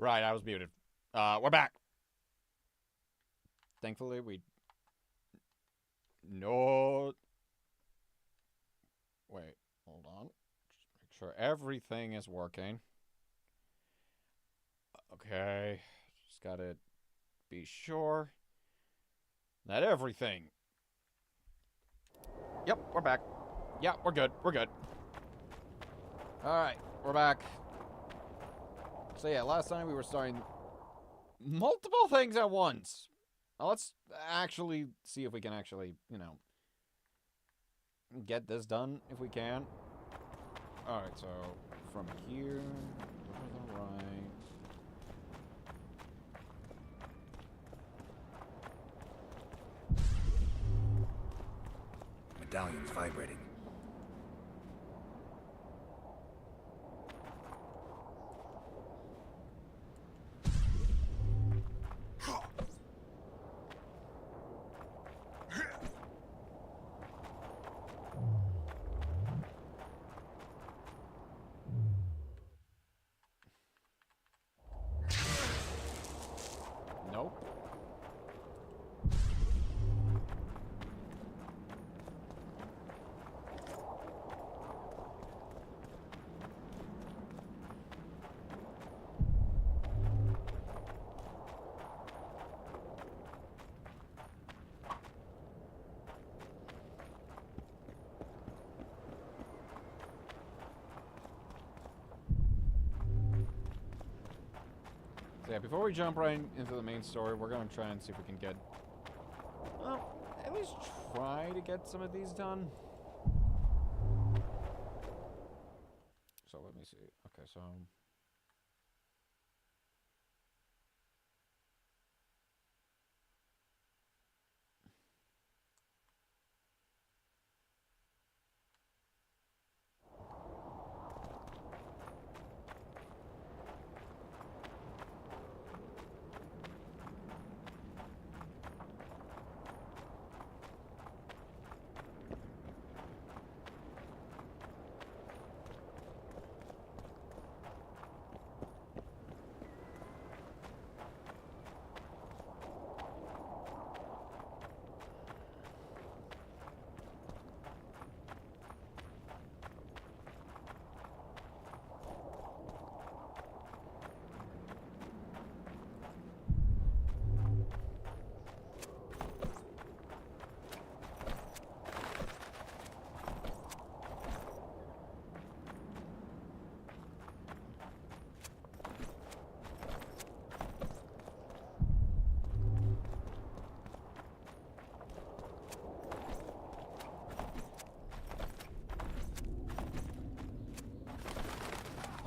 Right, I was muted. We're back. Thankfully, we... No... Wait, hold on. Just make sure everything is working. Okay. Just gotta be sure that everything... Yep, we're back. Yeah, we're good. We're good. Alright, we're back. So yeah, last time we were starting multiple things at once. Now let's actually see if we can actually, you know, get this done if we can. Alright, so from here to the right. Medallion's vibrating. Nope. So yeah, before we jump right into the main story, we're gonna try and see if we can get, well, at least try to get some of these done. So let me see. Okay, so I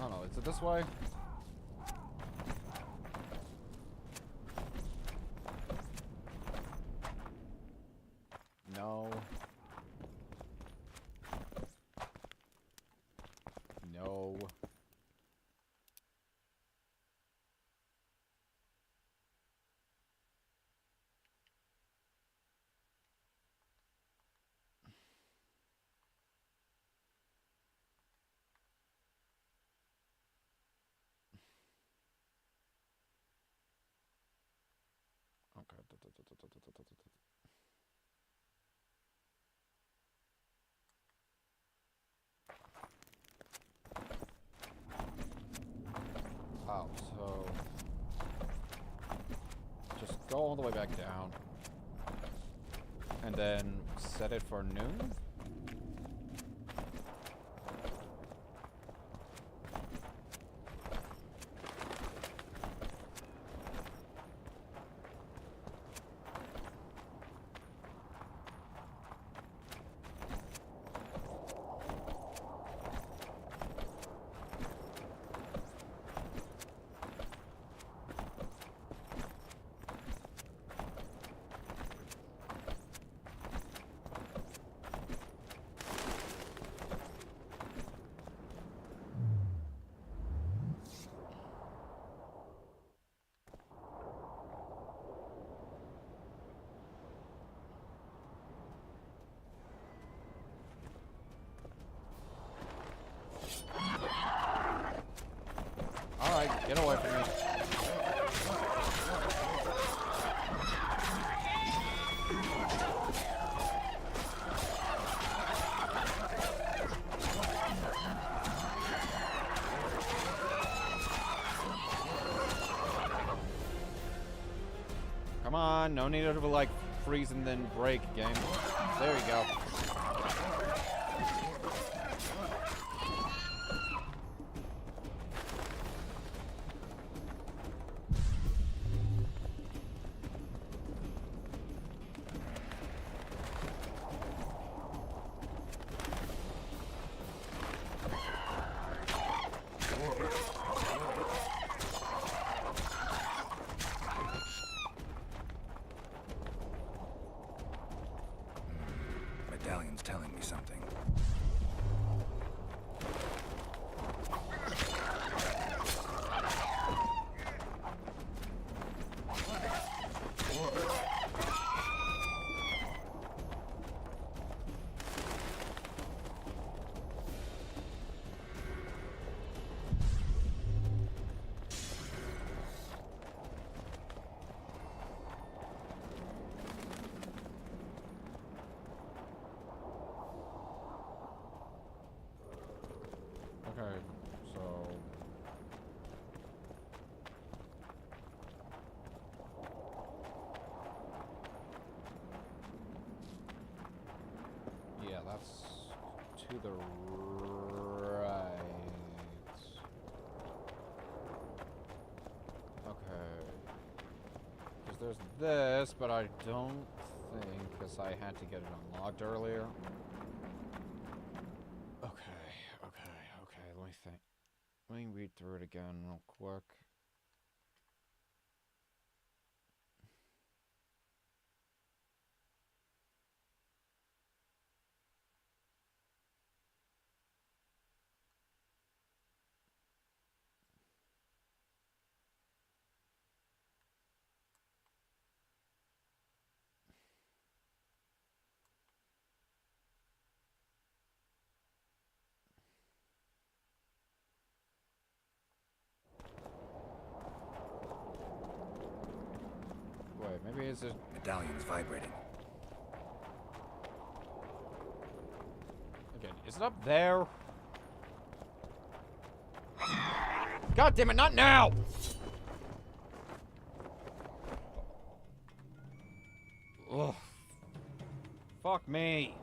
don't know. Is it this way? No. No. Okay. Oh, so just go all the way back down. And then set it for noon? no need to like freeze and then break, game. There you go. Medallion's telling me something. Okay, so... yeah, that's to the right. Okay. Because there's this, but I don't think, because I had to get it unlocked earlier. Okay, let me think. Let me read through it again real quick. Wait, maybe it's just... Medallion's vibrating. again, is it up there? God damn it, not now! Ugh. Fuck me.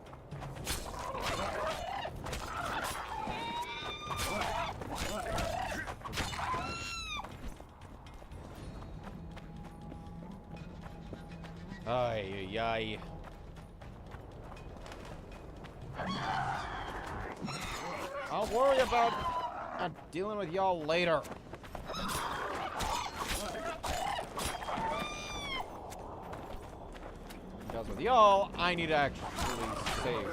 Ay, ay, ay. I'll worry about dealing with y'all later. Because with y'all, I need to actually save.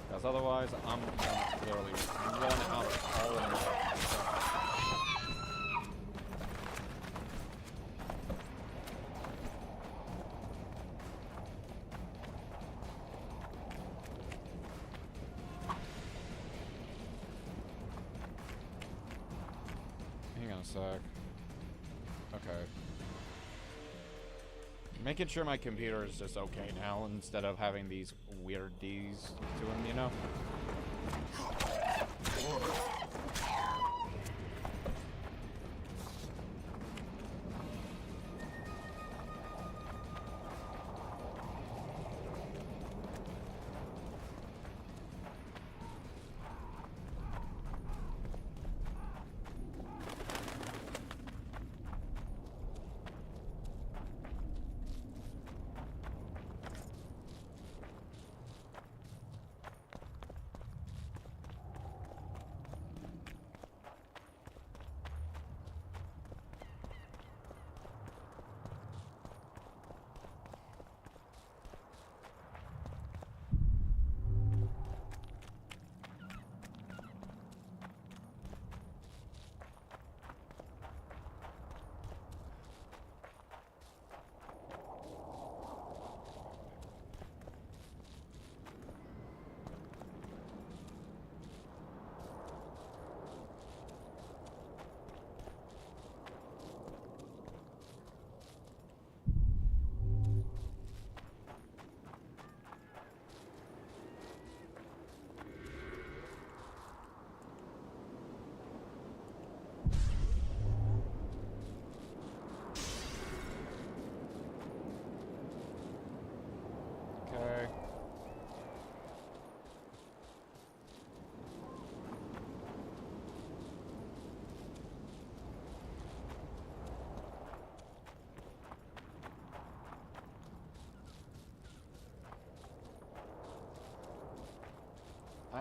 Because otherwise, I'm gonna literally run out of all of my stuff. Hang on a sec. Okay. Making sure my computer is just okay now instead of having these weird D's to them, you know?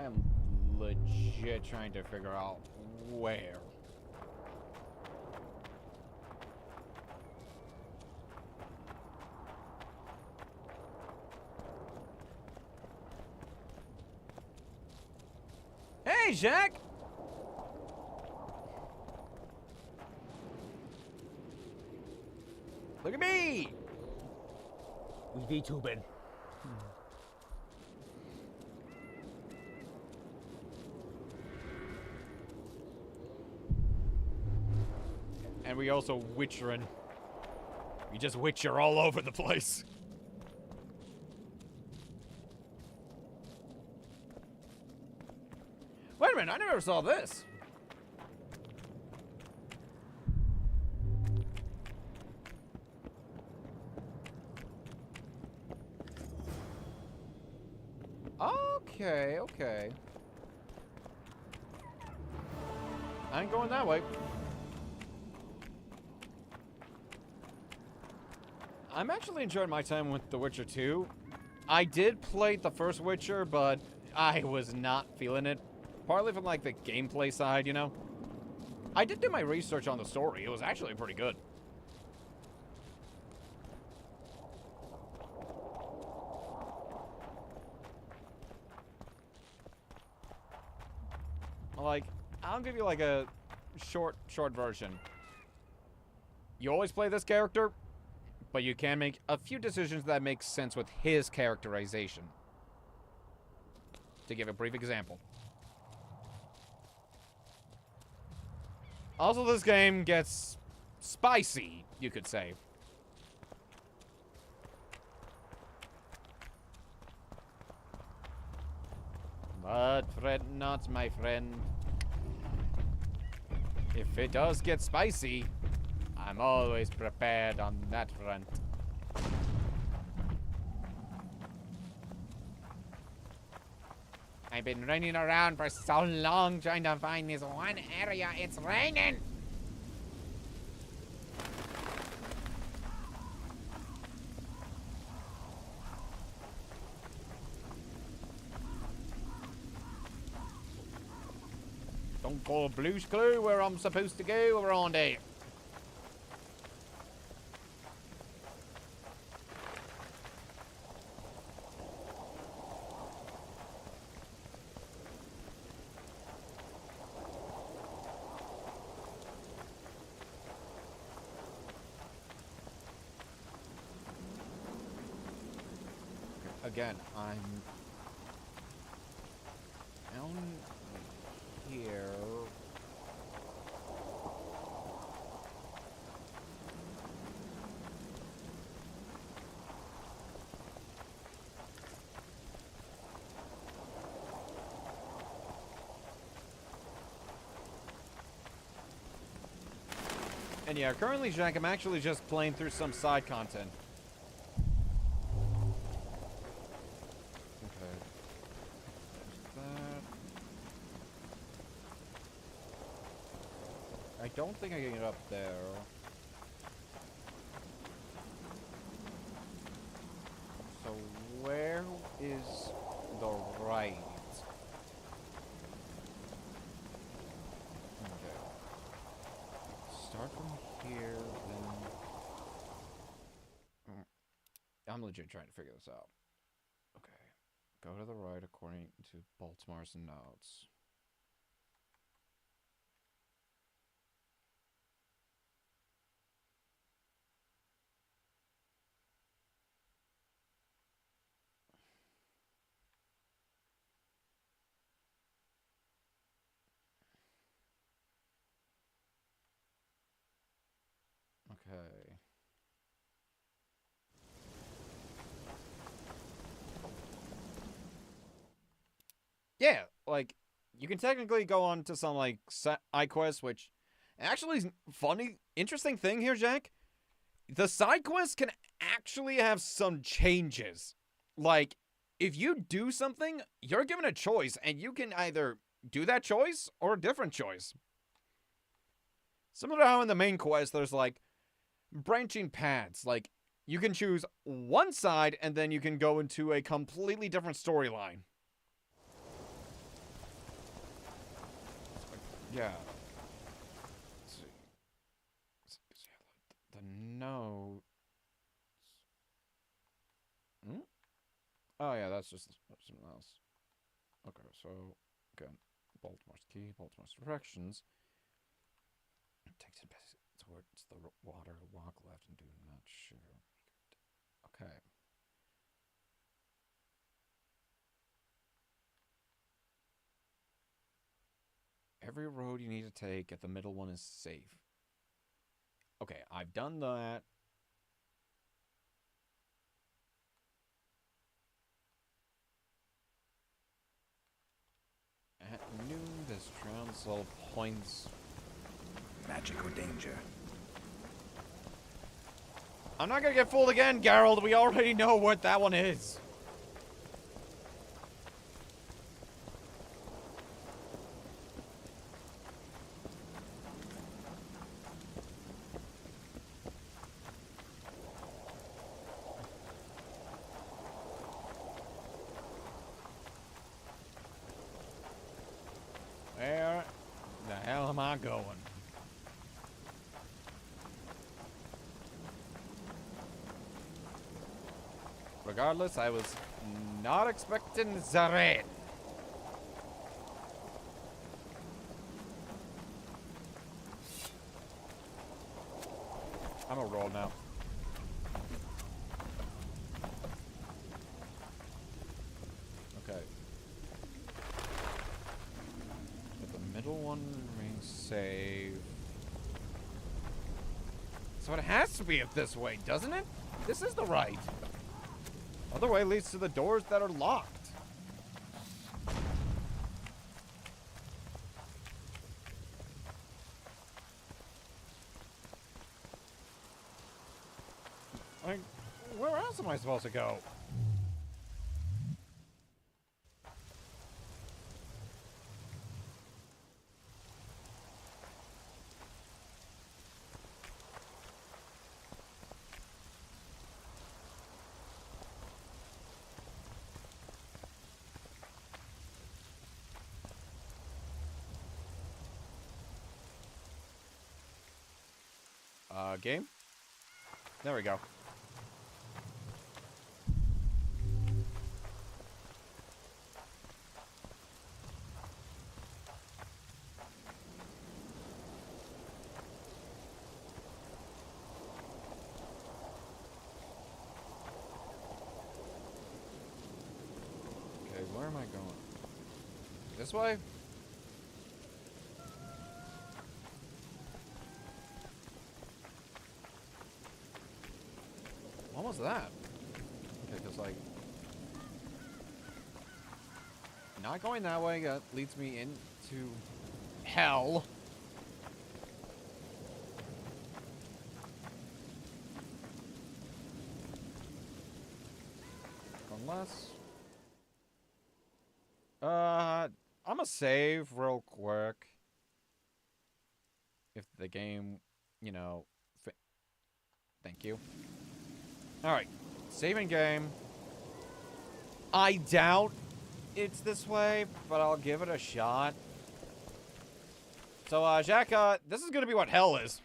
I am legit trying to figure out where. Hey, Jack! Look at me! We VTubing. And we also witcherin'. We just witcher all over the place. Wait a minute, I never saw this. Okay, okay. I ain't going that way. I'm actually enjoying my time with The Witcher 2. I did play the first Witcher, but I was not feeling it. Partly from, like, the gameplay side, you know? I did do my research on the story. It was actually pretty good. Like, I'll give you, like, a short version. You always play this character, but you can make a few decisions that make sense with his characterization. To give a brief example. Also, this game gets spicy, you could say. But fret not, my friend. If it does get spicy, I'm always prepared on that front. I've been running around for so long trying to find this one area. It's raining! Don't call Blue's Clue where I'm supposed to go around here. Again, I'm down here. And yeah, currently, Jack, I'm actually just playing through some side content. I don't think I can get up there. So where is the right? Okay. Start from here, then... I'm legit trying to figure this out. Okay. Go to the right according to Baltimore's notes. Okay. Yeah, like, you can technically go on to some, like, side quests, which actually is funny, interesting thing here, Jack. The side quests can actually have some changes. Like, if you do something, you're given a choice, and you can either do that choice or a different choice. Similar to how in the main quest, there's, like, branching paths. Like, you can choose one side, and then you can go into a completely different storyline. Yeah. Let's see. Yeah, the notes. Hmm? Oh yeah, that's just something else. Okay, so again, Baltimore's key, Baltimore's directions. Takes it towards the water. Walk left and do not shoot. Okay. Every road you need to take at the middle one is safe. Okay, I've done that. At noon, this transall points. Magic or danger? I'm not gonna get fooled again, Geralt. We already know what that one is. Where the hell am I going? Regardless, I was not expecting the rain. I'm gonna roll now. Okay. But the middle one remains safe. So it has to be up this way, doesn't it? This is the right. Other way leads to the doors that are locked. Like, where else am I supposed to go? Game? There we go. Okay, where am I going? This way? What was that? Okay, because, like... Not going that way, that leads me into... hell. Unless... I'm gonna save real quick. If the game, you know... Thank you. Alright. Saving game. I doubt it's this way, but I'll give it a shot. So, Jack, this is gonna be what hell is.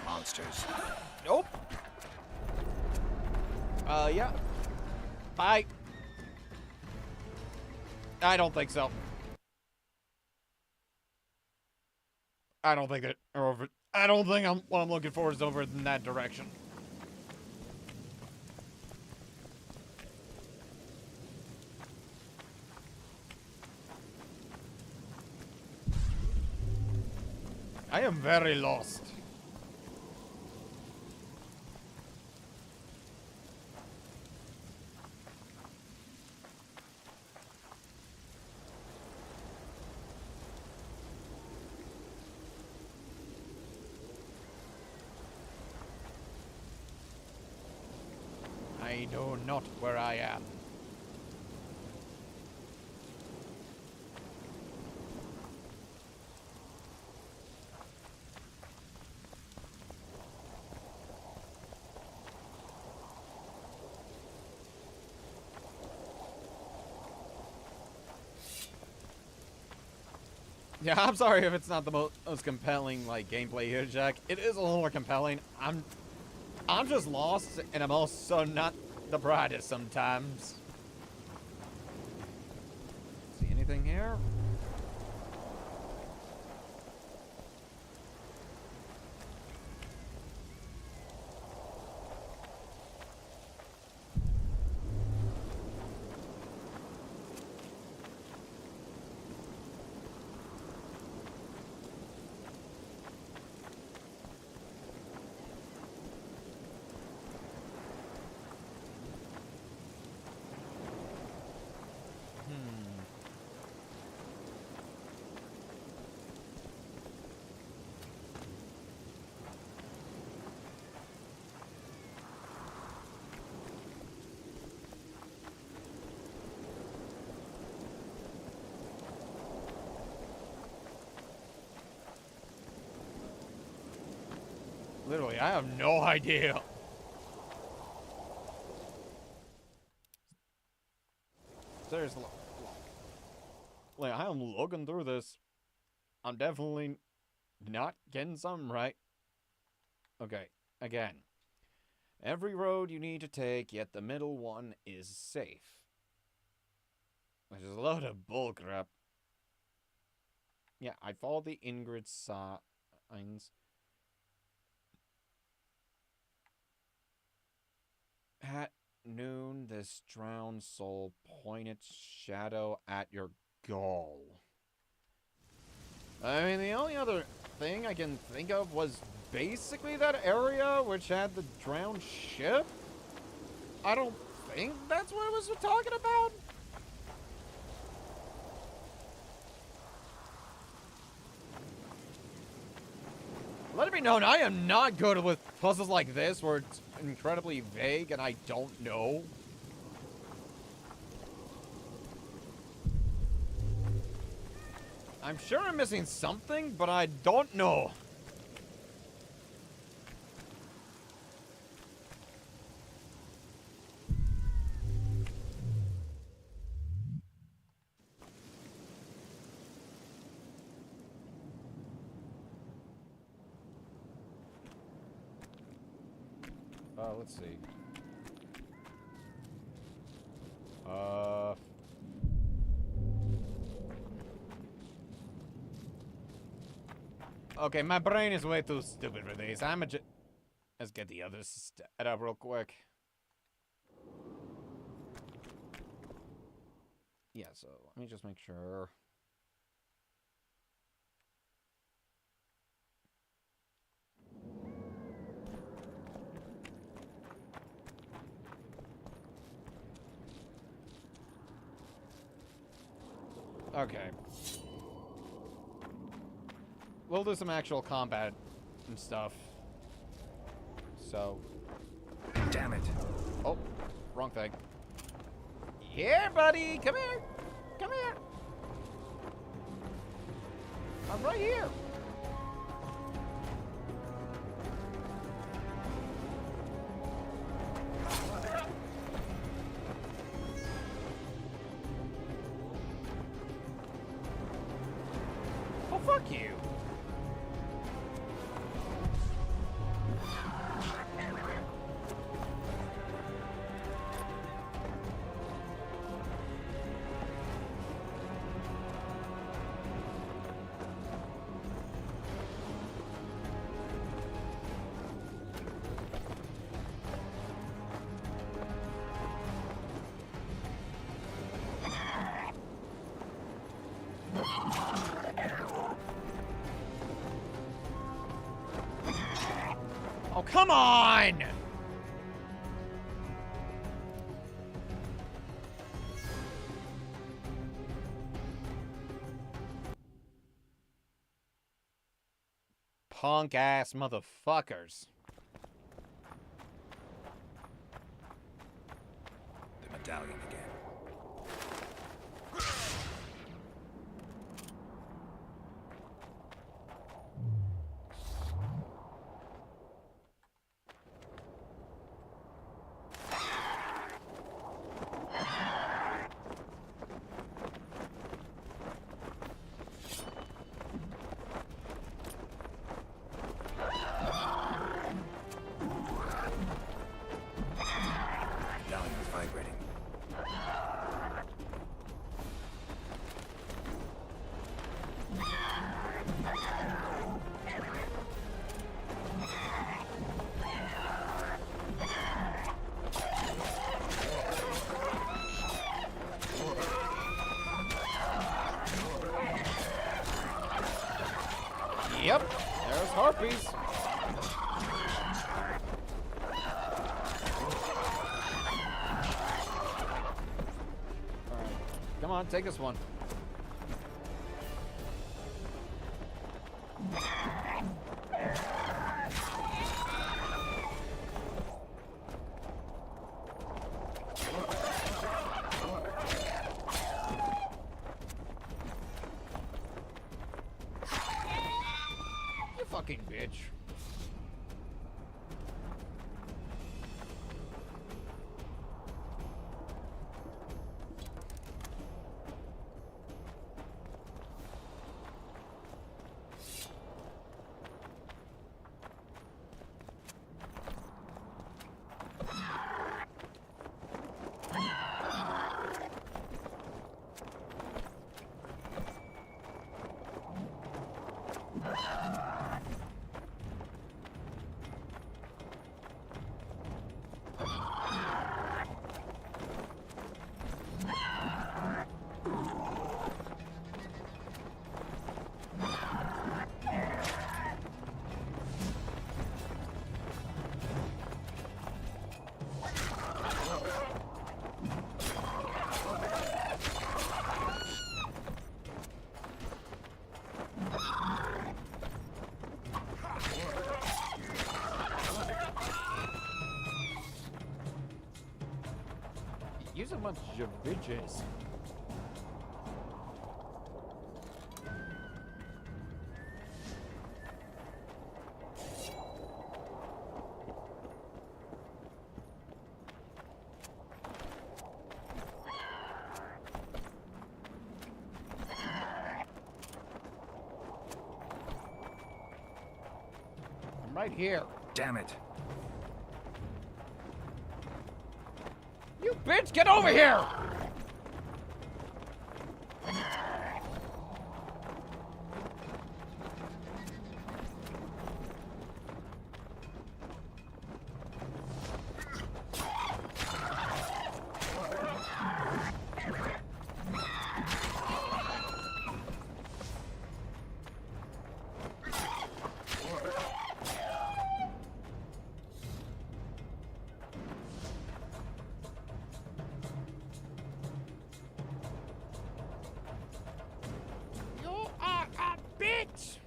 Monsters. Nope. Yeah. Bye. I don't think so. I don't think that, or over. I don't think what I'm looking for is over in that direction. I am very lost. I know not where I am. Yeah, I'm sorry if it's not the most compelling, like, gameplay here, Jack. It is a little more compelling. I'm just lost, and I'm also not the brightest sometimes. See anything here? Literally, I have no idea. Seriously, like, I am looking through this. I'm definitely not getting something right. Okay, again. Every road you need to take, yet the middle one is safe. Which is a load of bullcrap. Yeah, I followed the Ingrid signs. At noon, this drowned soul pointed shadow at your goal. I mean, the only other thing I can think of was basically that area which had the drowned ship. I don't think that's what I was talking about. Let it be known, I am not good with puzzles like this where it's incredibly vague and I don't know. I'm sure I'm missing something, but I don't know. Let's see. Okay, my brain is way too stupid for this. Let's get the others set up real quick. Yeah, so let me just make sure. Okay. We'll do some actual combat and stuff. So. Damn it. Oh, wrong thing. Here, buddy! Come here! Come here! I'm right here! Oh, fuck you! Oh, come on! Punk-ass motherfuckers. The medallion again. Yep, there's harpies. Alright, come on, take this one. You fucking bitch. Use a bunch of bitches. I'm right here. Damn it. You bitch, get over here! Bitch!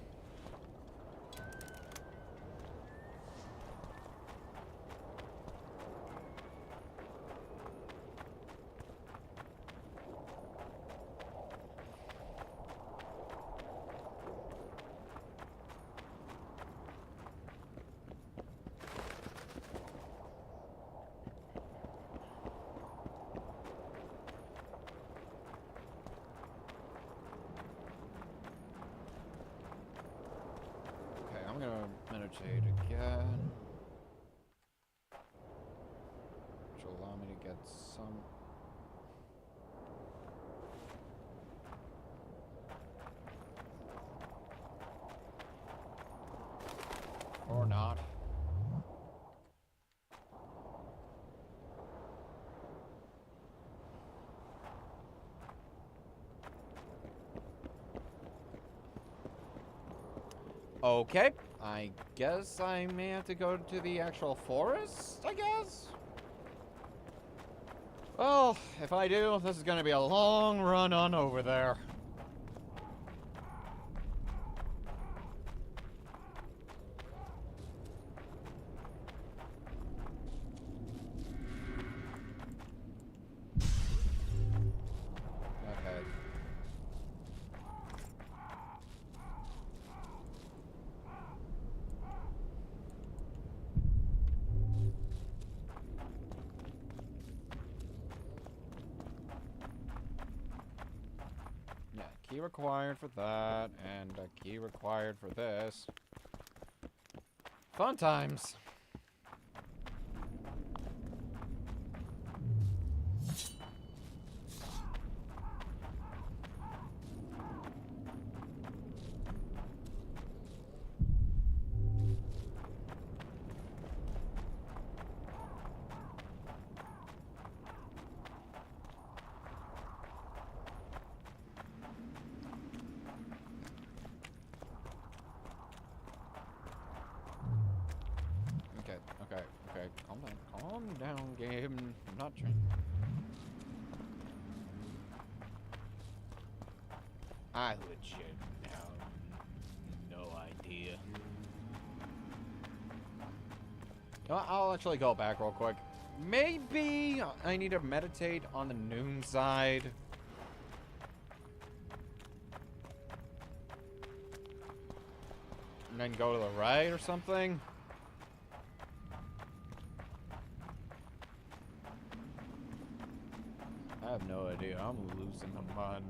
I'm gonna meditate again, which will allow me to get some. Or not. Okay, I guess I may have to go to the actual forest, I guess? Well, if I do, this is gonna be a long run on over there. Okay. Yeah, key required for that, and a key required for this. Fun times. Calm down, game. I'm not trying. I legit have no idea. I'll actually go back real quick. Maybe I need to meditate on the noon side. And then go to the right or something. I have no idea. I'm losing my mind.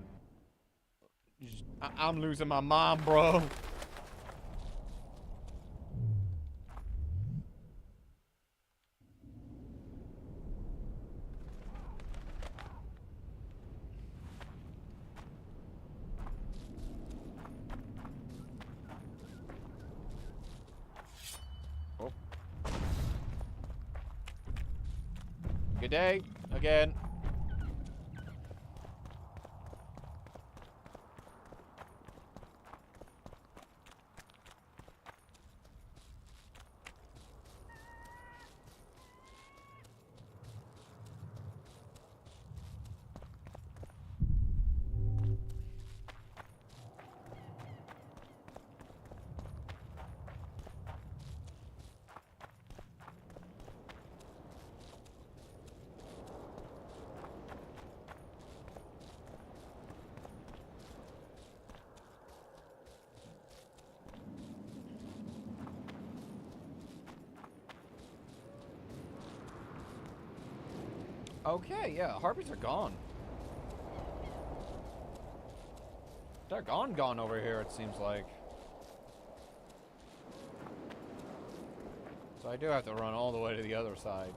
I'm losing my mind, bro. Oh. Good day, again. Okay, yeah, harpies are gone. They're gone over here, it seems like. So I do have to run all the way to the other side.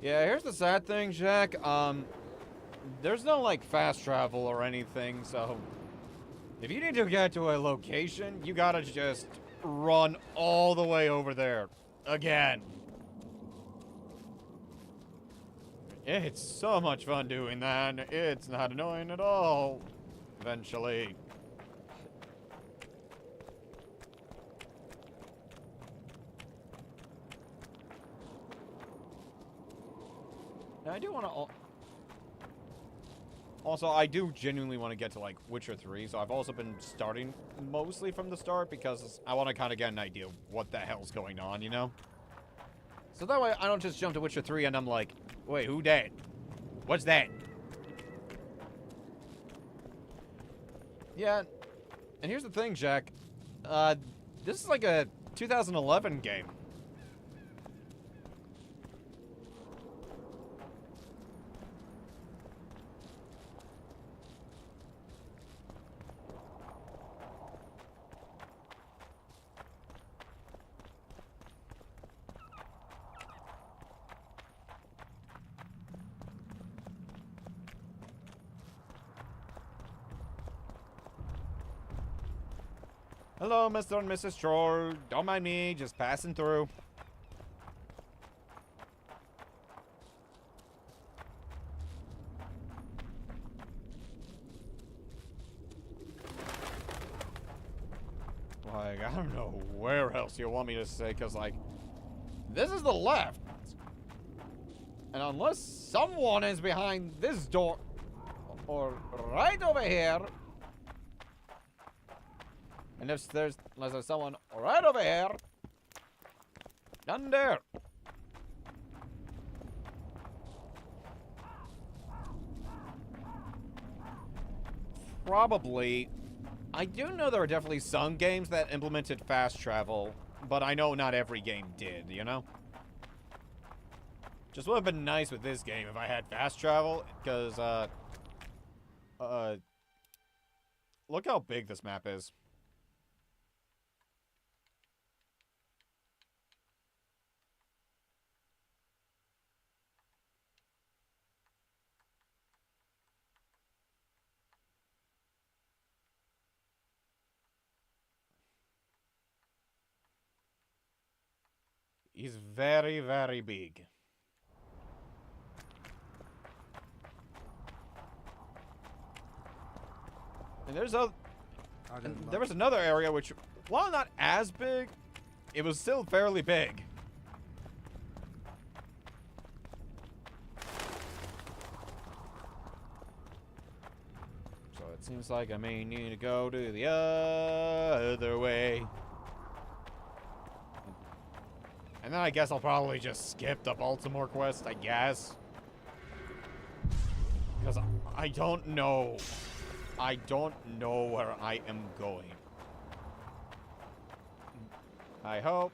Yeah, here's the sad thing, Jack. There's no, like, fast travel or anything, so if you need to get to a location, you gotta just run all the way over there. Again. It's so much fun doing that. It's not annoying at all. Eventually. Now, I do want to... Also, I do genuinely want to get to, like, Witcher 3, so I've also been starting mostly from the start because I want to kind of get an idea of what the hell's going on, you know? So that way I don't just jump to Witcher 3 and I'm like, wait, who that? What's that? Yeah, and here's the thing, Jack. This is like a 2011 game. Hello, Mr. and Mrs. Troll. Don't mind me, just passing through. Like, I don't know where else you want me to say, because, like, this is the left. And unless someone is behind this door, or right over here, and unless there's someone right over here, none there. Probably. I do know there are definitely some games that implemented fast travel, but I know not every game did, you know? Just would have been nice with this game if I had fast travel, because, look how big this map is. He's very, very big. And there was another area which, while not as big, it was still fairly big. So it seems like I may need to go to the other way. And then I guess I'll probably just skip the Baltimore quest, I guess. Because I don't know. I don't know where I am going. I hope.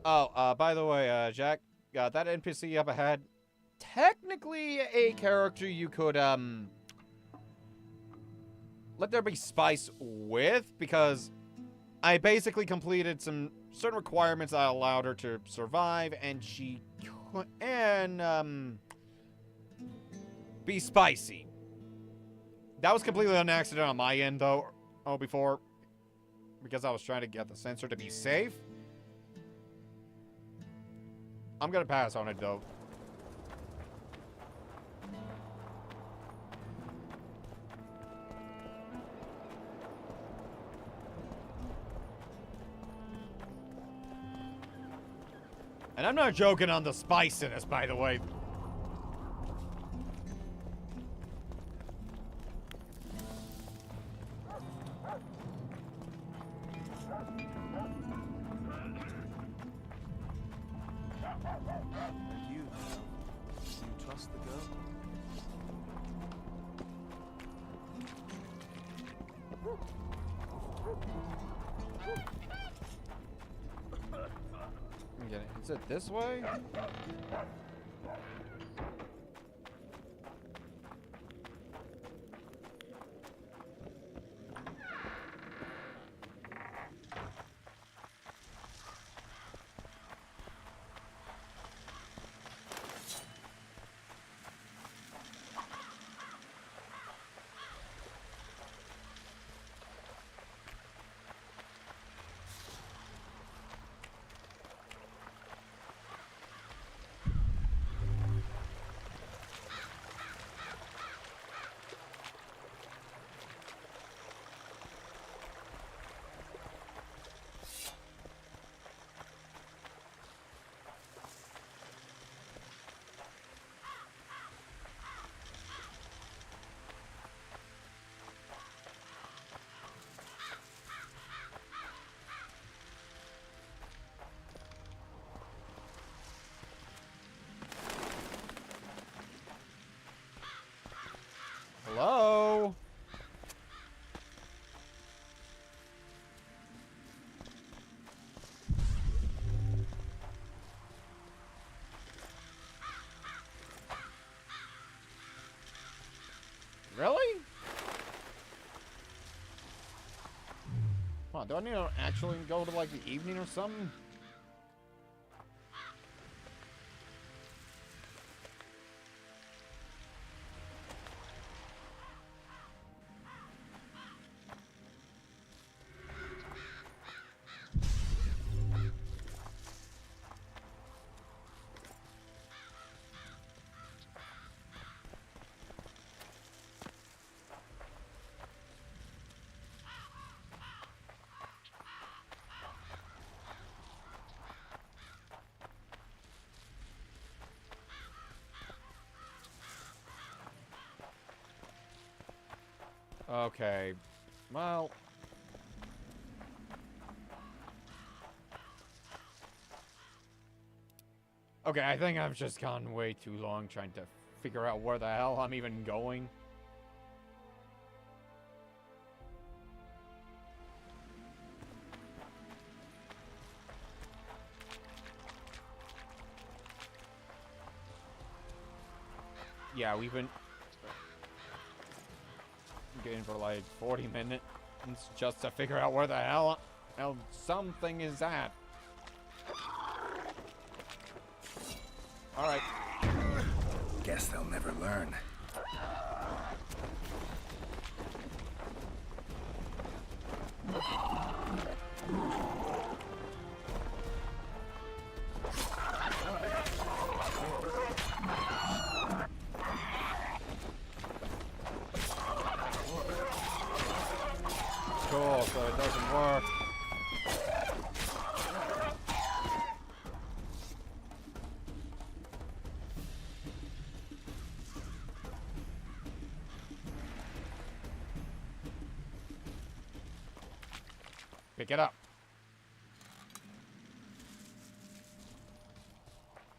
Oh, by the way, Jack, that NPC up ahead, technically a character you could, let there be spice with, because I basically completed some certain requirements that allowed her to survive, and she can, be spicy. That was completely an accident on my end, though, before, because I was trying to get the sensor to be safe. I'm gonna pass on it, though. And I'm not joking on the spiciness, by the way. And you, do you trust the girl? Is it this way? Hello? Really? Come on, do I need to actually go to, like, the evening or something? Okay. Well. Okay, I think I've just gone way too long trying to figure out where the hell I'm even going. Yeah, we've been getting for like 40 minutes just to figure out where the hell something is at. All right. Guess they'll never learn. Cool, so it doesn't work. Pick it up.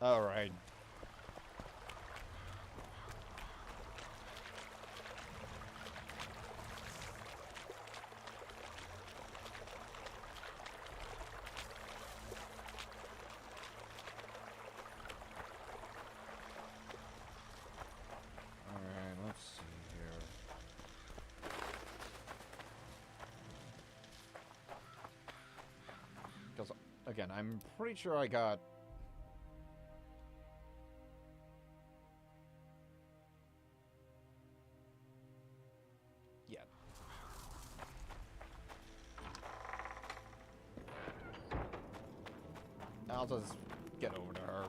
All right. Let's see here. Because, again, I'm pretty sure I got... Yeah. I'll just get over to her.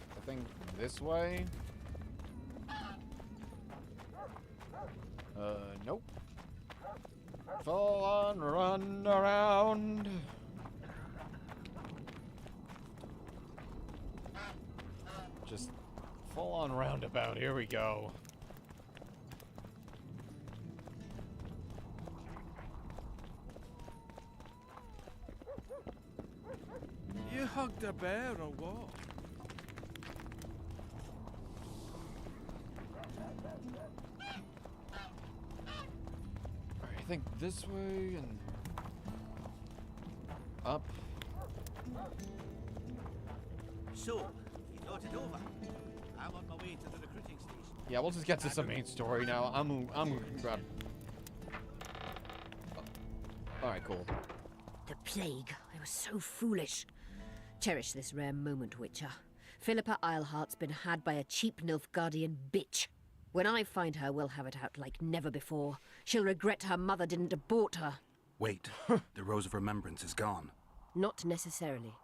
I think this way. Nope. Full on run around. Just full on roundabout. Here we go. You hugged a bear or what? Alright, I think this way and up. So, you thought it over? I'm on my way to the recruiting station. Yeah, we'll just get to some main story now. I'm grab. Alright, cool. The plague. I was so foolish. Cherish this rare moment, Witcher. Philippa Eilhart's been had by a cheap Nilfgaardian bitch. When I find her, we'll have it out like never before. She'll regret her mother didn't abort her. Wait, the Rose of Remembrance is gone. Not necessarily.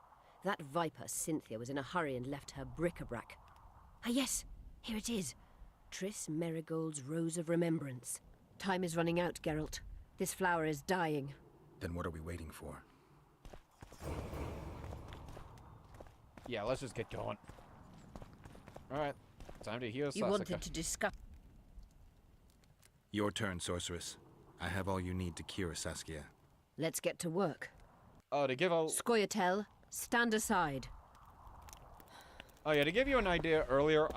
That viper, Cynthia, was in a hurry and left her bric-a-brac. Ah yes, here it is. Triss Merigold's Rose of Remembrance. Time is running out, Geralt. This flower is dying. Then what are we waiting for? Yeah, let's just get going. Alright, time to heal You Sasika. wanted to discuss... Your turn, sorceress. I have all you need to cure Saskia. Let's get to work. Oh, to give a... Scoia'tael, stand aside. Oh, yeah, to give you an idea earlier,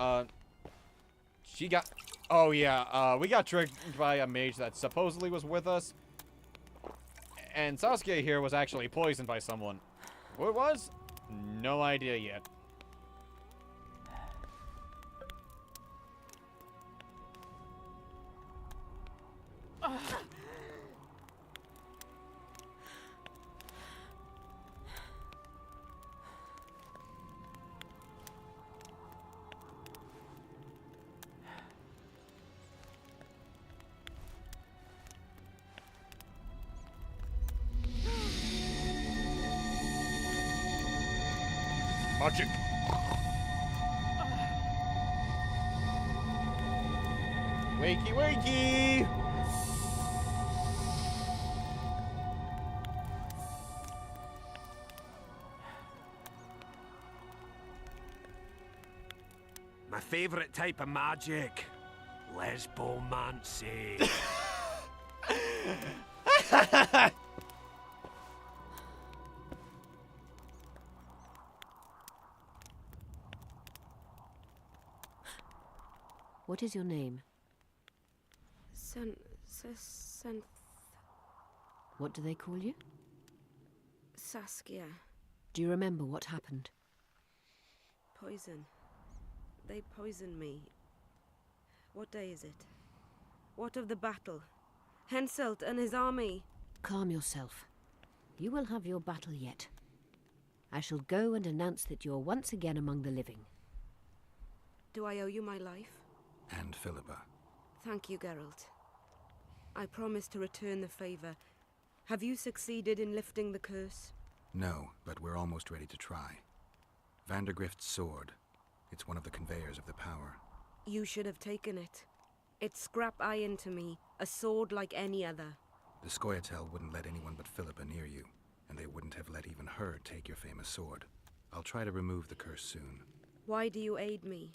she got... Oh, yeah, we got tricked by a mage that supposedly was with us. And Saskia here was actually poisoned by someone. Who it was? No idea yet. Magic. Wakey, wakey! My favourite type of magic. Lesbomancy. What is your name? What do they call you? Saskia. Do you remember what happened? Poison. They poisoned me. What day is it? What of the battle? Henselt and his army. Calm yourself. You will have your battle yet. I shall go and announce that you're once again among the living. Do I owe you my life? And Philippa. Thank you, Geralt. I promise to return the favor. Have you succeeded in lifting the curse? No, but we're almost ready to try. Vandergrift's sword. It's one of the conveyors of the power. You should have taken it. It's scrap iron to me, a sword like any other. The Scoia'tael wouldn't let anyone but Philippa near you, and they wouldn't have let even her take your famous sword. I'll try to remove the curse soon. Why do you aid me?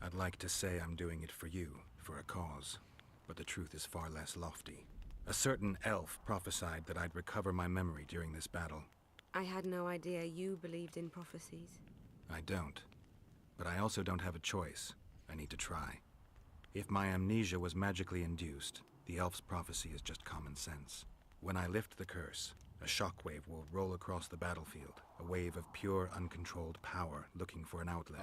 I'd like to say I'm doing it for you, for a cause, but the truth is far less lofty. A certain elf prophesied that I'd recover my memory during this battle. I had no idea you believed in prophecies. I don't. But I also don't have a choice. I need to try. If my amnesia was magically induced, the elf's prophecy is just common sense. When I lift the curse, a shockwave will roll across the battlefield, a wave of pure, uncontrolled power looking for an outlet.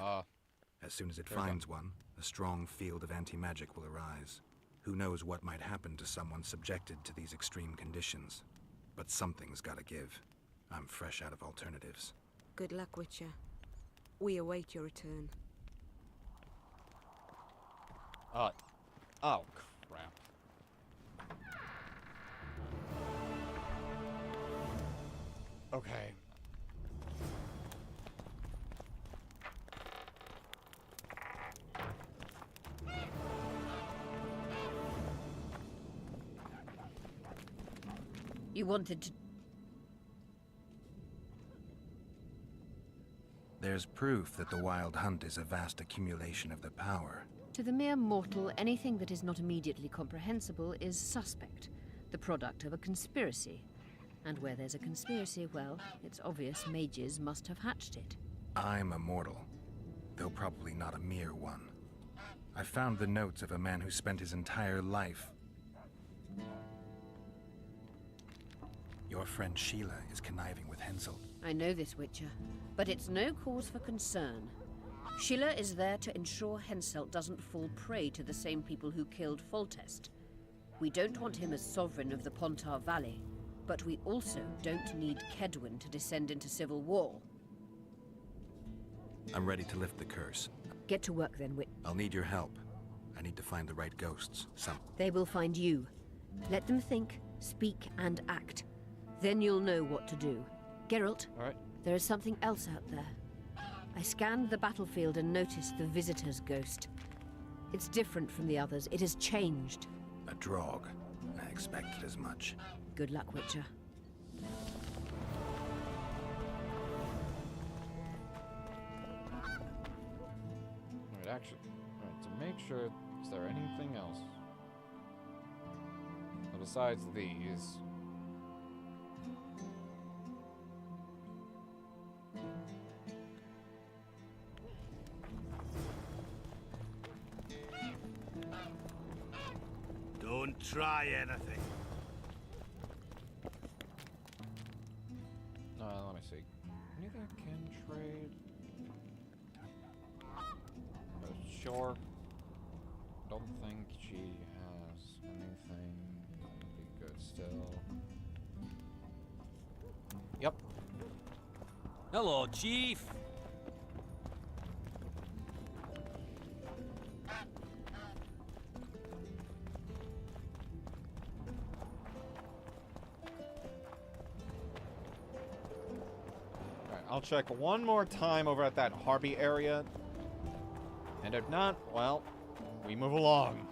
As soon as it finds one, a strong field of anti-magic will arise. Who knows what might happen to someone subjected to these extreme conditions. But something's gotta give. I'm fresh out of alternatives. Good luck, Witcher. We await your return. Oh, crap. Okay. You wanted to... There's proof that the Wild Hunt is a vast accumulation of the power. To the mere mortal, anything that is not immediately comprehensible is suspect, the product of a conspiracy. And where there's a conspiracy, well, it's obvious mages must have hatched it. I'm a mortal, though probably not a mere one. I found the notes of a man who spent his entire life... Your friend Sheila is conniving with Henselt. I know this, Witcher, but it's no cause for concern. Sheila is there to ensure Henselt doesn't fall prey to the same people who killed Foltest. We don't want him as sovereign of the Pontar Valley, but we also don't need Kedwin to descend into civil war. I'm ready to lift the curse. Get to work then, I'll need your help. I need to find the right ghosts. They will find you. Let them think, speak, and act. Then you'll know what to do. Geralt, All right. there is something else out there. I scanned the battlefield and noticed the Visitor's ghost. It's different from the others. It has changed. A Draug. I expected as much. Good luck, Witcher. Alright, actually, to make sure, is there anything else? Well, besides these... Don't try anything. let me see. Anything I can trade? Sure. Don't think she has anything that would be good still. Yep. Hello, Chief. Alright, I'll check one more time over at that Harpy area. And if not, well, we move along.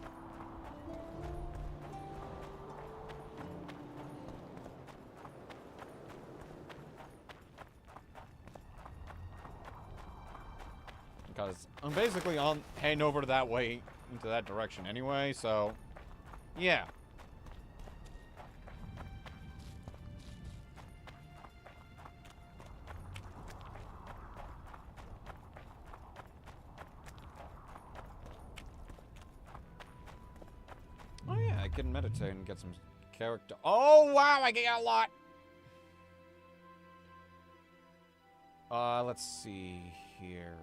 Because I'm basically heading over to that way, into that direction anyway, so yeah. Oh yeah, I can meditate and get some character. Oh wow, I get a lot. Let's see here.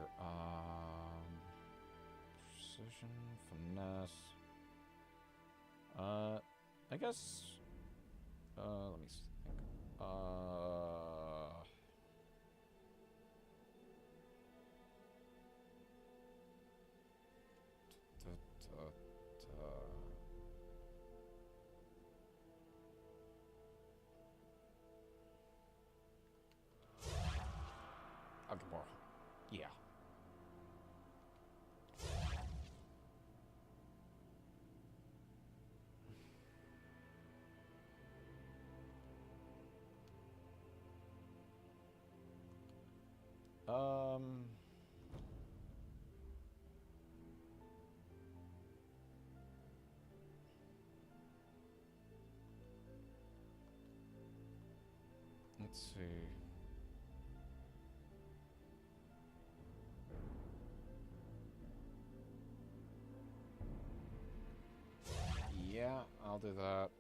Precision, finesse. I guess. Let me think. I'll get more. Yeah. Let's see. Yeah, I'll do that.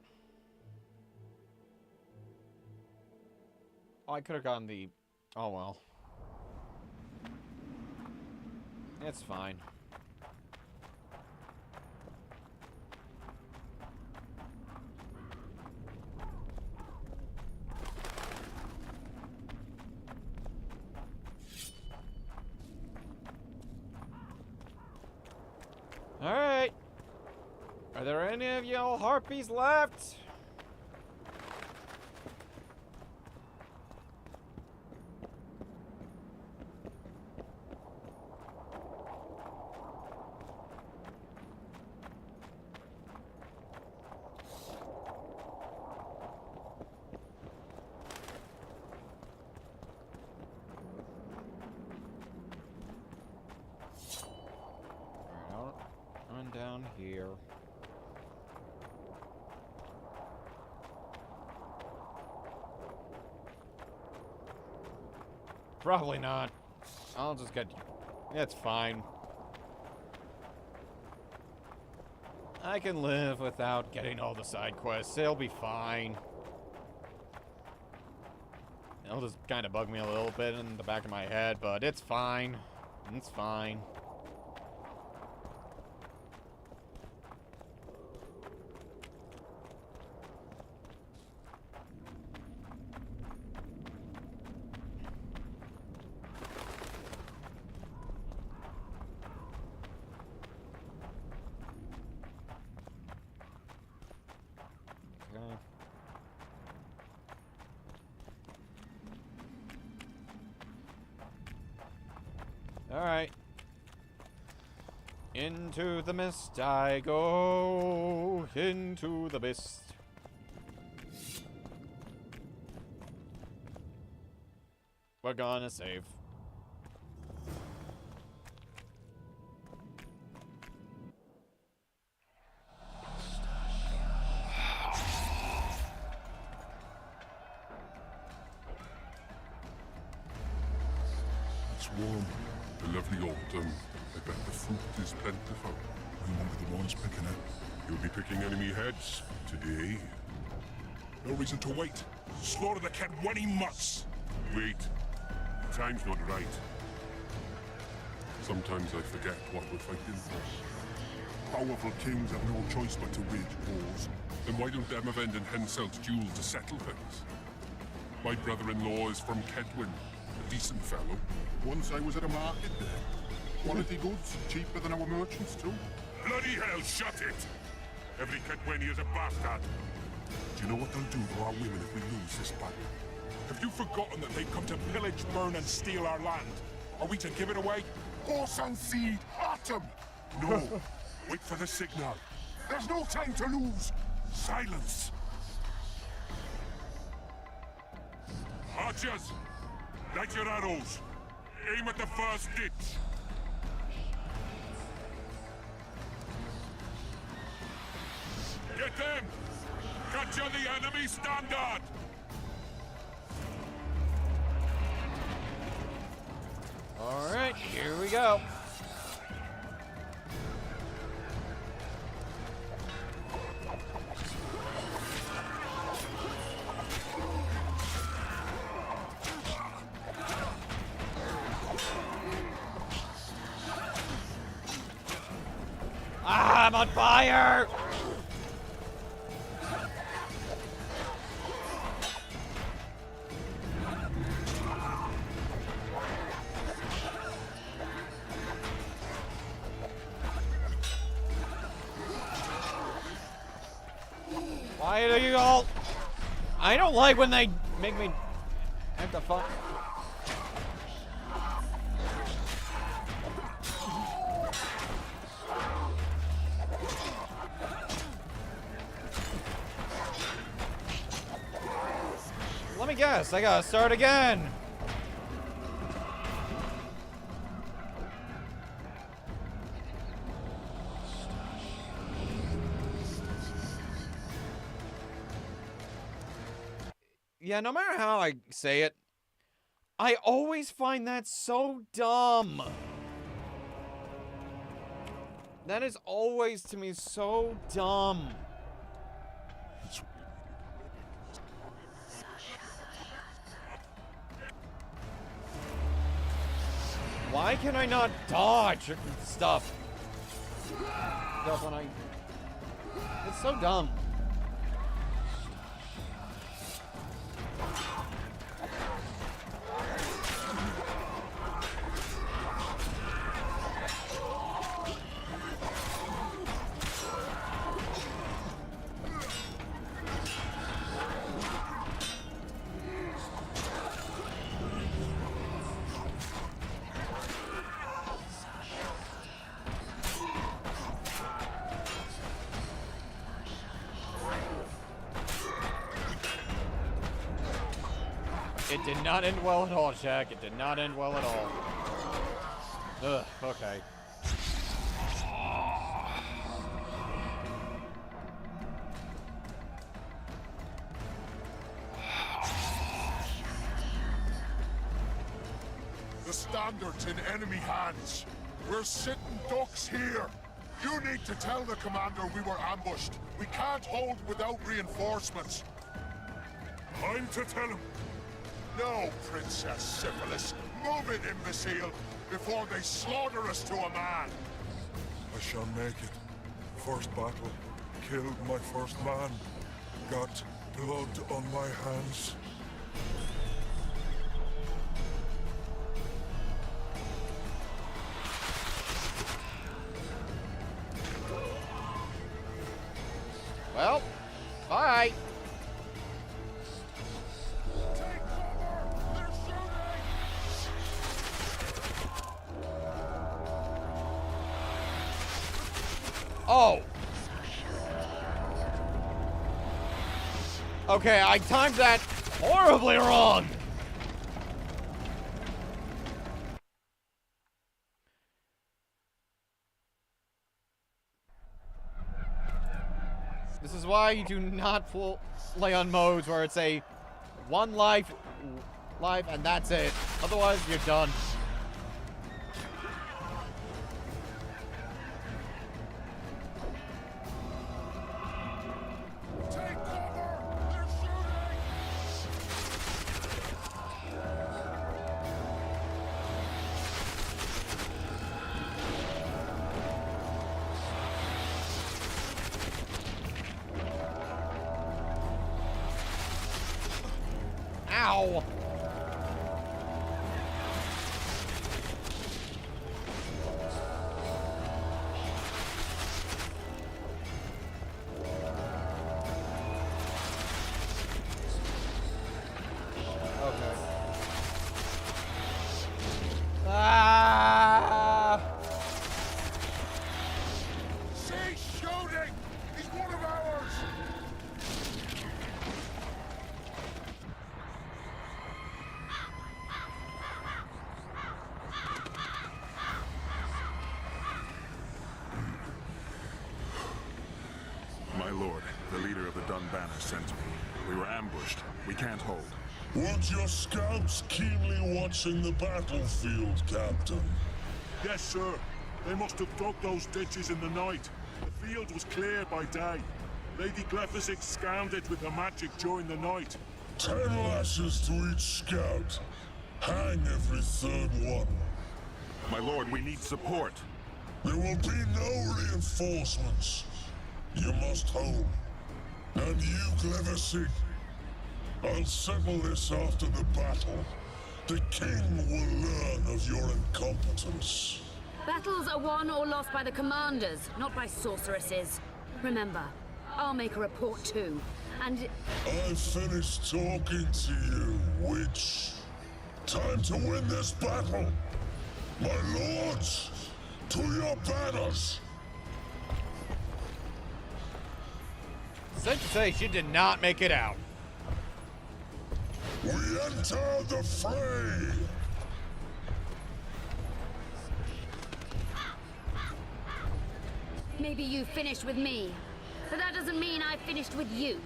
Oh, I could have gotten the... Oh, well. It's fine. Alright. Are there any of y'all harpies left? Down here. Probably not. I'll just get... It's fine. I can live without getting all the side quests. It'll be fine. It'll just kind of bug me a little bit in the back of my head, but it's fine. It's fine. Alright. Into the mist I go. Into the mist. We're gonna save. It's warm. A lovely autumn. I bet the fruit is plentiful. We won't be the ones picking it. You'll be picking enemy heads today. No reason to wait. Slaughter the cat when he must. Wait. The time's not right. Sometimes I forget what we're fighting for. Powerful kings have no choice but to wage wars. Then why don't Demavend and Henselt duel to settle things? My brother-in-law is from Kedwin, a decent fellow. Once I was at a market there. Quality goods, cheaper than our merchants too. Bloody hell, shut it! Every Kedwini is a bastard. Do you know what they'll do to our women if we lose this battle? Have you forgotten that they've come to pillage, burn, and steal our land? Are we to give it away? Horse and seed, atom! No. Wait for the signal. There's no time to lose. Silence. Archers, light your arrows. Aim at the first ditch. Get them! Capture the enemy standard! Alright, here we go. I'm on fire! Why do you all... I don't like when they make me have to fuck. Let me guess, I gotta start again. Yeah, no matter how I say it, I always find that so dumb. That is always, to me, so dumb. Why can I not dodge stuff? Stuff when I... It's so dumb. It did not end well at all, Jack. It did not end well at all. Ugh, okay. The standard's in enemy hands. We're sitting ducks here. You need to tell the commander we were ambushed. We can't hold without reinforcements. I'm to tell him. No, Princess Syphilis. Move it, imbecile, before they slaughter us to a man. I shall make it. First battle. Killed my first man. Got blood on my hands. Well, bye. Oh. Okay, I timed that horribly wrong. This is why you do not play on modes where it's a one life and that's it. Otherwise, you're done. Ow! Okay. Ah! Cease shooting! He's one of ours! My lord, the leader of the Dun Banner sent me. We were ambushed. We can't hold. Weren't your scouts keenly watching the battlefield, Captain? Yes, sir. They must have dug those ditches in the night. The field was clear by day. Lady Glephisic scanned it with her magic during the night. 10 lashes to each scout. Hang every third one. My lord, we need support. There will be no reinforcements. You must hold. And you, Glevisig, I'll settle this after the battle. The king will learn of your incompetence. Battles are won or lost by the commanders, not by sorceresses. Remember, I'll make a report too, and... I've finished talking to you, witch. Time to win this battle. My lords, to your banners. Safe to say, she did not make it out. We enter the fray. maybe you finished with me, but that doesn't mean I finished with you.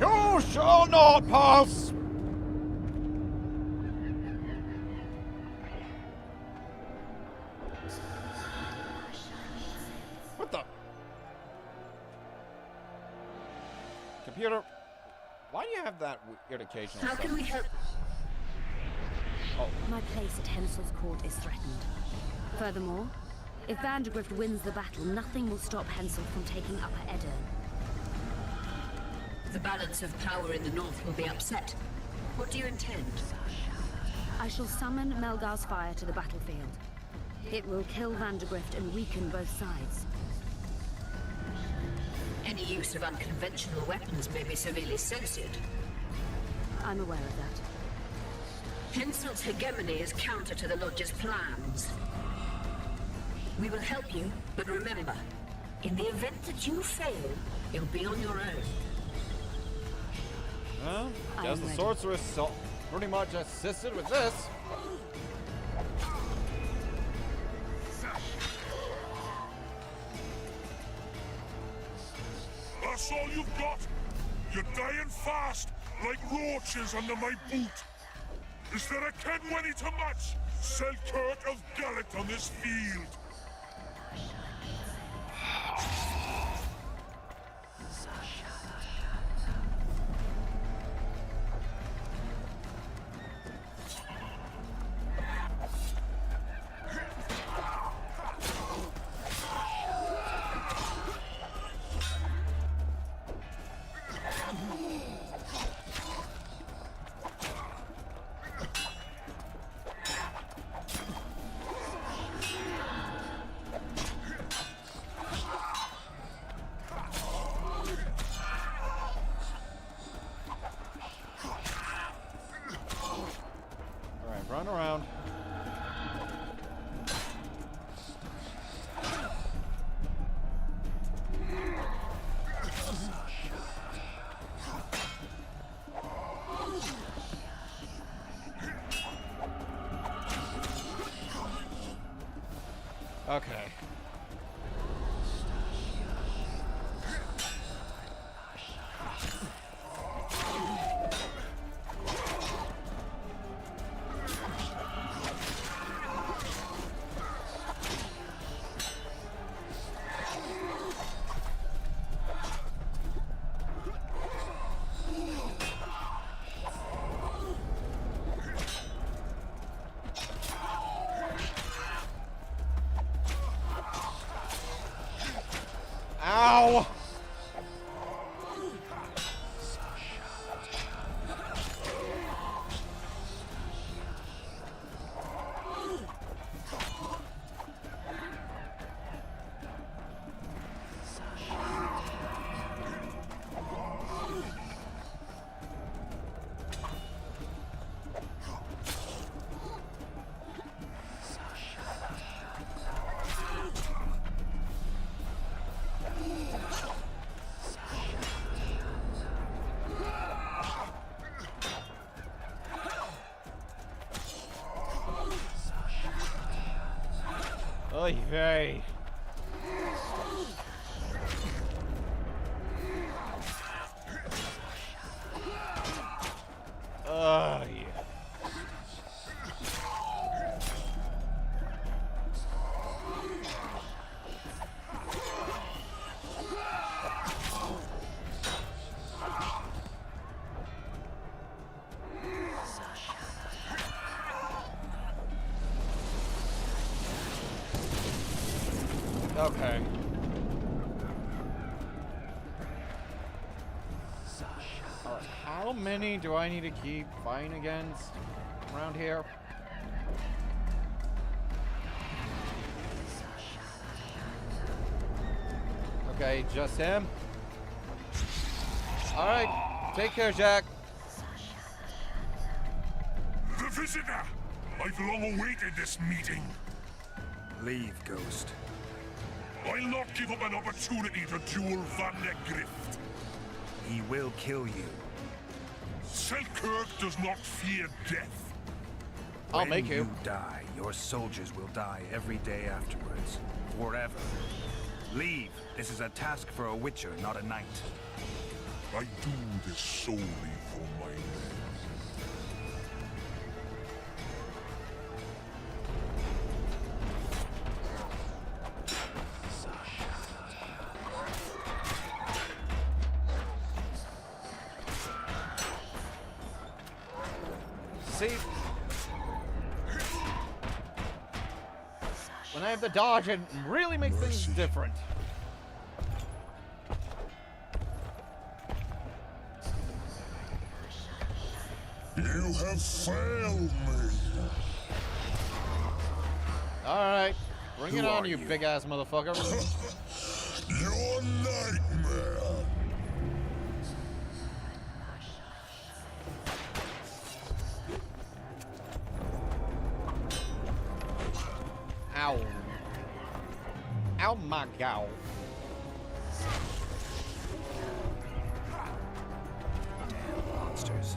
You shall not pass! What the? Computer, why do you have that weird occasional How stuff? can we help? Oh, My place at Hensel's court is threatened. Furthermore, if Vandergrift wins the battle, nothing will stop Hensel from taking Upper Edirne. The balance of power in the north will be upset. What do you intend? I shall summon Melgar's fire to the battlefield. It will kill Vandergrift and weaken both sides. Any use of unconventional weapons may be severely censored. I'm aware of that. Hensel's hegemony is counter to the Lodge's plans. We will help you, but remember, in the event that you fail, you'll be on your own. well, I'm guess the ready. sorceress pretty much assisted with this. That's all you've got? You're dying fast, like roaches under my boot. Is there a Kenwenny to match Selkirk of Gallet on this field? Alright, run around. Okay. Ow! Oy vey. Yeah. Okay. Alright, how many do I need to keep fighting against around here? Okay, just him. Alright, take care, Jack. The visitor! I've long awaited this meeting. Leave, Ghost. I'll not give up an opportunity to duel Van der Grift. He will kill you. Selkirk does not fear death. I'll make When you. you die, your soldiers will die every day afterwards. Forever. Leave. This is a task for a witcher, not a knight. I do this solely for my men. See? When I have the dodge, it really makes things different. You have failed me. Alright. Bring it Who on, are you you? big-ass motherfucker. Your nightmare. Ow. Ow my gow. Monsters.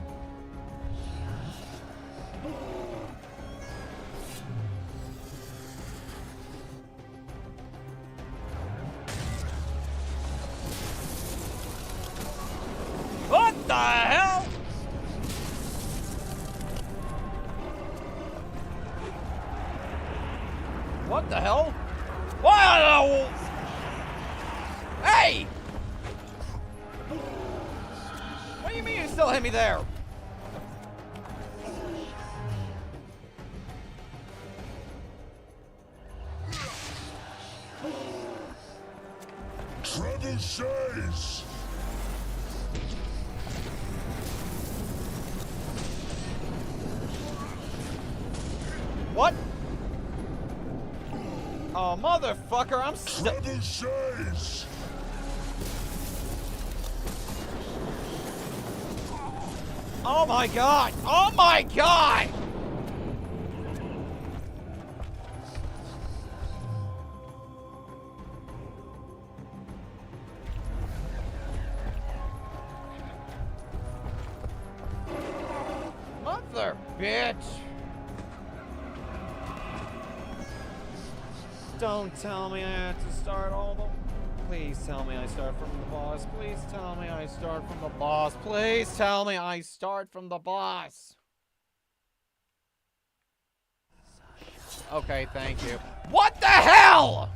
What the hell? What the hell? What? Hey! What do you mean you still hit me there? Trebuchets. What? Oh, motherfucker, I'm stuck. Trebuchets. Oh my god! Oh my god! Mother bitch! Don't tell me I have to start all the... Please tell me I start from the boss. Please tell me I start from the boss. Please tell me I start from the boss. Okay, thank you. What the hell?!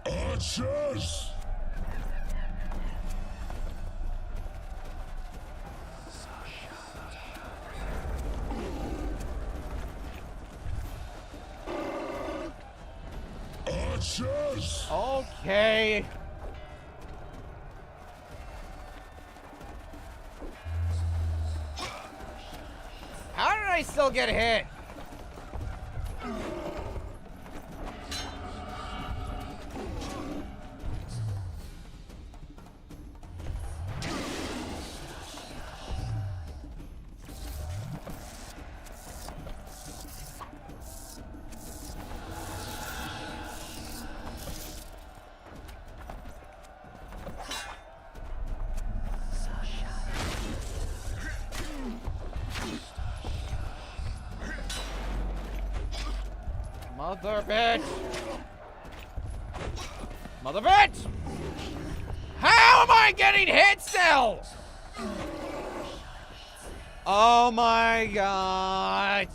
Archers. Archers. Okay. How did I still get hit? Mother bitch! Mother bitch! How am I getting hit still? Oh my god!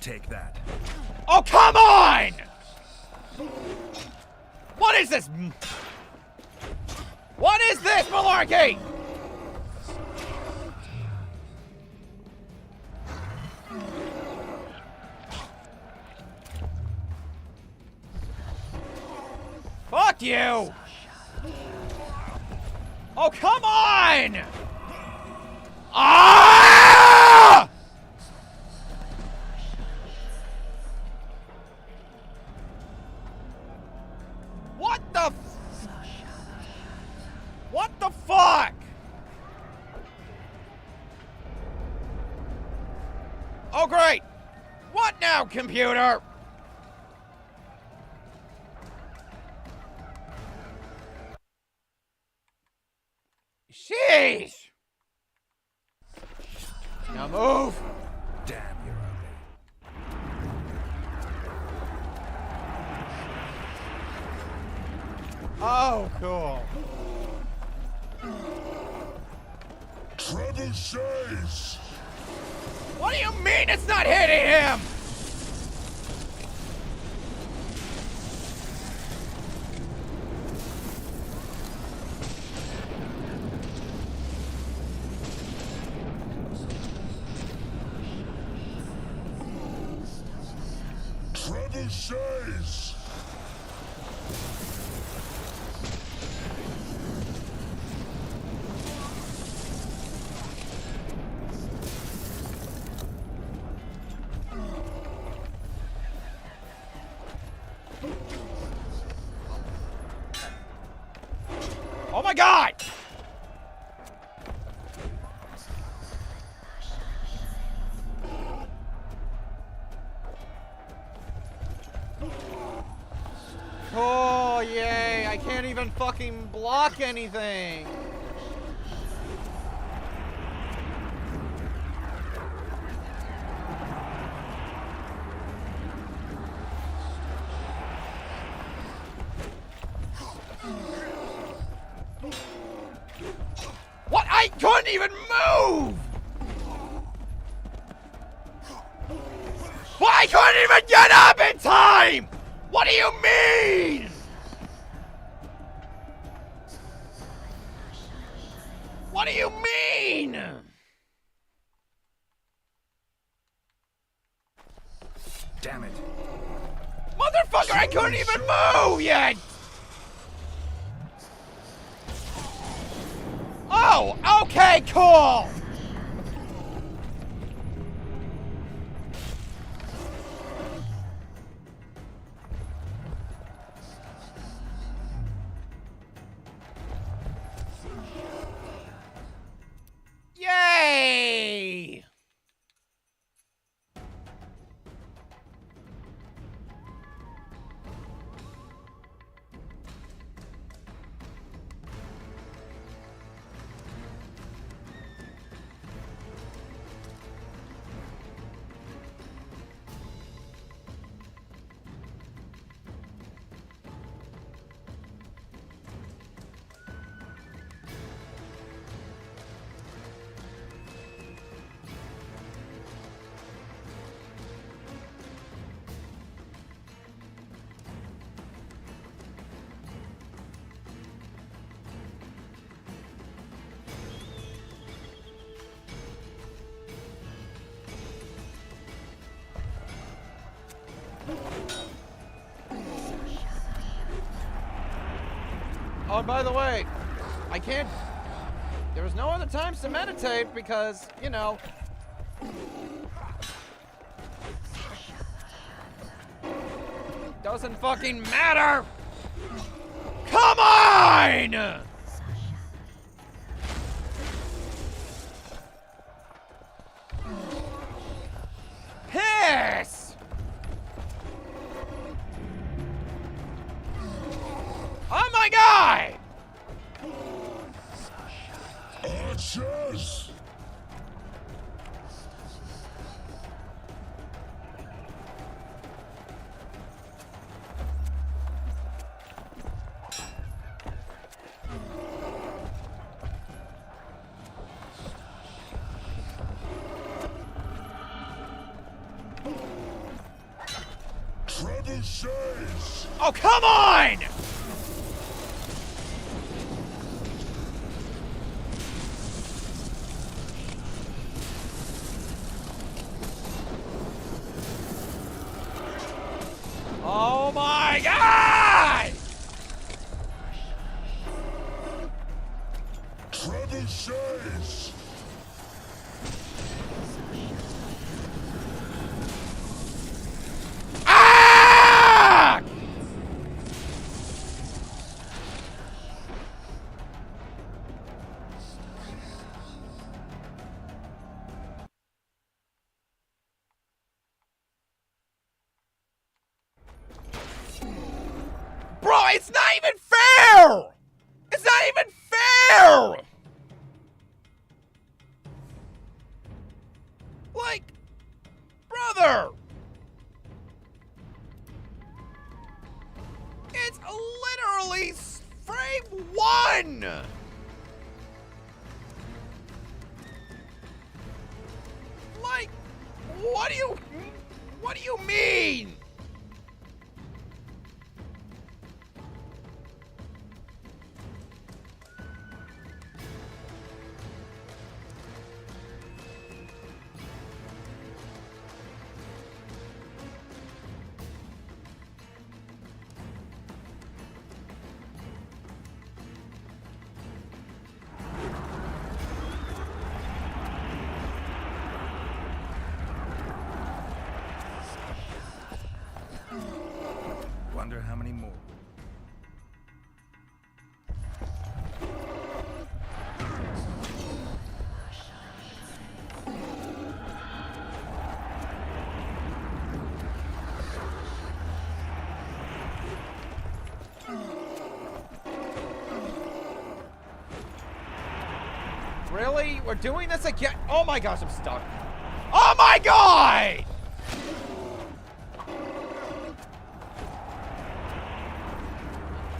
Take that. Oh, come on! What is this? What is this malarkey? Fuck you! Oh, come on! Ah! What the What the fuck? Oh, great! What now, computer? Sheesh! Now move! Damn, you're ugly. Oh, cool. Trebuchets! What do you mean it's not hitting him? Trebuchets! Oh my god! Oh, yay! I can't even fucking block anything! What? I couldn't even move! Well, I couldn't even get up in time! What do you mean? What do you mean? Damn it. Motherfucker, I couldn't even move yet! Oh, okay, cool! Yay! Oh, and by the way, I can't... There was no other times to meditate because, you know... Doesn't fucking matter! Come on! Piss! Oh my god! Archers! Trebuchets! Oh, come on! Oh my God! Trebuchets! Ah! Bro, it's not even fair! It's not even fair! Like, brother! It's literally frame 1! Like, what do you mean? Wonder how many more. Really? We're doing this again? Oh my gosh, I'm stuck. Oh my God!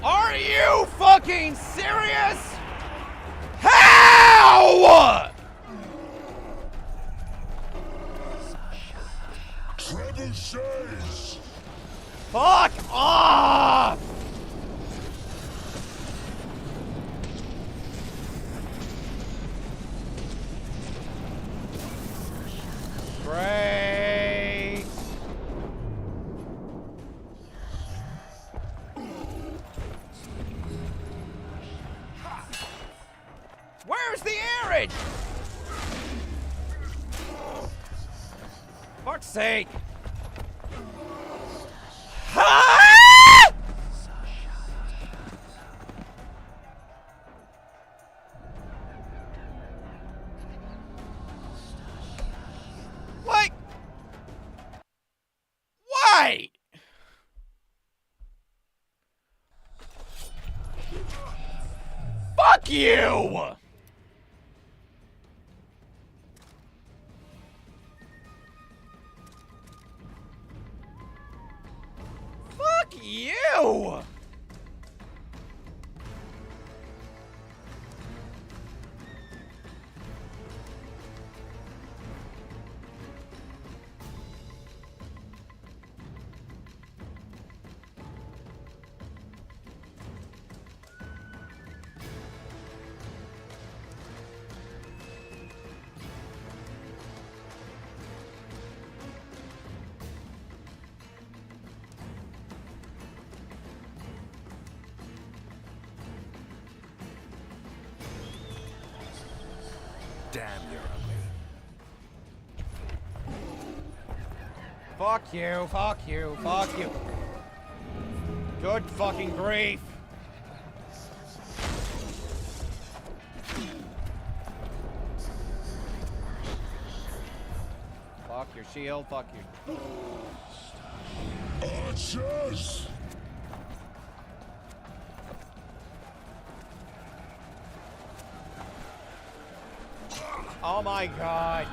Are you fucking serious? How? Trebuchets! Fuck off! Great. Where's the airage? Fuck's sake. Ah! Like, why? Fuck you! Fuck you! Damn, you're ugly. Fuck you, fuck you, fuck you. Good fucking grief. Fuck your shield, fuck you. Archers! Oh my God.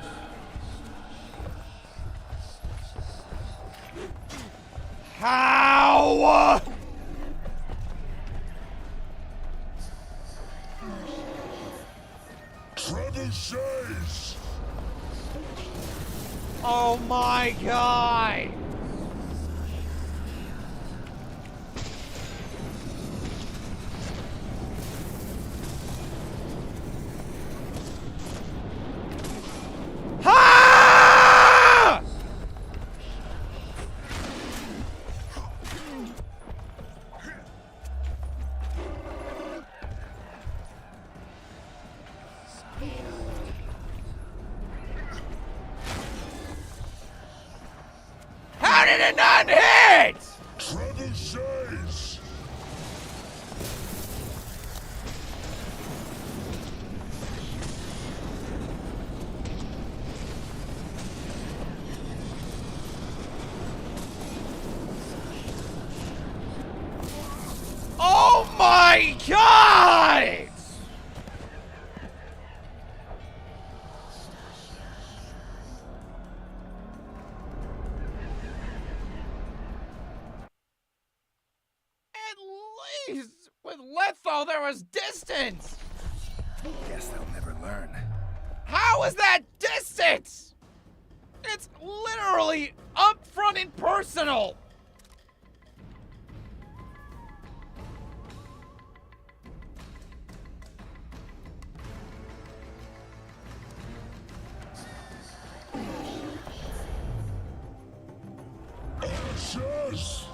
How? Trebuchets! Oh my God. did not hit! Trebuchets! Oh my god! At least with Letho there was distance! Guess they'll never learn. How is that distance? It's literally up front and personal! Archers!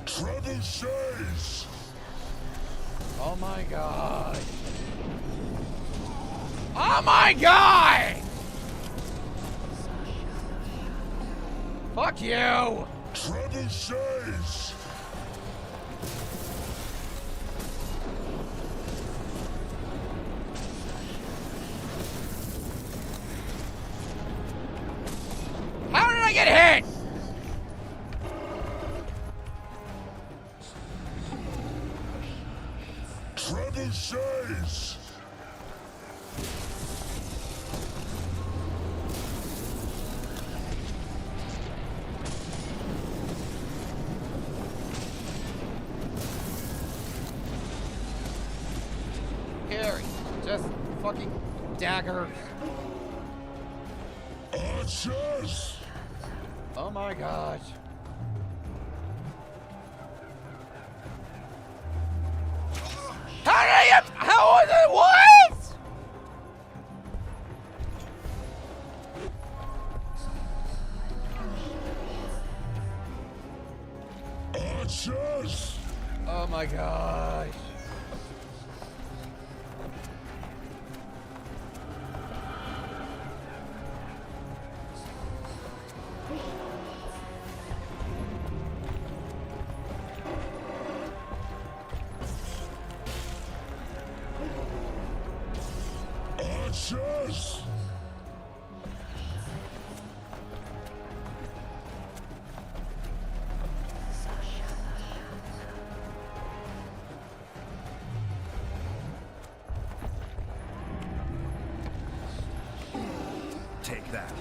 Trebuchets! Oh my god. Oh my god! Fuck you! Trebuchets! How did I get hit? Trebuchets! Here, just fucking dagger. Archers! Oh my gosh. How did I? How was it? What? Archers! Oh my gosh. Archers! Take that.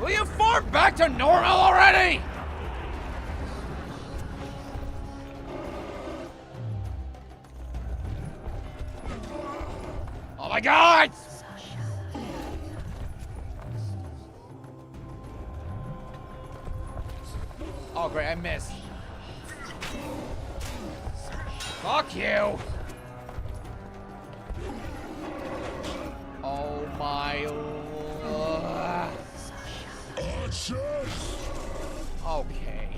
Will you form back to normal already? Oh my god! Oh great, I missed. Fuck you! Oh my Archers! Okay.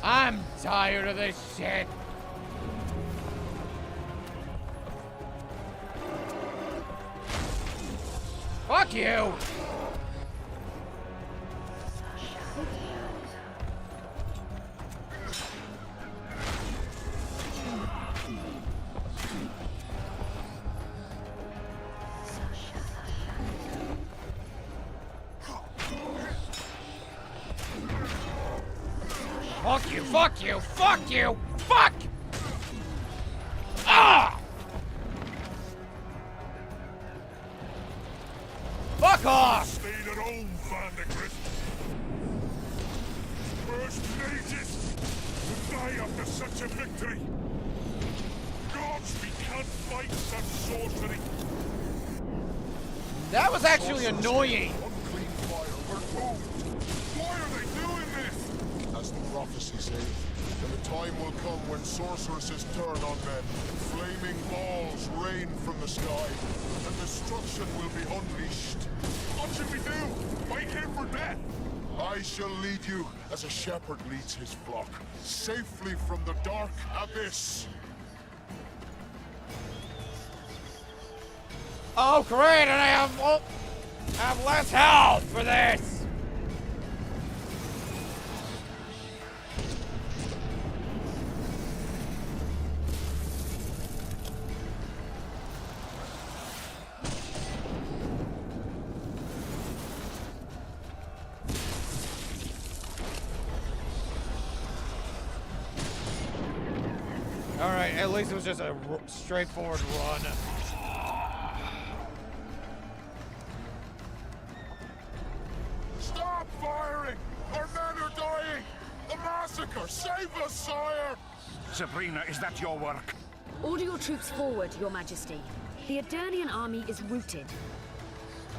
I'm tired of this shit. Fuck you! Fuck you, fuck you, fuck you, fuck! Ah! Fuck off! Stayed at home, Vandergrift. First mages to die after such a victory. Gods, we can't fight such sorcery. That was actually annoying. Unclean fire, we're doomed. Why are they doing this? As the prophecy you see. And the time will come when sorceresses turn on men. Flaming balls rain from the sky, and destruction will be unleashed. What should we do? Fight him for death? I shall lead you as a shepherd leads his flock, safely from the dark abyss. Oh, great, and I have less health for this! Alright, at least it was just a straightforward run. Stop firing! Our men are dying! A massacre! Save us, sire! Sabrina, is that your work? Order your troops forward, Your Majesty. The Aedirnian army is routed.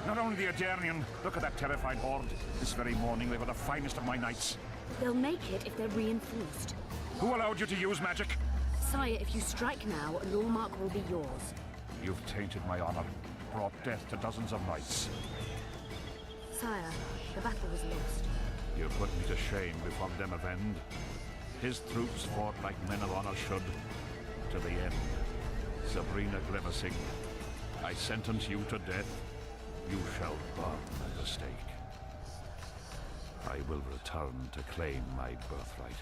Not only the Aedirnian, look at that terrified horde. This very morning they were the finest of my knights. They'll make it if they're reinforced. Who allowed you to use magic? Sire, if you strike now, Lawmark will be yours. You've tainted my honor, brought death to dozens of knights. Sire, the battle was lost. You put me to shame before Demavend. His troops fought like men of honor should, to the end. Sabrina Grimacing, I sentence you to death. You shall burn at the stake. I will return to claim my birthright.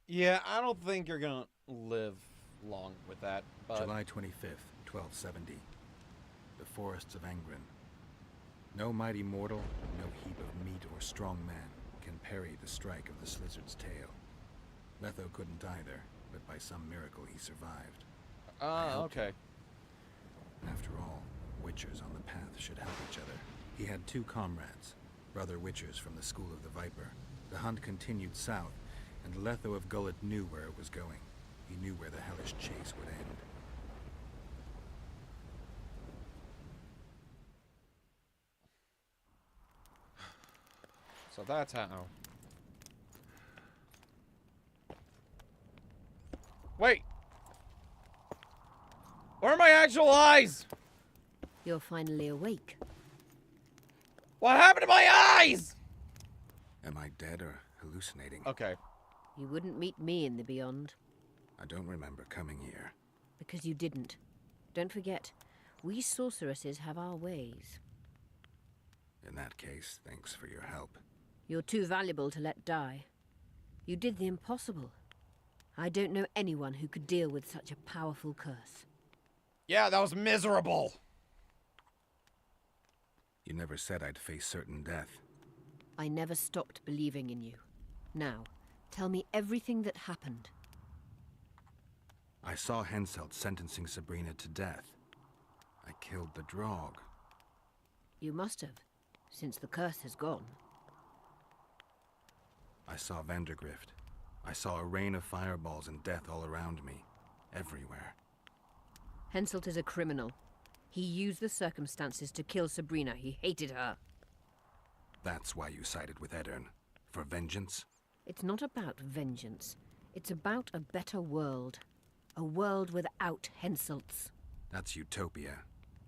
Yeah, I don't think you're gonna live long with that, but... July 25th, 1270. The forests of Angren. No mighty mortal, no heap of meat or strong man can parry the strike of the Slizzard's tail. Letho couldn't either, but by some miracle he survived. Okay. After all, Witchers on the path should help each other. He had two comrades, brother Witchers from the School of the Viper. The hunt continued south, and Letho of Gullet knew where it was going. He knew where the hellish chase would end. So that's how... Wait! Where are my actual eyes? You're finally awake. What happened to my eyes? Am I dead or hallucinating? Okay. You wouldn't meet me in the beyond. I don't remember coming here. Because you didn't. Don't forget, we sorceresses have our ways. In that case, thanks for your help. You're too valuable to let die. You did the impossible. I don't know anyone who could deal with such a powerful curse. Yeah, that was miserable. You never said I'd face certain death. I never stopped believing in you. Now, tell me everything that happened. I saw Henselt sentencing Sabrina to death. I killed the Draug. You must have, since the curse has gone. I saw Vandergrift. I saw a rain of fireballs and death all around me. Everywhere. Henselt is a criminal. He used the circumstances to kill Sabrina. He hated her. That's why you sided with Aedirn. For vengeance? It's not about vengeance. It's about a better world. A world without Henselts. That's utopia.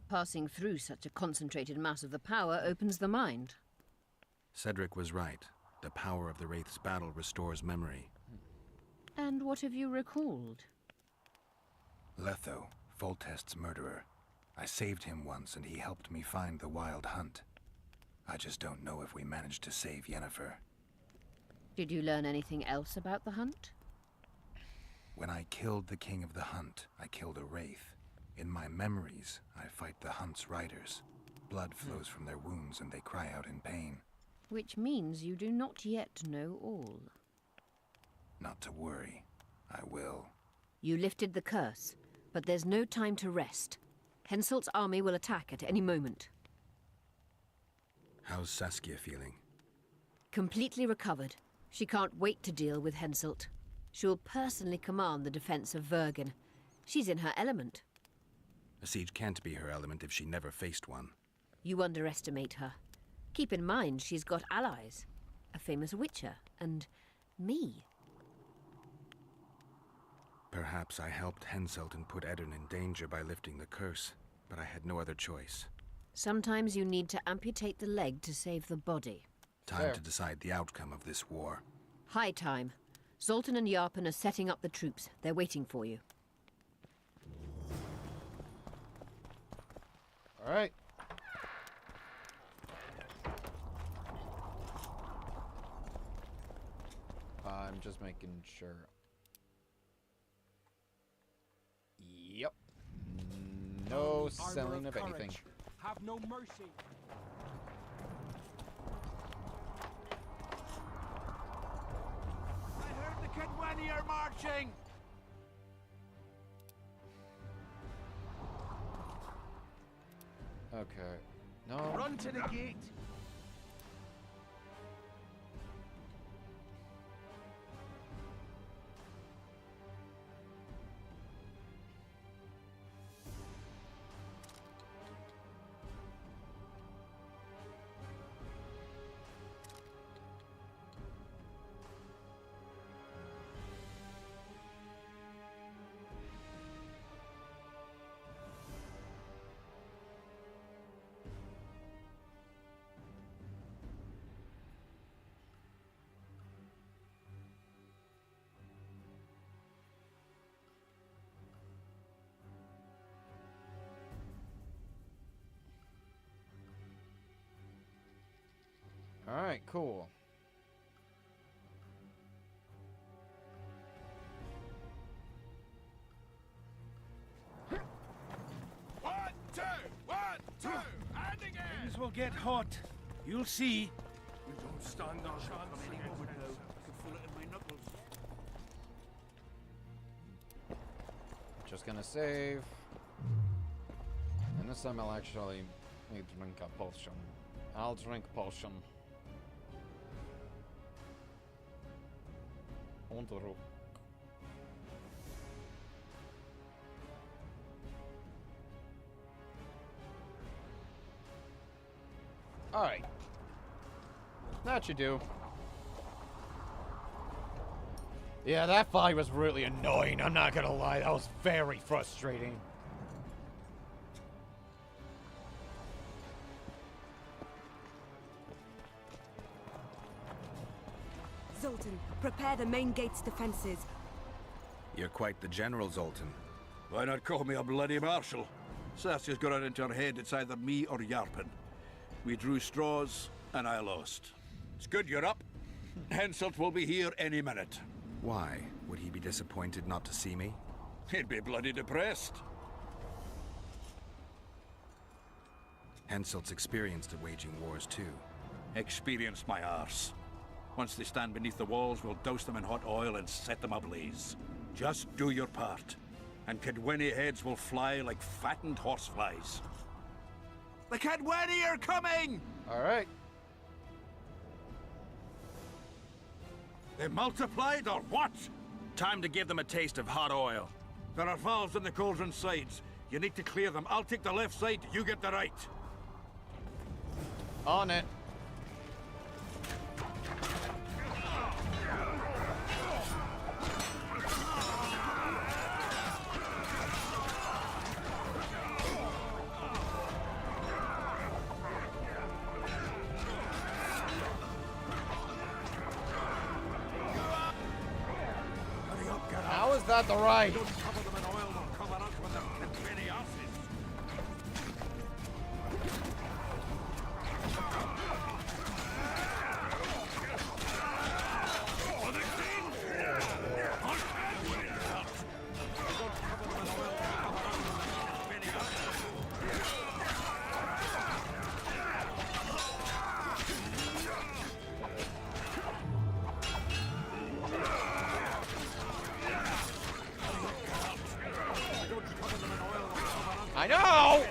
Passing through such a concentrated mass of the power opens the mind. Cedric was right. The power of the Wraith's battle restores memory. And what have you recalled? Letho, Foltest's murderer. I saved him once and he helped me find the Wild Hunt. I just don't know if we managed to save Yennefer. Did you learn anything else about the hunt? When I killed the King of the Hunt, I killed a Wraith. In my memories, I fight the Hunt's riders. Blood flows from their wounds and they cry out in pain. Which means you do not yet know all. Not to worry. I will. You lifted the curse, but there's no time to rest. Henselt's army will attack at any moment. How's Saskia feeling? Completely recovered. She can't wait to deal with Henselt. She'll personally command the defense of Vergen. She's in her element. A siege can't be her element if she never faced one. You underestimate her. Keep in mind she's got allies. A famous witcher, and Me? Perhaps I helped Henselt and put Eddern in danger by lifting the curse, but I had no other choice. Sometimes you need to amputate the leg to save the body. Time to decide the outcome of this war. High time. Zoltan and Yarpen are setting up the troops. They're waiting for you. All right. I'm just making sure. Yep. No selling of anything. Have no mercy. I heard the Kedwani are marching! Okay. No. Run to the gate! All right, cool. One, two, and again! Things will get hot. You'll see. We don't stand our chance any moment now. I could feel it in my knuckles. Just gonna save. And this time I'll actually drink a potion. I'll drink potion. On the rook. Alright. That should do. Yeah, that fight was really annoying, I'm not gonna lie. That was very frustrating. Zoltan, prepare the main gate's defenses. You're quite the general, Zoltan. Why not call me a bloody marshal? Sassy's got it into her head it's either me or Yarpen. We drew straws, and I lost. It's good you're up. Henselt will be here any minute. Why? Would he be disappointed not to see me? He'd be bloody depressed. Henselt's experienced at waging wars too. Experienced my arse. Once they stand beneath the walls, we'll douse them in hot oil and set them ablaze. Just do your part, and Kedwani heads will fly like fattened horseflies. The Kedwani are coming! Alright. They multiplied or what? Time to give them a taste of hot oil. There are valves in the cauldron sides. You need to clear them. I'll take the left side, you get the right. On it. How is that the right? Don't cover them in oil, they'll cover us with their Kedwani asses. For the king! On Kedwani! Don't cover them in oil, they'll cover us with their Kedwani asses. I know!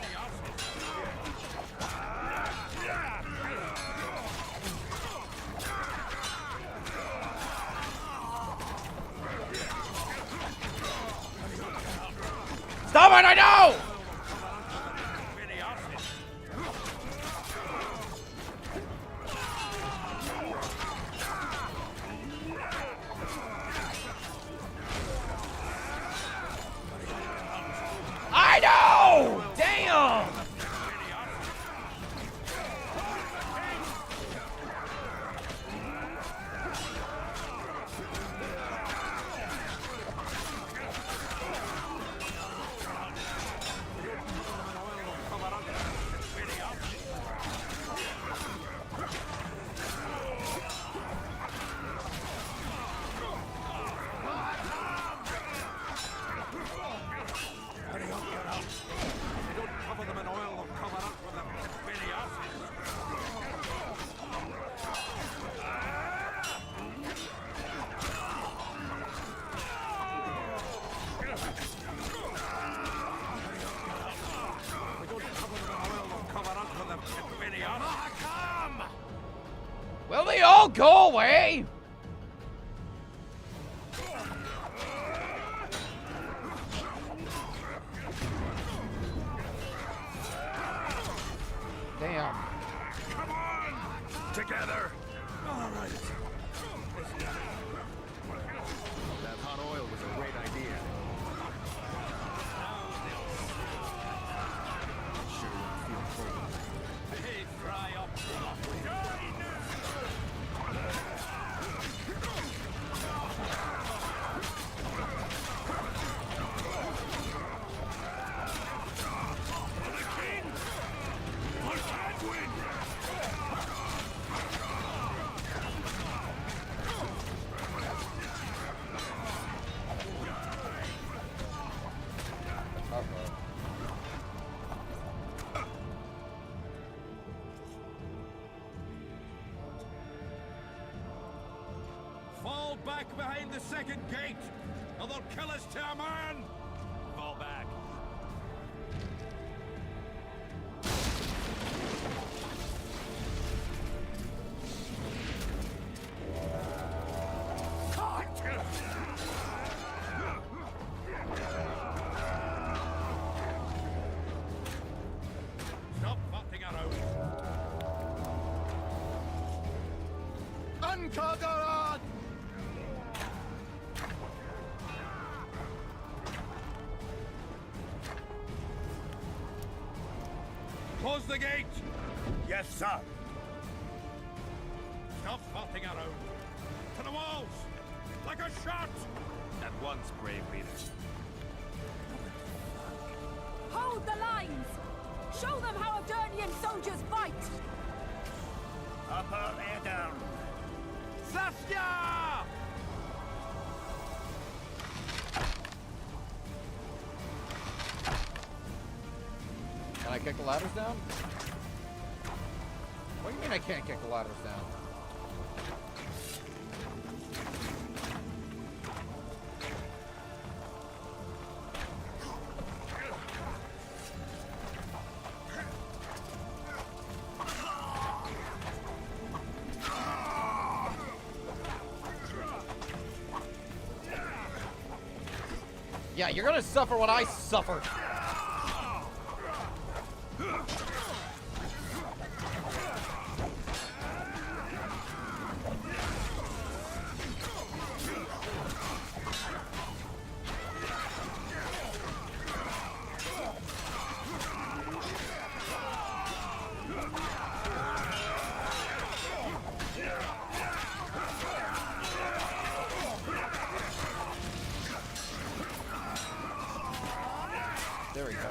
Stop it, I know! go away! Damn. Come on! Together! All right. That hot oil was a great idea. Sure won't feel cold. Hey, fry up. Fall back behind the second gate, or they'll kill us to a man! Fall back. Stop fucking around. Uncovered! Close the gate! Yes, sir. Stop farting around. To the walls! Like a shot! At once, brave leader. Hold the lines! Show them how Avernian soldiers fight! Upper air down. Saskia! Can I kick the ladders down? What do you mean I can't kick the ladders down? Yeah, you're gonna suffer what I suffered. There we go.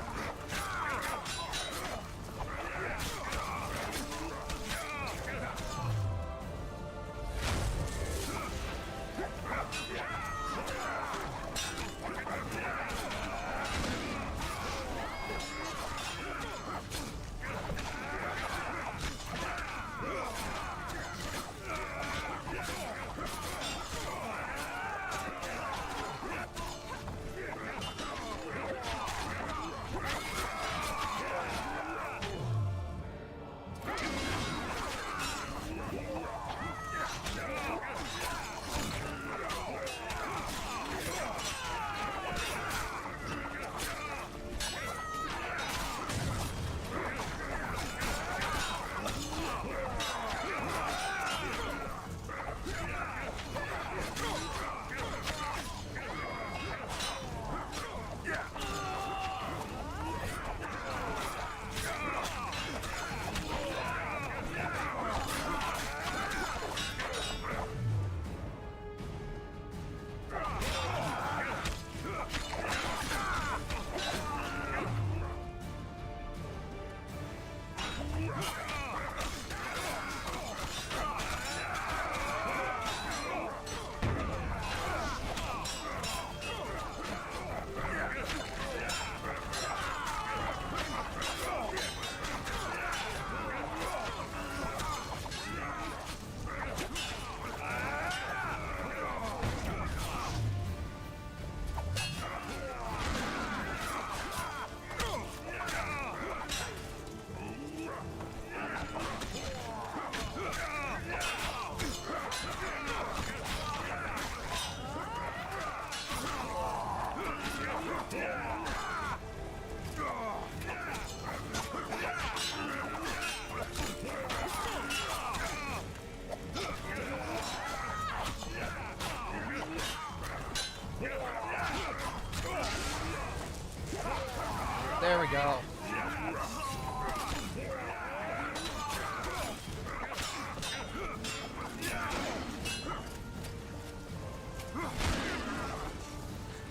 There we go.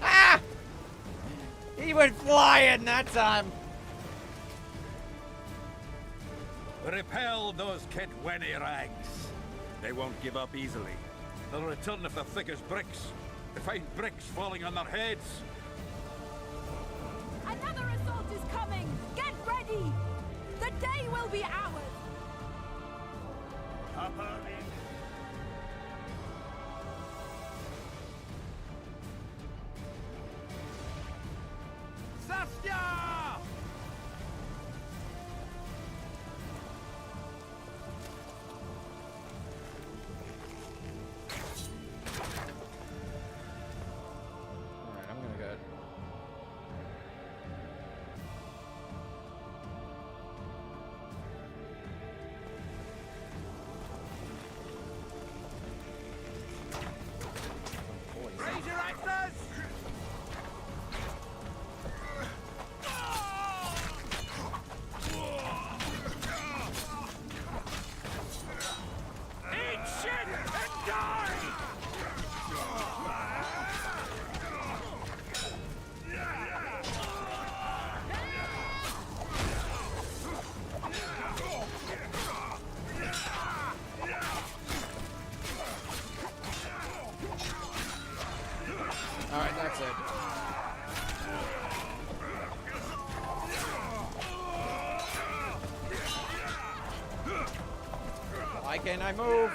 Ah! He went flying that time. Repel those Kedweni rags. They won't give up easily. They'll return if they're thick as bricks. They find bricks falling on their heads. Another assault is coming! Get ready! The day will be ours! Saskia! Alright, I'm gonna go. Raise your axes! Eat shit and die! Alright, that's it. Why can't I move?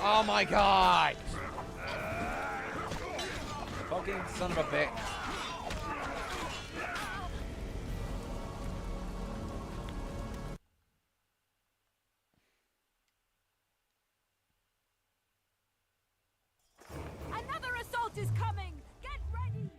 Oh my god! Fucking son of a bitch. Another assault is coming! Get ready!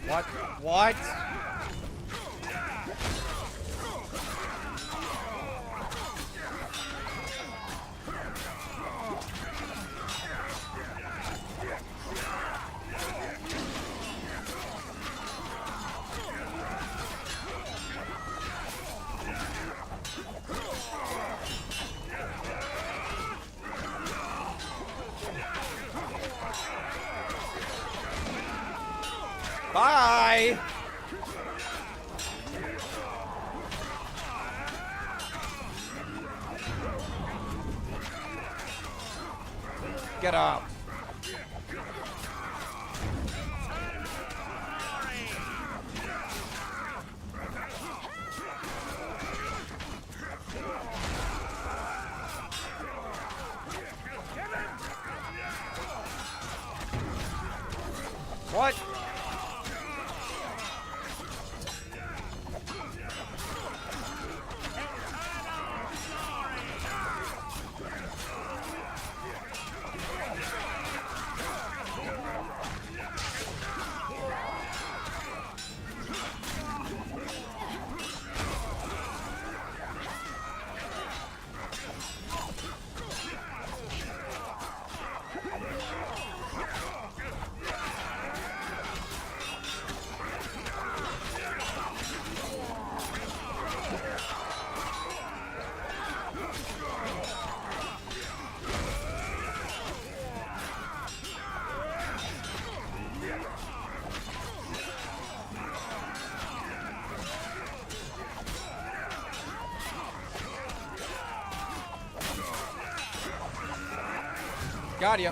What? What? Bye! Get up. What? Got you.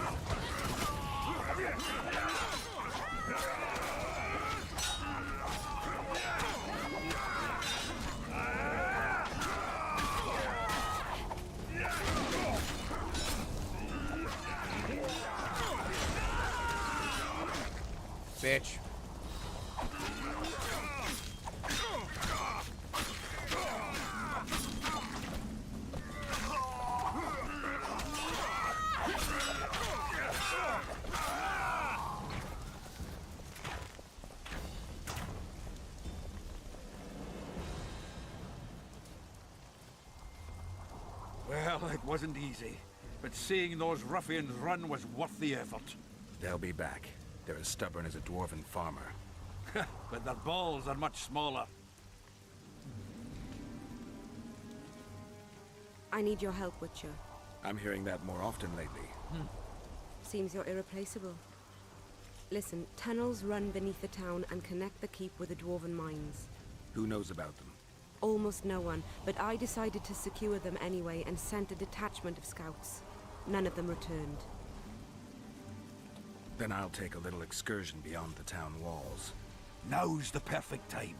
Bitch. Well, it wasn't easy, but seeing those ruffians run was worth the effort. They'll be back. They're as stubborn as a dwarven farmer. But their balls are much smaller. I need your help, Witcher. I'm hearing that more often lately. Seems you're irreplaceable. Listen, tunnels run beneath the town and connect the keep with the dwarven mines. Who knows about them? Almost no one, but I decided to secure them anyway and sent a detachment of scouts. None of them returned. Then I'll take a little excursion beyond the town walls. Now's the perfect time.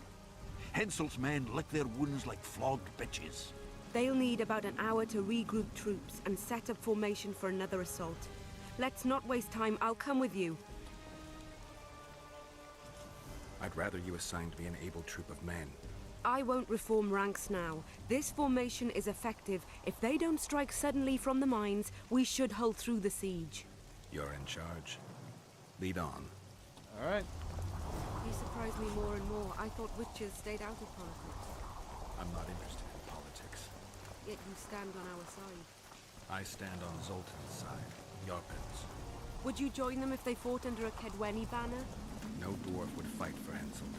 Henselt's men lick their wounds like flogged bitches. They'll need about an hour to regroup troops and set up formation for another assault. Let's not waste time. I'll come with you. I'd rather you assigned me an able troop of men. I won't reform ranks now. This formation is effective. If they don't strike suddenly from the mines, we should hold through the siege. You're in charge. Lead on. All right. You surprise me more and more. I thought witches stayed out of politics. I'm not interested in politics. Yet you stand on our side. I stand on Zoltan's side. Yarpen's. Would you join them if they fought under a Kedweni banner? No dwarf would fight for Henselt.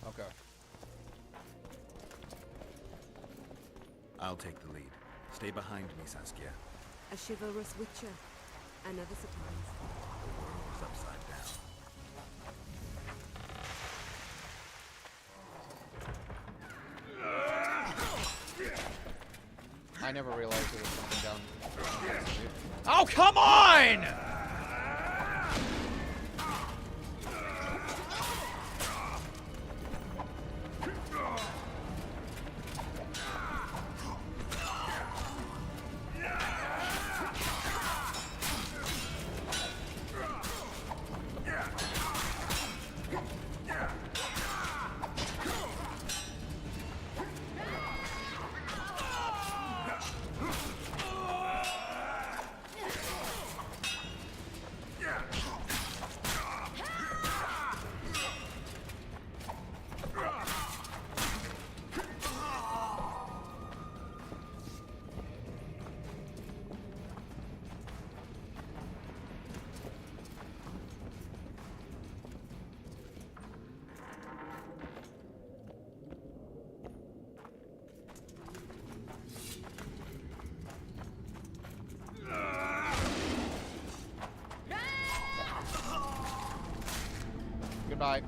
Okay. I'll take the lead. Stay behind me, Saskia. A chivalrous witcher. Another surprise. The world is upside down. I never realized there was something down. Oh, come on! Goodbye.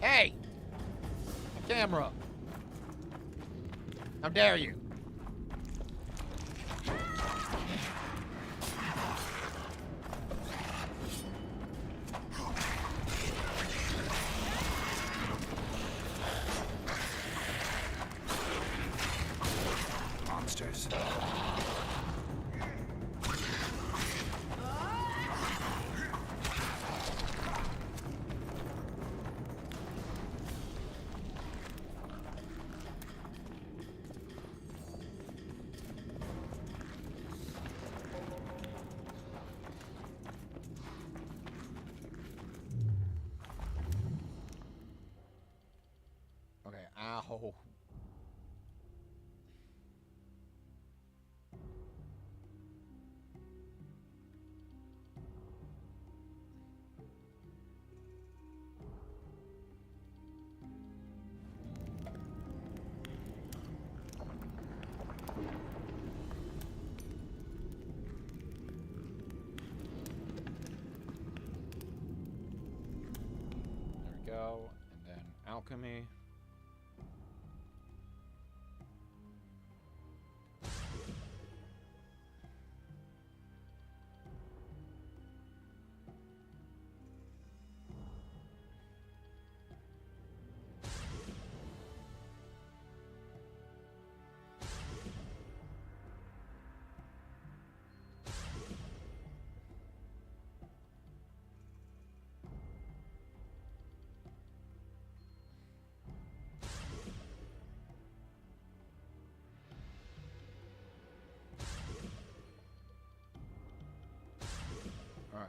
Hey! Camera. How dare you? Monsters. Okay, ow. There we go. And then alchemy. All right.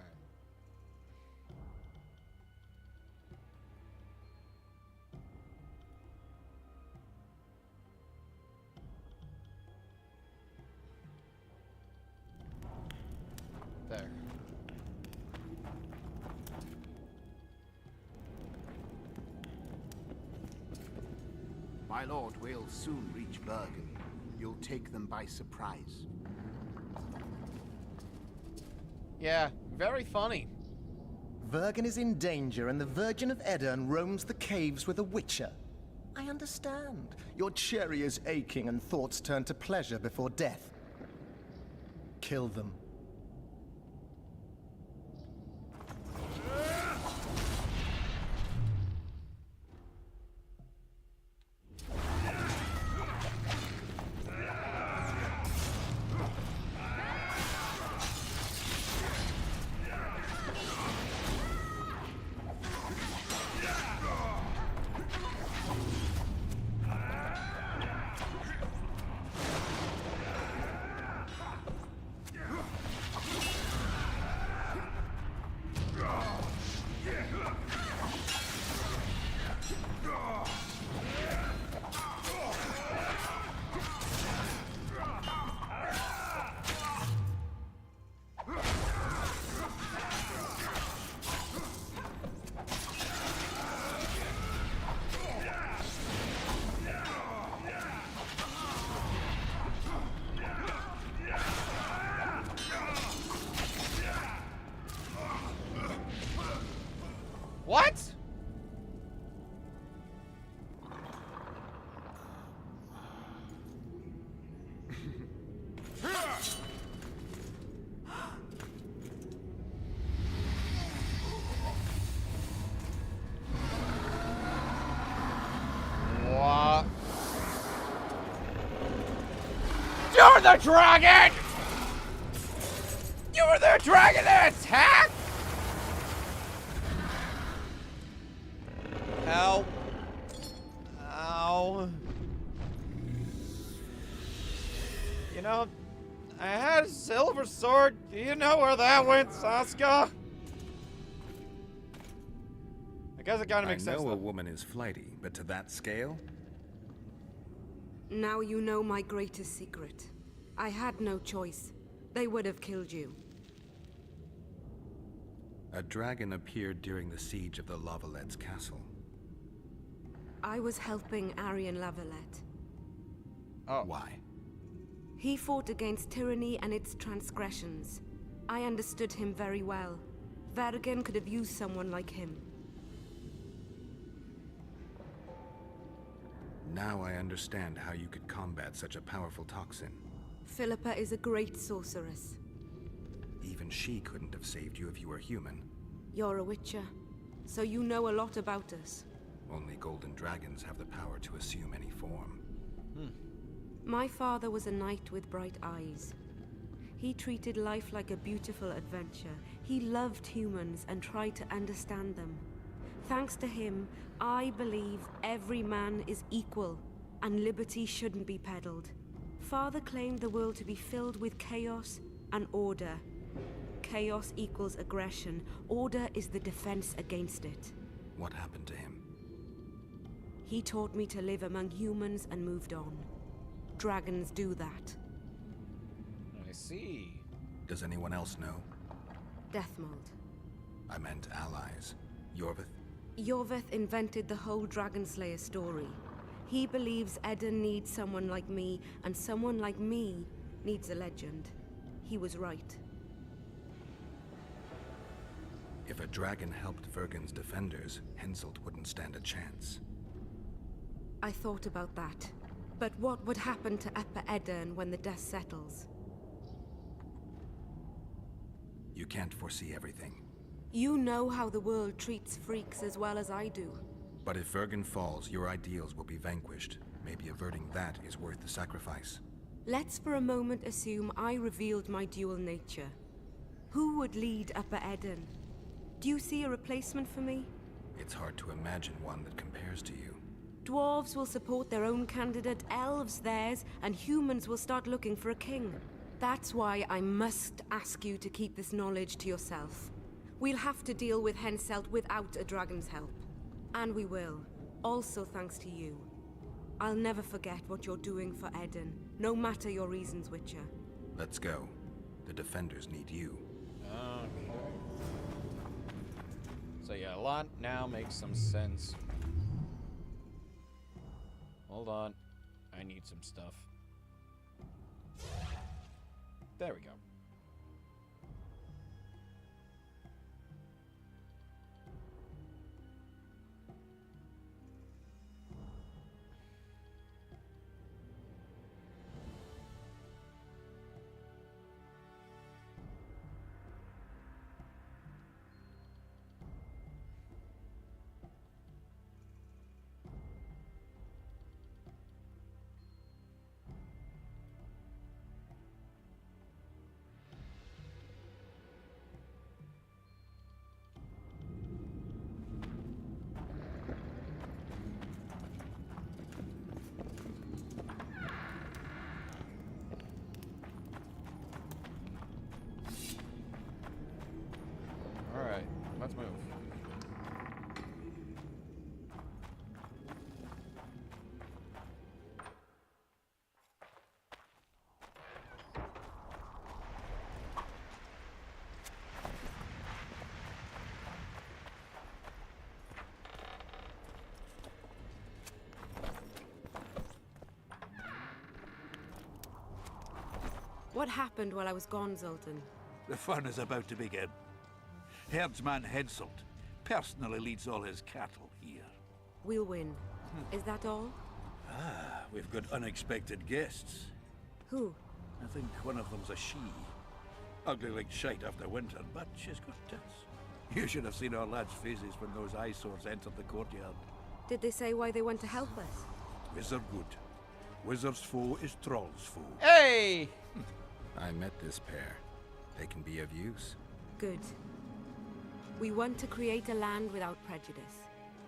There. My lord, we'll soon reach Bergen. You'll take them by surprise. Yeah, very funny. Bergen is in danger and the Virgin of Edirne roams the caves with a witcher. I understand. Your cherry is aching and thoughts turn to pleasure before death. Kill them. What? What? You're the dragon! You're the dragon that attacked! Help. Ow. You know, I had a silver sword. Do you know where that went, Saskia? I guess it kind of makes sense. I know though. a woman is flighty, but to that scale? Now you know my greatest secret. I had no choice. They would have killed you. A dragon appeared during the siege of the Lavalettes' castle. I was helping Arian Lavalette. Oh. Why? He fought against tyranny and its transgressions. I understood him very well. Vergen could have used someone like him. Now I understand how you could combat such a powerful toxin. Philippa is a great sorceress. Even she couldn't have saved you if you were human. You're a witcher, so you know a lot about us. Only golden dragons have the power to assume any form. My father was a knight with bright eyes. He treated life like a beautiful adventure. He loved humans and tried to understand them. Thanks to him, I believe every man is equal, and liberty shouldn't be peddled. Father claimed the world to be filled with chaos and order. Chaos equals aggression. Order is the defense against it. What happened to him? He taught me to live among humans and moved on. Dragons do that. I see. Does anyone else know? Deathmold. I meant allies. Yorvith? Yorvith invented the whole Dragon Slayer story. He believes Eden needs someone like me, and someone like me needs a legend. He was right. If a dragon helped Vergen's defenders, Henselt wouldn't stand a chance. I thought about that. But what would happen to Upper Eden when the dust settles? You can't foresee everything. You know how the world treats freaks as well as I do. But if Vergen falls, your ideals will be vanquished. Maybe averting that is worth the sacrifice. Let's for a moment assume I revealed my dual nature. Who would lead Upper Eden? Do you see a replacement for me? It's hard to imagine one that compares to you. Dwarves will support their own candidate, elves theirs, and humans will start looking for a king. That's why I must ask you to keep this knowledge to yourself. We'll have to deal with Henselt without a dragon's help. And we will. Also thanks to you. I'll never forget what you're doing for Eden, no matter your reasons, Witcher. Let's go. The defenders need you. Okay. So yeah, a lot now makes some sense. Hold on. I need some stuff. There we go. Alright, let's move. What happened while I was gone, Zoltan? The fun is about to begin. Herdsman Henselt personally leads all his cattle here. We'll win. Is that all? Ah, we've got unexpected guests. Who? I think one of them's a she. Ugly like shite after winter, but she's got tits. You should have seen our lads' faces when those eyesores entered the courtyard. Did they say why they went to help us? Wizard good. Wizard's foe is Troll's foe. Hey! I met this pair. They can be of use. Good. We want to create a land without prejudice.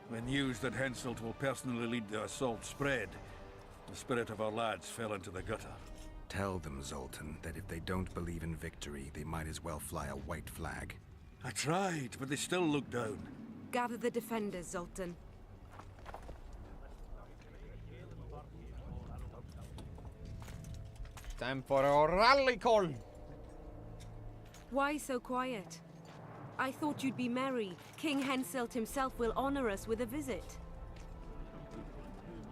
When news that Henselt will personally lead the assault spread, the spirit of our lads fell into the gutter. Tell them, Zoltan, that if they don't believe in victory, they might as well fly a white flag. I tried, but they still look down. Gather the defenders, Zoltan. Time for a rally call. Why so quiet? I thought you'd be merry. King Henselt himself will honor us with a visit.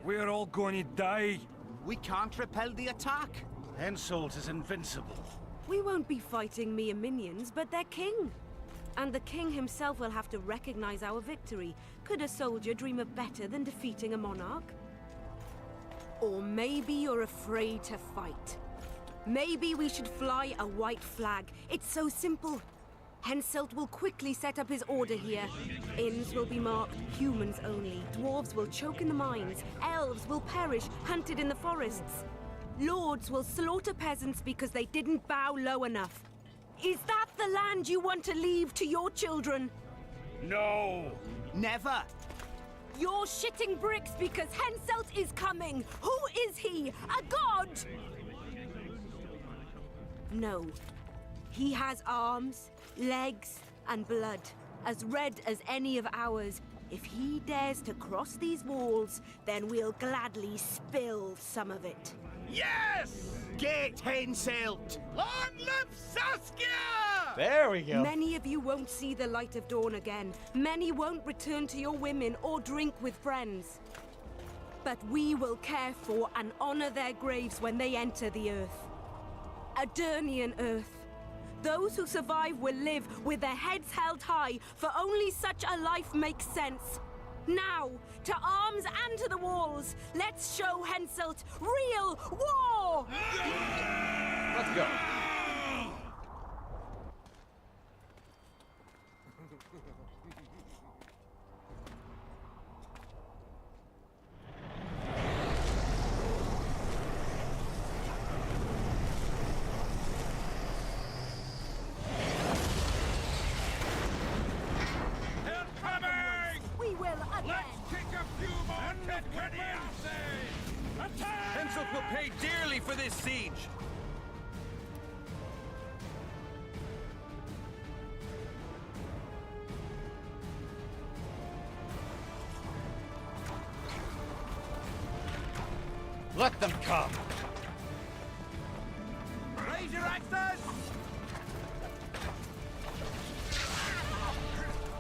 We're all going to die. We can't repel the attack. Henselt is invincible. We won't be fighting mere minions, but their king. And the king himself will have to recognize our victory. Could a soldier dream of better than defeating a monarch? Or maybe you're afraid to fight. Maybe we should fly a white flag. It's so simple. Henselt will quickly set up his order here. Inns will be marked humans only. Dwarves will choke in the mines. Elves will perish, hunted in the forests. Lords will slaughter peasants because they didn't bow low enough. Is that the land you want to leave to your children? No! Never! You're shitting bricks because Henselt is coming! Who is he? A god? No. He has arms, legs, and blood, as red as any of ours. If he dares to cross these walls, then we'll gladly spill some of it. Yes! Get Henselt! Long live Saskia! There we go. Many of you won't see the light of dawn again. Many won't return to your women or drink with friends. But we will care for and honor their graves when they enter the earth. Adernian earth. Those who survive will live with their heads held high, for only such a life makes sense. Now, to arms and to the walls, let's show Henselt real war! Let's go. Henselt will pay dearly for this siege! Let them come! Raise your axes!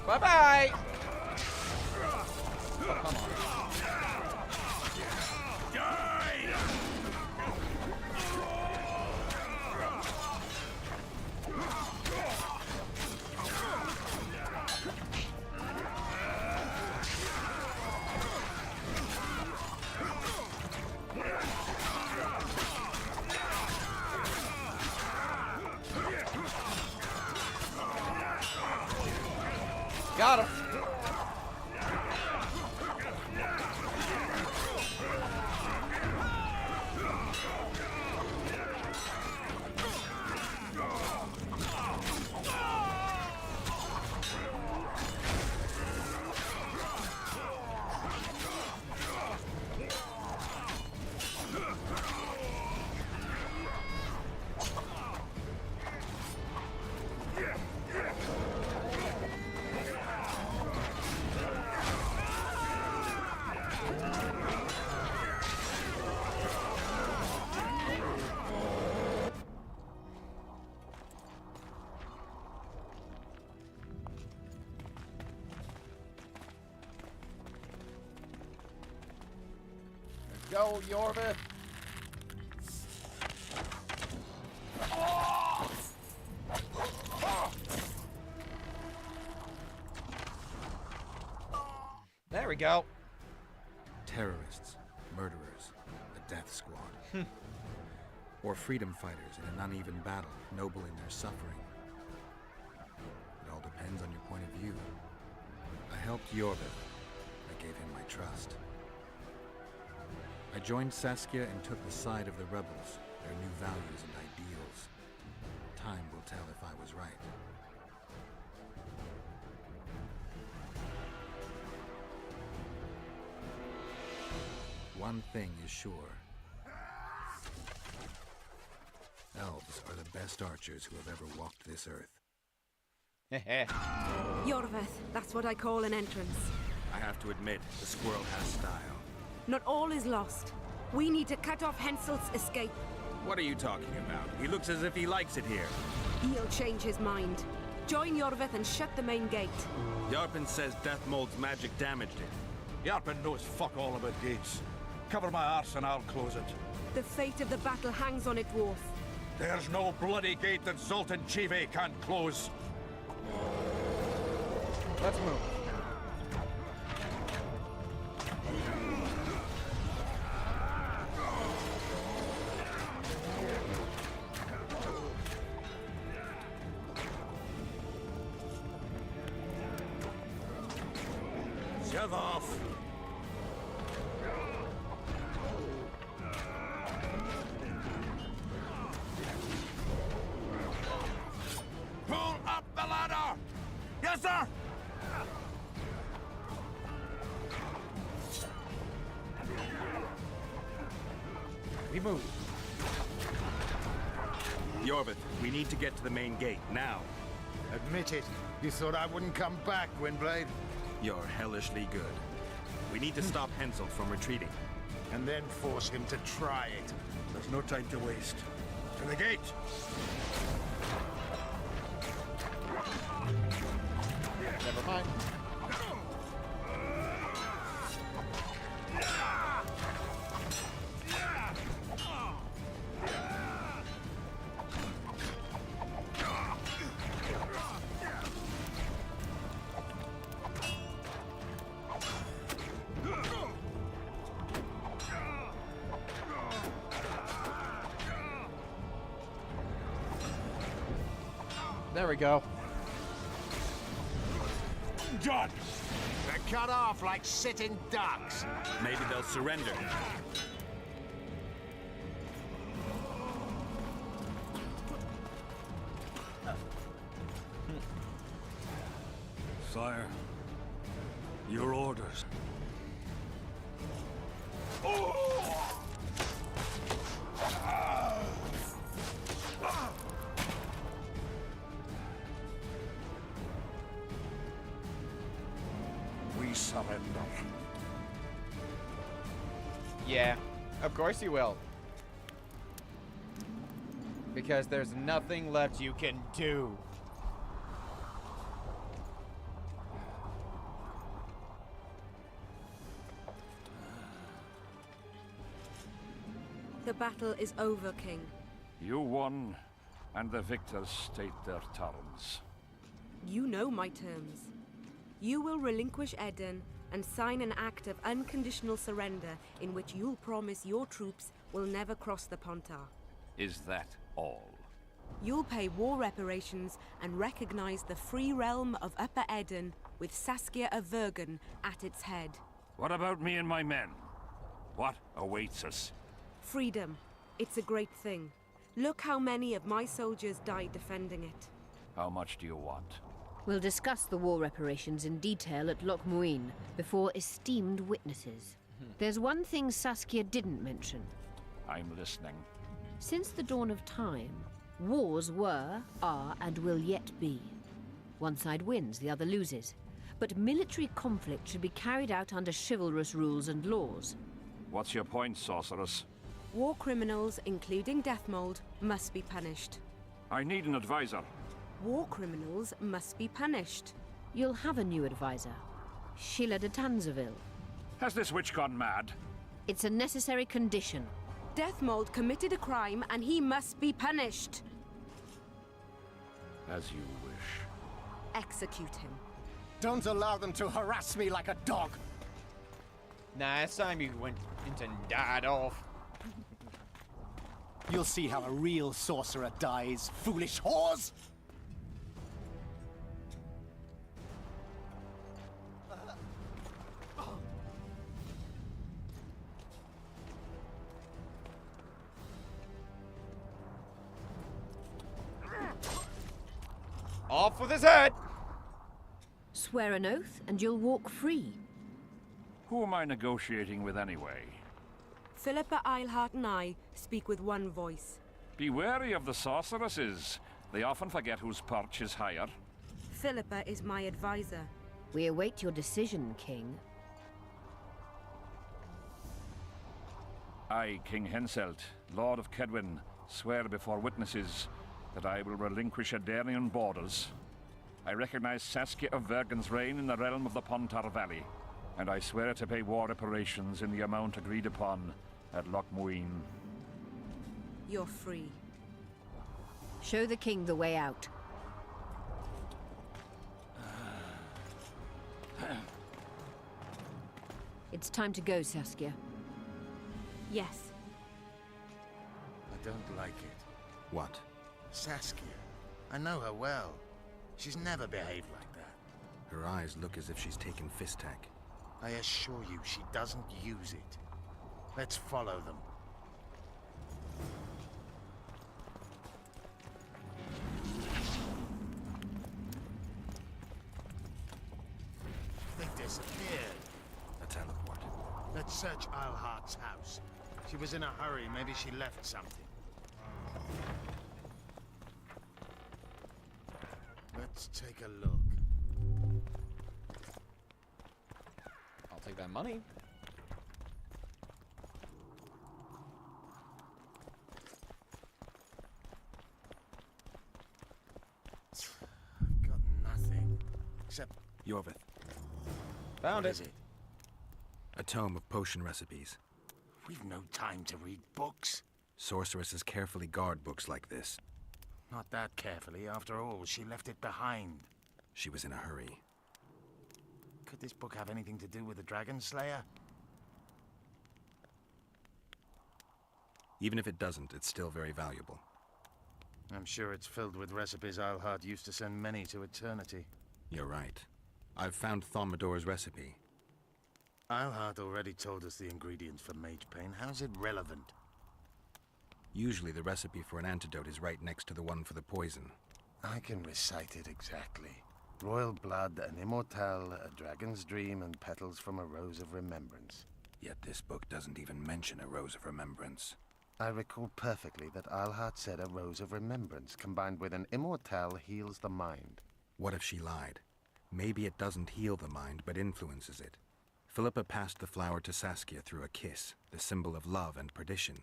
Bye-bye! Oh, come on. Got him. Go, Yorvith! There we go. Terrorists, murderers, a death squad. Or freedom fighters in an uneven battle, noble in their suffering. It all depends on your point of view. I helped Yorvith. I gave him my trust. I joined Saskia and took the side of the rebels, their new values and ideals. Time will tell if I was right. One thing is sure. Elves are the best archers who have ever walked this earth. Yorvith, that's what I call an entrance. I have to admit, the squirrel has style. Not all is lost. We need to cut off Henselt's escape. What are you talking about? He looks as if he likes it here. He'll change his mind. Join Jorvith and shut the main gate. Yarpen says Deathmold's magic damaged it. Yarpen knows fuck all about gates. Cover my arse and I'll close it. The fate of the battle hangs on it, dwarf. There's no bloody gate that Zoltan Chive can't close. Let's move. Shove off. Pull up the ladder! Yes, sir! We move. Jorvith, we need to get to the main gate, now. Admit it. You thought I wouldn't come back, Windblade? You're hellishly good. We need to stop Henselt from retreating. And then force him to try it. There's no time to waste. To the gate! Never mind. There we go. Done! They're cut off like sitting ducks. Maybe they'll surrender. Sire, your orders. We surrender. Yeah, of course you will. Because there's nothing left you can do. The battle is over, King. You won, and the victors state their terms. You know my terms. You will relinquish Eden and sign an act of unconditional surrender in which you'll promise your troops will never cross the Pontar. Is that all? You'll pay war reparations and recognize the free realm of Upper Eden with Saskia of Vergen at its head. What about me and my men? What awaits us? Freedom. It's a great thing. Look how many of my soldiers died defending it. How much do you want? We'll discuss the war reparations in detail at Loch Muin before esteemed witnesses. There's one thing Saskia didn't mention. I'm listening. Since the dawn of time, wars were, are, and will yet be. One side wins, the other loses. But military conflict should be carried out under chivalrous rules and laws. What's your point, sorceress? War criminals, including Deathmold, must be punished. I need an advisor. War criminals must be punished. You'll have a new advisor. Sheila de Tanzaville. Has this witch gone mad? It's a necessary condition. Deathmold committed a crime and he must be punished. As you wish. Execute him. Don't allow them to harass me like a dog. Nah, it's time you went and died off. You'll see how a real sorcerer dies, foolish whores! Off with his head! Swear an oath and you'll walk free. Who am I negotiating with anyway? Philippa Eilhart and I speak with one voice. Be wary of the sorceresses. They often forget whose perch is higher. Philippa is my advisor. We await your decision, King. I, King Henselt, Lord of Kedwin, Swear before witnesses that I will relinquish Adarian borders. I recognize Saskia of Vergen's reign in the realm of the Pontar Valley, and I swear to pay war reparations in the amount agreed upon at Loch Muin. You're free. Show the king the way out. It's time to go, Saskia. Yes. I don't like it. What? Saskia. I know her well. She's never behaved like that. Her eyes look as if she's taken Fistak. I assure you, she doesn't use it. Let's follow them. They disappeared. A teleport. Let's search Eilhart's house. She was in a hurry. Maybe she left something. Let's take a look. I'll take that money. I've got nothing. Except... Yorvith. Found What it. is it? A tome of potion recipes. We've no time to read books. Sorceresses carefully guard books like this. Not that carefully. After all, she left it behind. She was in a hurry. Could this book have anything to do with the Dragon Slayer? Even if it doesn't, it's still very valuable. I'm sure it's filled with recipes Eilhart used to send many to eternity. You're right. I've found Thaumadore's recipe. Eilhart already told us the ingredients for mage pain. How's it relevant? Usually the recipe for an antidote is right next to the one for the poison. I can recite it exactly. Royal blood, an immortal, a dragon's dream, and petals from a rose of remembrance. Yet this book doesn't even mention a rose of remembrance. I recall perfectly that Eilhart said a rose of remembrance combined with an immortal heals the mind. What if she lied? Maybe it doesn't heal the mind, but influences it. Philippa passed the flower to Saskia through a kiss, the symbol of love and perdition.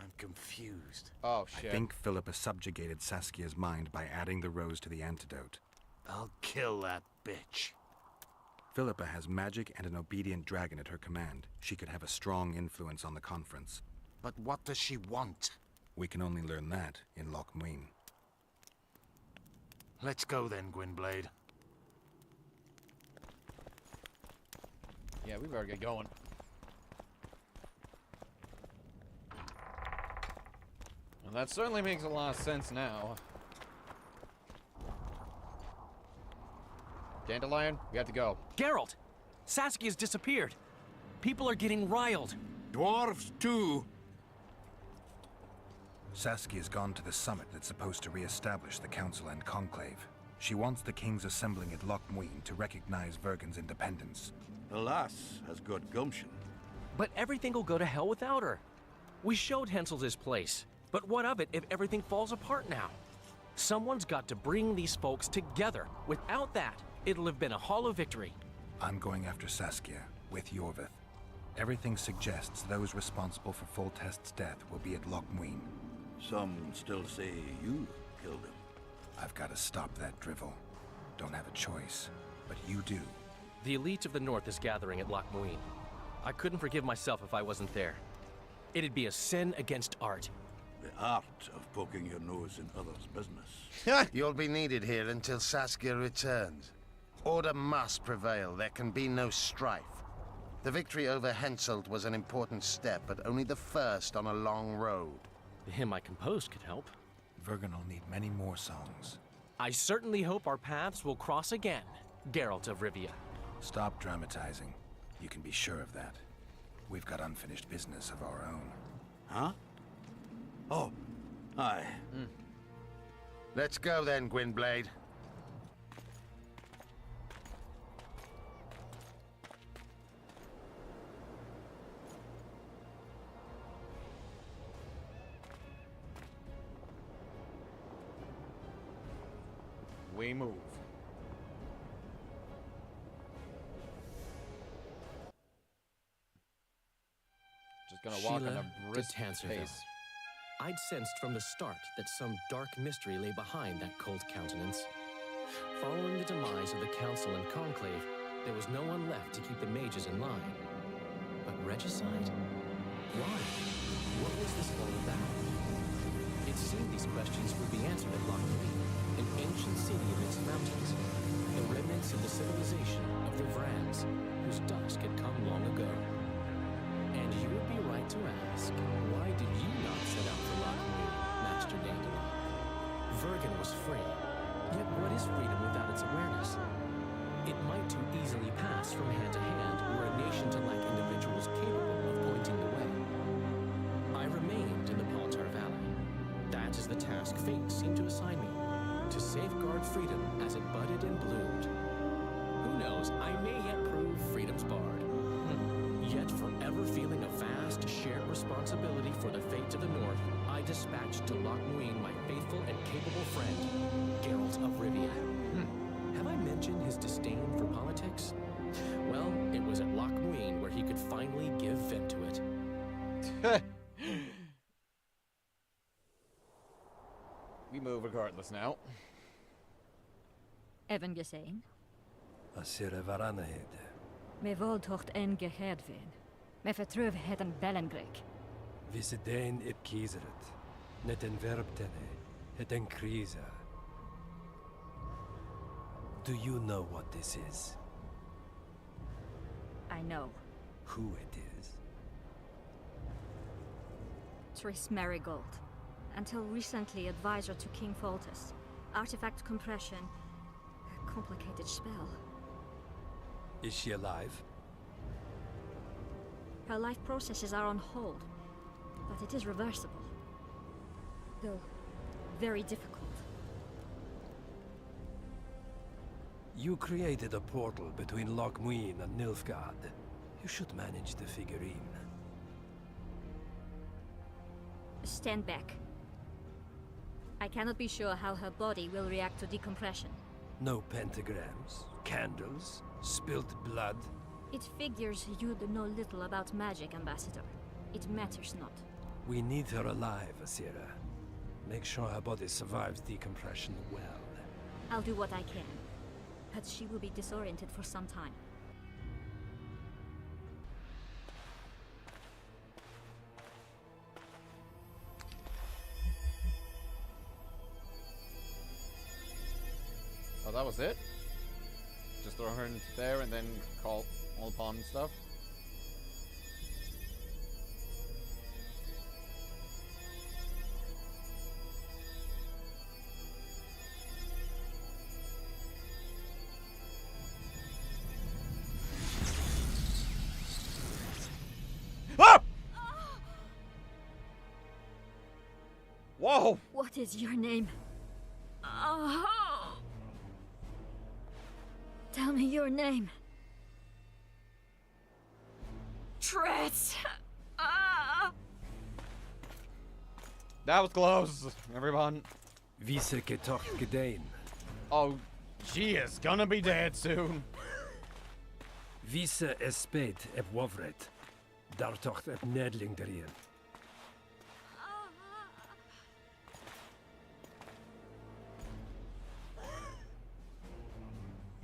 I'm confused. Oh, shit. I think Philippa subjugated Saskia's mind by adding the rose to the antidote. I'll kill that bitch. Philippa has magic and an obedient dragon at her command. She could have a strong influence on the conference. But what does she want? We can only learn that in Loch Muin. Let's go then, Gwynblade. Yeah, we better get going. And that certainly makes a lot of sense now. Dandelion, we have to go. Geralt! Saskia's disappeared. People are getting riled. Dwarves, too. Saskia's gone to the summit that's supposed to re-establish the Council and Conclave. She wants the kings assembling at Loch Muin to recognize Vergen's independence. The lass has good gumption. But everything will go to hell without her. We showed Hensel's his place. But what of it if everything falls apart now? Someone's got to bring these folks together. Without that, it'll have been a hollow victory. I'm going after Saskia, with Yorvith. Everything suggests those responsible for Foltest's death will be at Loch Muin. Some still say you killed him. I've got to stop that drivel. Don't have a choice, but you do. The elite of the North is gathering at Loch Muin. I couldn't forgive myself if I wasn't there. It'd be a sin against art. The art of poking your nose in others' business. You'll be needed here until Saskia returns. Order must prevail. There can be no strife. The victory over Henselt was an important step, but only the first on a long road. The hymn I composed could help. Vergen will need many more songs. I certainly hope our paths will cross again, Geralt of Rivia. Stop dramatizing. You can be sure of that. We've got unfinished business of our own. Huh? Oh, aye. Let's go then, Gwynblade. We move. Just gonna walk Sheila on a brisk de Tanserville. pace. I'd sensed from the start that some dark mystery lay behind that cold countenance. Following the demise of the Council and Conclave, there was no one left to keep the mages in line. But regicide? Why? What was this all about? It seemed these questions would be answered at Loch Muin, an ancient city amidst mountains, the remnants of the civilization of the Vrans, whose dusk had come long ago. And you would be right to ask, why did you not set out for Loch Muin, Master Dandelion? Vergen was free, yet what is freedom without its awareness? It might too easily pass from hand to hand were a nation to lack individuals capable of pointing the way. I remained in the Paltar Valley. That is the task fate seemed to assign me, to safeguard freedom as it budded and bloomed. Who knows, I may yet prove freedom's bard. Yet forever feeling a vast, shared responsibility for the fate of the North, I dispatched to Loch Muin my faithful and capable friend, Geralt of Rivia. Have I mentioned his disdain for politics? Well, it was at Loch Muin where he could finally give vent to it. We move regardless now. Even gesehen? Asira varanahede. Me voltocht en geheerd wen. Me vertrouwen het een Bellengrek. Visse dein ip kiezeret. Net en verbtene. Het en kriza. Do you know what this is? I know. Who it is? Triss Marigold. Until recently advisor to King Foltest. Artifact compression. A complicated spell. Is she alive? Her life processes are on hold. But it is reversible. Though, very difficult. You created a portal between Loch Muin and Nilfgaard. You should manage the figurine. Stand back. I cannot be sure how her body will react to decompression. No pentagrams, candles, spilt blood. It figures you know little about magic, Ambassador. It matters not. We need her alive, Asira. Make sure her body survives decompression well. I'll do what I can. But she will be disoriented for some time. Oh, that was it? Just throw her into there and then call upon stuff? Ah! Whoa! What is your name? Tell me your name. Triss! That was close, everyone. Vise getocht gedein. Oh, she is gonna be dead soon. Vise esped eb wovret. Daar tocht eb nedling derien.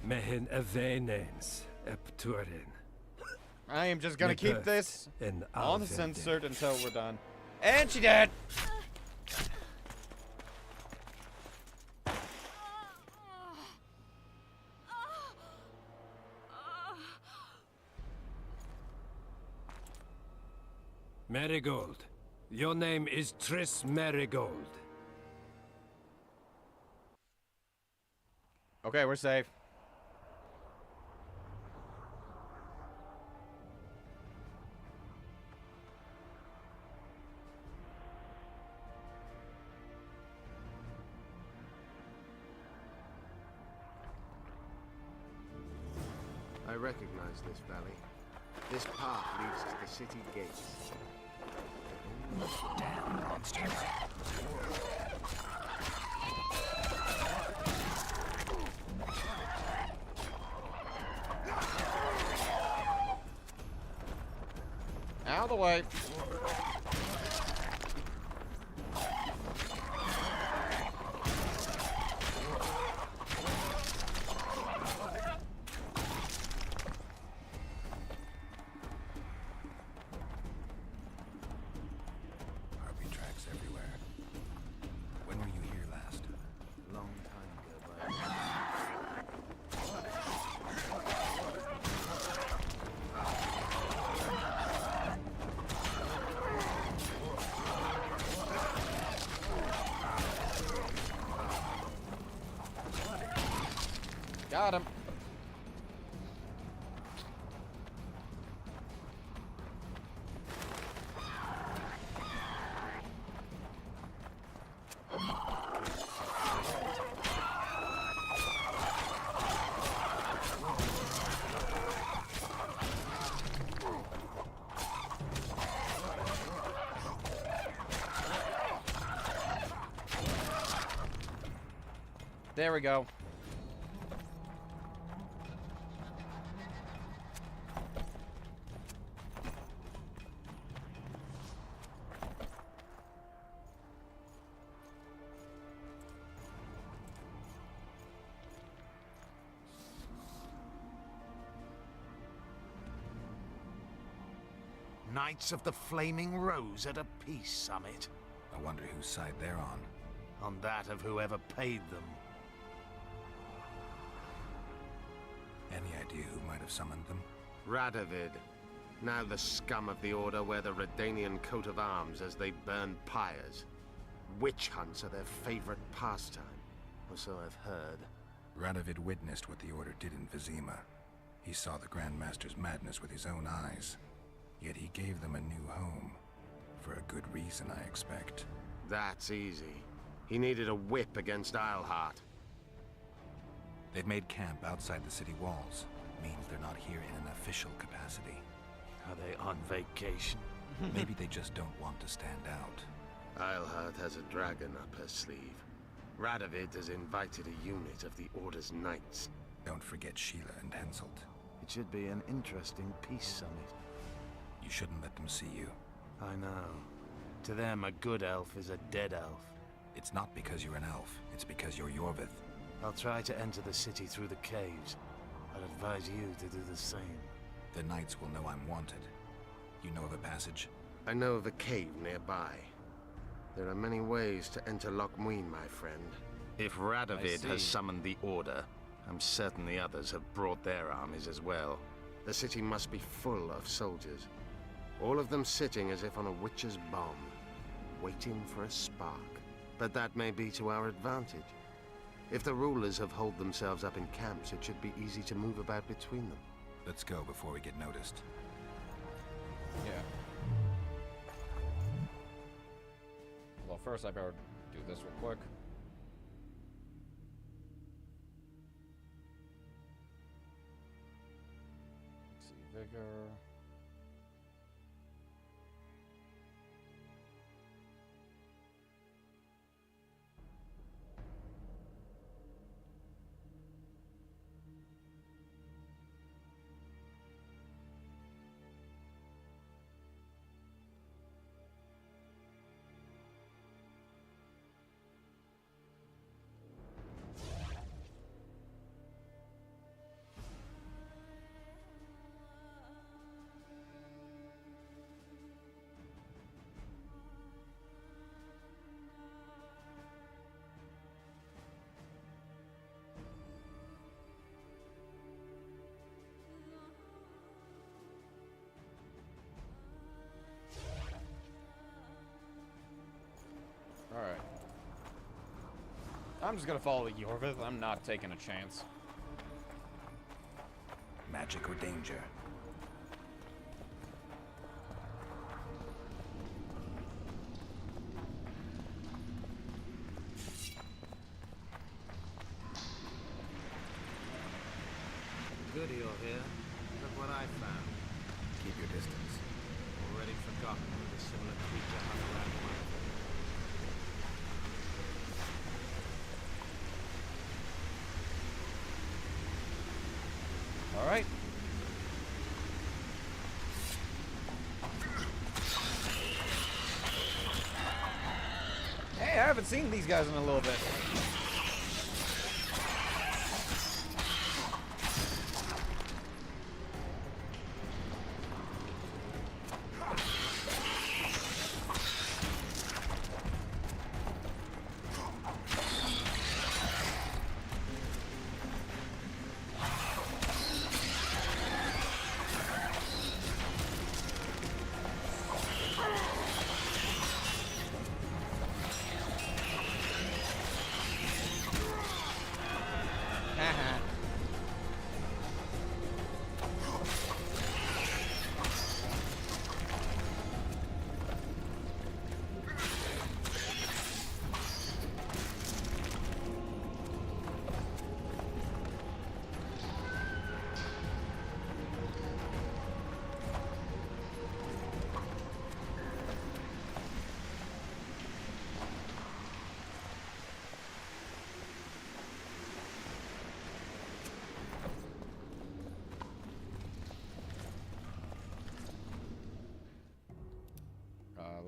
Mehen eveneens eb turin. I am just gonna keep this in uncensored until we're done. And she dead! Marigold. Your name is Triss Marigold. Okay, we're safe. I recognize this valley. This path leads to the city gates. Damn monsters. Out of the way. Got him. There we go. Knights of the Flaming Rose at a peace summit. I wonder whose side they're on. On that of whoever paid them. Any idea who might have summoned them? Radovid. Now the scum of the Order wear the Redanian coat of arms as they burn pyres. Witch hunts are their favorite pastime, or so I've heard. Radovid witnessed what the Order did in Vizima. He saw the Grand Master's madness with his own eyes. Yet he gave them a new home. For a good reason, I expect. That's easy. He needed a whip against Isleheart. They've made camp outside the city walls. Means they're not here in an official capacity. Are they on vacation? Maybe they just don't want to stand out. Isleheart has a dragon up her sleeve. Radovid has invited a unit of the Order's knights. Don't forget Sheila and Henselt. It should be an interesting peace summit. You shouldn't let them see you. I know. To them, a good elf is a dead elf. It's not because you're an elf. It's because you're Yorvith. I'll try to enter the city through the caves. I'd advise you to do the same. The knights will know I'm wanted. You know of a passage? I know of a cave nearby. There are many ways to enter Loch Muin, my friend. If Radovid has summoned the Order, I'm certain the others have brought their armies as well. The city must be full of soldiers. All of them sitting as if on a witch's bomb, waiting for a spark. But that may be to our advantage. If the rulers have holed themselves up in camps, it should be easy to move about between them. Let's go before we get noticed. Yeah. Well, first I better do this real quick. Let's see, vigor. Alright. I'm just gonna follow Yorvith. I'm not taking a chance. Magic or danger? Good you're here. Look what I found. Keep your distance. Already forgotten that a similar creature hung around my All right. Hey, I haven't seen these guys in a little bit.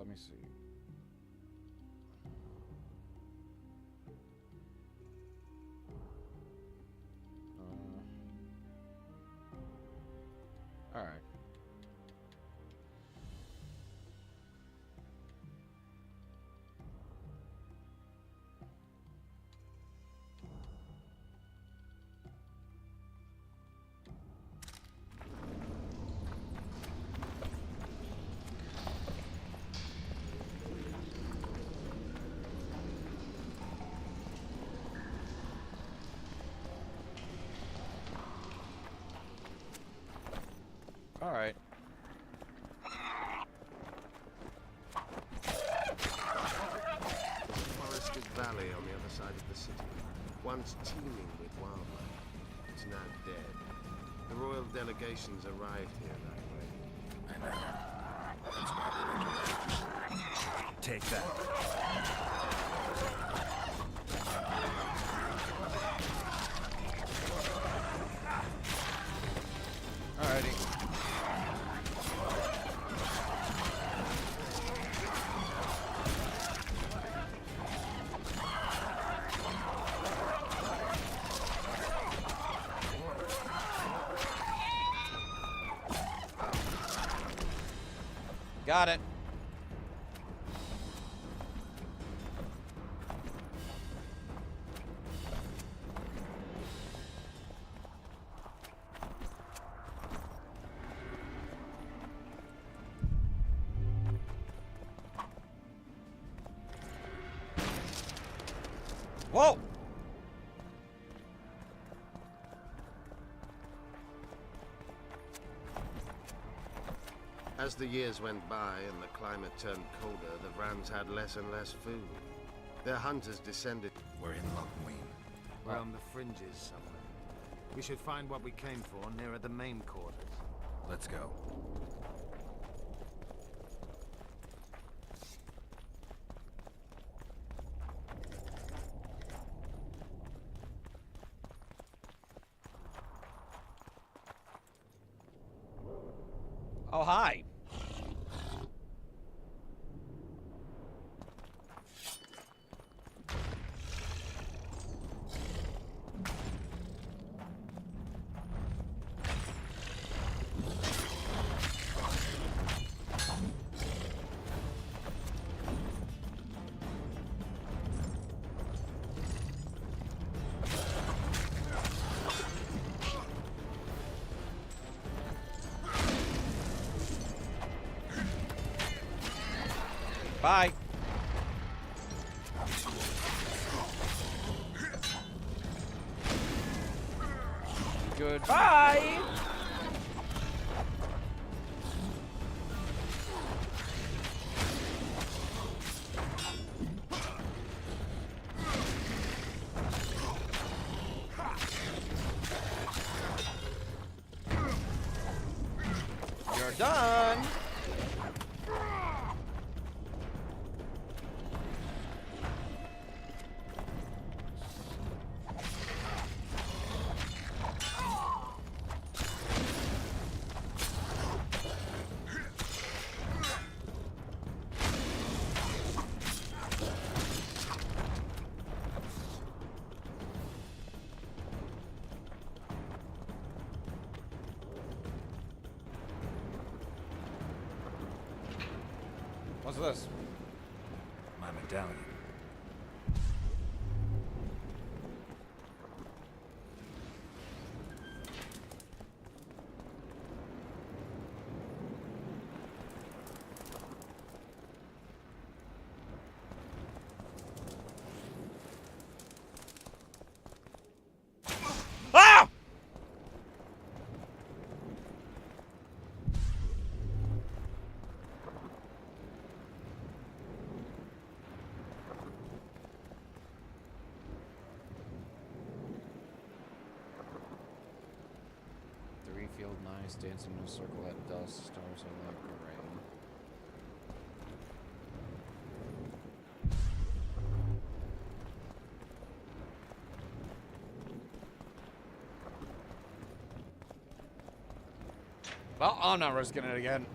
me see. All right. All right. There's a forested valley on the other side of the city, once teeming with wildlife. It's now dead. The royal delegations arrived here that way. I know. That's why we went to take that. Alrighty. Got it. Whoa! As the years went by and the climate turned colder, the Rams had less and less food. Their hunters descended. We're in Lochmuin. We're on the fringes somewhere. We should find what we came for nearer the main quarters. Let's go. Oh, hi. Bye. Goodbye. You're done. What's this? My medallion. Ah! Three-field nice, dancing in a circle at dusk, stars are like gray. Well, I'm not risking it again.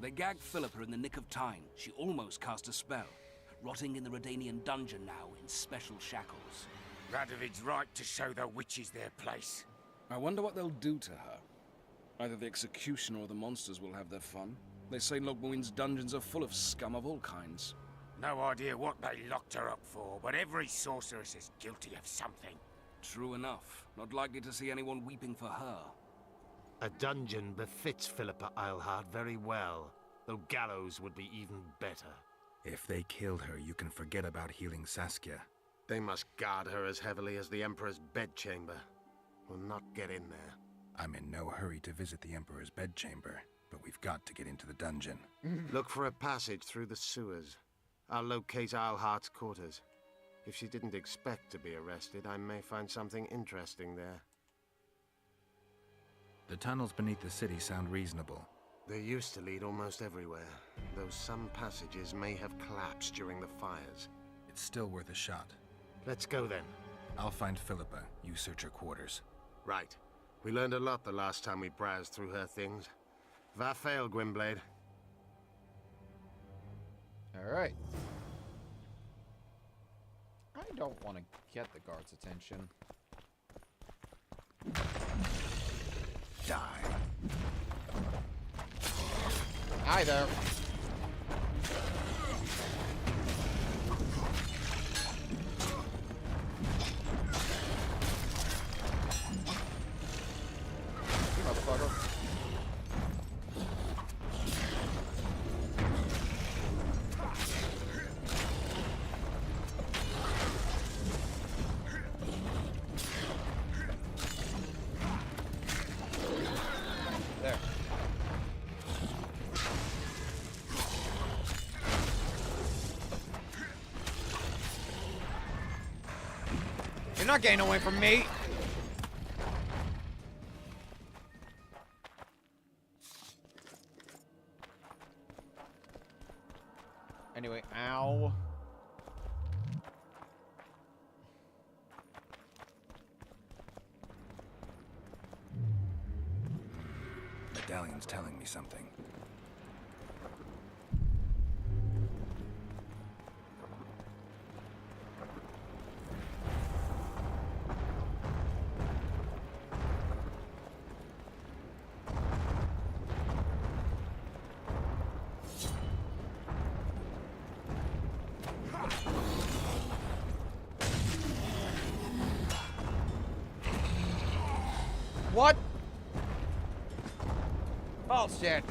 They gagged Philippa in the nick of time. She almost cast a spell. Rotting in the Redanian dungeon now in special shackles. Radovid's right to show the witches their place. I wonder what they'll do to her. Either the executioner or the monsters will have their fun. They say Logmuin's dungeons are full of scum of all kinds. No idea what they locked her up for, but every sorceress is guilty of something. True enough. Not likely to see anyone weeping for her. A dungeon befits Philippa Eilhart very well, though gallows would be even better. If they killed her, you can forget about healing Saskia. They must guard her as heavily as the Emperor's bedchamber. We'll not get in there. I'm in no hurry to visit the Emperor's bedchamber, but we've got to get into the dungeon. Look for a passage through the sewers. I'll locate Eilhart's quarters. If she didn't expect to be arrested, I may find something interesting there. The tunnels beneath the city sound reasonable. They used to lead almost everywhere, though some passages may have collapsed during the fires. It's still worth a shot. Let's go then. I'll find Philippa. You search her quarters. Right. We learned a lot the last time we browsed through her things. Va fail, Gwynblade. Alright. I don't want to get the guard's attention. Die. Hi there. You motherfucker. There. You're not getting away from me. Anyway, ow. Medallion's telling me something. What? Bullshit.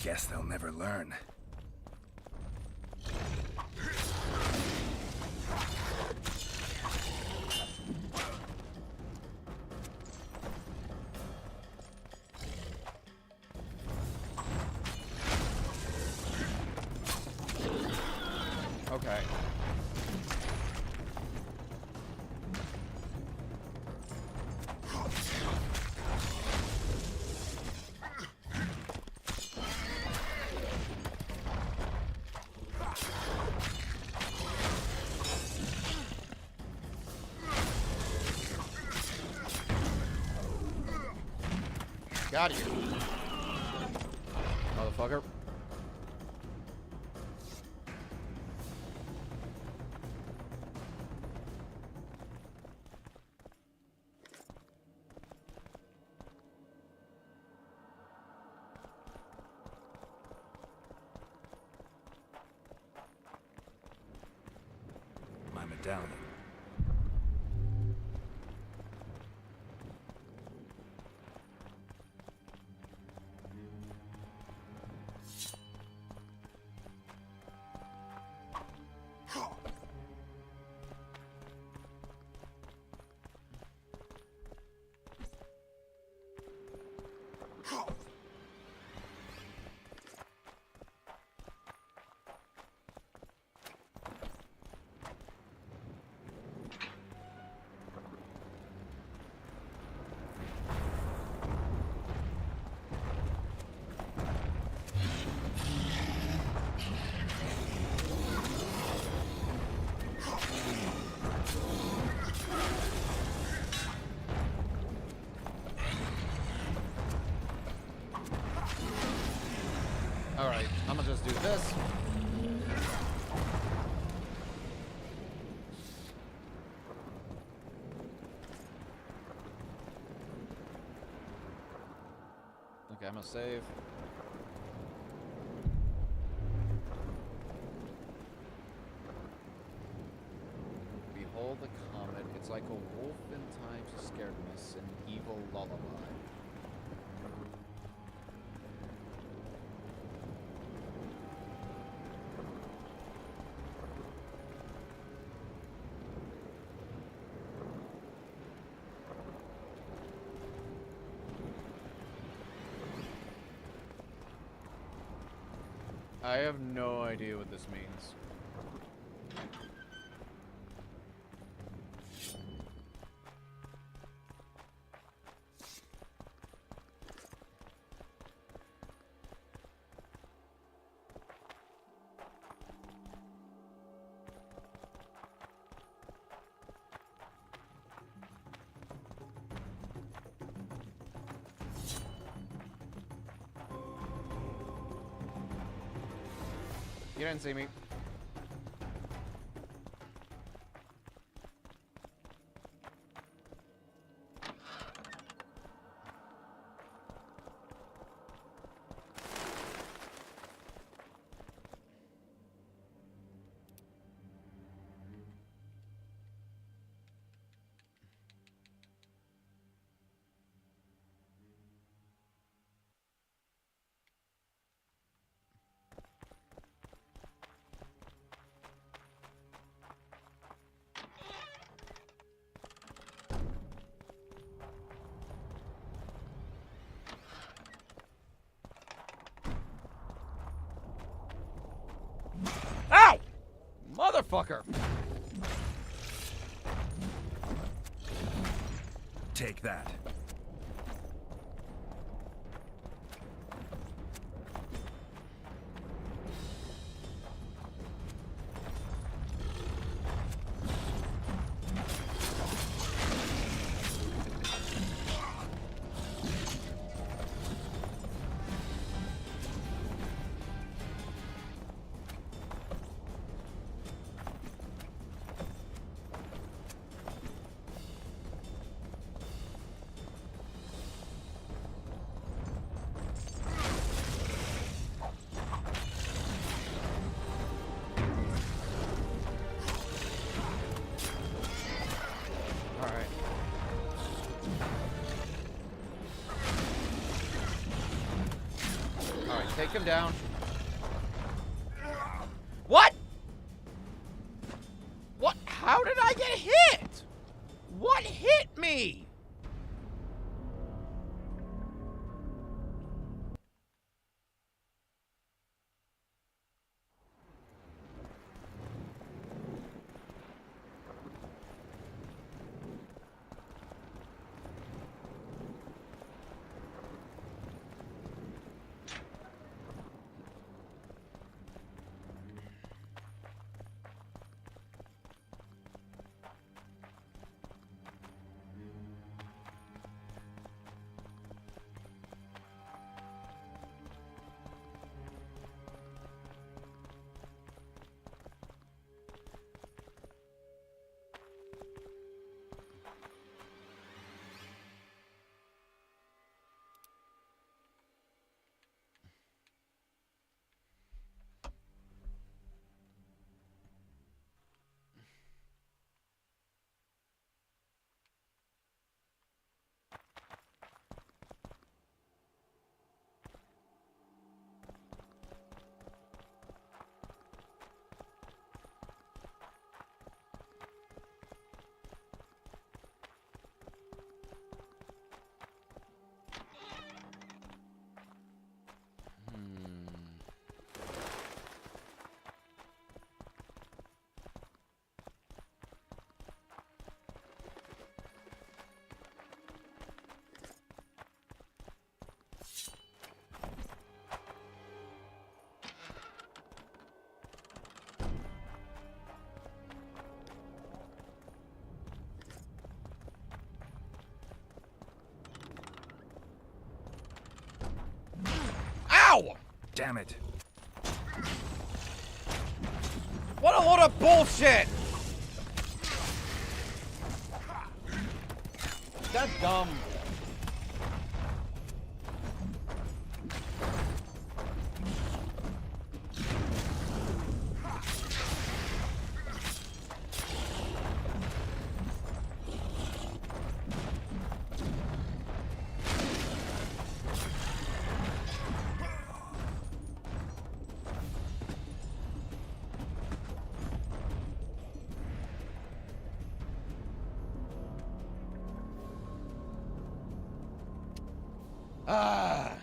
Guess they'll never learn. Okay. Got you, motherfucker. My medallion. do this. Okay, I'm gonna save. Behold the comet. It's like a wolf in time to scaredness, an evil lullaby. I have no idea what this means. You didn't see me. Ow! Motherfucker! Take that. Take him down. What? What? How did I get hit? What hit me? Ow! Damn it. What a load of bullshit! That's dumb. Ah.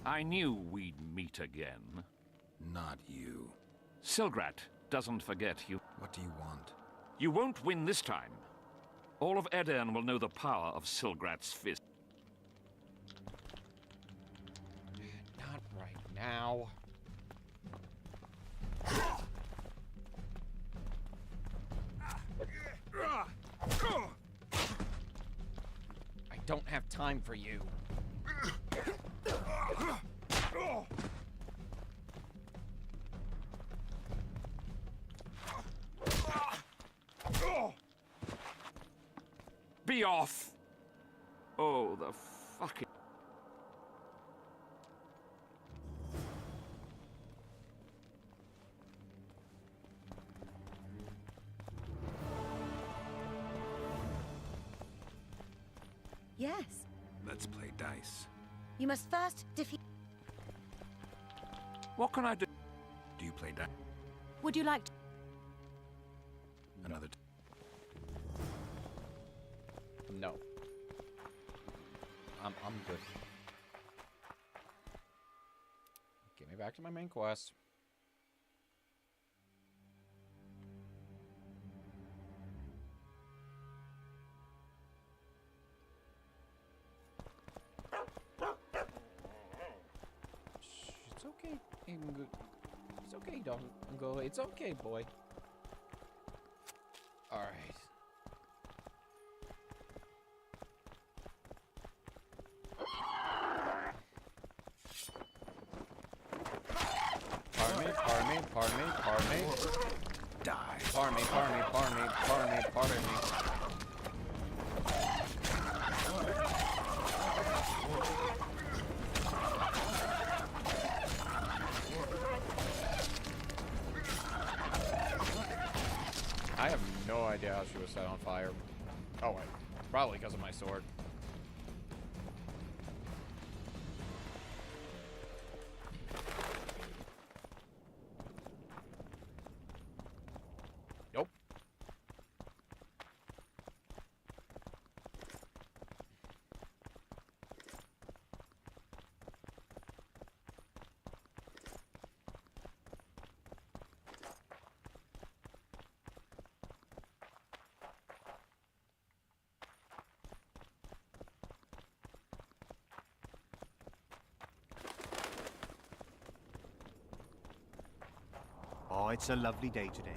I knew we'd meet again. Not you. Silgrat doesn't forget you. What do you want? You won't win this time. All of Edirn will know the power of Silgrat's fist. Not right now. I don't have time for you. Be off! Oh, the fucking... Yes. Let's play dice. You must first defeat... What can I do? Do you play dice? Would you like to... Another... No. I'm good. Get me back to my main quest. It's okay, Ingo. It's okay, Dongo. It's okay, boy. All right. Pardon me. Die. Pardon me. I have no idea how she was set on fire. Oh wait, probably because of my sword. Nope. Oh, it's a lovely day today.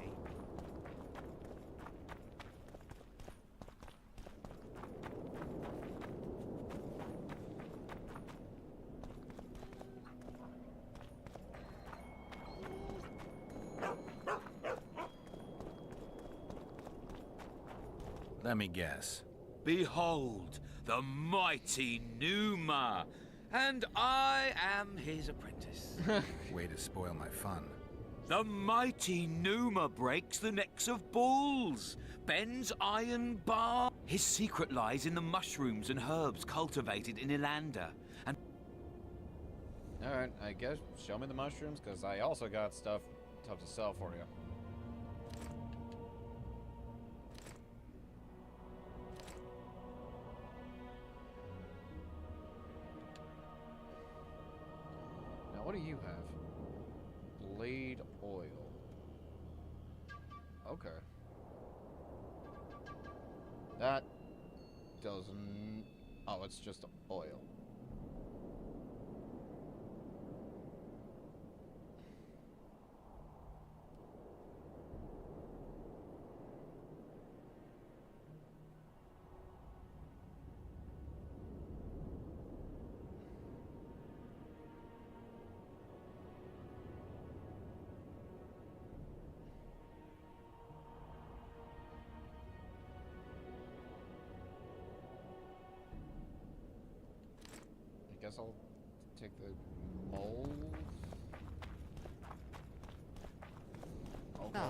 Let me guess. Behold, the mighty Numa, and I am his apprentice. Way to spoil my fun. The mighty Numa breaks the necks of bulls, bends iron bar. His secret lies in the mushrooms and herbs cultivated in Ilanda. And Alright, I guess show me the mushrooms, because I also got stuff to sell for you. Now, what do you have? Blade oil. Okay. That doesn't... Oh, it's just oil. I guess I'll take the mold. Okay.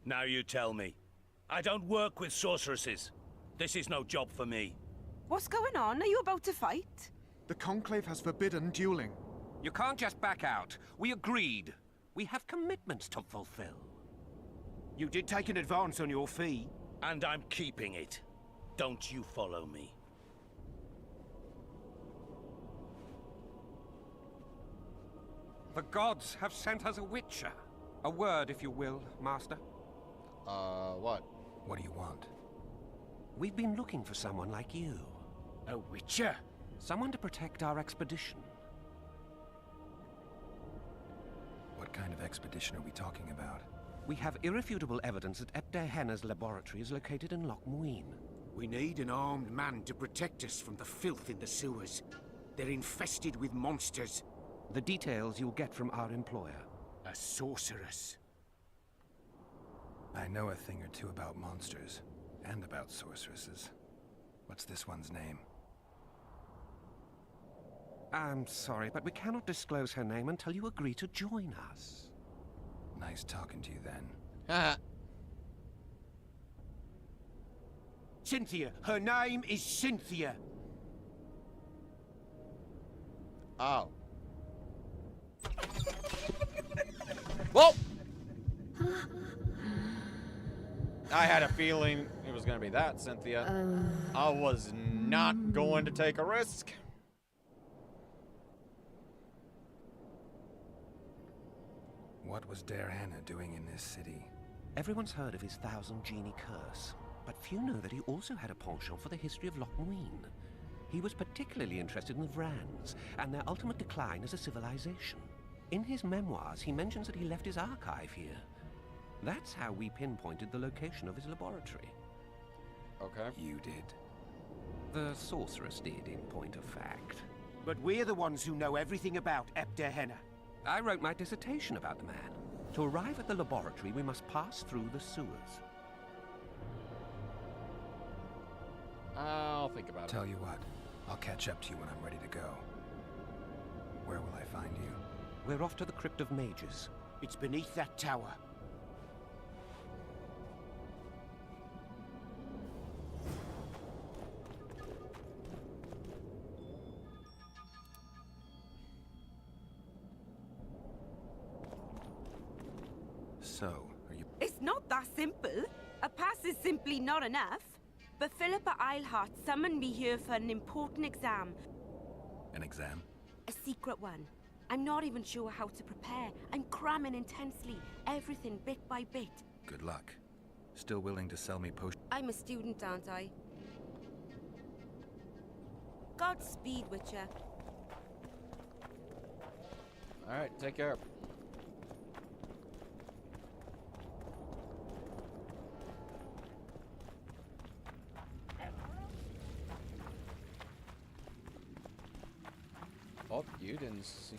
now you tell me. I don't work with sorceresses. This is no job for me. What's going on? Are you about to fight? The Conclave has forbidden dueling. You can't just back out. We agreed. We have commitments to fulfill. You did take an advance on your fee. And I'm keeping it. Don't you follow me. The gods have sent us a witcher. A word, if you will, Master. What? What do you want? We've been looking for someone like you. A witcher? Someone to protect our expedition. What kind of expedition are we talking about? We have irrefutable evidence that Epte Henna's laboratory is located in Loch Muin. We need an armed man to protect us from the filth in the sewers. They're infested with monsters. The details you'll get from our employer. A sorceress. I know a thing or two about monsters, and about sorceresses. What's this one's name? I'm sorry, but we cannot disclose her name until you agree to join us. Nice talking to you then. Haha. Cynthia. Her name is Cynthia. Oh. Whoa! I had a feeling it was going to be that, Cynthia. I was not going to take a risk. What was Der Hanna doing in this city? Everyone's heard of his thousand genie curse, but few know that he also had a penchant for the history of Loch Muin. He was particularly interested in the Vrans and their ultimate decline as a civilization. In his memoirs, he mentions that he left his archive here. That's how we pinpointed the location of his laboratory. Okay. You did. The sorceress did, in point of fact. But we're the ones who know everything about Epte Henna. I wrote my dissertation about the man. To arrive at the laboratory, we must pass through the sewers. I'll think about it. Tell you what, I'll catch up to you when I'm ready to go. Where will I find you? We're off to the Crypt of Mages. It's beneath that tower. So, are you... It's not that simple. A pass is simply not enough. But Philippa Eilhart summoned me here for an important exam. An exam? A secret one. I'm not even sure how to prepare. I'm cramming intensely, everything bit by bit. Good luck. Still willing to sell me potions? I'm a student, aren't I? Godspeed, Witcher. Alright, take care. thought you didn't see.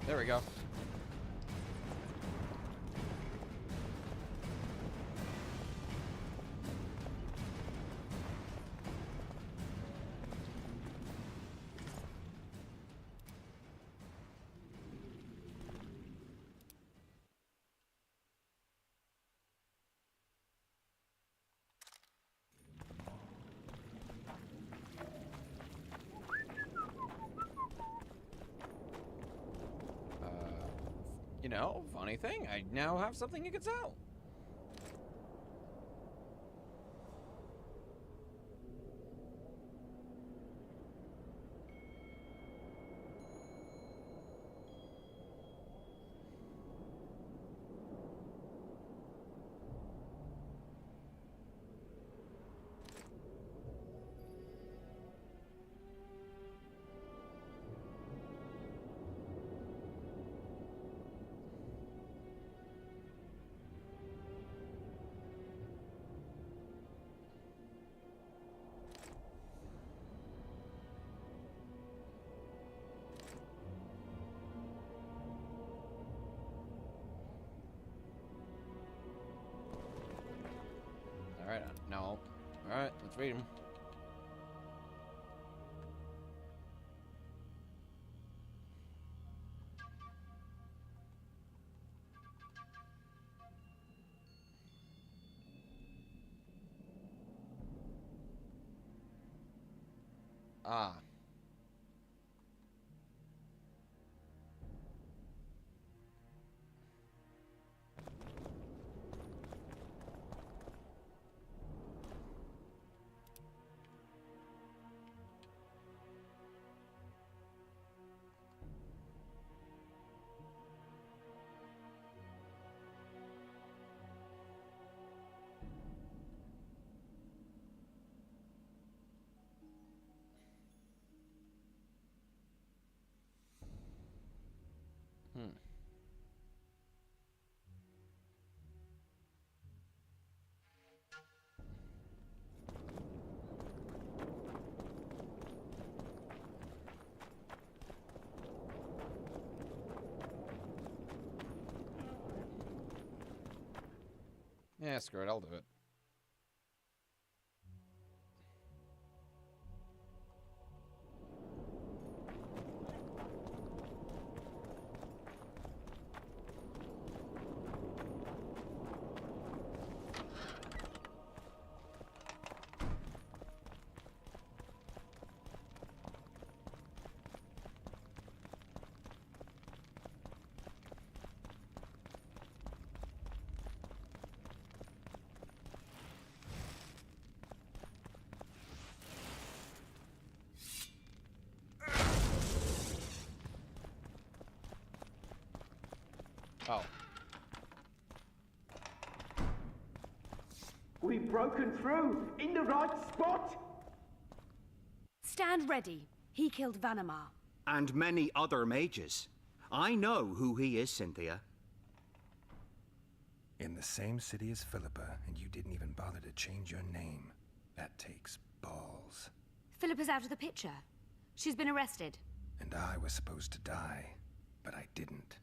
There we go. You know, funny thing, I now have something you can sell. Alright, no. Alright, let's read them. Ah. Yeah, screw it, I'll do it. Oh. We've broken through! In the right spot! Stand ready. He killed Vanamar. And many other mages. I know who he is, Cynthia. In the same city as Philippa, and you didn't even bother to change your name. That takes balls. Philippa's out of the picture. She's been arrested. And I was supposed to die, but I didn't.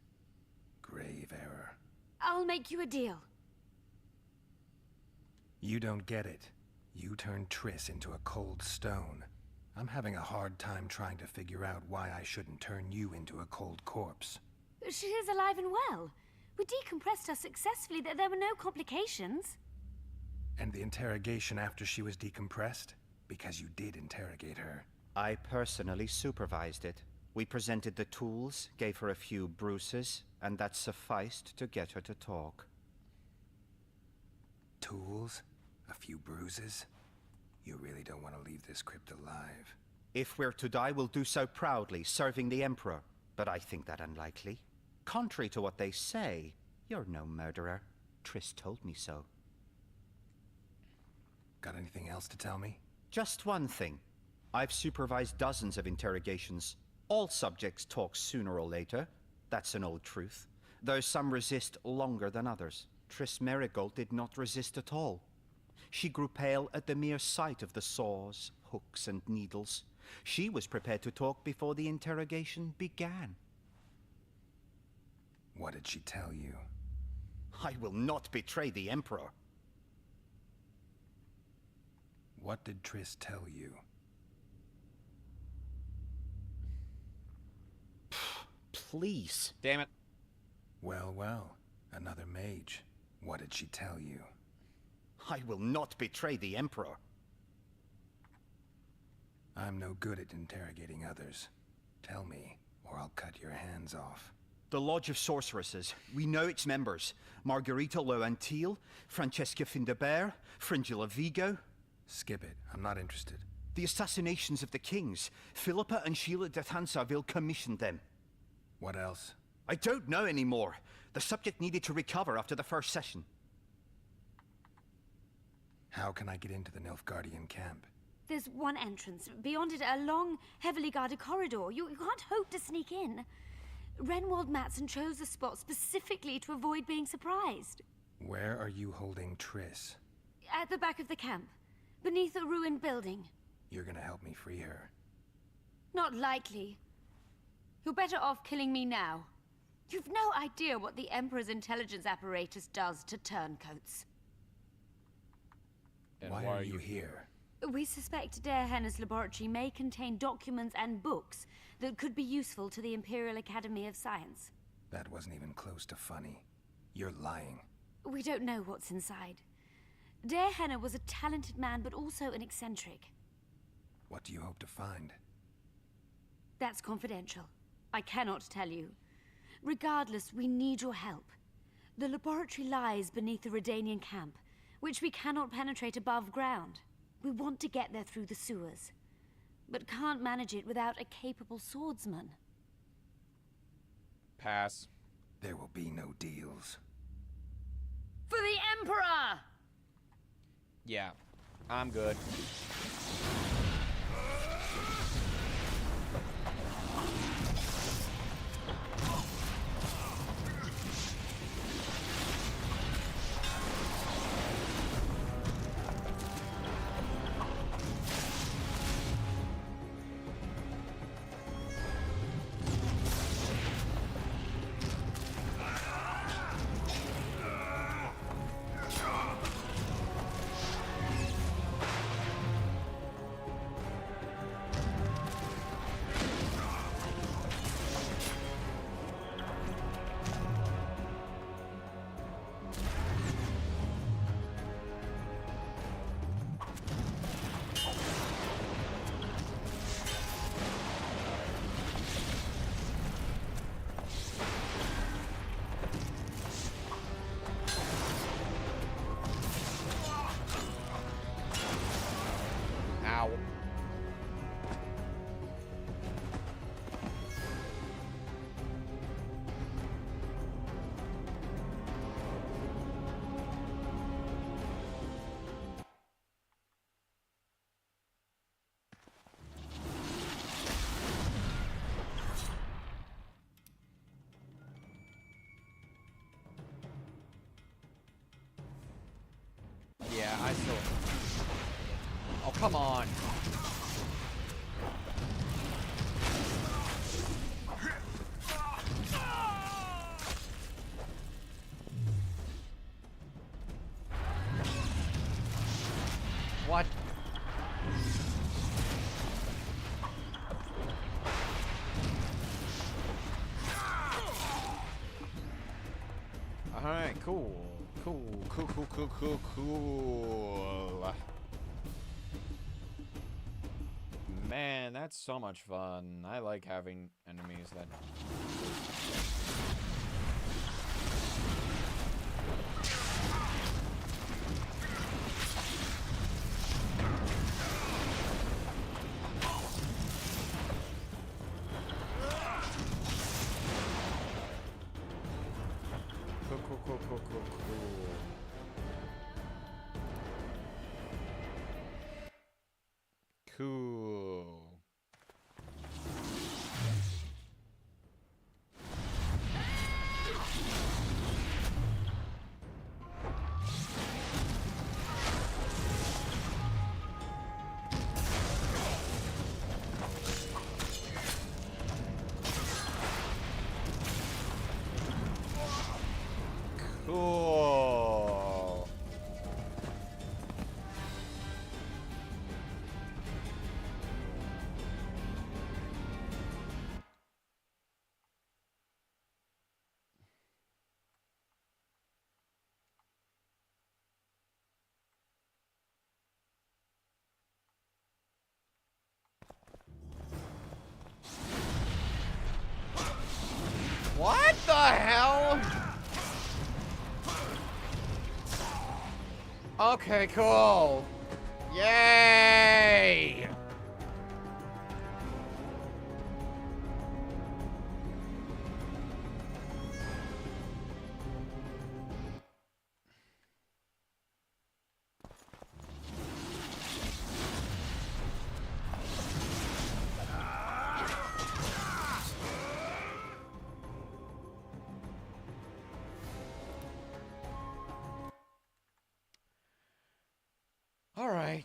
Grave error. I'll make you a deal. You don't get it. You turned Triss into a cold stone. I'm having a hard time trying to figure out why I shouldn't turn you into a cold corpse. She is alive and well. We decompressed her successfully. There were no complications. And the interrogation after she was decompressed? Because you did interrogate her. I personally supervised it. We presented the tools, gave her a few bruises, and that sufficed to get her to talk. Tools? A few bruises? You really don't want to leave this crypt alive. If we're to die, we'll do so proudly, serving the Emperor. But I think that unlikely. Contrary to what they say, you're no murderer. Triss told me so. Got anything else to tell me? Just one thing. I've supervised dozens of interrogations. All subjects talk sooner or later. That's an old truth. Though some resist longer than others. Triss Merigold did not resist at all. She grew pale at the mere sight of the saws, hooks, and needles. She was prepared to talk before the interrogation began. What did she tell you? I will not betray the Emperor. What did Triss tell you? Please. Damn it. Well, well. Another mage. What did she tell you? I will not betray the Emperor. I'm no good at interrogating others. Tell me, or I'll cut your hands off. The Lodge of Sorceresses. We know its members. Margarita Loantil, Francesca Findabert, Fringilla Vigo. Skip it. I'm not interested. The assassinations of the kings. Philippa and Sheila de Thansarville commissioned them. What else? I don't know anymore. The subject needed to recover after the first session. How can I get into the Nilfgaardian camp? There's one entrance. Beyond it, a long, heavily guarded corridor. You can't hope to sneak in. Renwald Matson chose the spot specifically to avoid being surprised. Where are you holding Triss? At the back of the camp, beneath a ruined building. You're gonna help me free her. Not likely. You're better off killing me now. You've no idea what the Emperor's intelligence apparatus does to turncoats. And why are you here? We suspect Dare Henna's laboratory may contain documents and books that could be useful to the Imperial Academy of Science. That wasn't even close to funny. You're lying. We don't know what's inside. Dare Henna was a talented man, but also an eccentric. What do you hope to find? That's confidential. I cannot tell you. Regardless, we need your help. The laboratory lies beneath the Redanian camp, which we cannot penetrate above ground. We want to get there through the sewers, but can't manage it without a capable swordsman. Pass. There will be no deals. For the Emperor! Yeah, I'm good. Ow. Yeah, I still... Oh, come on. What? Alright, cool. Cool. Man, that's so much fun. I like having enemies that... Cool. Cool. Cool. What the hell? Okay, cool. Yay! All right.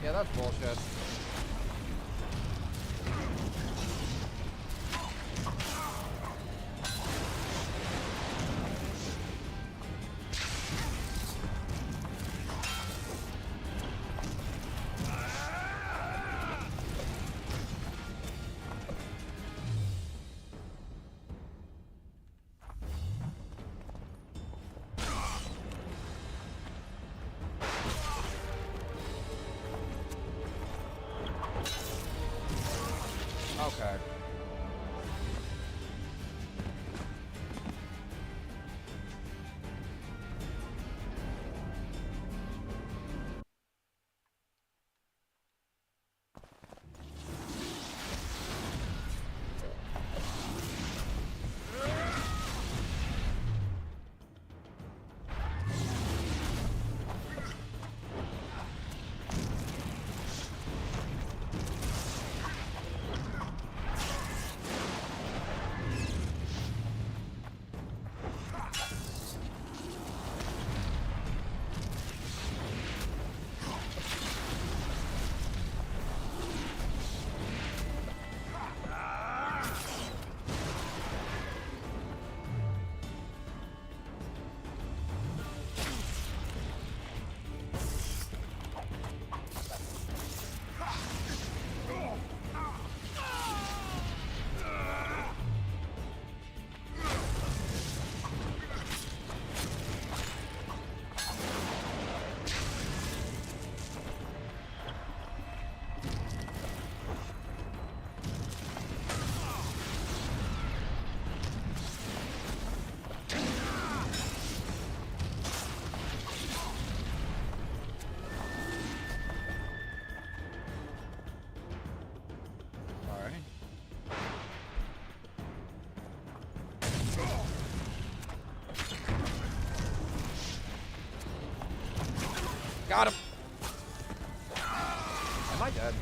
Yeah, that's bullshit. Okay. Got him! Am I dead?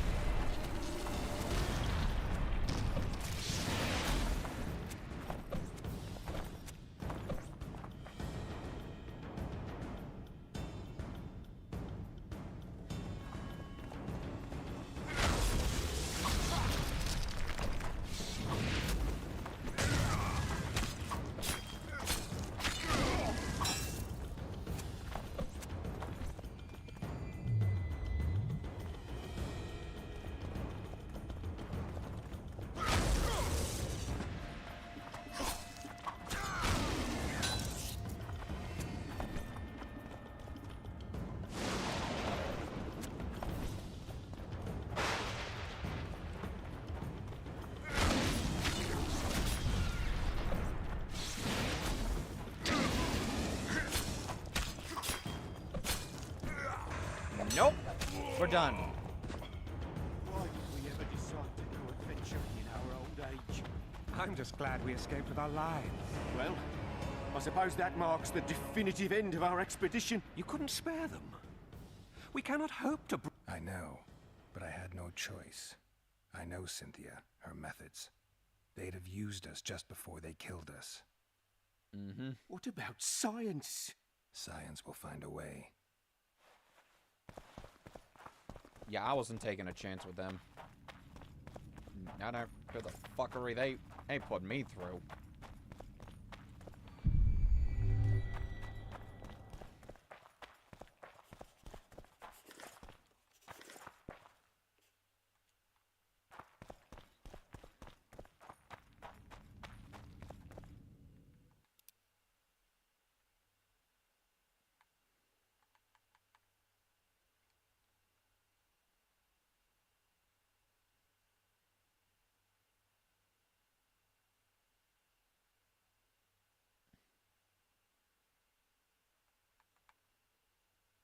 Nope. We're done. Why did we ever decide to go adventuring in our old age? I'm just glad we escaped with our lives. Well, I suppose that marks the definitive end of our expedition. You couldn't spare them. We cannot hope to... I know, but I had no choice. I know Cynthia, her methods. They'd have used us just before they killed us. Mm-hmm. What about science? Science will find a way. Yeah, I wasn't taking a chance with them. Not after the fuckery they put me through.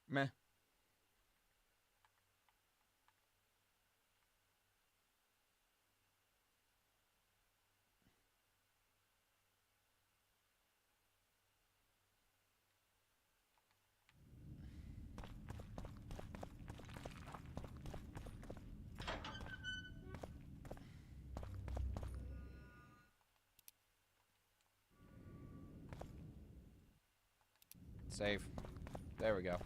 Meh. Save. There we go.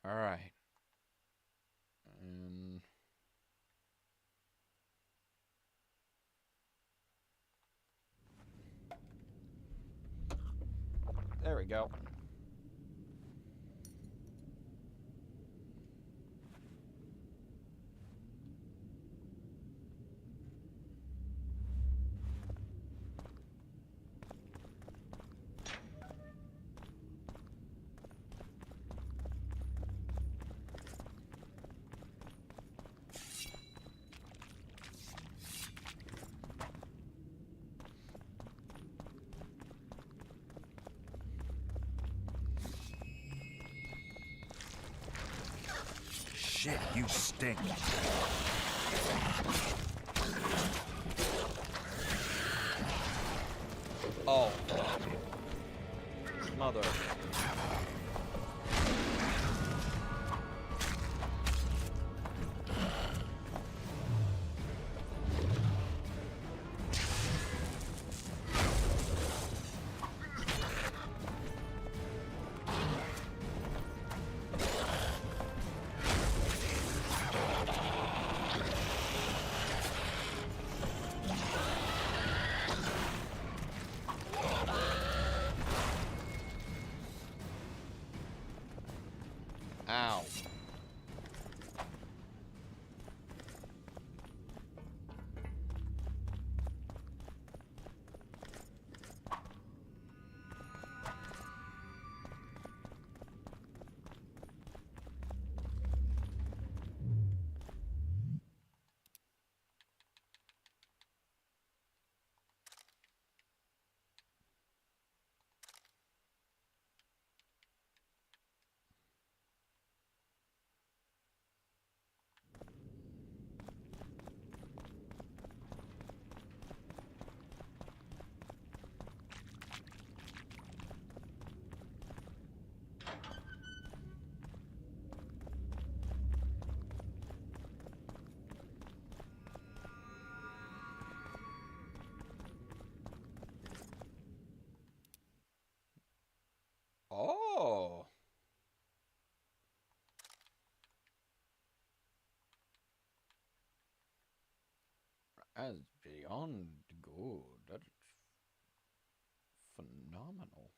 All right. There we go. Shit, you stink. Oh. Mother. That's beyond good. That's phenomenal.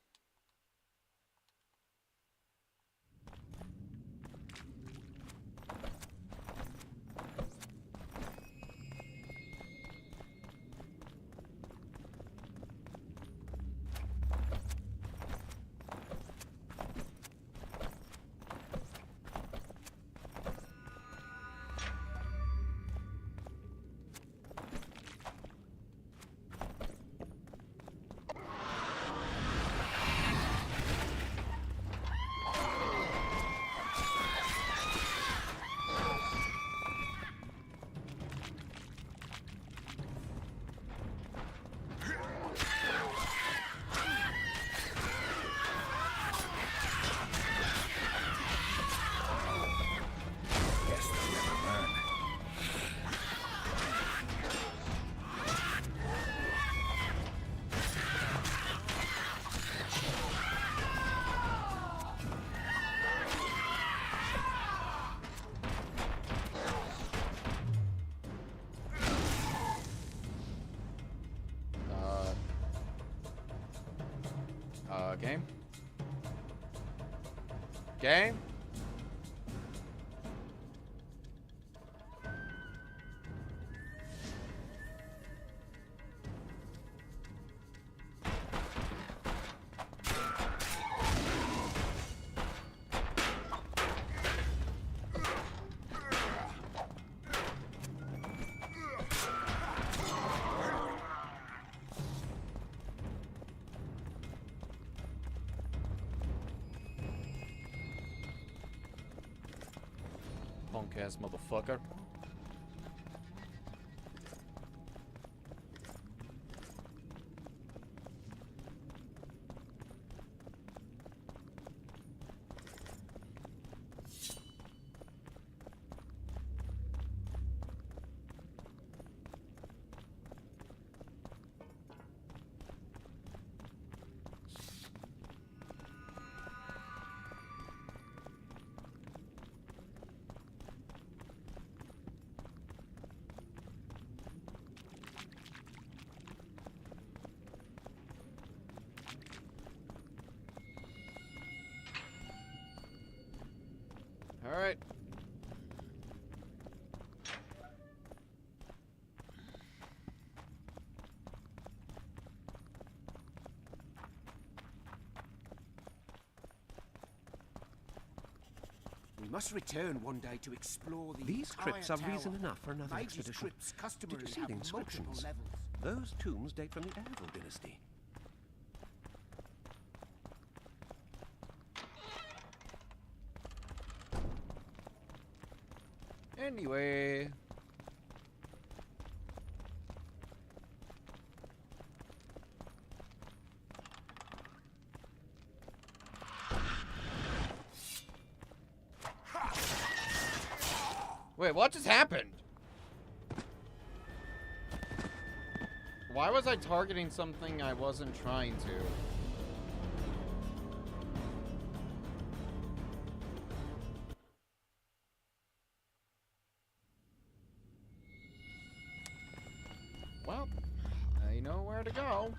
Game? Game? Punk ass motherfucker. All right. We must return one day to explore the These entire crypts are tower. reason enough for another Mages' expedition. crypts Did customarily you see have the multiple inscriptions? levels. Those tombs date from the Errol dynasty. Anyway. Wait, what just happened? Why was I targeting something I wasn't trying to? Well, I know where to go.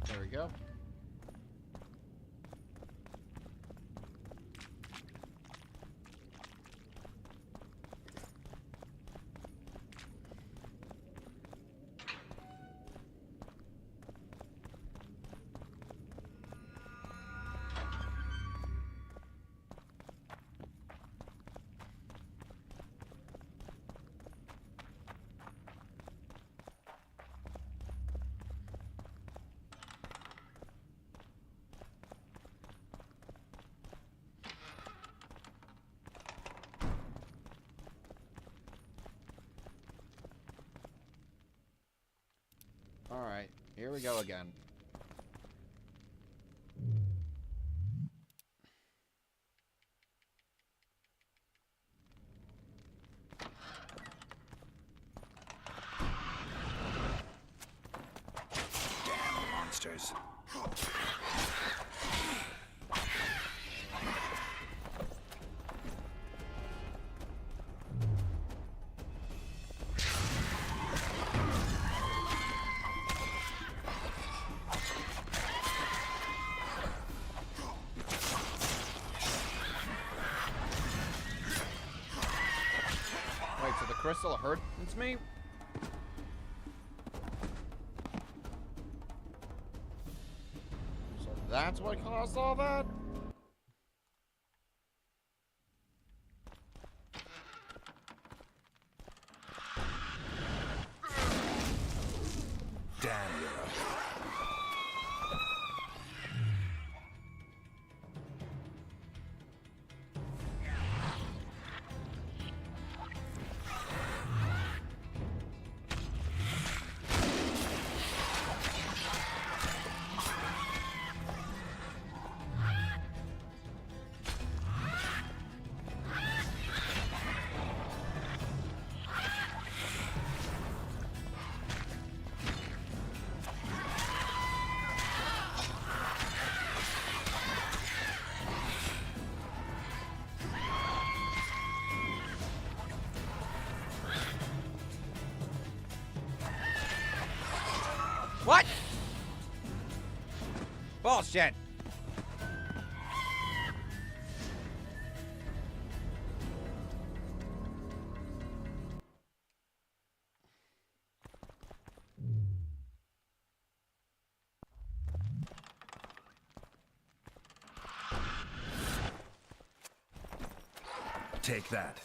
There we go. Alright, here we go again. Damn monsters. Wait, so the crystal hurts me? So that's what caused all that? Damn you. What? Bullshit. Take that.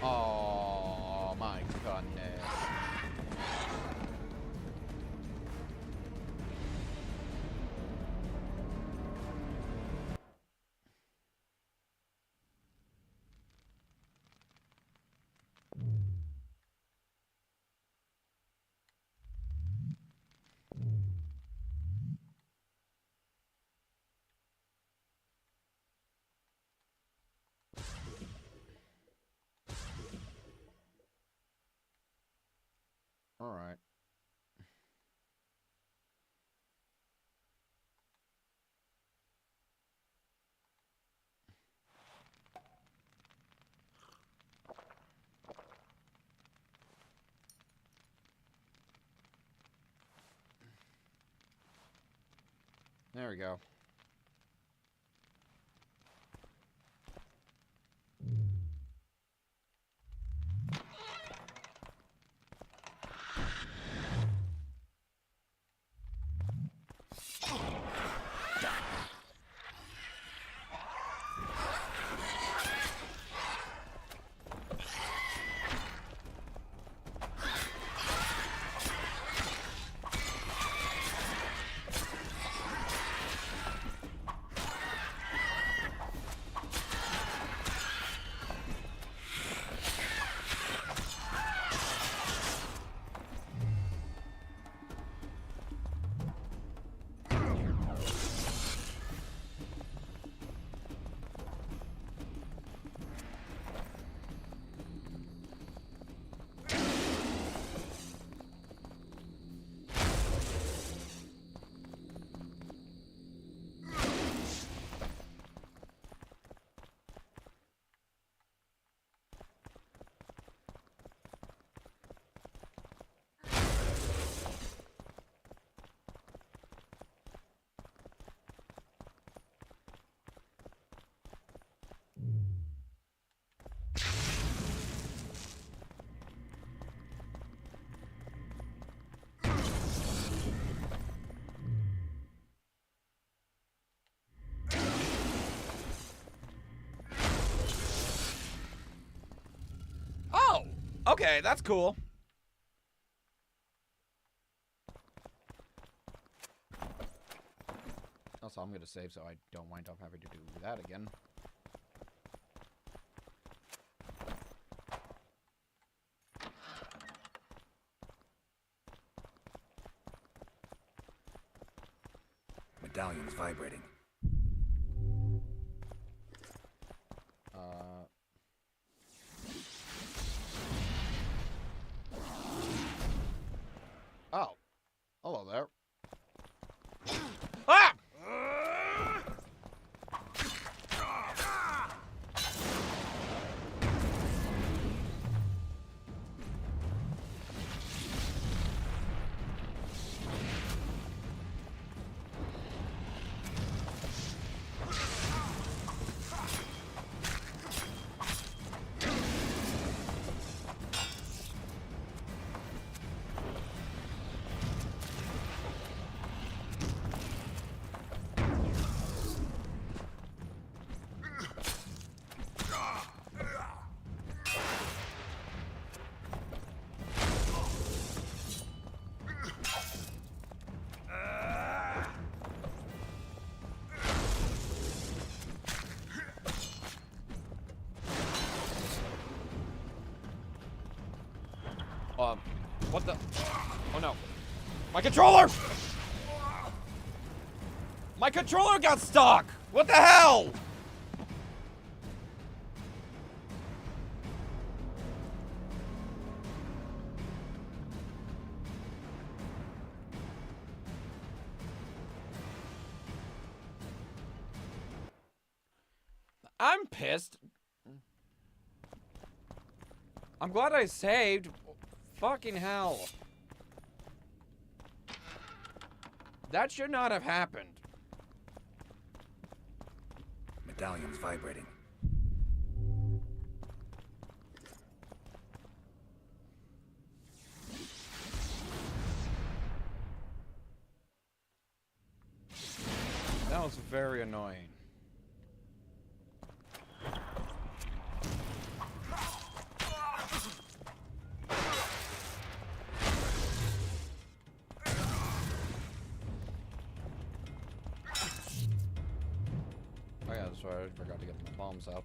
Oh my goodness. All right. There we go. Okay, that's cool. Also, I'm gonna save so I don't wind up having to do that again. Medallion's vibrating. Oh. Hello there. Ah! What the? Oh no. My controller! My controller got stuck! What the hell? I'm pissed. I'm glad I saved. Fucking hell. That should not have happened. Medallion's vibrating. That was very annoying. Oh yeah, that's right, I forgot to get my bombs out.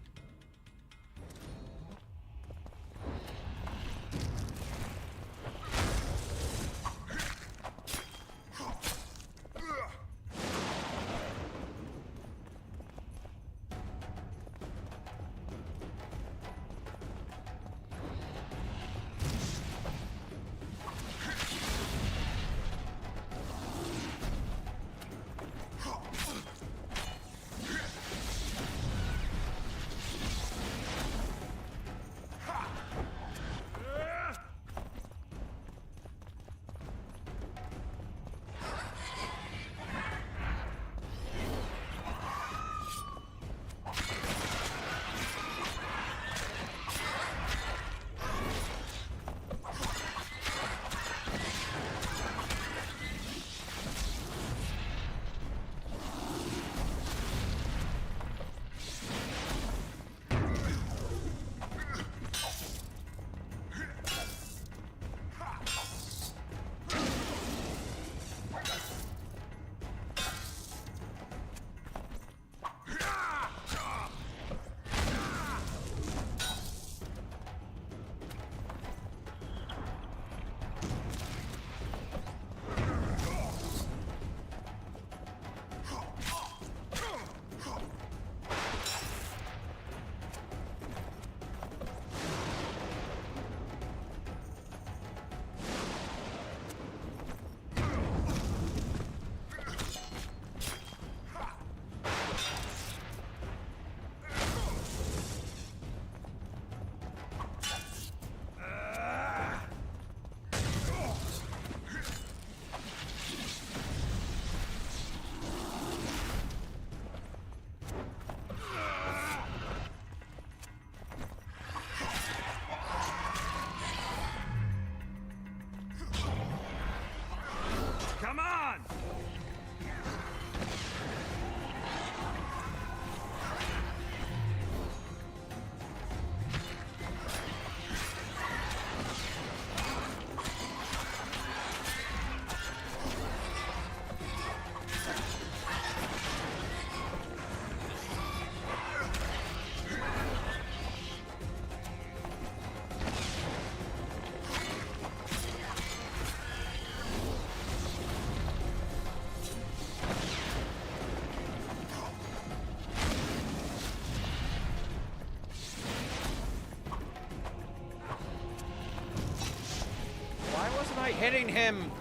hitting him.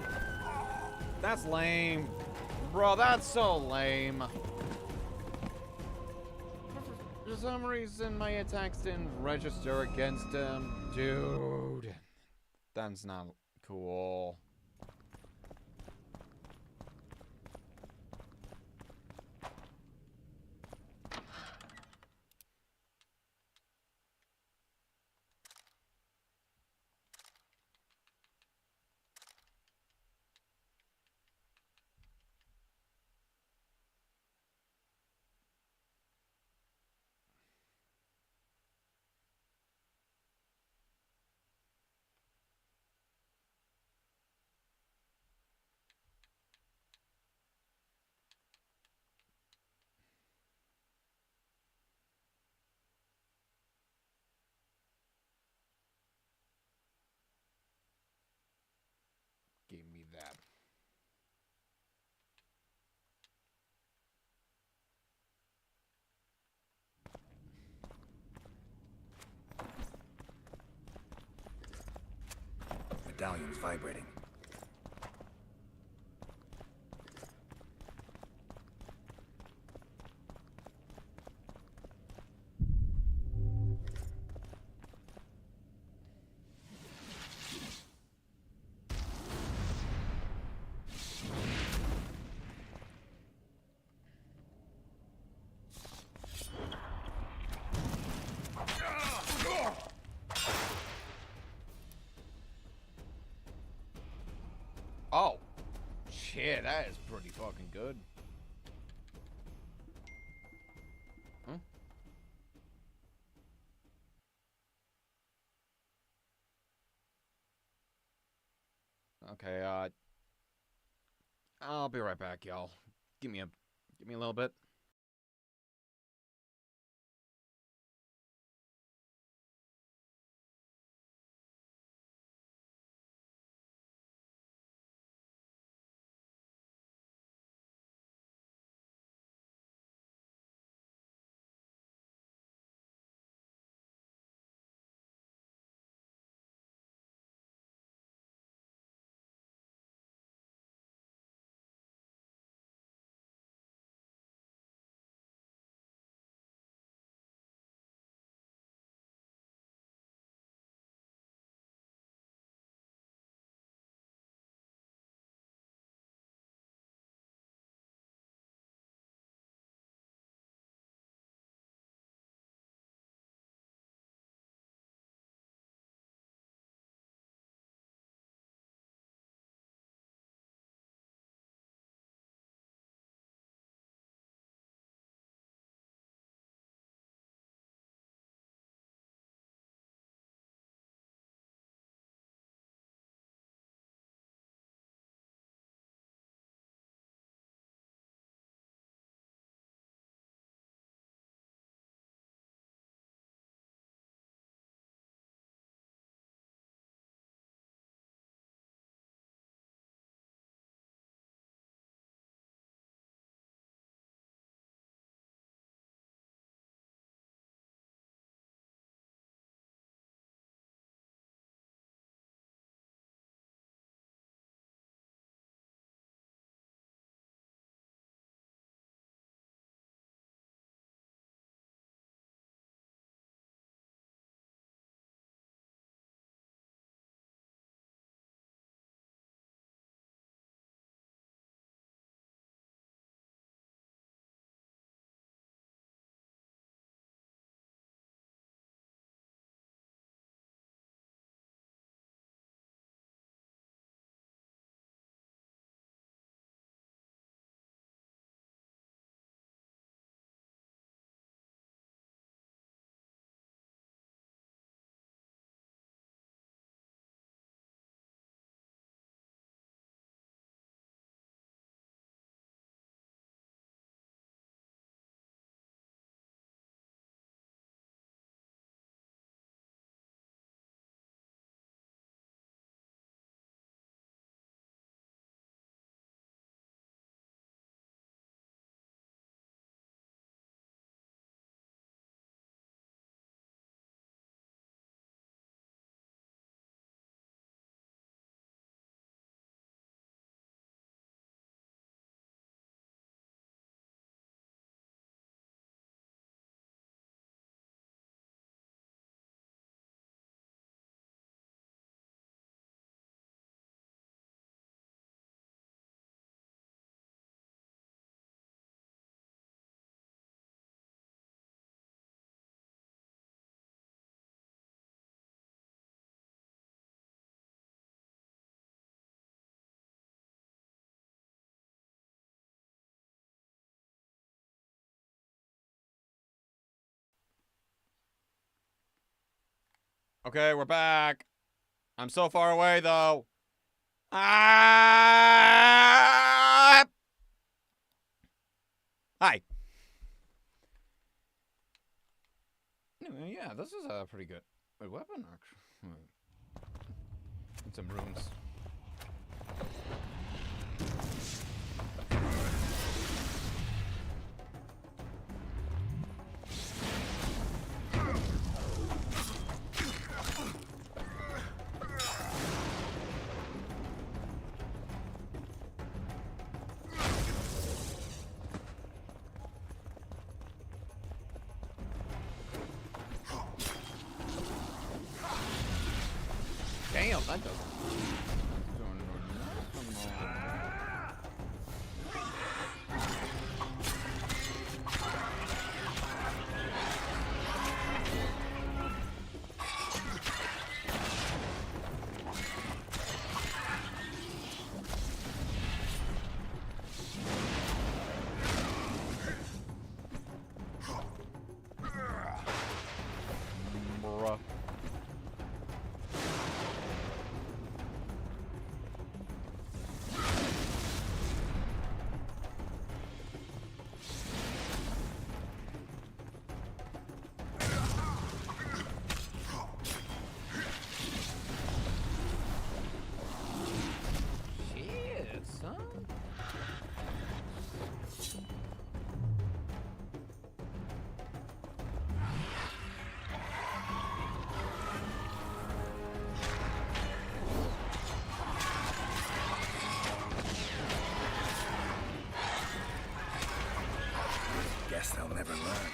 That's lame. Bro, that's so lame. For some reason, my attacks didn't register against him. Dude. That's not cool. Give me that. Medallion's vibrating. Oh. Shit, that is pretty fucking good. Huh? Okay, I'll be right back, y'all. Give me a little bit. Okay, we're back. I'm so far away, though. Ah! Hi. Yeah, this is a pretty good weapon, actually. And some rooms. Damn, that does. Bruh. Shit, son. Guess they'll never learn.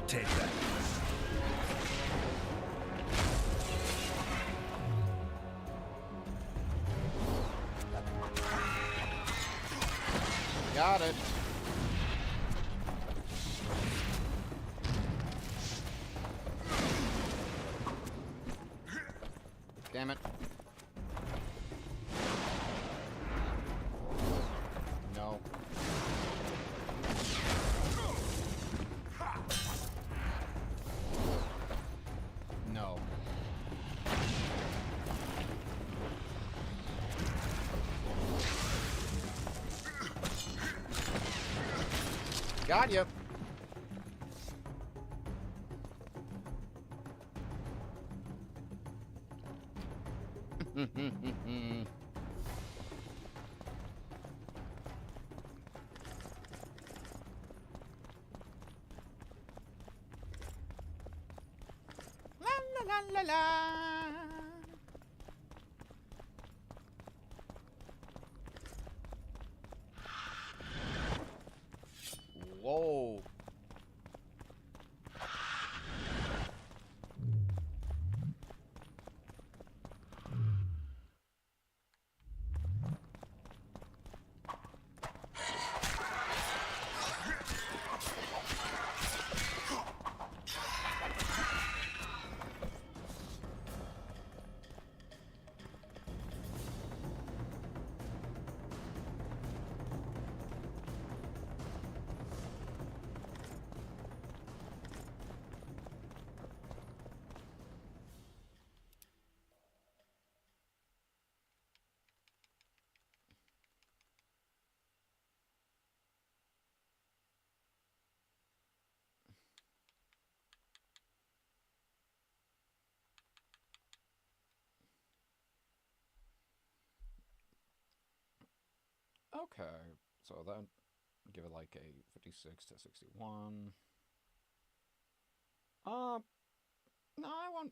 Take that. Got it. Damn it. No. No. Got you. La la la. Whoa. Okay, so then give it like a 56 to 61. No, I want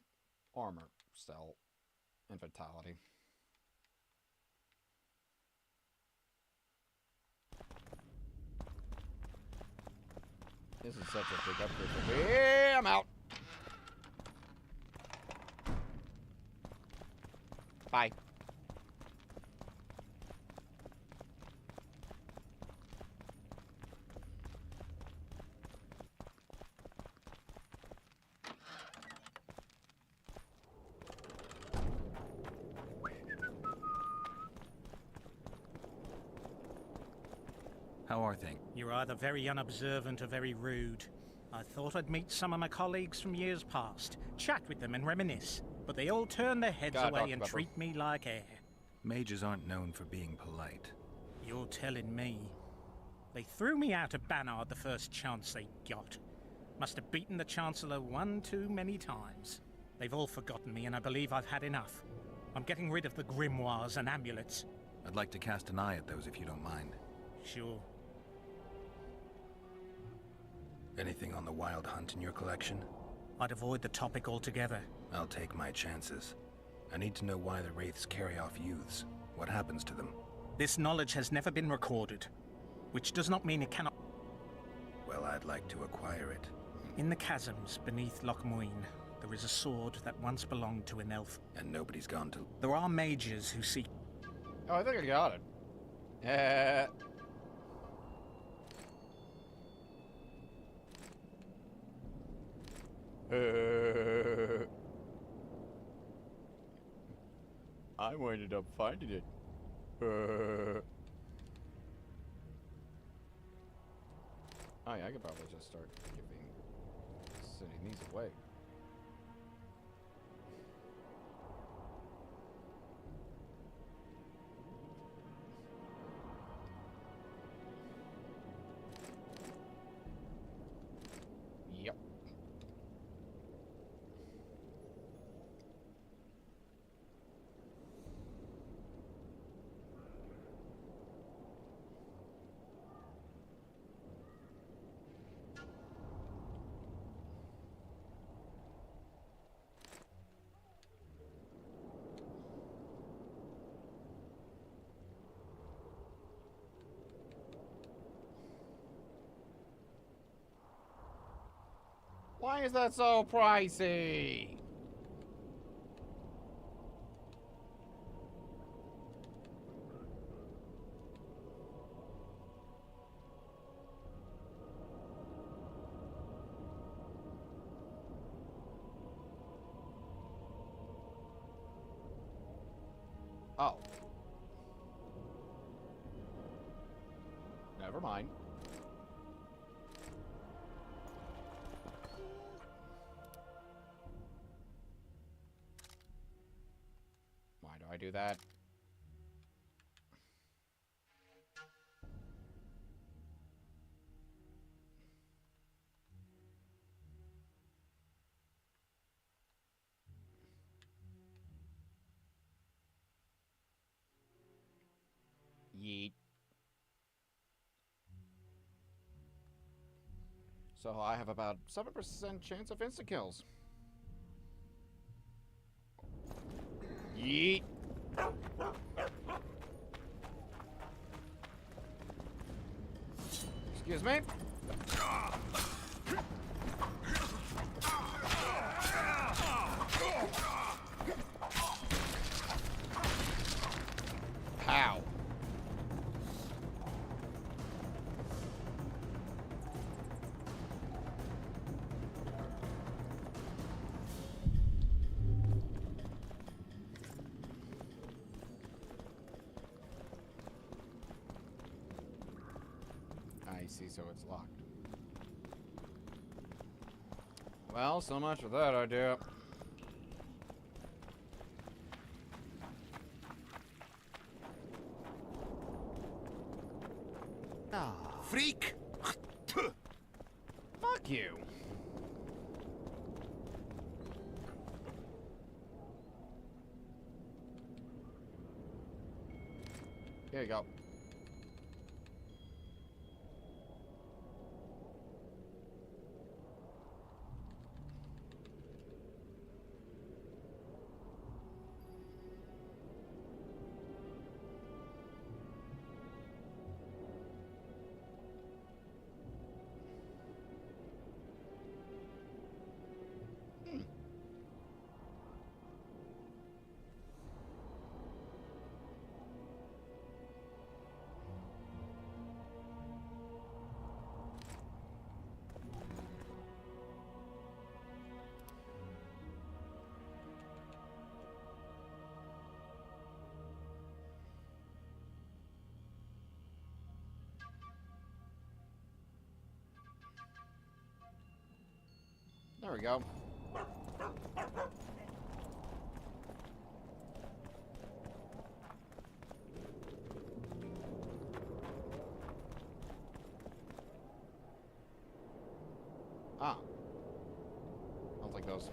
armor, stealth, and vitality. This is such a big upgrade for me. I'm out. Bye. How are things? You're either very unobservant or very rude. I thought I'd meet some of my colleagues from years past, chat with them and reminisce, but they all turn their heads away and treat me like air. Mages aren't known for being polite. You're telling me. They threw me out of Banard the first chance they got. Must have beaten the Chancellor one too many times. They've all forgotten me and I believe I've had enough. I'm getting rid of the grimoires and amulets. I'd like to cast an eye at those if you don't mind. Sure. Anything on the Wild Hunt in your collection? I'd avoid the topic altogether. I'll take my chances. I need to know why the Wraiths carry off youths. What happens to them? This knowledge has never been recorded, which does not mean it cannot... Well, I'd like to acquire it. In the chasms beneath Loch Muin, there is a sword that once belonged to an elf. And nobody's gone to... There are mages who seek... Oh, I think I got it. I ended up finding it. Oh yeah, I could probably just start sending these away. Yep. Why is that so pricey? Oh. Never mind. Why do I do that? Yeet. So I have about 7% chance of insta-kills. Yeet. Excuse me. Pow. I see, so it's locked. Well, so much for that idea. Ah. Freak! Fuck you. Here you go. There we go. Ah. I'll take those.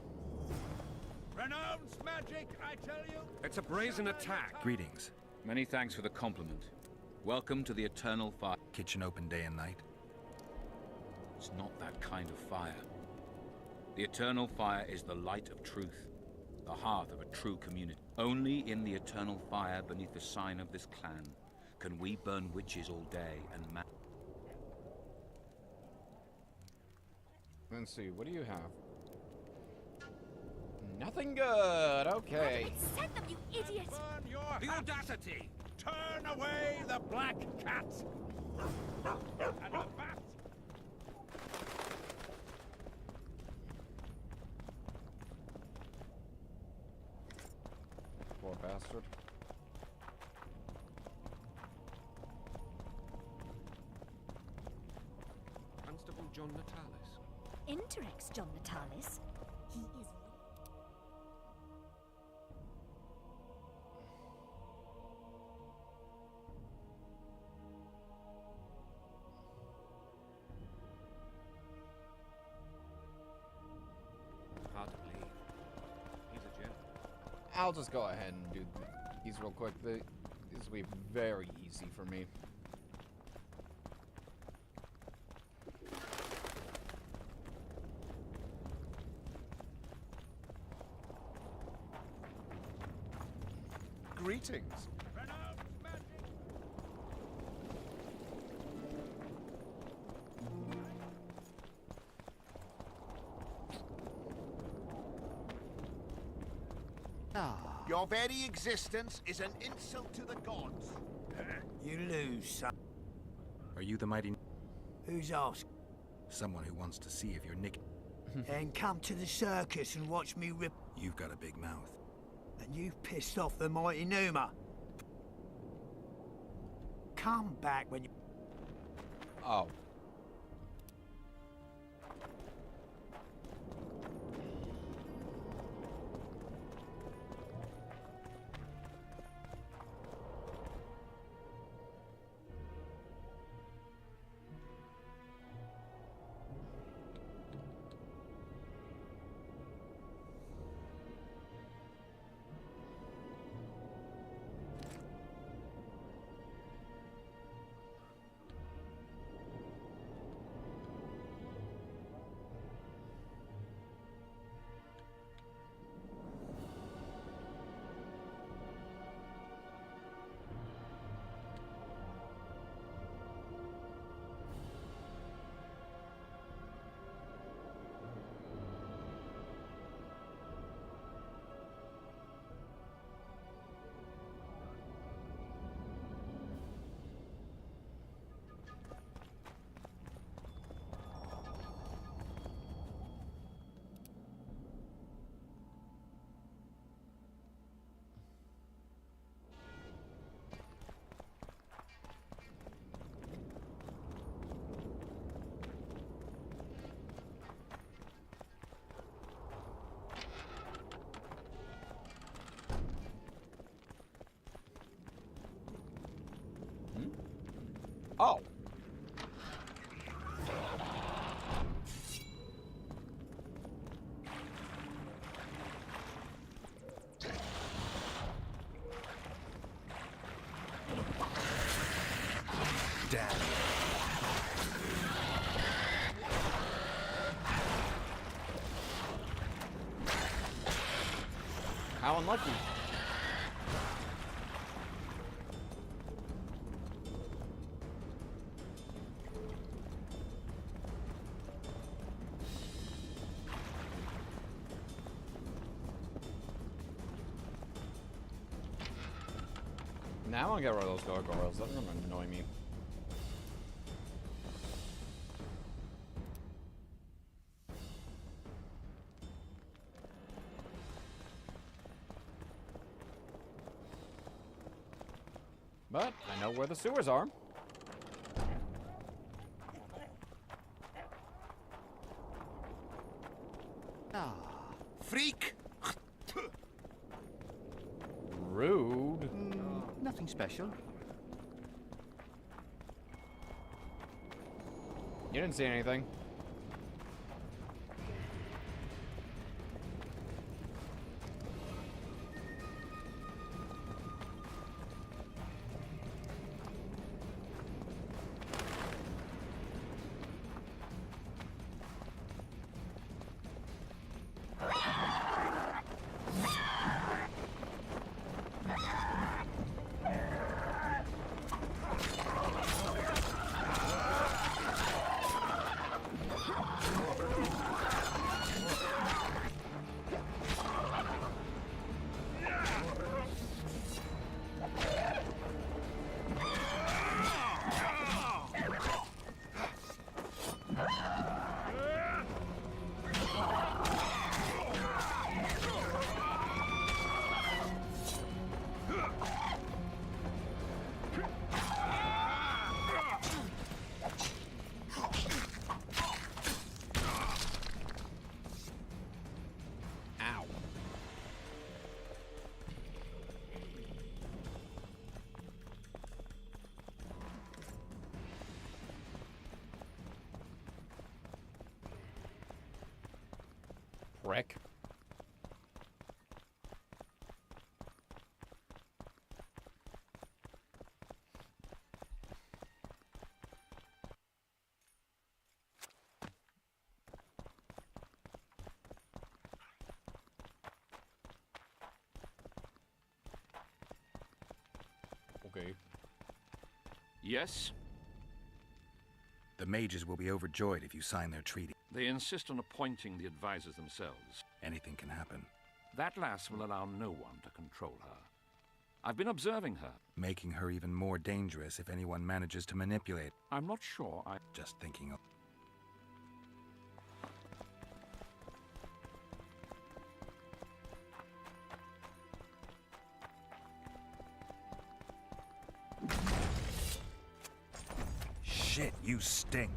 Renounce magic, I tell you! It's a brazen attack. Greetings. Many thanks for the compliment. Welcome to the Eternal Fire. Kitchen open day and night? It's not that kind of fire. The Eternal Fire is the light of truth, the hearth of a true community. Only in the Eternal Fire, beneath the sign of this clan, can we burn witches all day and Let's see, what do you have? Nothing good, okay. Send them, you idiot! The audacity! Turn away the black cat! And the bat! Poor bastard. Constable John Natalis. Interex John Natalis. He is... Hard to believe. He's a gem. I'll just go ahead and do these real quick. This will be very easy for me. Greetings. Your very existence is an insult to the gods. You lose, son. Are you the mighty... Who's asking? Someone who wants to see if you're Nick... Then come to the circus and watch me rip... You've got a big mouth. And you've pissed off the mighty Numa. Come back when you... Oh. Oh. Damn. How unlucky. Now I want to get rid of those gargoyles. That's gonna annoy me. But I know where the sewers are. Ah, freak! Rude. Nothing special. You didn't see anything. Prick. Okay. Yes? The mages will be overjoyed if you sign their treaty. They insist on appointing the advisors themselves. Anything can happen. That lass will allow no one to control her. I've been observing her. Making her even more dangerous if anyone manages to manipulate. I'm not sure I... Just thinking of... Shit, you stink.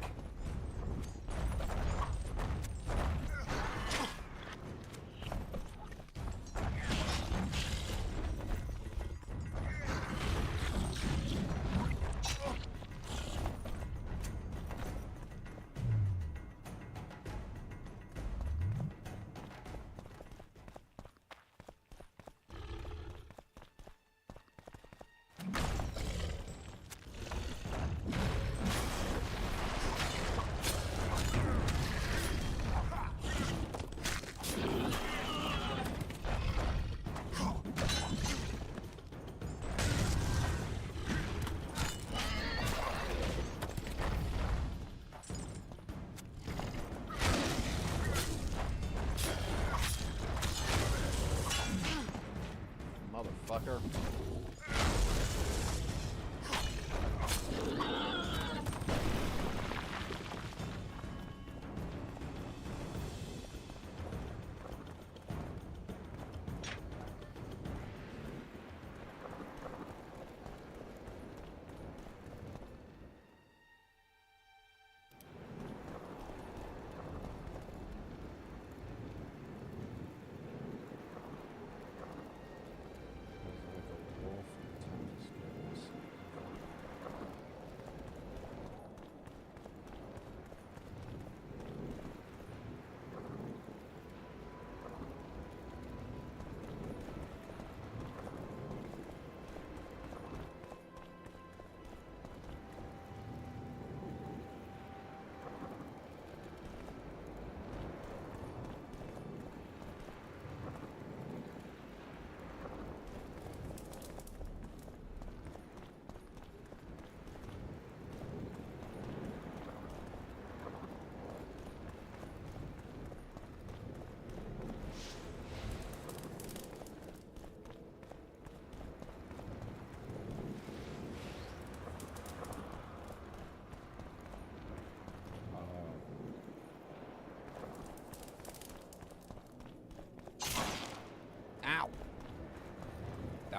Motherfucker.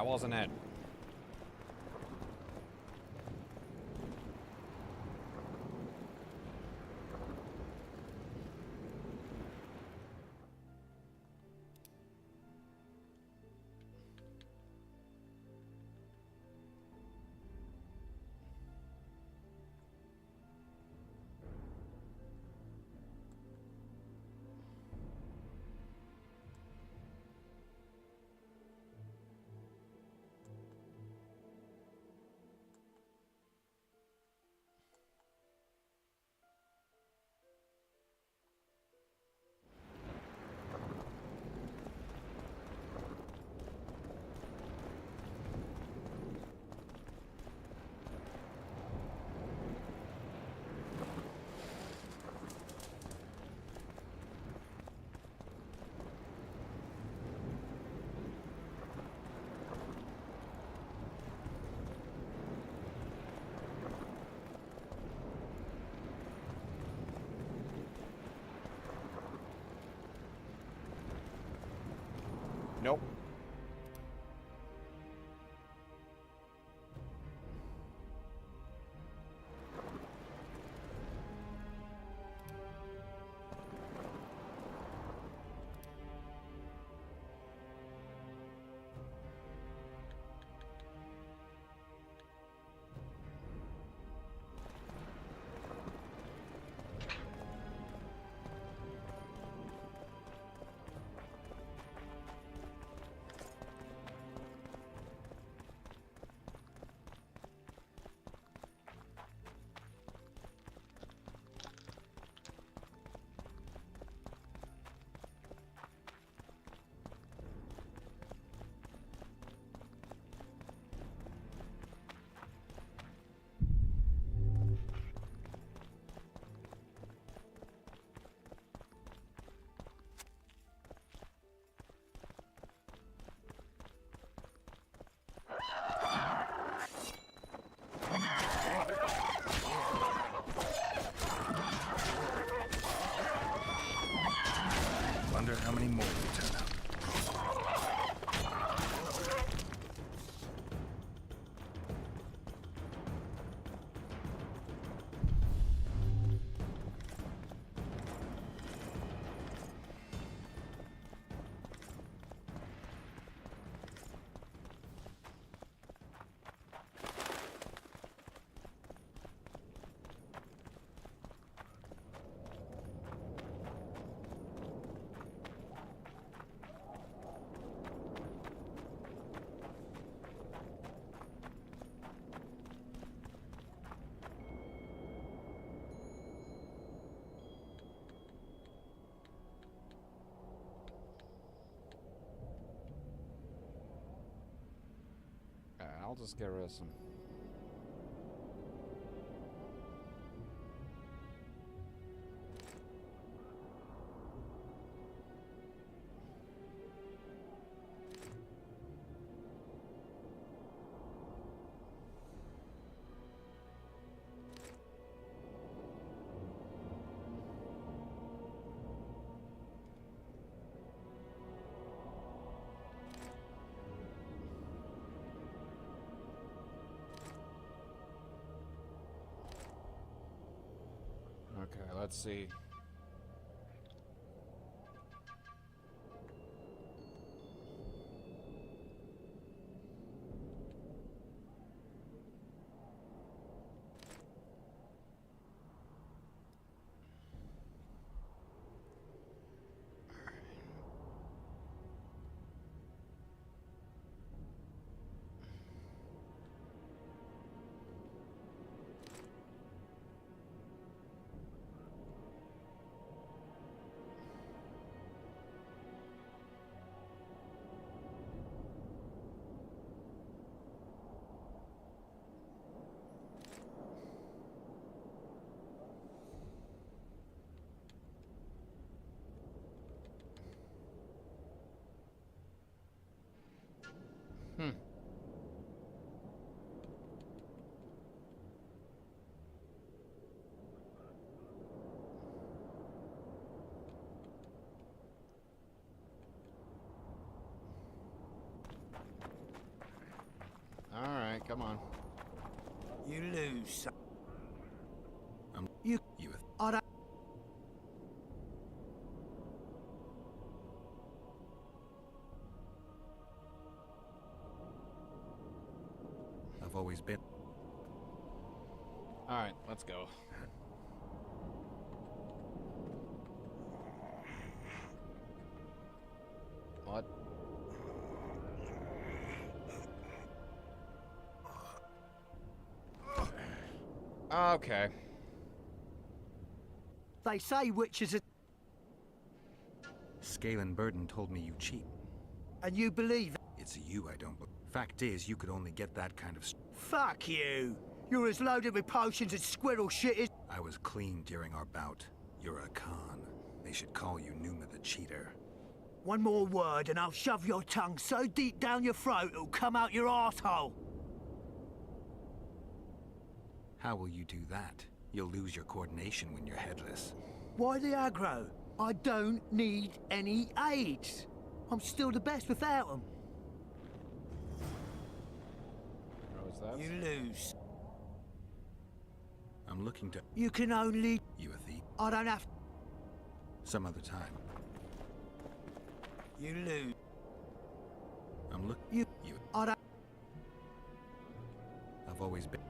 That wasn't it. Nope. Wonder how many more will turn up. I'll just get rid of some. Okay, let's see. Alright, come on. You lose. You. I don't. I've always been. Alright, let's go. What? Okay. They say witches are. Scalen Burden told me you cheat. And you believe. It's you I don't believe. Fact is, you could only get that kind of. Fuck you! You're as loaded with potions as squirrel shit is. I was clean during our bout. You're a con. They should call you Numa the Cheater. One more word and I'll shove your tongue so deep down your throat it'll come out your arsehole. How will you do that? You'll lose your coordination when you're headless. Why the aggro? I don't need any aids. I'm still the best without them. What was that? You lose. I'm looking to. You can only. You a thief? I don't have. Some other time. You lose. I'm looking. You. I don't. I've always been.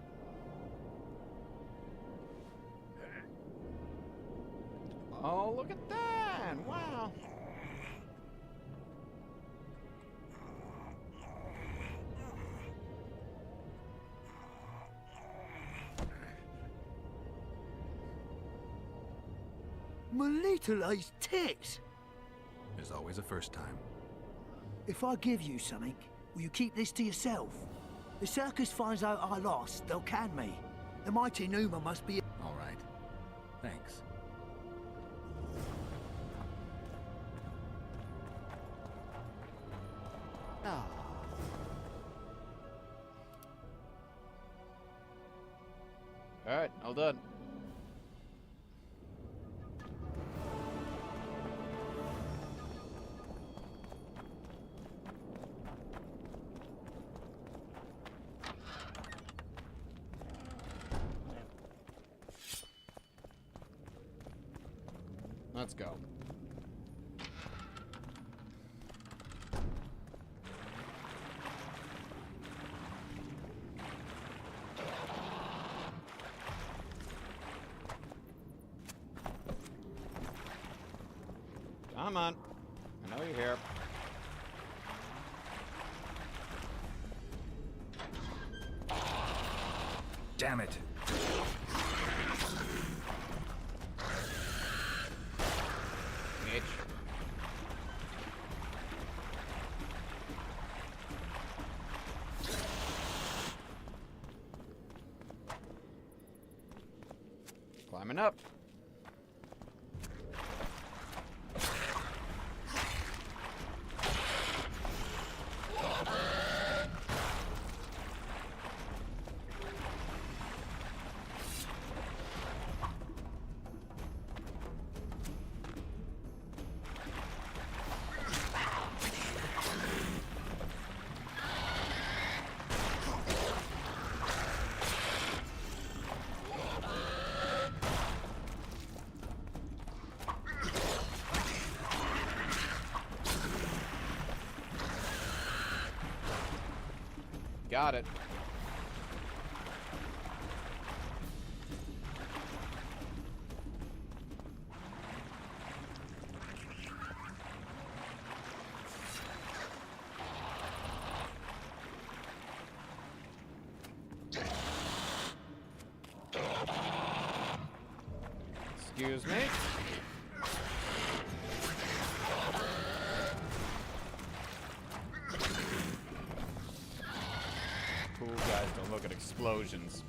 Oh, look at that! Wow. My little ace tits. There's always a first time. If I give you something, will you keep this to yourself? The circus finds out I lost, they'll can me. The mighty Numa must be. All right. Thanks. Ah. Alright, all done. Let's go. Come on. I know you're here. Damn it. Bitch. Climbing up. Got it. Excuse me. Cool guys don't look at explosions.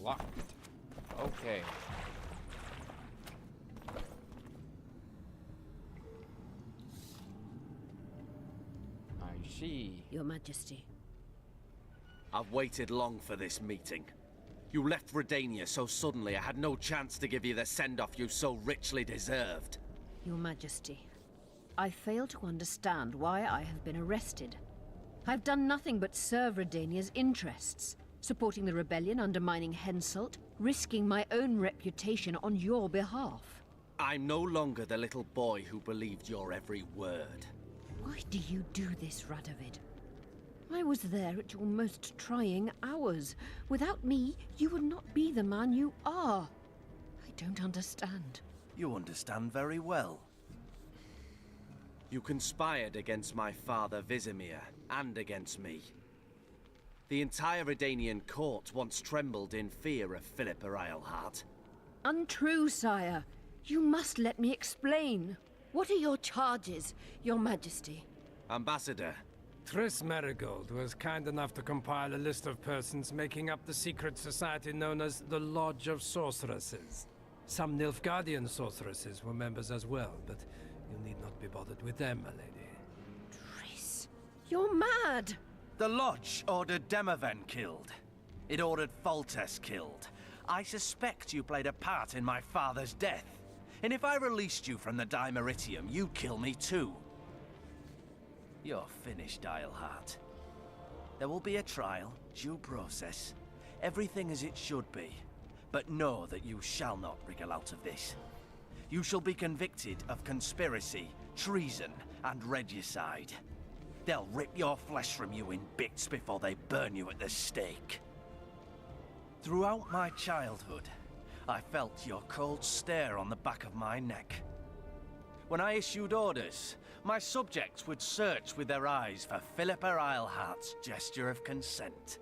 Locked. Okay. I She. Your Majesty. I've waited long for this meeting. You left Redania so suddenly I had no chance to give you the send-off you so richly deserved. Your Majesty, I fail to understand why I have been arrested. I've done nothing but serve Redania's interests, supporting the rebellion, undermining Henselt, risking my own reputation on your behalf. I'm no longer the little boy who believed your every word. Why do you do this, Radovid? I was there at your most trying hours. Without me, you would not be the man you are. I don't understand. You understand very well. You conspired against my father Vizimir, and against me. The entire Redanian court once trembled in fear of Philippa Eilhart. Untrue, sire. You must let me explain. What are your charges, your Majesty? Ambassador. Triss Marigold was kind enough to compile a list of persons making up the secret society known as the Lodge of Sorceresses. Some Nilfgaardian sorceresses were members as well, but you need not be bothered with them, my lady. Triss, you're mad! The Lodge ordered Demoven killed. It ordered Foltest killed. I suspect you played a part in my father's death. And if I released you from the Dimeritium, you'd kill me too. You're finished, Eilhart. There will be a trial, due process, everything as it should be. But know that you shall not wriggle out of this. You shall be convicted of conspiracy, treason, and regicide. They'll rip your flesh from you in bits before they burn you at the stake. Throughout my childhood, I felt your cold stare on the back of my neck. When I issued orders, my subjects would search with their eyes for Philippa Eilhart's gesture of consent.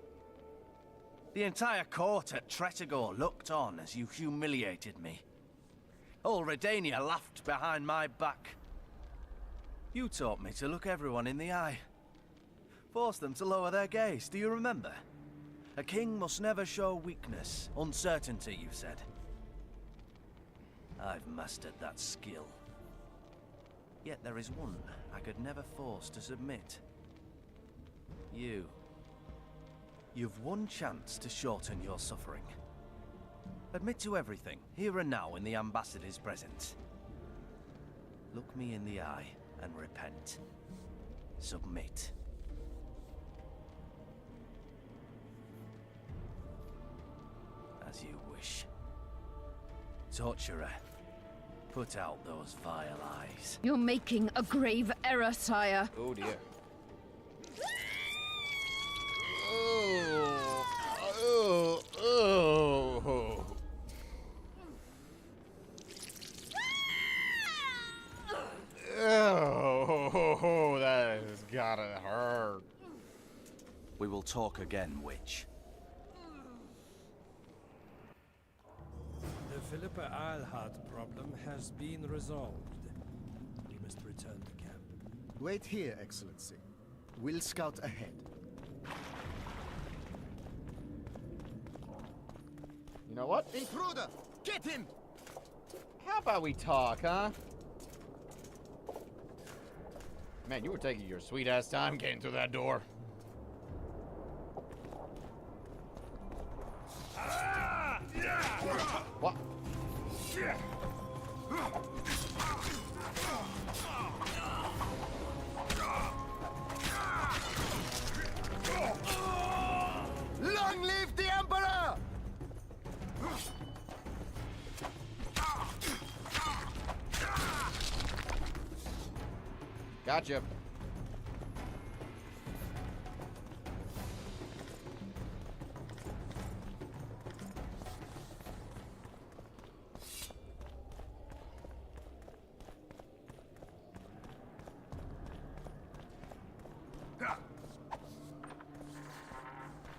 The entire court at Tretogor looked on as you humiliated me. All Redania laughed behind my back. You taught me to look everyone in the eye. Forced them to lower their gaze, do you remember? A king must never show weakness, uncertainty, you said. I've mastered that skill. Yet there is one I could never force to submit. You. You've one chance to shorten your suffering. Admit to everything, here and now in the Ambassador's presence. Look me in the eye and repent. Submit. As you wish. Torturer, put out those vile eyes. You're making a grave error, sire. Oh dear. Oh, oh, oh. Oh, that has gotta hurt. We will talk again, witch. The Philippa Eilhart problem has been resolved. We must return to camp. Wait here, Excellency. We'll scout ahead. You know what? Intruder! Get him! How about we talk, huh? Man, you were taking your sweet-ass time getting through that door. What? Long live the Emperor! Gotcha.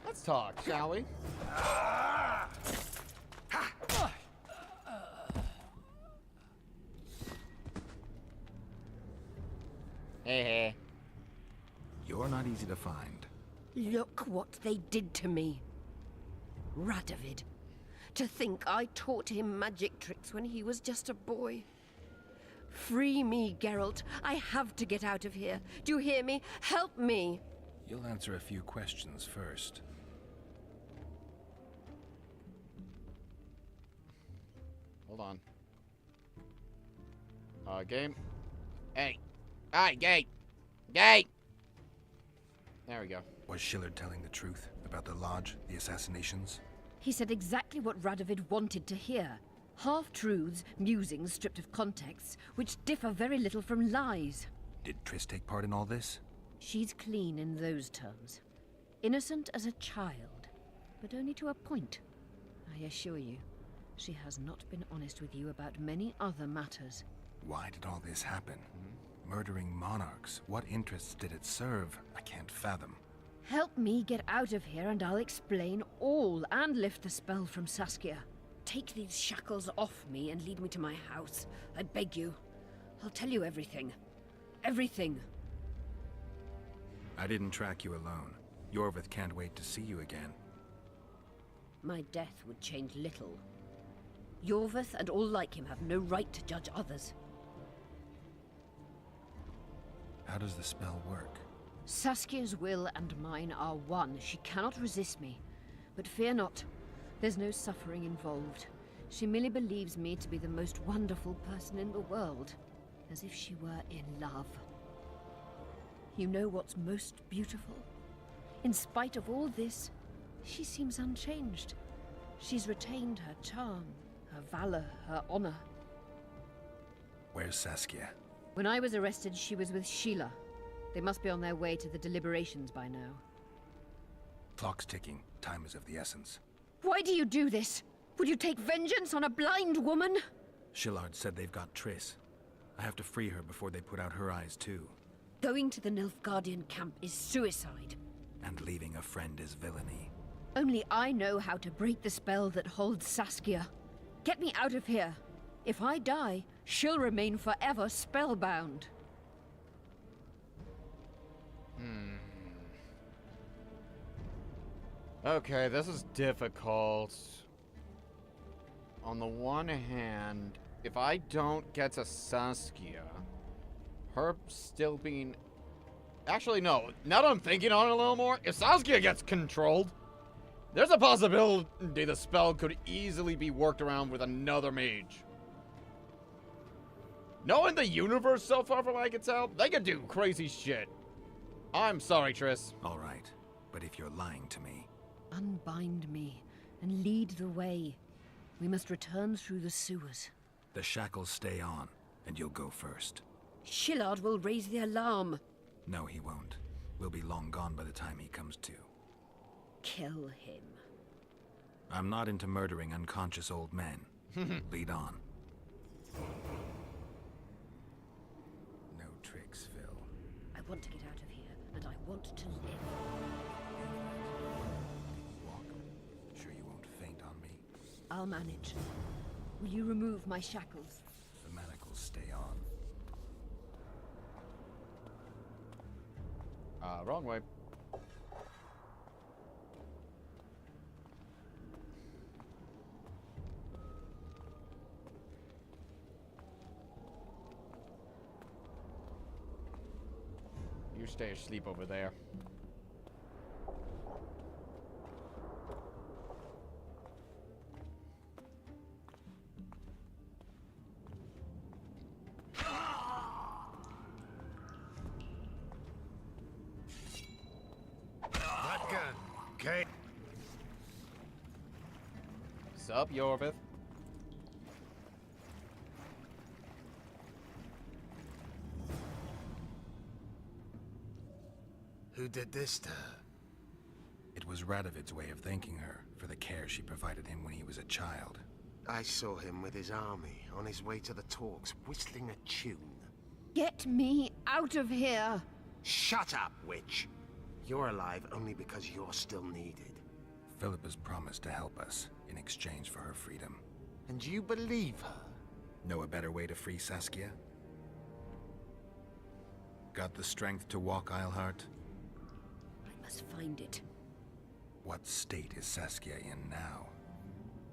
Let's talk, shall we? Hey. You're not easy to find. Look what they did to me. Radovid. To think I taught him magic tricks when he was just a boy. Free me, Geralt. I have to get out of here. Do you hear me? Help me! You'll answer a few questions first. Hold on. Game. Hey. Hi, gate. Gate! There we go. Was Shillard telling the truth about the Lodge, the assassinations? He said exactly what Radovid wanted to hear. Half-truths, musings stripped of context, which differ very little from lies. Did Triss take part in all this? She's clean in those terms. Innocent as a child, but only to a point. I assure you, she has not been honest with you about many other matters. Why did all this happen? Murdering monarchs, what interests did it serve? I can't fathom. Help me get out of here and I'll explain all and lift the spell from Saskia. Take these shackles off me and lead me to my house. I beg you. I'll tell you everything. Everything. I didn't track you alone. Yorvith can't wait to see you again. My death would change little. Yorvith and all like him have no right to judge others. How does the spell work? Saskia's will and mine are one. She cannot resist me. But fear not. There's no suffering involved. She merely believes me to be the most wonderful person in the world. As if she were in love. You know what's most beautiful? In spite of all this, she seems unchanged. She's retained her charm, her valor, her honor. Where's Saskia? When I was arrested, she was with Sheila. They must be on their way to the deliberations by now. Clock's ticking. Time is of the essence. Why do you do this? Would you take vengeance on a blind woman? Shillard said they've got Triss. I have to free her before they put out her eyes, too. Going to the Nilfgaardian camp is suicide. And leaving a friend is villainy. Only I know how to break the spell that holds Saskia. Get me out of here. If I die, she'll remain forever spellbound. Okay, this is difficult. On the one hand, if I don't get to Saskia, her still being... Actually, no. Now that I'm thinking on it a little more, if Saskia gets controlled, there's a possibility the spell could easily be worked around with another mage. Knowing the universe so far from I can tell, they could do crazy shit. I'm sorry, Triss. All right, but if you're lying to me... Unbind me and lead the way. We must return through the sewers. The shackles stay on, and you'll go first. Shillard will raise the alarm. No, he won't. We'll be long gone by the time he comes to. Kill him. I'm not into murdering unconscious old men. Lead on. No tricks, Phil. I want to get out of here, and I want to live. Walk. Sure you won't faint on me? I'll manage. Will you remove my shackles? The manacles stay on. Wrong way. You stay asleep over there. Okay. Sup, Yorvith? Who did this to her? It was Radovid's way of thanking her for the care she provided him when he was a child. I saw him with his army on his way to the talks, whistling a tune. Get me out of here! Shut up, witch! You're alive only because you're still needed. Philippa's promised to help us in exchange for her freedom. And you believe her? Know a better way to free Saskia? Got the strength to walk Eilhart? I must find it. What state is Saskia in now?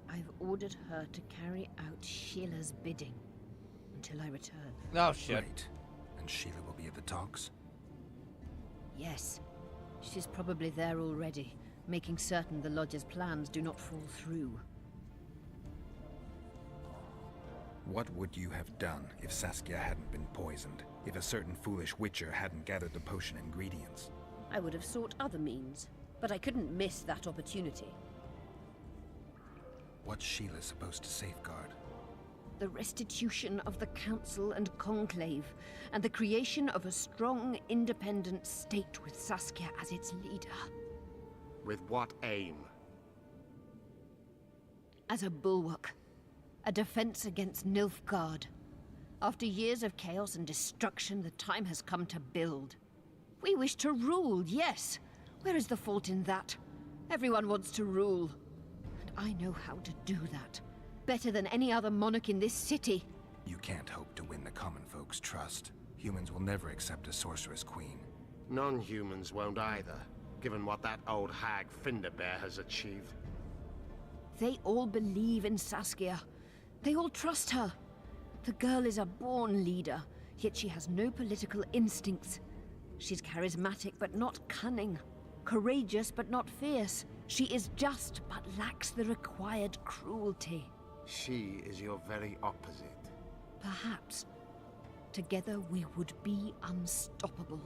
I've ordered her to carry out Sheila's bidding. until I return. Oh, shit. Great. And Sheila will be at the talks? Yes. She's probably there already, making certain the Lodge's plans do not fall through. What would you have done if Saskia hadn't been poisoned? If a certain foolish witcher hadn't gathered the potion ingredients? I would have sought other means, but I couldn't miss that opportunity. What's Sheila supposed to safeguard? The restitution of the Council and Conclave, and the creation of a strong, independent state with Saskia as its leader. With what aim? As a bulwark. A defense against Nilfgaard. After years of chaos and destruction, the time has come to build. We wish to rule, yes. Where is the fault in that? Everyone wants to rule. And I know how to do that. Better than any other monarch in this city. You can't hope to win the common folk's trust. Humans will never accept a sorceress queen. Non-humans won't either, given what that old hag Finderbear has achieved. They all believe in Saskia. They all trust her. The girl is a born leader, yet she has no political instincts. She's charismatic but not cunning. Courageous but not fierce. She is just but lacks the required cruelty. She is your very opposite. Perhaps. Together we would be unstoppable.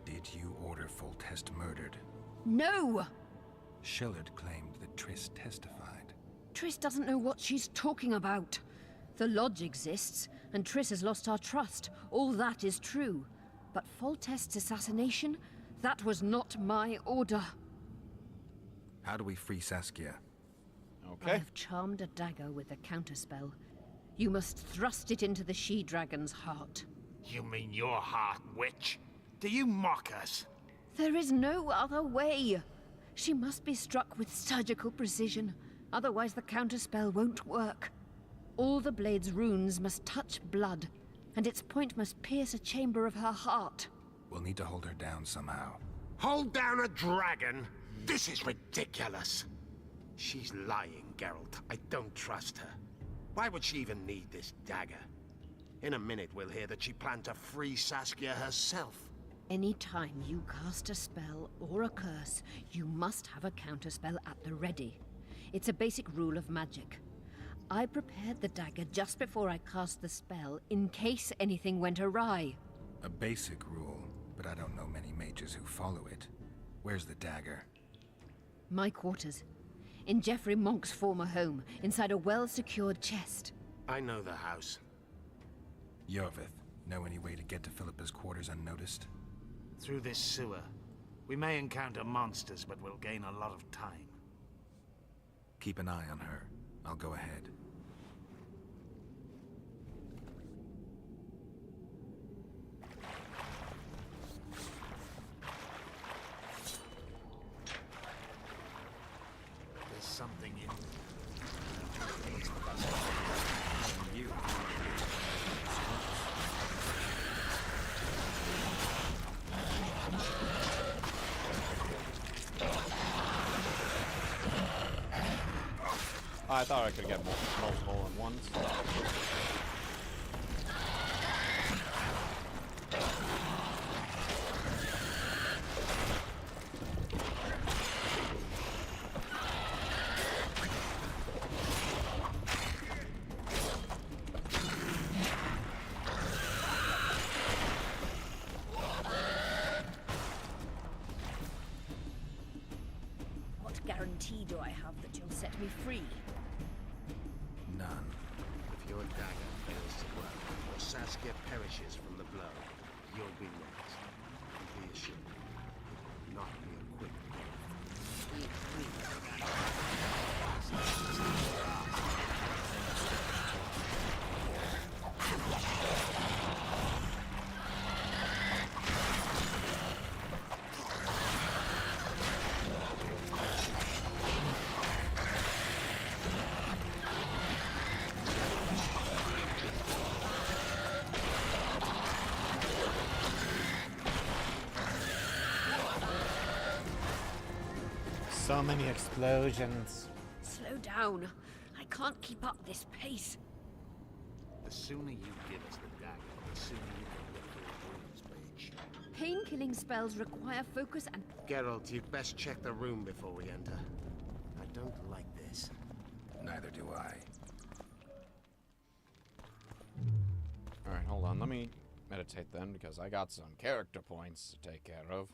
Did you order Foltest murdered? No! Shillard claimed that Triss testified. Triss doesn't know what she's talking about. The Lodge exists, and Triss has lost our trust. All that is true. But Foltest's assassination? That was not my order. How do we free Saskia? I have charmed a dagger with a counterspell. You must thrust it into the she-dragon's heart. You mean your heart, witch? Do you mock us? There is no other way. She must be struck with surgical precision. Otherwise the counterspell won't work. All the blade's runes must touch blood, and its point must pierce a chamber of her heart. We'll need to hold her down somehow. Hold down a dragon? This is ridiculous. She's lying, Geralt. I don't trust her. Why would she even need this dagger? In a minute we'll hear that she planned to free Saskia herself. Any time you cast a spell or a curse, you must have a counterspell at the ready. It's a basic rule of magic. I prepared the dagger just before I cast the spell, in case anything went awry. A basic rule, but I don't know many mages who follow it. Where's the dagger? My quarters. In Geoffrey Monk's former home, inside a well-secured chest. I know the house. Yorvith, know any way to get to Philippa's quarters unnoticed? Through this sewer. We may encounter monsters, but we'll gain a lot of time. Keep an eye on her. I'll go ahead. There's something in you. I thought I could get multiple at once. What guarantee do I have that you'll set me free? None. If your dagger fails to work, or Saskia perishes from the blow, you'll be next. Be assured, it will not be a quick So many explosions. Slow down. I can't keep up this pace. The sooner you give us the dagger, the sooner you can get your wounds, bitch. Pain-killing spells require focus and... Geralt, you'd best check the room before we enter. I don't like this. Neither do I. Alright, hold on. Let me meditate then, because I got some character points to take care of.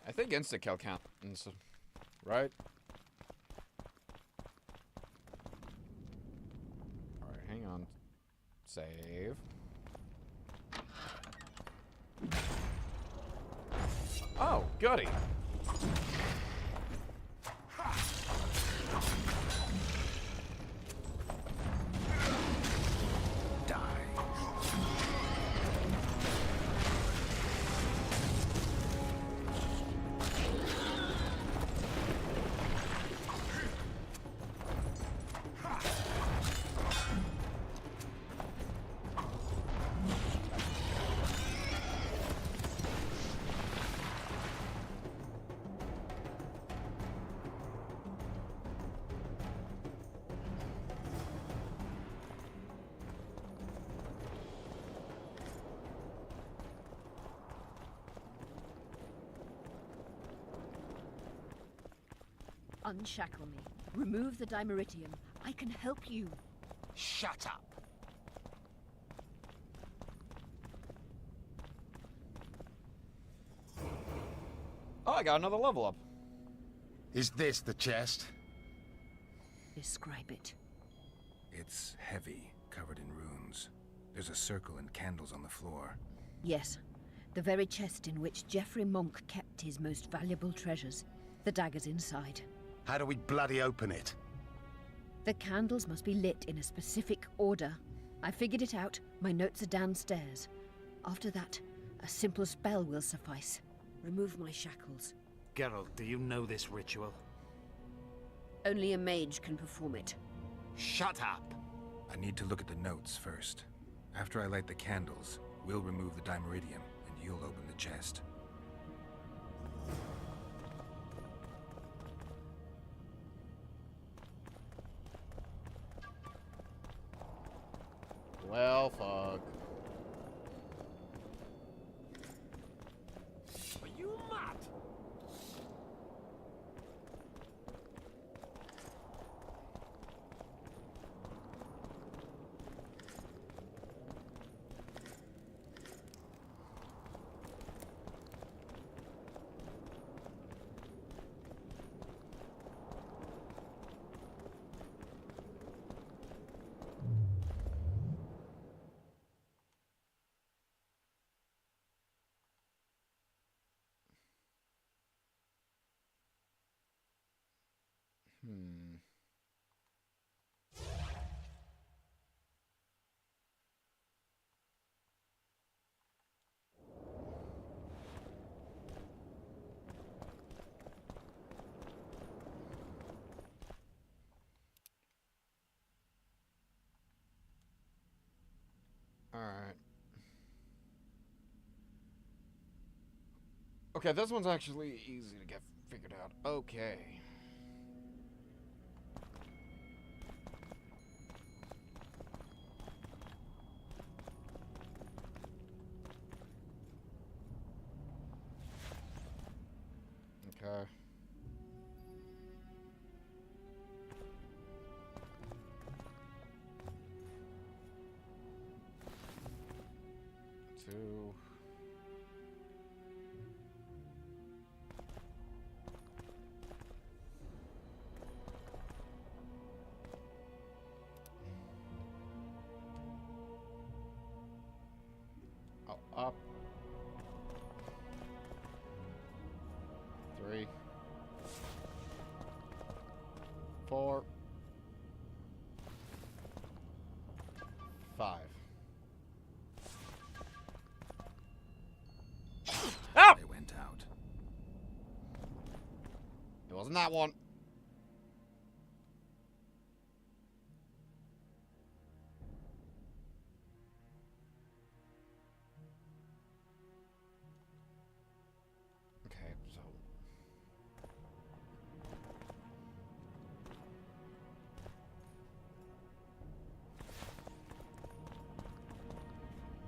I think insta-kill count, right? Alright, hang on. Save. Oh, goody. Unshackle me. Remove the dimeritium. I can help you. Shut up! Oh, I got another level up. Is this the chest? Describe it. It's heavy, covered in runes. There's a circle and candles on the floor. Yes. The very chest in which Geoffrey Monk kept his most valuable treasures. The dagger's inside. How do we bloody open it? The candles must be lit in a specific order. I figured it out. My notes are downstairs. After that, a simple spell will suffice. Remove my shackles. Geralt, do you know this ritual? Only a mage can perform it. Shut up! I need to look at the notes first. After I light the candles, we'll remove the dimeritium, and you'll open the chest. Well, fuck. Are you mad? Alright. Okay, this one's actually easy to get figured out. Okay. Okay. Two. Oh, up. 3. 4. 5. They went out. Wasn't that one. Okay, so...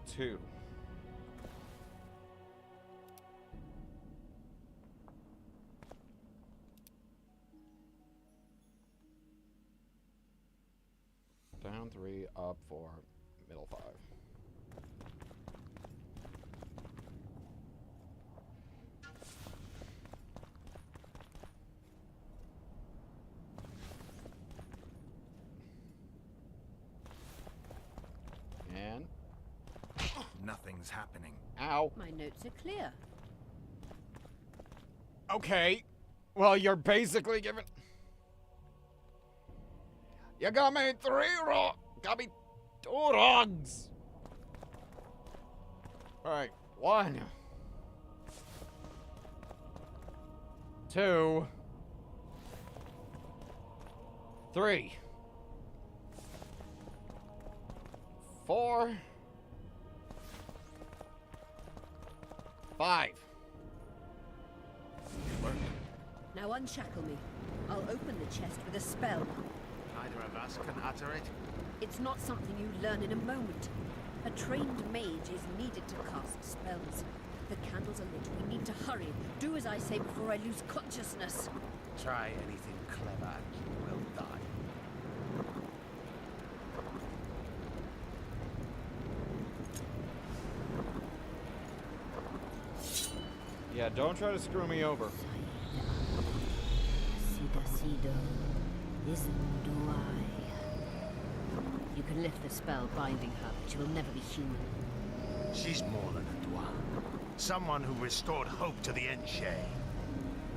Two. Down 3, up 4, middle 5. And... Nothing's happening. Ow. My notes are clear. Okay. Well, you're basically giving... You got me 3 wrong. Got me 2 wrongs. Alright. 1. 2. 3. 4. 5. Now unshackle me. I'll open the chest with a spell. Neither of us can utter it. It's not something you learn in a moment. A trained mage is needed to cast spells. The candles are lit. We need to hurry. Do as I say before I lose consciousness. Try anything clever and you will die. Yeah, don't try to screw me over. You can lift the spell binding her, but she will never be human. She's more than a dwarf. Someone who restored hope to the Enche.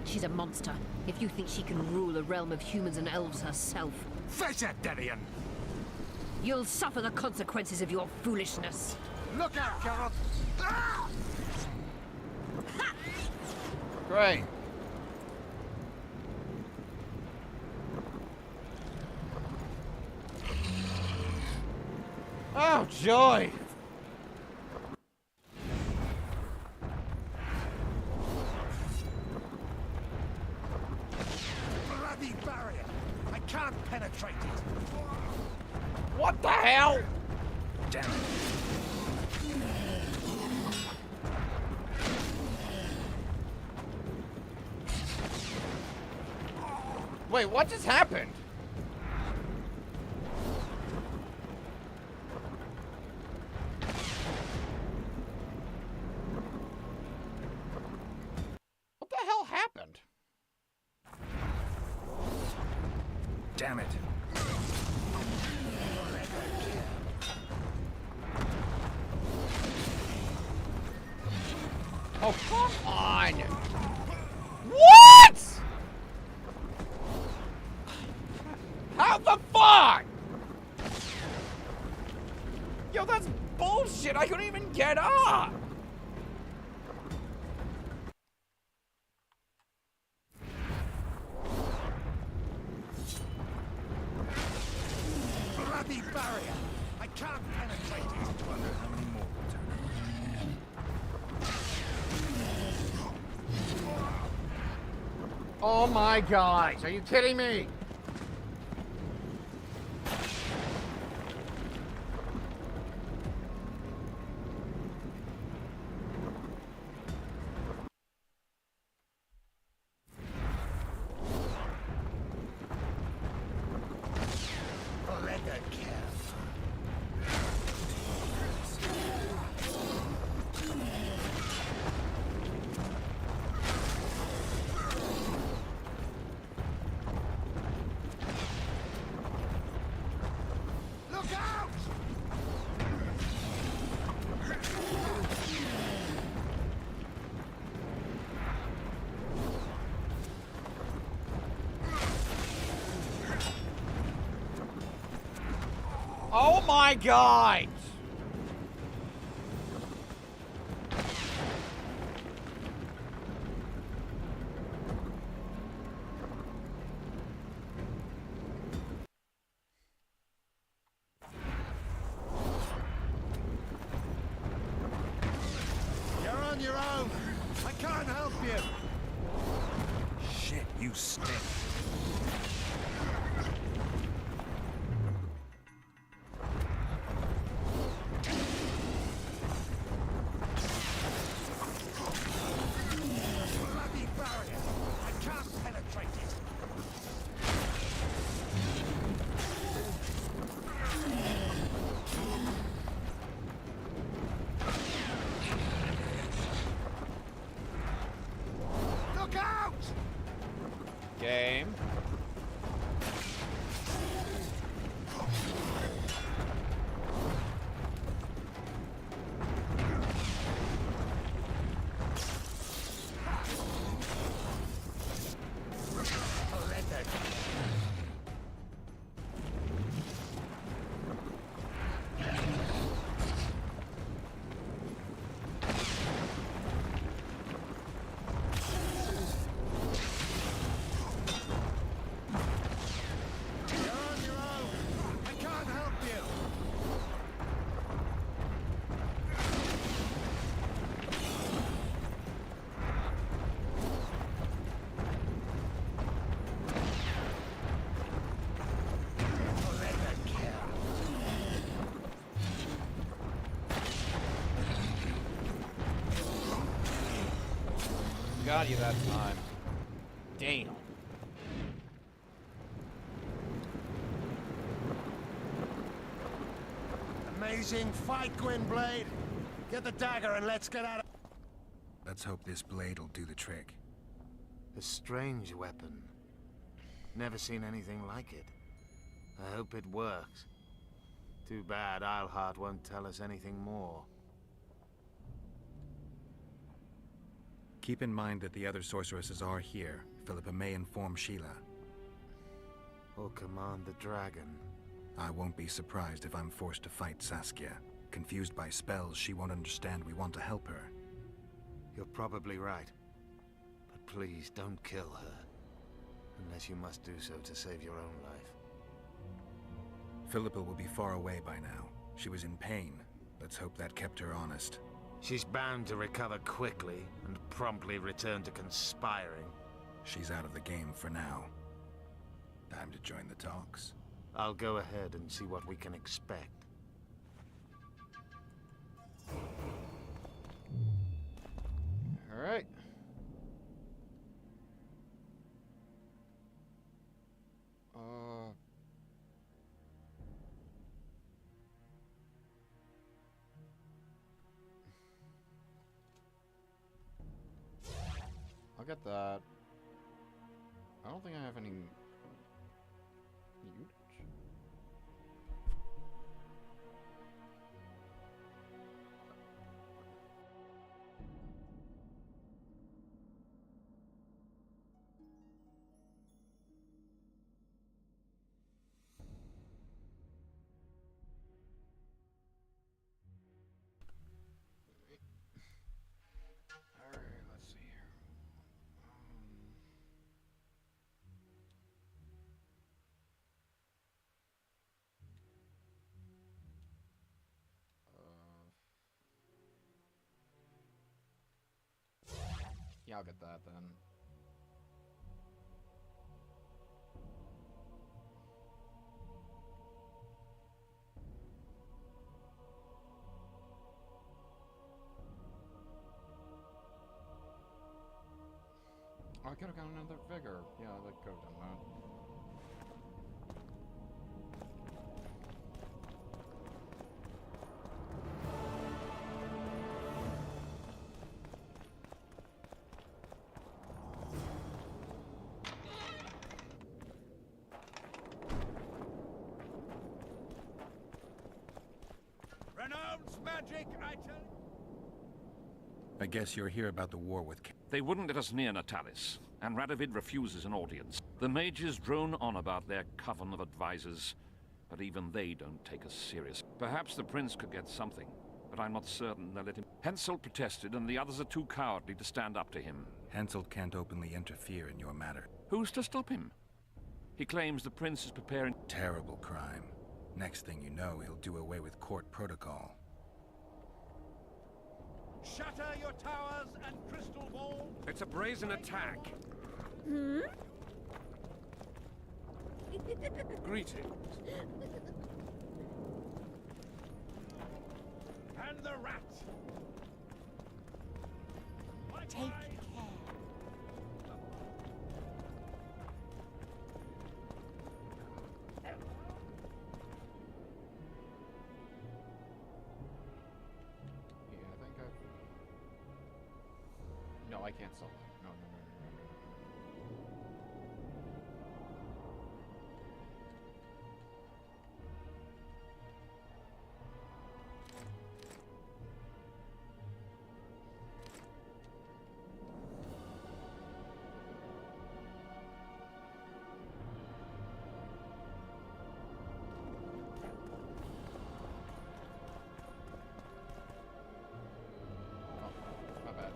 She's a monster. If you think she can rule a realm of humans and elves herself... Face it, Devian! You'll suffer the consequences of your foolishness. Look out, Geralt! Ah! Great. Oh, joy! Bloody barrier! I can't penetrate it! What the hell? Damn it. Wait, what just happened? What the hell happened? Damn it. Oh, come on! What?! How the fuck?! Yo, that's bullshit! I couldn't even get up! Bloody barrier! I can't penetrate it! Wonder how many more will turn up. Oh my god! Are you kidding me? Oh my god! You stink. Bloody barrier! I can't penetrate it! Look out! Game. Got you that time. Damn. Amazing fight, Gwynblade! Get the dagger and let's get out of... Let's hope this blade will do the trick. A strange weapon. Never seen anything like it. I hope it works. Too bad Eilhart won't tell us anything more. Keep in mind that the other sorceresses are here. Philippa may inform Sheila. Or command the dragon. I won't be surprised if I'm forced to fight Saskia. Confused by spells, she won't understand we want to help her. You're probably right. But please don't kill her. Unless you must do so to save your own life. Philippa will be far away by now. She was in pain. Let's hope that kept her honest. She's bound to recover quickly and promptly return to conspiring. She's out of the game for now. Time to join the talks. I'll go ahead and see what we can expect. All right. I'll get that. I don't think I have any usage. Yeah, I'll get that then. Oh, I could have got another vigor. Yeah, I could have done that. Renounce magic, I tell you. I guess you're here about the war with... They wouldn't let us near Natalis, and Radovid refuses an audience. The mages drone on about their coven of advisors, but even they don't take us serious. Perhaps the prince could get something, but I'm not certain they'll let him. Henselt protested, and the others are too cowardly to stand up to him. Henselt can't openly interfere in your matter. Who's to stop him? He claims the prince is preparing... Terrible crime. Next thing you know, he'll do away with court protocol. Shatter your towers and crystal walls. It's a brazen attack. Greetings. And the rat! Take care. Yeah, I think I've... No, I can't sell that. No, no, no, no, no, no. My bad.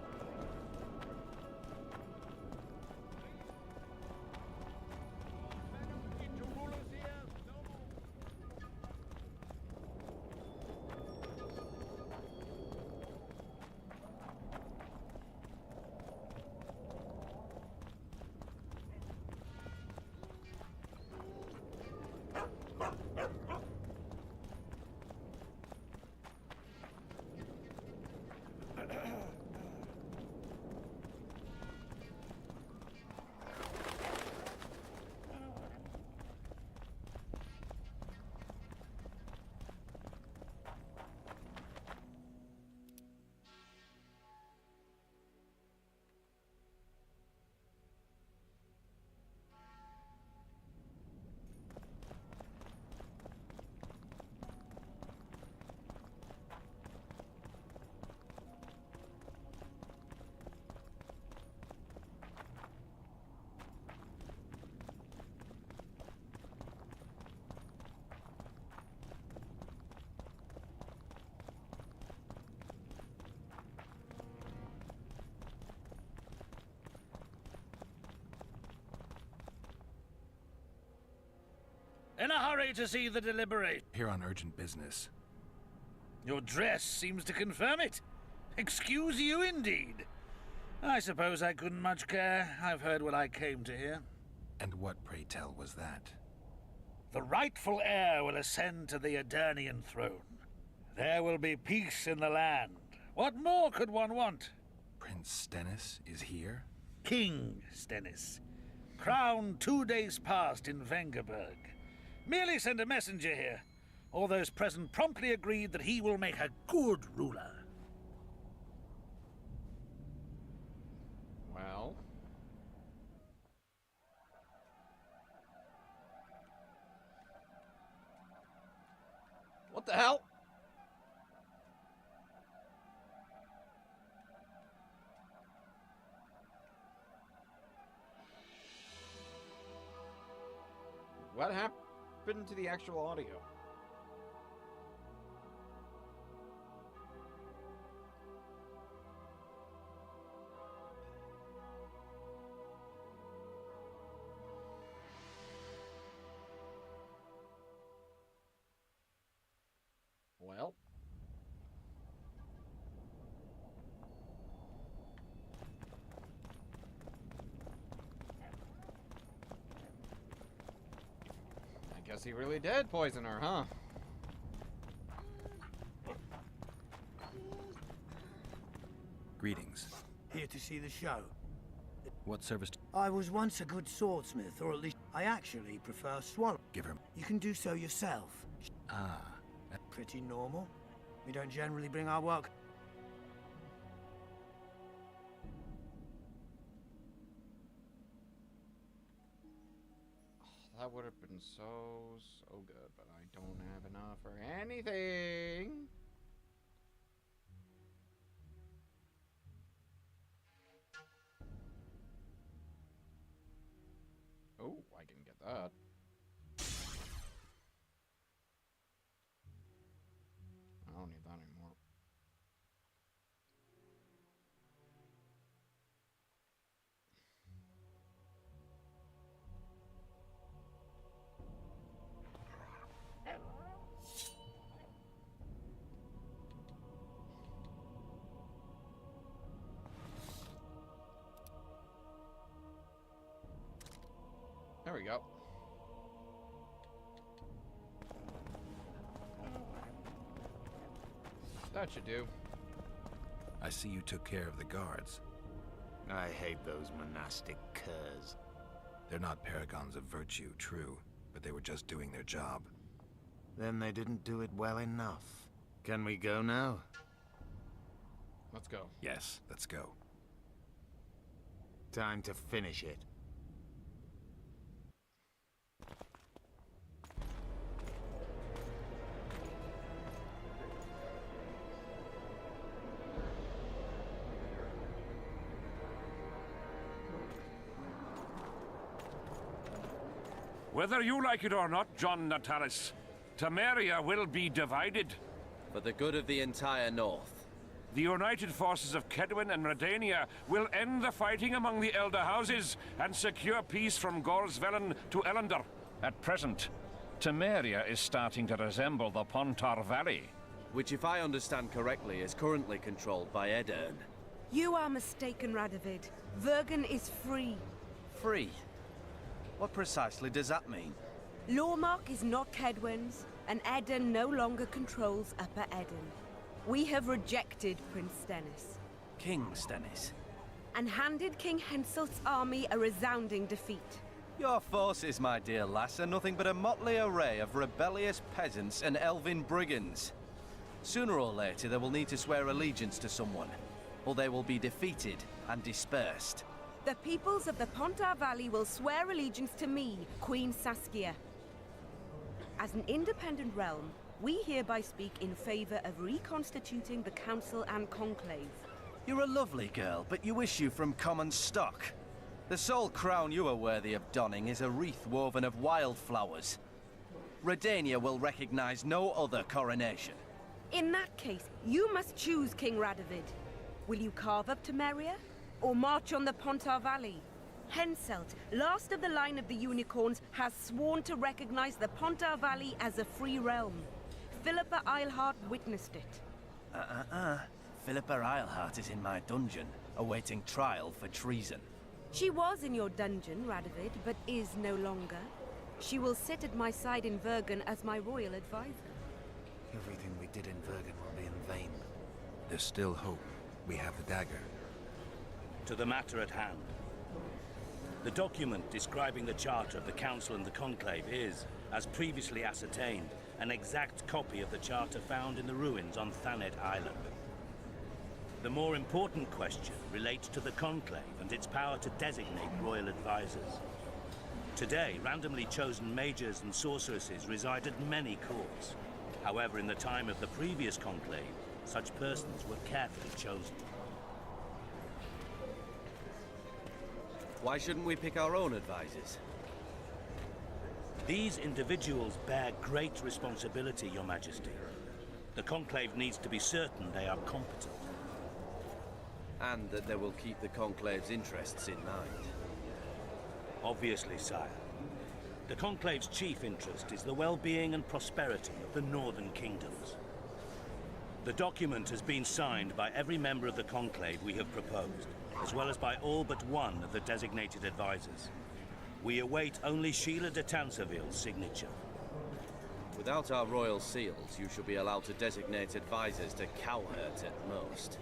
In a hurry to see the deliberate. Here on urgent business. Your dress seems to confirm it. Excuse you indeed. I suppose I couldn't much care. I've heard what I came to hear. And what, pray tell, was that? The rightful heir will ascend to the Eternian throne. There will be peace in the land. What more could one want? Prince Stennis is here? King Stennis. Crowned 2 days past in Vengerberg. Merely send a messenger here. All those present promptly agreed that he will make a good ruler. Well... What the hell? What happened to the actual audio? Well... I guess he really did poison her, huh? Greetings. Here to see the show. What service? I was once a good swordsmith, or at least I actually prefer swallow. Give her. You can do so yourself. Ah. Pretty normal. We don't generally bring our work. That would have been so good, but I don't have enough for anything. Oh, I can get that. I don't need that anymore. There we go. That should do. I see you took care of the guards. I hate those monastic curs. They're not paragons of virtue, true, but they were just doing their job. Then they didn't do it well enough. Can we go now? Let's go. Yes, let's go. Time to finish it. Whether you like it or not, John Natalis, Temeria will be divided. For the good of the entire North. The united forces of Kedwin and Redania will end the fighting among the Elder Houses and secure peace from Gorsvelen to Ellender. At present, Temeria is starting to resemble the Pontar Valley. Which, if I understand correctly, is currently controlled by Edirn. You are mistaken, Radovid. Vergen is free. Free? What precisely does that mean? Lormark is not Kedwen's, and Edirn no longer controls Upper Edirn. We have rejected Prince Stennis. King Stennis? And handed King Henselt's army a resounding defeat. Your forces, my dear lass, are nothing but a motley array of rebellious peasants and elven brigands. Sooner or later, they will need to swear allegiance to someone, or they will be defeated and dispersed. The peoples of the Pontar Valley will swear allegiance to me, Queen Saskia. As an independent realm, we hereby speak in favor of reconstituting the Council and Conclave. You're a lovely girl, but you issue from common stock. The sole crown you are worthy of donning is a wreath woven of wildflowers. Redania will recognize no other coronation. In that case, you must choose, King Radovid. Will you carve up Temeria, or march on the Pontar Valley? Henselt, last of the line of the Unicorns, has sworn to recognize the Pontar Valley as a free realm. Philippa Eilhart witnessed it. Philippa Eilhart is in my dungeon, awaiting trial for treason. She was in your dungeon, Radovid, but is no longer. She will sit at my side in Vergen as my royal advisor. Everything we did in Vergen will be in vain. There's still hope. We have the dagger. To the matter at hand. The document describing the charter of the Council and the Conclave is, as previously ascertained, an exact copy of the charter found in the ruins on Thanet Island. The more important question relates to the Conclave and its power to designate royal advisors. Today, randomly chosen mages and sorceresses reside at many courts. However, in the time of the previous Conclave, such persons were carefully chosen. Why shouldn't we pick our own advisors? These individuals bear great responsibility, Your Majesty. The Conclave needs to be certain they are competent. And that they will keep the Conclave's interests in mind. Obviously, sire. The Conclave's chief interest is the well-being and prosperity of the northern kingdoms. The document has been signed by every member of the Conclave we have proposed, as well as by all but one of the designated advisors. We await only Sheila de Tanseville's signature. Without our royal seals, you shall be allowed to designate advisors to Cowhurt at most.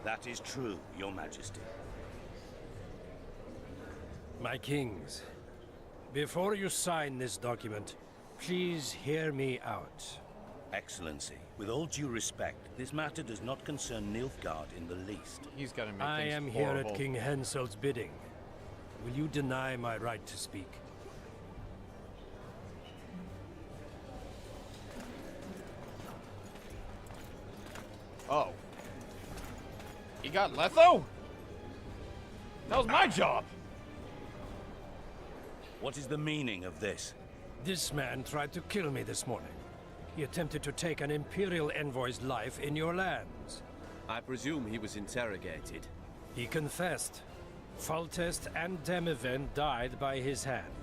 That is true, Your Majesty. My kings, before you sign this document, please hear me out. Excellency, with all due respect, this matter does not concern Nilfgaard in the least. He's gonna make I things am horrible. here at King Henselt's bidding. Will you deny my right to speak? Oh. He got Letho? That was my job! What is the meaning of this? This man tried to kill me this morning. He attempted to take an Imperial envoy's life in your lands. I presume he was interrogated. He confessed. Foltest and Demiven died by his hand.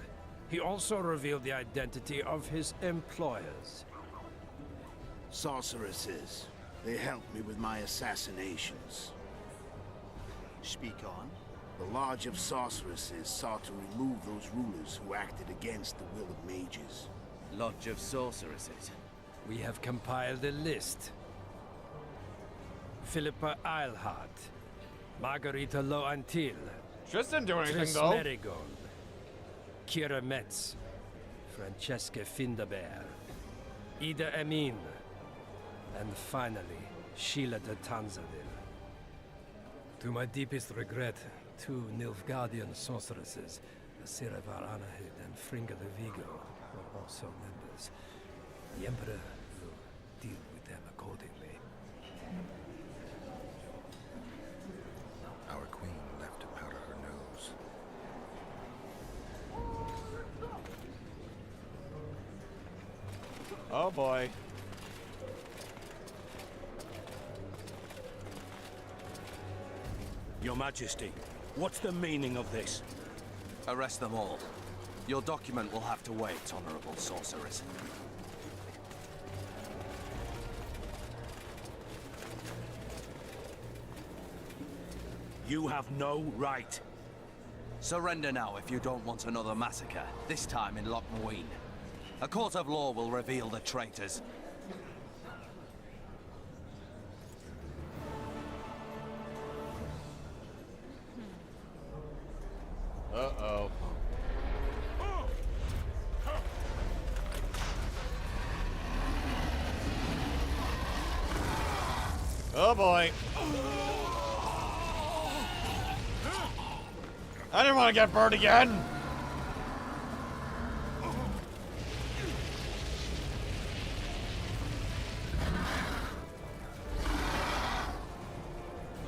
He also revealed the identity of his employers. Sorceresses. They helped me with my assassinations. Speak on. The Lodge of Sorceresses sought to remove those rulers who acted against the will of mages. Lodge of Sorceresses? We have compiled a list. Philippa Eilhart, Margarita Loantil, Triss didn't do anything, Triss though. Merigold, Kira Metz, Francesca Findaber, Ida Emin, and finally, Sheila de Tanzaville. To my deepest regret, 2 Nilfgaardian sorceresses, Asira Varanahid and Fringa de Vigo, were also members. The Emperor will deal with them accordingly. Our queen left to powder her nose. Oh boy. Your Majesty, what's the meaning of this? Arrest them all. Your document will have to wait, Honorable Sorceress. You have no right. Surrender now if you don't want another massacre, this time in Loch Muine. A court of law will reveal the traitors. Uh-oh. Oh boy. I didn't want to get burned again.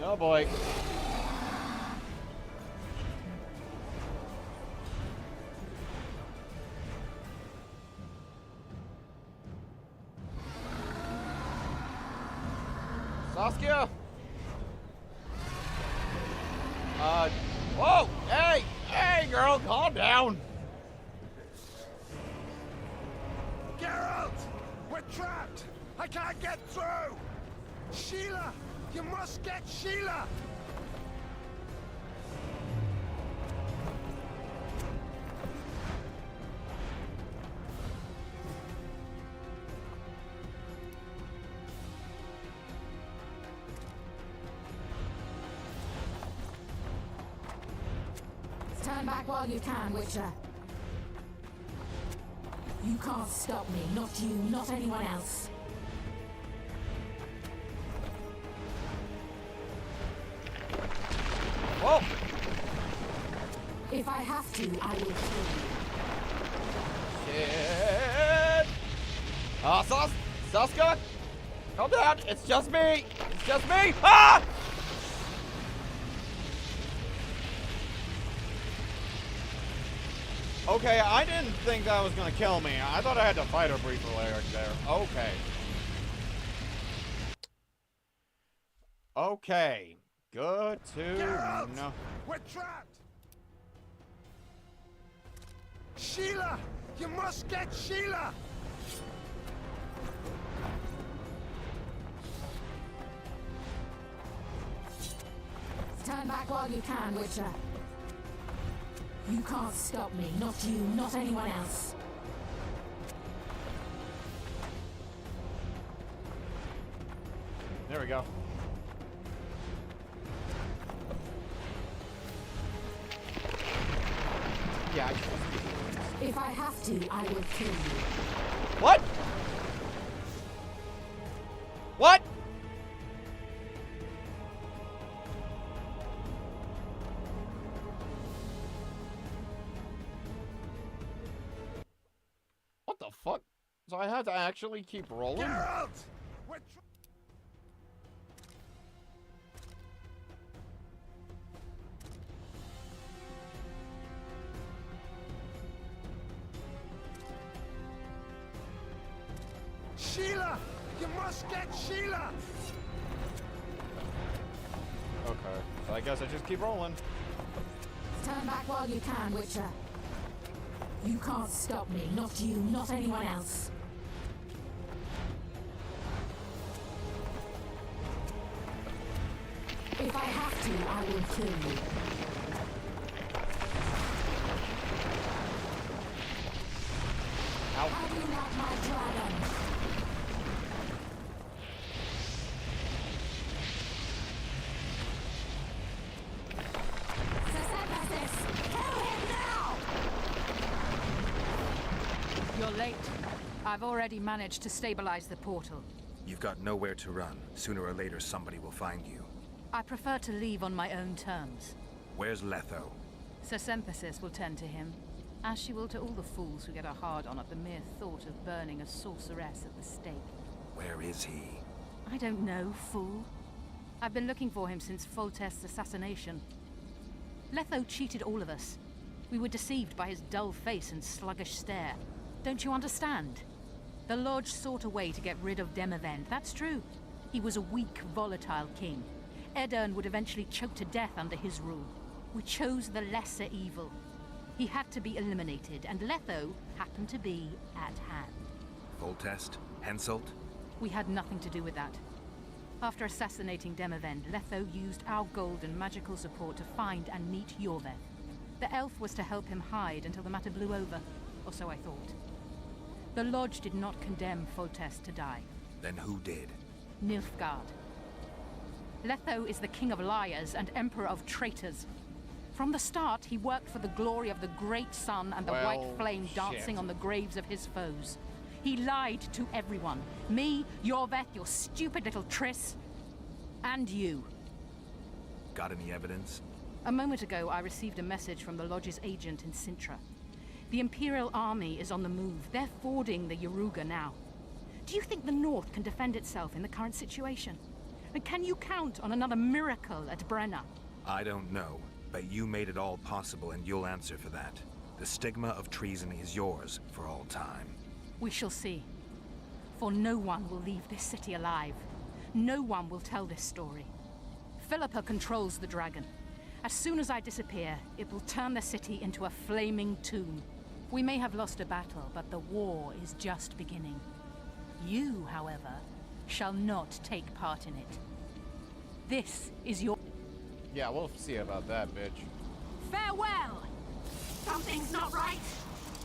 Oh boy. Saskia? Whoa! Hey! Hey, girl, calm down! Geralt! We're trapped! I can't get through! Sheila! You must get Sheila! Turn back while you can, Witcher. You can't stop me. Not you, not anyone else. Whoa! If I have to, I will kill you. Shit! Saska? Calm down! It's just me! It's just me! Ah! Okay, I didn't think that was gonna kill me. I thought I had to fight her briefly there. Okay. Okay. Good to know. We're trapped! Sheila! You must get Sheila! Turn back while you can, Witcher. You can't stop me. Not you, not anyone else. There we go. Yeah, If I have to, I will kill you. What? What? What the fuck? So I had to actually keep rolling? Geralt! Sheila! You must get Sheila! Okay, so I guess I just keep rolling. Turn back while you can, Witcher. You can't stop me. Not you, not anyone else. If I have to, I will kill you. Ow. Bring out my dragon. I've already managed to stabilize the portal. You've got nowhere to run. Sooner or later, somebody will find you. I prefer to leave on my own terms. Where's Letho? Sir Sympathis will tend to him, as she will to all the fools who get a hard-on at the mere thought of burning a sorceress at the stake. Where is he? I don't know, fool. I've been looking for him since Foltest's assassination. Letho cheated all of us. We were deceived by his dull face and sluggish stare. Don't you understand? The Lodge sought a way to get rid of Demavend, that's true. He was a weak, volatile king. Edirn would eventually choke to death under his rule. We chose the lesser evil. He had to be eliminated, and Letho happened to be at hand. Foltest? Henselt? We had nothing to do with that. After assassinating Demavend, Letho used our gold and magical support to find and meet Yorveth. The elf was to help him hide until the matter blew over, or so I thought. The Lodge did not condemn Foltest to die. Then who did? Nilfgaard. Letho is the king of liars and emperor of traitors. From the start, he worked for the glory of the great sun and the white flame dancing on the graves of his foes. He lied to everyone. Me, Yorveth, your stupid little Triss, and you. Got any evidence? A moment ago, I received a message from the Lodge's agent in Sintra. The Imperial Army is on the move. They're fording the Yaruga now. Do you think the North can defend itself in the current situation? And can you count on another miracle at Brenna? I don't know, but you made it all possible and you'll answer for that. The stigma of treason is yours for all time. We shall see. For no one will leave this city alive. No one will tell this story. Philippa controls the dragon. As soon as I disappear, it will turn the city into a flaming tomb. We may have lost a battle, but the war is just beginning. You, however, shall not take part in it. This is your... Yeah, we'll see about that, bitch. Farewell! Something's not right.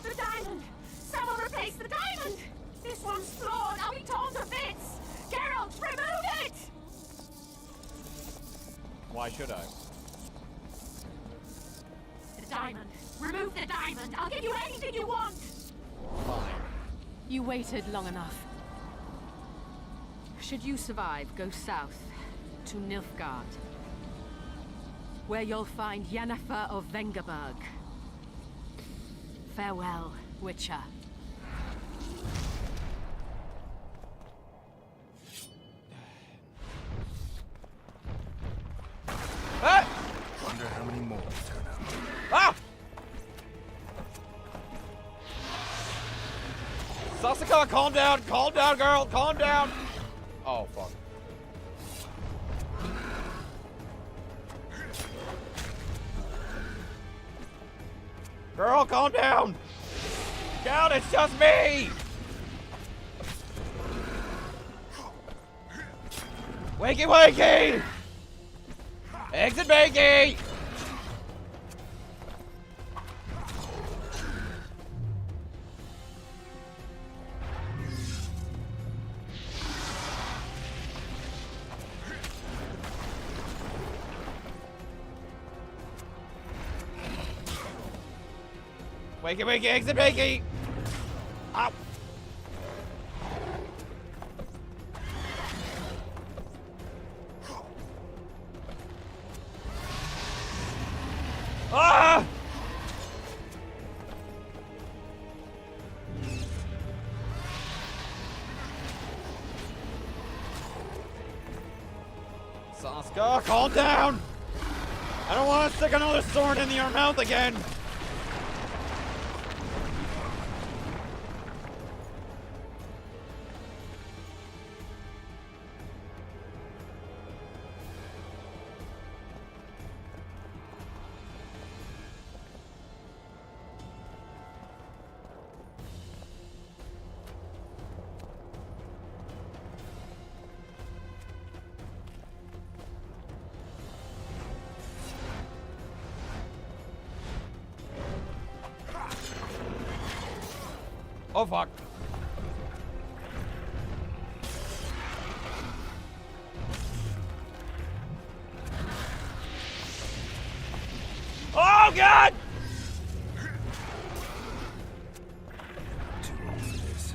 The diamond! Someone replace the diamond! This one's flawed! I'll be torn to bits! Geralt, remove it! Why should I? The diamond! Remove the diamond! I'll give you anything you want! Fine. You waited long enough. Should you survive, go south to Nilfgaard, where you'll find Yennefer of Vengerberg. Farewell, Witcher. Ah! Wonder how many more will turn up. Ah! Sasika, calm down! Calm down, girl! Calm down! Oh, fuck. Girl, calm down! Down, it's just me! Wakey, wakey! Exit bakey! Wakey, wakey, exit bakey! Ow! Ah! Saska, calm down! I don't want to stick another sword in your mouth again! Oh, fuck. Oh, God! Too long for this.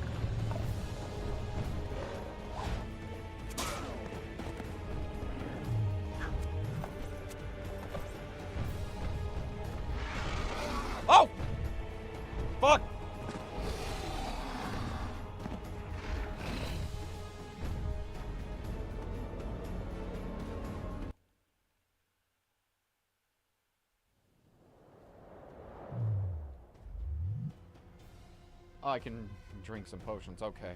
Oh, I can drink some potions. Okay.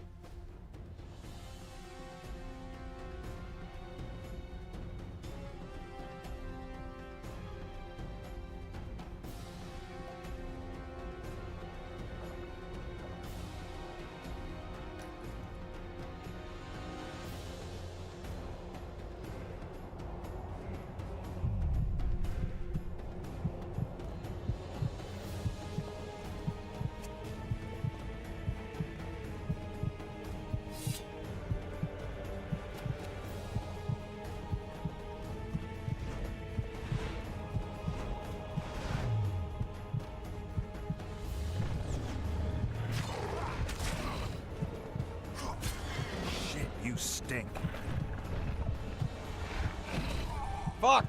You stink. Fuck!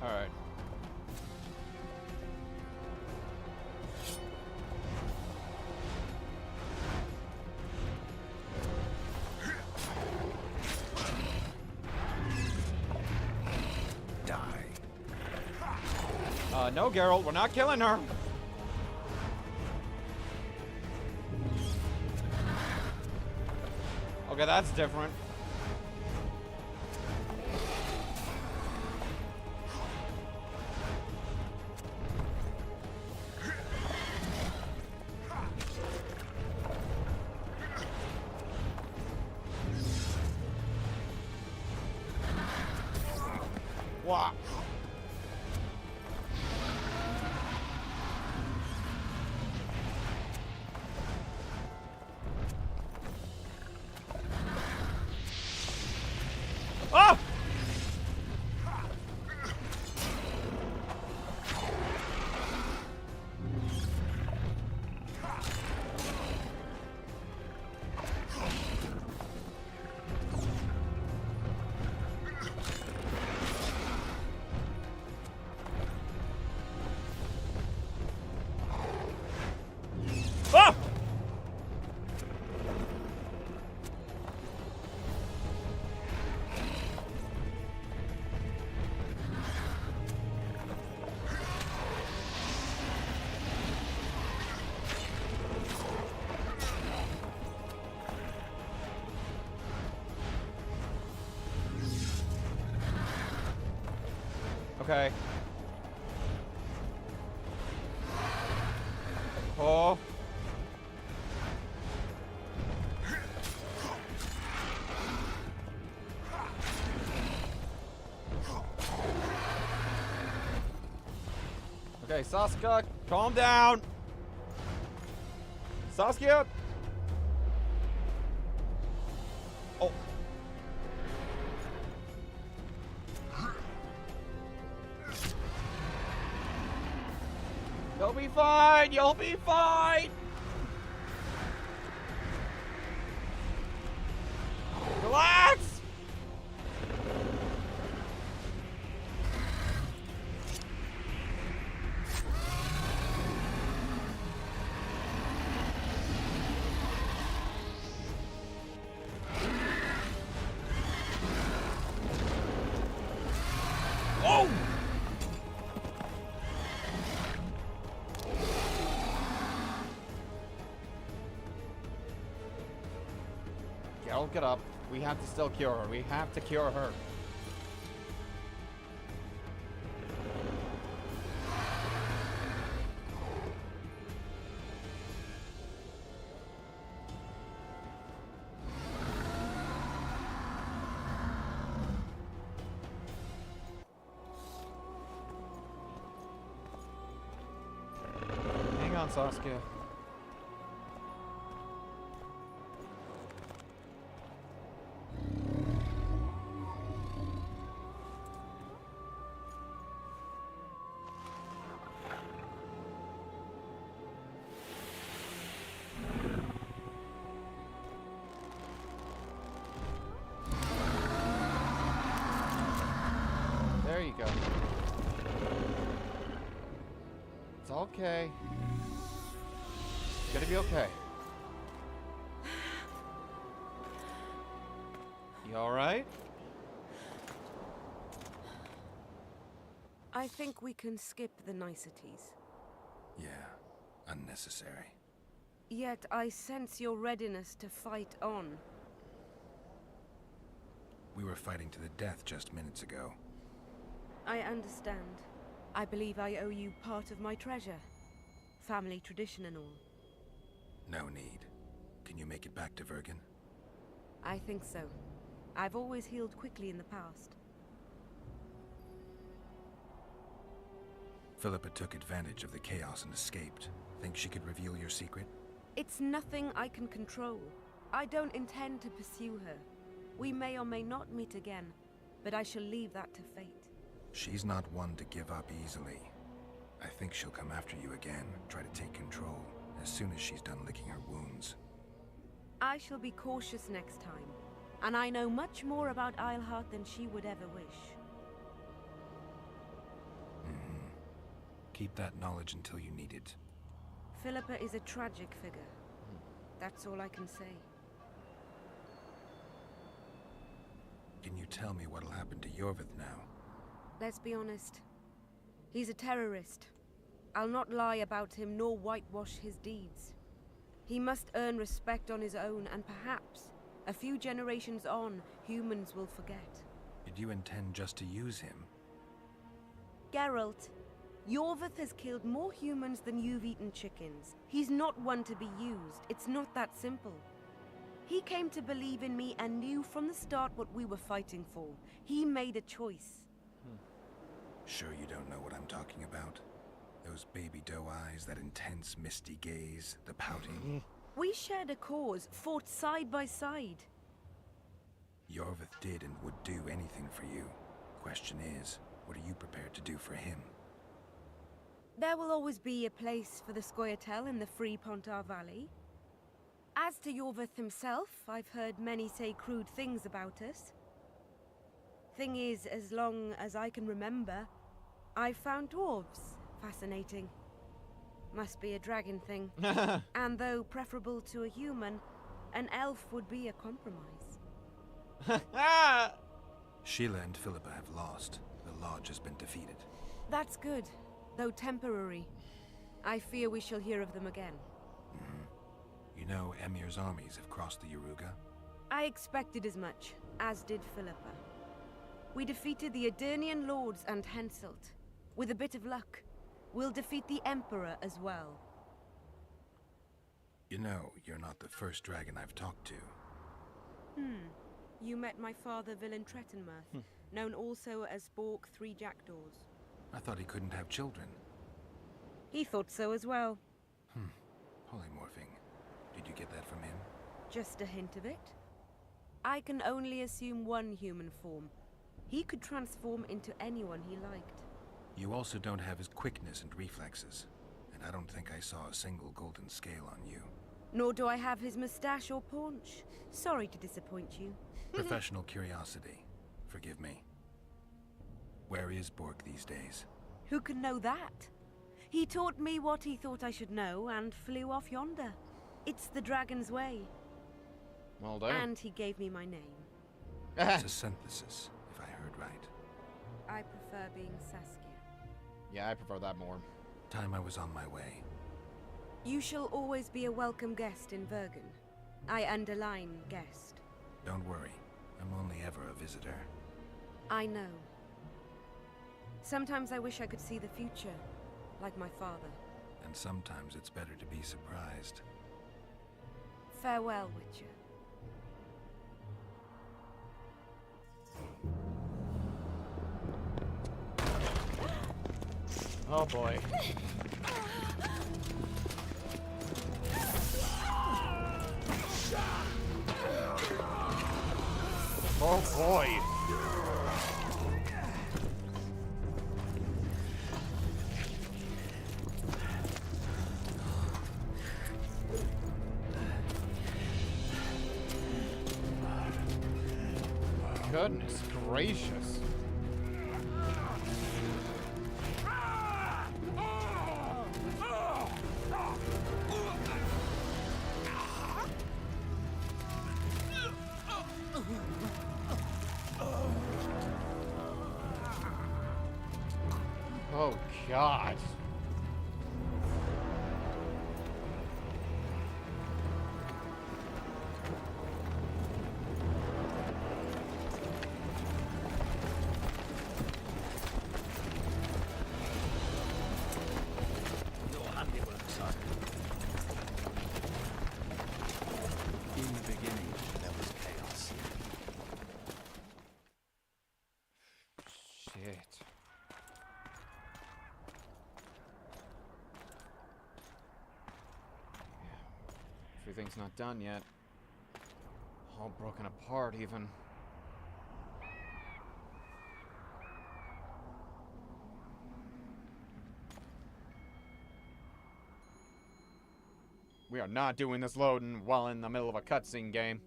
Alright. Die. No, Geralt, we're not killing her. Okay, that's different. Wow. Oh! Ah! Okay. Oh. Okay, Saskia, calm down. Saskia. Oh. You'll be fine. You'll be fine. Relax. Don't get up. We have to still cure her. We have to cure her. Hang on, Saskia. There you go. It's okay. It's gonna be okay. You alright? I think we can skip the niceties. Yeah, unnecessary. Yet I sense your readiness to fight on. We were fighting to the death just minutes ago. I understand. I believe I owe you part of my treasure. Family tradition and all. No need. Can you make it back to Vergen? I think so. I've always healed quickly in the past. Philippa took advantage of the chaos and escaped. Think she could reveal your secret? It's nothing I can control. I don't intend to pursue her. We may or may not meet again, but I shall leave that to fate. She's not one to give up easily. I think she'll come after you again, try to take control, as soon as she's done licking her wounds. I shall be cautious next time, and I know much more about Isleheart than she would ever wish. Keep that knowledge until you need it. Philippa is a tragic figure. That's all I can say. Can you tell me what'll happen to Yorvith now? Let's be honest. He's a terrorist. I'll not lie about him nor whitewash his deeds. He must earn respect on his own, and perhaps, a few generations on, humans will forget. Did you intend just to use him? Geralt, Yorvith has killed more humans than you've eaten chickens. He's not one to be used. It's not that simple. He came to believe in me and knew from the start what we were fighting for. He made a choice. Sure you don't know what I'm talking about? Those baby doe eyes, that intense misty gaze, the pouting. We shared a cause, fought side by side. Yorvith did and would do anything for you. Question is, what are you prepared to do for him? There will always be a place for the Scoia'tael in the free Pontar Valley. As to Yorvith himself, I've heard many say crude things about us. Thing is, as long as I can remember, I've found dwarves fascinating. Must be a dragon thing. And though preferable to a human, an elf would be a compromise. Sheila and Philippa have lost. The Lodge has been defeated. That's good, though temporary. I fear we shall hear of them again. You know, Emir's armies have crossed the Yaruga. I expected as much, as did Philippa. We defeated the Aedirnian lords and Henselt. With a bit of luck, we'll defeat the Emperor as well. You know, you're not the first dragon I've talked to. You met my father, Villain Trettenmirth, known also as Bork Three Jackdaws. I thought he couldn't have children. He thought so as well. Polymorphing. Did you get that from him? Just a hint of it. I can only assume one human form. He could transform into anyone he liked. You also don't have his quickness and reflexes. And I don't think I saw a single golden scale on you. Nor do I have his mustache or paunch. Sorry to disappoint you. Professional curiosity. Forgive me. Where is Bork these days? Who can know that? He taught me what he thought I should know and flew off yonder. It's the dragon's way. Well done. And he gave me my name. It's a synthesis, if I heard right. I prefer being Saskia. Yeah, I prefer that more. Time I was on my way. You shall always be a welcome guest in Vergen. I underline guest. Don't worry. I'm only ever a visitor. I know. Sometimes I wish I could see the future, like my father. And sometimes it's better to be surprised. Farewell, Witcher. Oh boy. Oh boy. Goodness gracious. Oh, God. Your handiwork, son. In the beginning, there was chaos. Shit. Everything's not done yet. All broken apart, even. We are not doing this loading while in the middle of a cutscene game.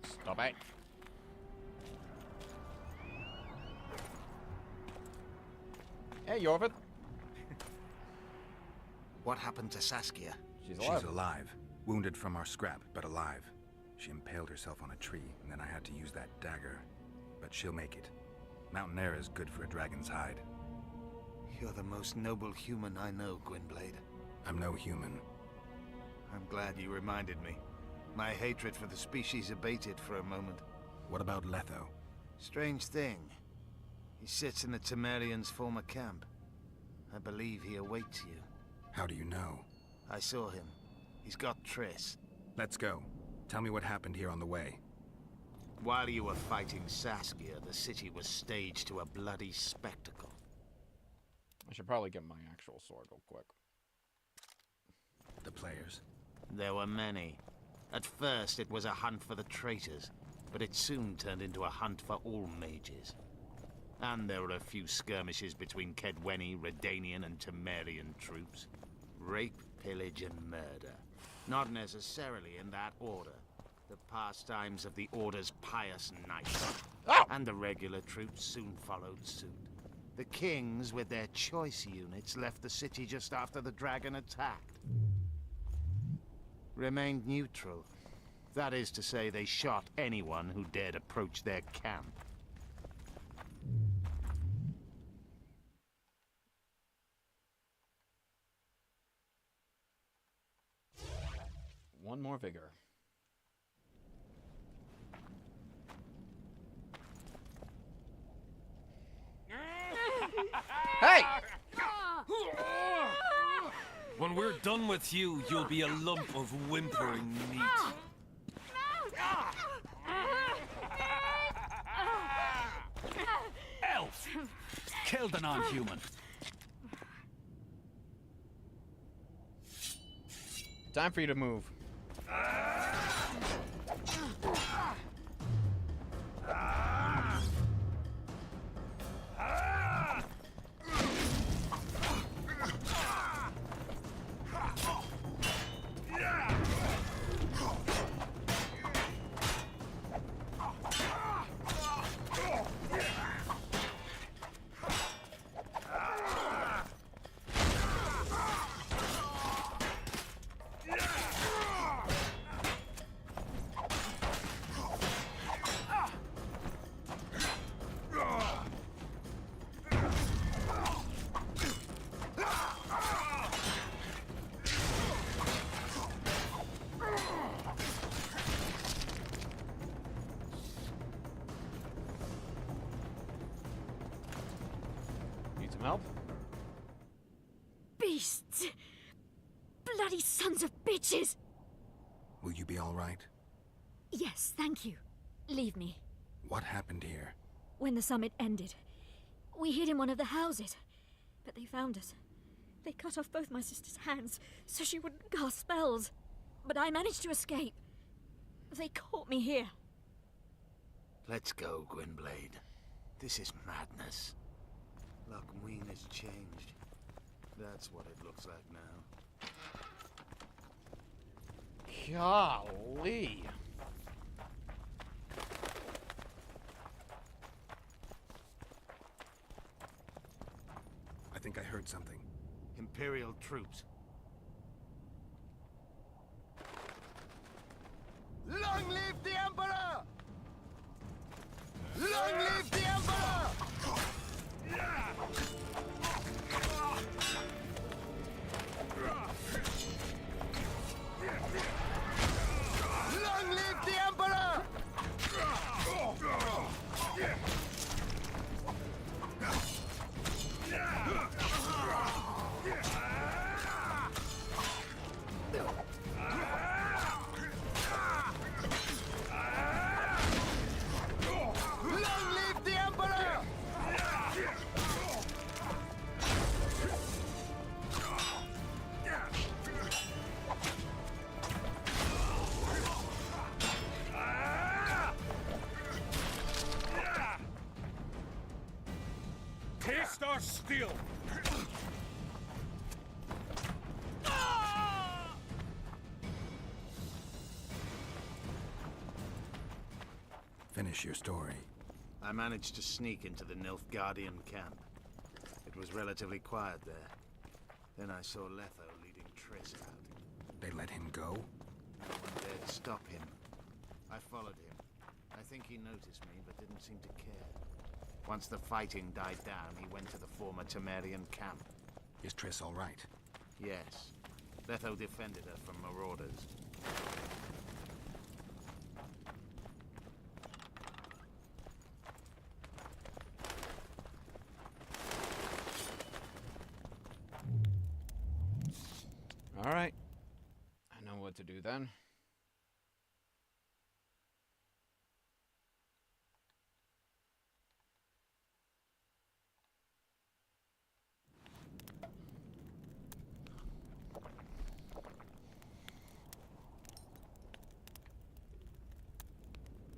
Stop it. Hey, Yorvith. What happened to Saskia? She's alive. She's alive. Wounded from our scrap, but alive. She impaled herself on a tree, and then I had to use that dagger. But she'll make it. Mountain air is good for a dragon's hide. You're the most noble human I know, Gwynblade. I'm no human. I'm glad you reminded me. My hatred for the species abated for a moment. What about Letho? Strange thing. He sits in the Temerians' former camp. I believe he awaits you. How do you know? I saw him. He's got Triss. Let's go. Tell me what happened here on the way. While you were fighting Saskia, the city was staged to a bloody spectacle. I should probably get my actual sword real quick. The players? There were many. At first, it was a hunt for the traitors, but it soon turned into a hunt for all mages. And there were a few skirmishes between Kedweni, Redanian, and Temerian troops. Rape, pillage, and murder. Not necessarily in that order. The pastimes of the Order's pious knights. And the regular troops soon followed suit. The kings, with their choice units, left the city just after the dragon attacked. Remained neutral. That is to say, they shot anyone who dared approach their camp. One more vigor. Hey! When we're done with you, you'll be a lump of whimpering meat. Elf! Kill the non-human. Time for you to move. Bloody sons of bitches! Will you be all right? Yes, thank you. Leave me. What happened here? When the summit ended, we hid in one of the houses, but they found us. They cut off both my sister's hands so she wouldn't cast spells, but I managed to escape. They caught me here. Let's go, Gwynblade. This is madness. Lochmuin has changed. That's what it looks like now. Golly. I think I heard something. Imperial troops. Long live the Emperor! Long live the Emperor! Long live the Emperor! Long live the Emperor! Taste our steel! Finish your story. I managed to sneak into the Nilfgaardian camp. It was relatively quiet there. Then I saw Letho leading Triss out. They let him go? No one dared stop him. I followed him. I think he noticed me, but didn't seem to care. Once the fighting died down, he went to the former Temerian camp. Is Triss all right? Yes. Letho defended her from marauders. All right. I know what to do then.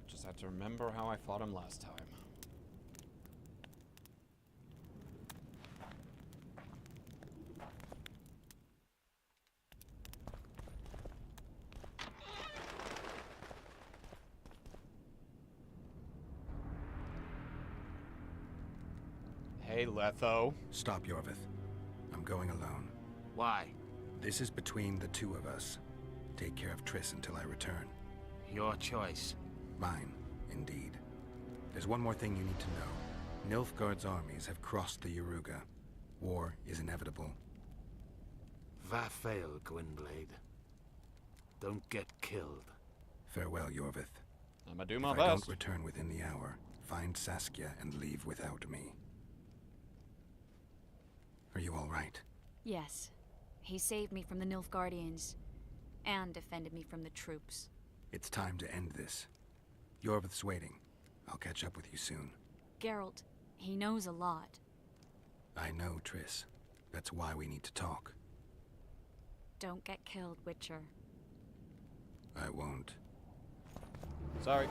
Just have to remember how I fought him last time. Hey, Letho. Stop, Yorvith. I'm going alone. Why? This is between the two of us. Take care of Triss until I return. Your choice. Mine, indeed. There's one more thing you need to know. Nilfgaard's armies have crossed the Yaruga. War is inevitable. Va fail, Gwynblade. Don't get killed. Farewell, Yorvith. I'ma do my if best. I don't return within the hour, find Saskia and leave without me. Are you all right? Yes. He saved me from the Nilfgaardians, and defended me from the troops. It's time to end this. Yorvith's waiting. I'll catch up with you soon. Geralt, he knows a lot. I know, Triss. That's why we need to talk. Don't get killed, Witcher. I won't. Sorry.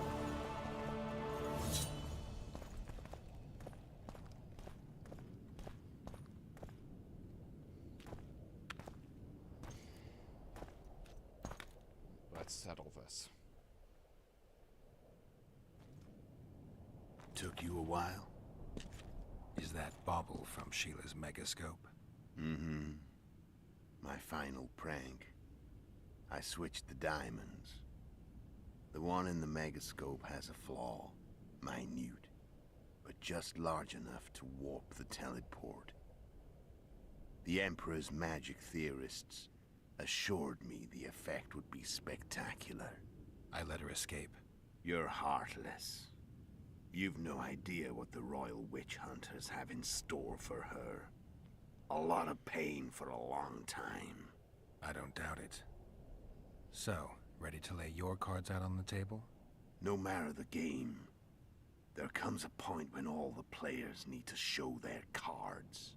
Let's settle this. Took you a while? Is that bauble from Sheila's megascope? Mm-hmm. My final prank. I switched the diamonds. The one in the megascope has a flaw. Minute. But just large enough to warp the teleport. The Emperor's magic theorists assured me the effect would be spectacular. I let her escape. You're heartless. You've no idea what the royal witch hunters have in store for her. A lot of pain for a long time. I don't doubt it. So, ready to lay your cards out on the table? No matter the game, there comes a point when all the players need to show their cards.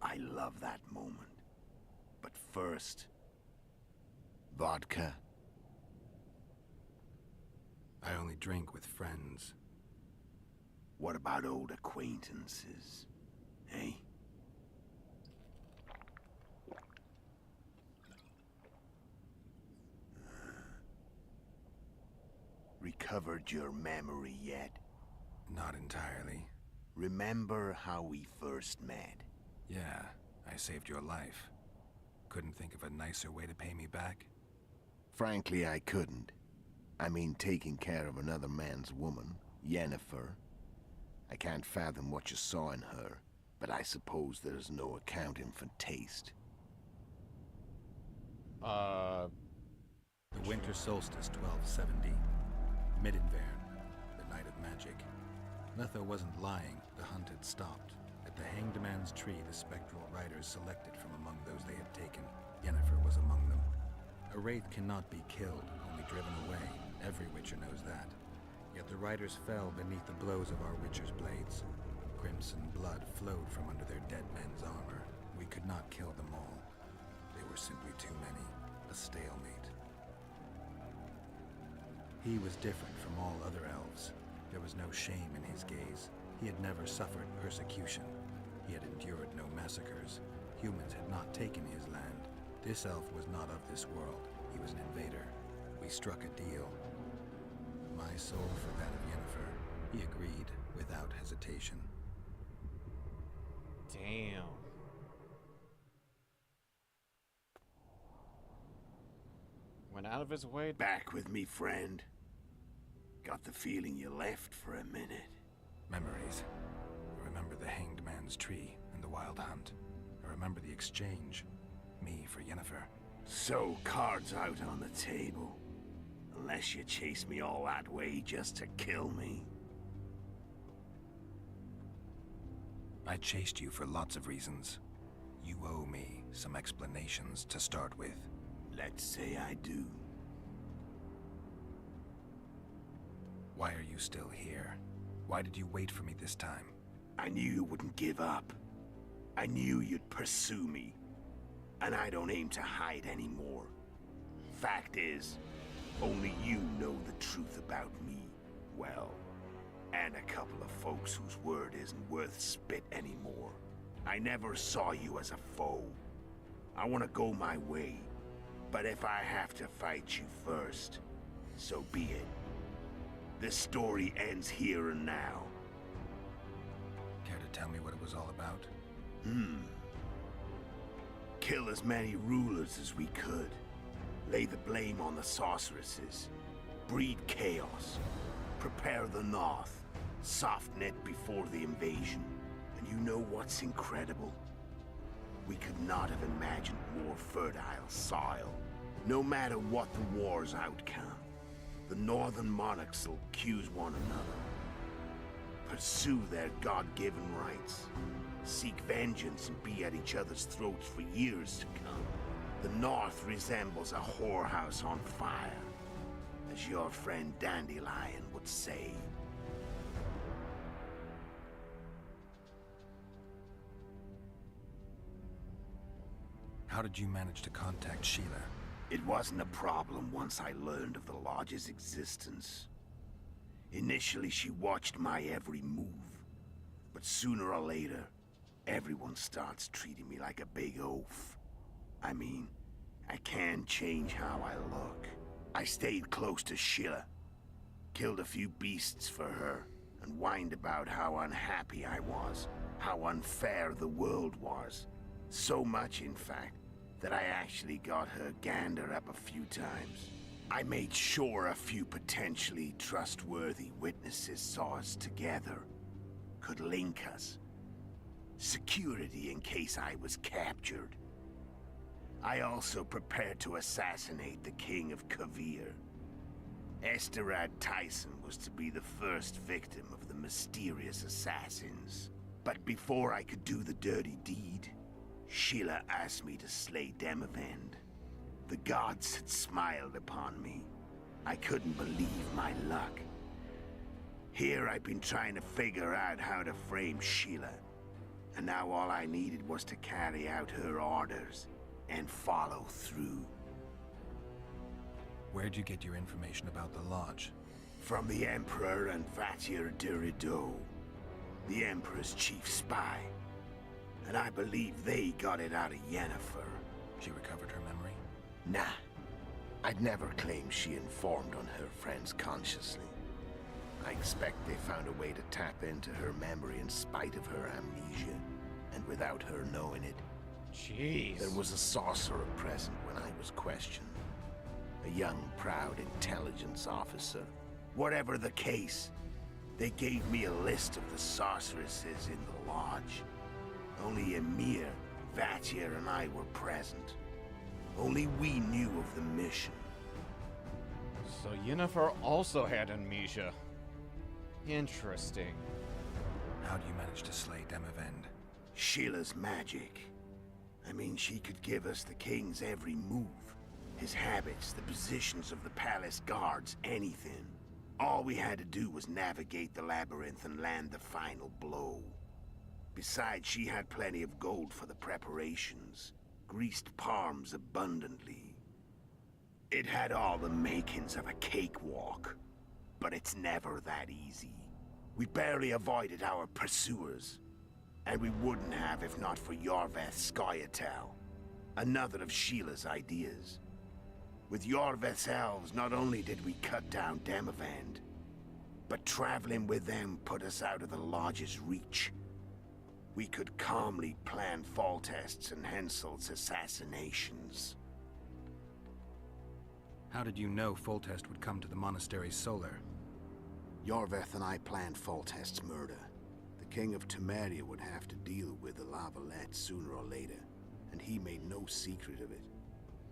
I love that moment. But first... vodka. I only drink with friends. What about old acquaintances? Eh? Recovered your memory yet? Not entirely. Remember how we first met? Yeah, I saved your life. Couldn't think of a nicer way to pay me back? Frankly, I couldn't. I mean, taking care of another man's woman, Yennefer. I can't fathom what you saw in her, but I suppose there's no accounting for taste. The winter solstice, 1270. Midinvern, the night of magic. Letho wasn't lying, the hunt had stopped. At the Hanged Man's Tree, the spectral riders selected from among those they had taken. Yennefer was among them. A wraith cannot be killed, only driven away. Every witcher knows that. Yet the riders fell beneath the blows of our witcher's blades. Crimson blood flowed from under their dead men's armor. We could not kill them all. They were simply too many. A stalemate. He was different from all other elves. There was no shame in his gaze. He had never suffered persecution. He had endured no massacres. Humans had not taken his land. This elf was not of this world. He was an invader. We struck a deal. My soul for that of Yennefer. He agreed without hesitation. Damn. Went out of his way. Back with me, friend. Got the feeling you left for a minute. Memories. I remember the Hanged Man's Tree and the Wild Hunt. I remember the exchange. Me for Yennefer. So, cards out on the table. Unless you chase me all that way just to kill me. I chased you for lots of reasons. You owe me some explanations to start with. Let's say I do. Why are you still here? Why did you wait for me this time? I knew you wouldn't give up. I knew you'd pursue me. And I don't aim to hide anymore. Fact is, only you know the truth about me well. And a couple of folks whose word isn't worth spit anymore. I never saw you as a foe. I want to go my way. But if I have to fight you first, so be it. This story ends here and now. Care to tell me what it was all about? Kill as many rulers as we could. Lay the blame on the sorceresses. Breed chaos. Prepare the North. Soft net before the invasion. And you know what's incredible? We could not have imagined more fertile soil. No matter what the war's outcome, the northern monarchs will accuse one another. Pursue their God-given rights. Seek vengeance and be at each other's throats for years to come. The North resembles a whorehouse on fire, as your friend Dandelion would say. How did you manage to contact Sheila? It wasn't a problem once I learned of the Lodge's existence. Initially, she watched my every move. But sooner or later, everyone starts treating me like a big oaf. I mean, I can change how I look. I stayed close to Sheila. Killed a few beasts for her, and whined about how unhappy I was, how unfair the world was. So much, in fact, that I actually got her gander up a few times. I made sure a few potentially trustworthy witnesses saw us together, could link us. Security in case I was captured. I also prepared to assassinate the King of Kavir. Esterad Tyson was to be the first victim of the mysterious assassins. But before I could do the dirty deed, Sheila asked me to slay Demavend. The gods had smiled upon me. I couldn't believe my luck. Here I've been trying to figure out how to frame Sheila. And now all I needed was to carry out her orders and follow through. Where'd you get your information about the Lodge? From the Emperor and Vatir de Rideau, the Emperor's chief spy. And I believe they got it out of Yennefer. She recovered her memory? Nah. I'd never claim she informed on her friends consciously. I expect they found a way to tap into her memory in spite of her amnesia, and without her knowing it. Jeez. There was a sorcerer present when I was questioned. A young, proud intelligence officer. Whatever the case, they gave me a list of the sorceresses in the lodge. Only Emir, Vatir, and I were present. Only we knew of the mission. So Yennefer also had amnesia. Interesting. How do you manage to slay Demavend? Sheila's magic. I mean, she could give us the king's every move. His habits, the positions of the palace guards, anything. All we had to do was navigate the labyrinth and land the final blow. Besides, she had plenty of gold for the preparations. Greased palms abundantly. It had all the makings of a cakewalk. But it's never that easy. We barely avoided our pursuers. And we wouldn't have if not for Yorveth Scoia'tael, another of Sheila's ideas. With Yorveth's elves, not only did we cut down Demavend, but traveling with them put us out of the Lodge's reach. We could calmly plan Foltest's and Henselt's assassinations. How did you know Foltest would come to the monastery's solar? Yorveth and I planned Foltest's murder. The King of Temeria would have to deal with the Lavalette sooner or later, and he made no secret of it.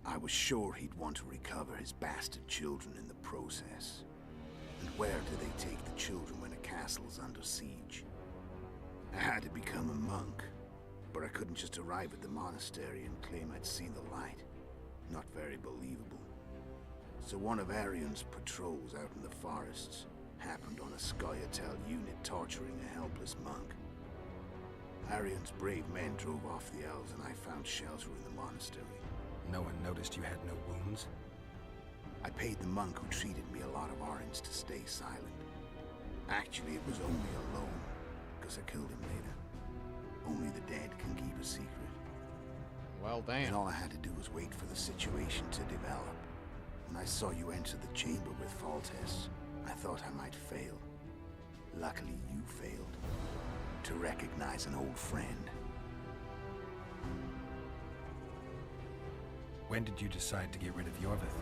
I was sure he'd want to recover his bastard children in the process. And where do they take the children when a castle's under siege? I had to become a monk, but I couldn't just arrive at the monastery and claim I'd seen the light. Not very believable. So one of Arion's patrols out in the forests happened on a Scoia'tael unit torturing a helpless monk. Arion's brave men drove off the elves and I found shelter in the monastery. No one noticed you had no wounds? I paid the monk who treated me a lot of orange to stay silent. Actually, it was only a loan, because I killed him later. Only the dead can keep a secret. Well, damn. And all I had to do was wait for the situation to develop. When I saw you enter the chamber with Foltest, I thought I might fail. Luckily, you failed. To recognize an old friend. When did you decide to get rid of Yorveth?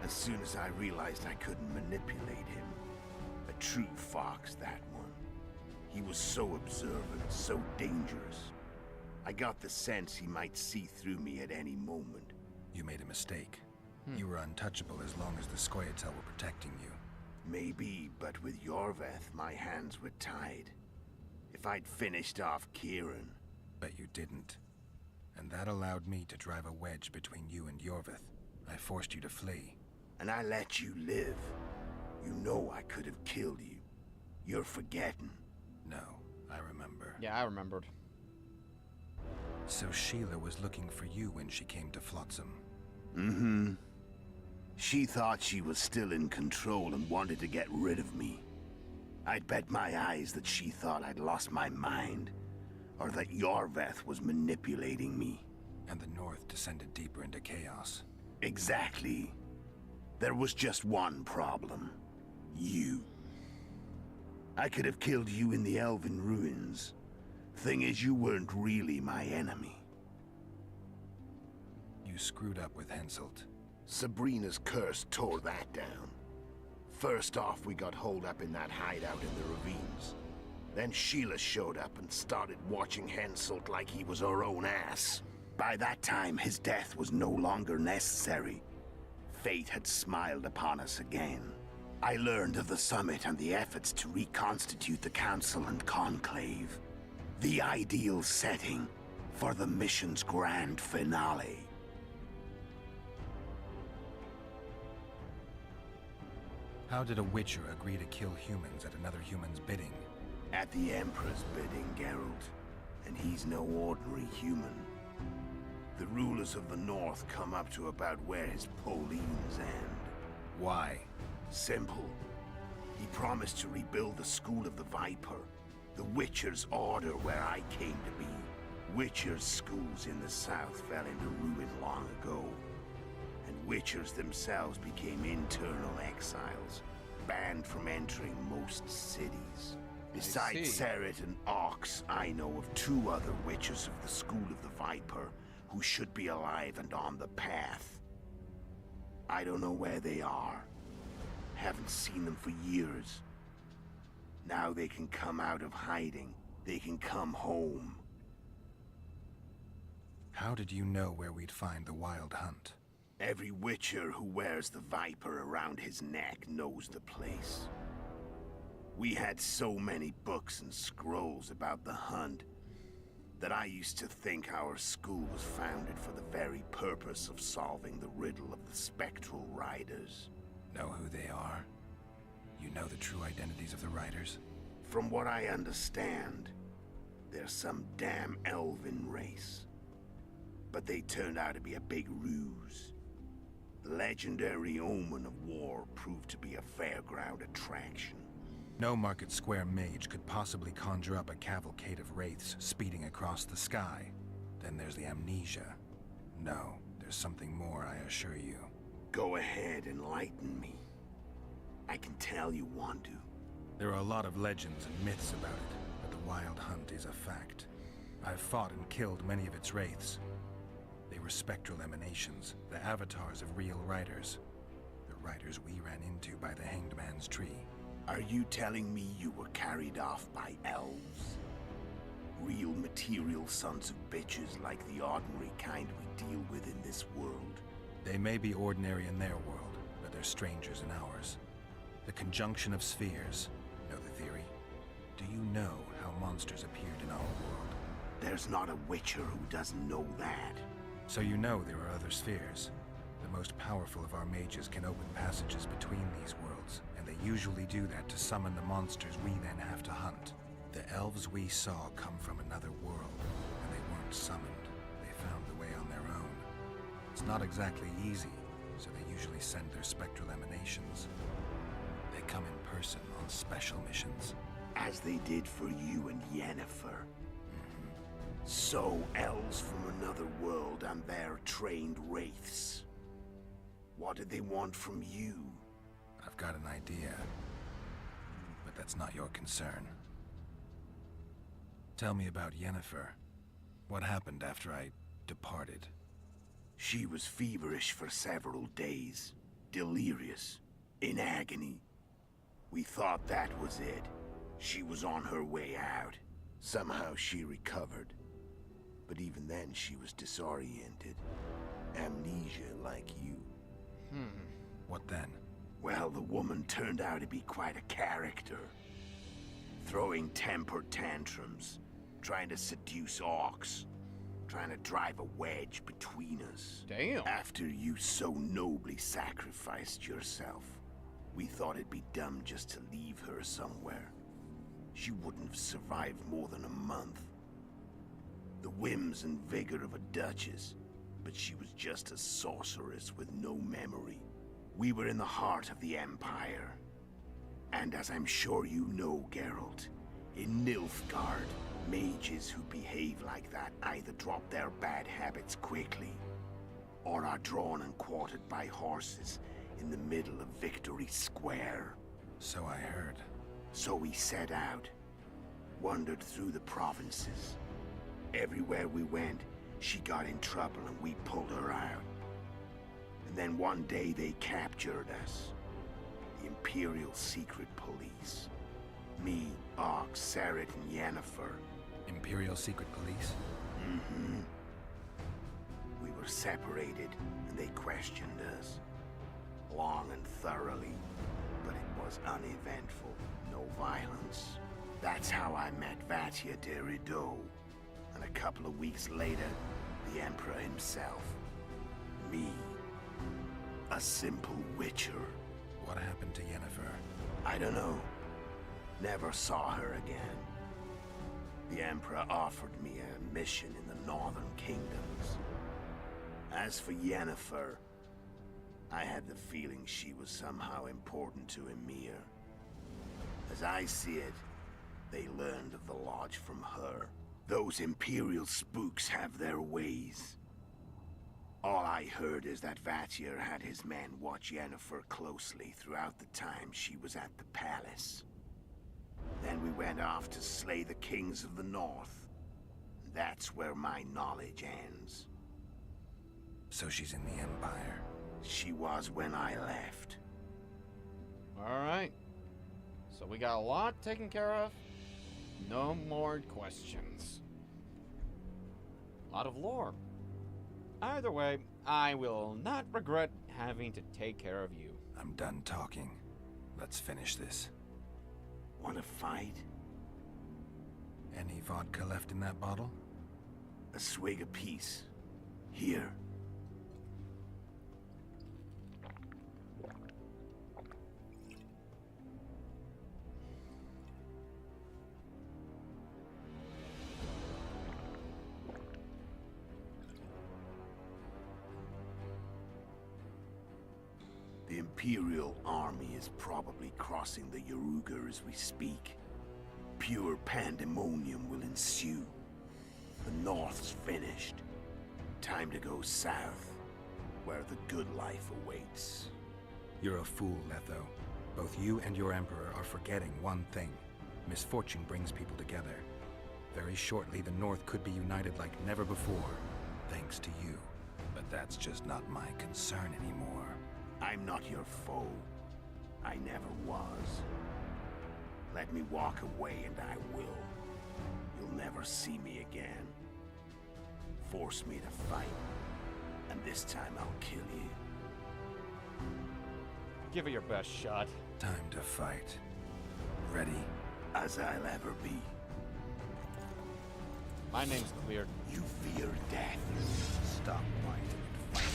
As soon as I realized I couldn't manipulate him. A true fox, that one. He was so observant, so dangerous. I got the sense he might see through me at any moment. You made a mistake. You were untouchable as long as the Scoia'tael were protecting you. Maybe, but with Yorveth, my hands were tied. If I'd finished off Kieran... But you didn't. And that allowed me to drive a wedge between you and Yorveth. I forced you to flee. And I let you live. You know I could have killed you. You're forgetting. No, I remember. Yeah, I remembered. So Sheila was looking for you when she came to Flotsam. Mm-hmm. She thought she was still in control and wanted to get rid of me. I'd bet my eyes that she thought I'd lost my mind, or that Yorveth was manipulating me. And the North descended deeper into chaos. Exactly. There was just one problem. You. I could have killed you in the Elven ruins. Thing is, you weren't really my enemy. You screwed up with Henselt. Sabrina's curse tore that down. First off, we got holed up in that hideout in the ravines. Then Sheila showed up and started watching Henselt like he was her own ass. By that time, his death was no longer necessary. Fate had smiled upon us again. I learned of the summit and the efforts to reconstitute the council and conclave. The ideal setting. for the mission's grand finale. How did a Witcher agree to kill humans at another human's bidding? At the Emperor's bidding, Geralt. And he's no ordinary human. The rulers of the North come up to about where his Pauline's end. Why? Simple. He promised to rebuild the School of the Viper, the Witcher's order where I came to be. Witcher's schools in the south fell into ruin long ago, and Witchers themselves became internal exiles, banned from entering most cities. Besides Seret and Ox, I know of 2 other Witchers of the School of the Viper who should be alive and on the path. I don't know where they are. Haven't seen them for years. Now they can come out of hiding. They can come home. How did you know where we'd find the Wild Hunt? Every Witcher who wears the Viper around his neck knows the place. We had so many books and scrolls about the hunt that I used to think our school was founded for the very purpose of solving the riddle of the spectral riders. Know who they are? You know the true identities of the riders? From what I understand, they're some damn elven race. But they turned out to be a big ruse. The legendary omen of war proved to be a fairground attraction. No Market Square mage could possibly conjure up a cavalcade of wraiths speeding across the sky. Then there's the amnesia. No, there's something more, I assure you. Go ahead, enlighten me. I can tell you want to. There are a lot of legends and myths about it, but the Wild Hunt is a fact. I've fought and killed many of its wraiths. They were spectral emanations, the avatars of real riders. The riders we ran into by the Hanged Man's Tree. Are you telling me you were carried off by elves? Real material sons of bitches like the ordinary kind we deal with in this world? They may be ordinary in their world, but they're strangers in ours. The conjunction of spheres. Know the theory? Do you know how monsters appeared in our world? There's not a Witcher who doesn't know that. So you know there are other spheres. The most powerful of our mages can open passages between these worlds, and they usually do that to summon the monsters we then have to hunt. The elves we saw come from another world, and they weren't summoned. They found the way on their own. It's not exactly easy, so they usually send their spectral emanations. They come in person on special missions. As they did for you and Yennefer. So, elves from another world and their trained wraiths. What did they want from you? I've got an idea, but that's not your concern. Tell me about Yennefer. What happened after I departed? She was feverish for several days, delirious, in agony. We thought that was it. She was on her way out. Somehow she recovered. But even then she was disoriented. Amnesia like you. What then? Well, the woman turned out to be quite a character. Throwing temper tantrums, trying to seduce orcs, trying to drive a wedge between us. Damn. After you so nobly sacrificed yourself, we thought it'd be dumb just to leave her somewhere. She wouldn't have survived more than a month. The whims and vigor of a duchess, but she was just a sorceress with no memory. We were in the heart of the Empire. And as I'm sure you know, Geralt, in Nilfgaard, mages who behave like that either drop their bad habits quickly, or are drawn and quartered by horses in the middle of Victory Square. So I heard. So we set out, wandered through the provinces. Everywhere we went, she got in trouble and we pulled her out. And then one day they captured us. The Imperial Secret Police. Me, Ox, Seret, and Yennefer. Imperial Secret Police? Mm-hmm. We were separated, and they questioned us. Long and thoroughly, but it was uneventful. No violence. That's how I met Vatia de Rideau. And a couple of weeks later, the Emperor himself. Me. A simple witcher. What happened to Yennefer? I don't know. Never saw her again. The Emperor offered me a mission in the northern kingdoms. As for Yennefer, I had the feeling she was somehow important to Emir. As I see it, they learned of the Lodge from her. Those Imperial spooks have their ways. All I heard is that Vatir had his men watch Yennefer closely throughout the time she was at the palace. Then we went off to slay the kings of the north. That's where my knowledge ends. So she's in the Empire? She was when I left. Alright. So we got a lot taken care of. No more questions. A lot of lore. Either way, I will not regret having to take care of you. I'm done talking. Let's finish this. Want to fight? Any vodka left in that bottle? A swig apiece. Here. The Imperial army is probably crossing the Yaruga as we speak. Pure pandemonium will ensue. The North's finished. Time to go south, where the good life awaits. You're a fool, Letho. Both you and your Emperor are forgetting one thing. Misfortune brings people together. Very shortly, the North could be united like never before, thanks to you. But that's just not my concern anymore. I'm not your foe. I never was. Let me walk away and I will. You'll never see me again. Force me to fight, and this time I'll kill you. Give it your best shot. Time to fight. Ready? As I'll ever be. My name's cleared. You fear death. Stop whining and fight.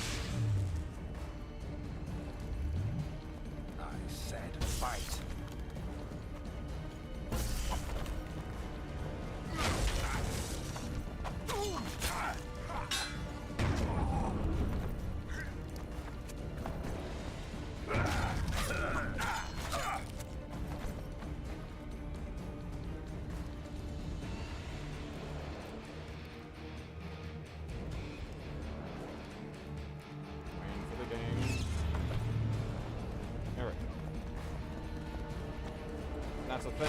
I said fight. That's a thing.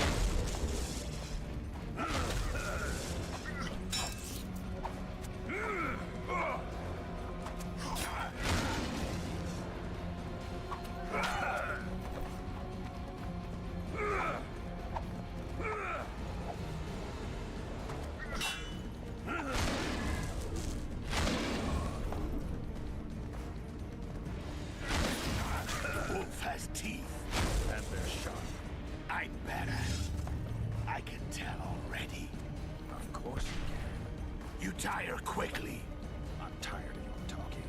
Wolf has teeth, and they're sharp. I'm better. I can tell already. Of course you can. You tire quickly. I'm tired of your talking.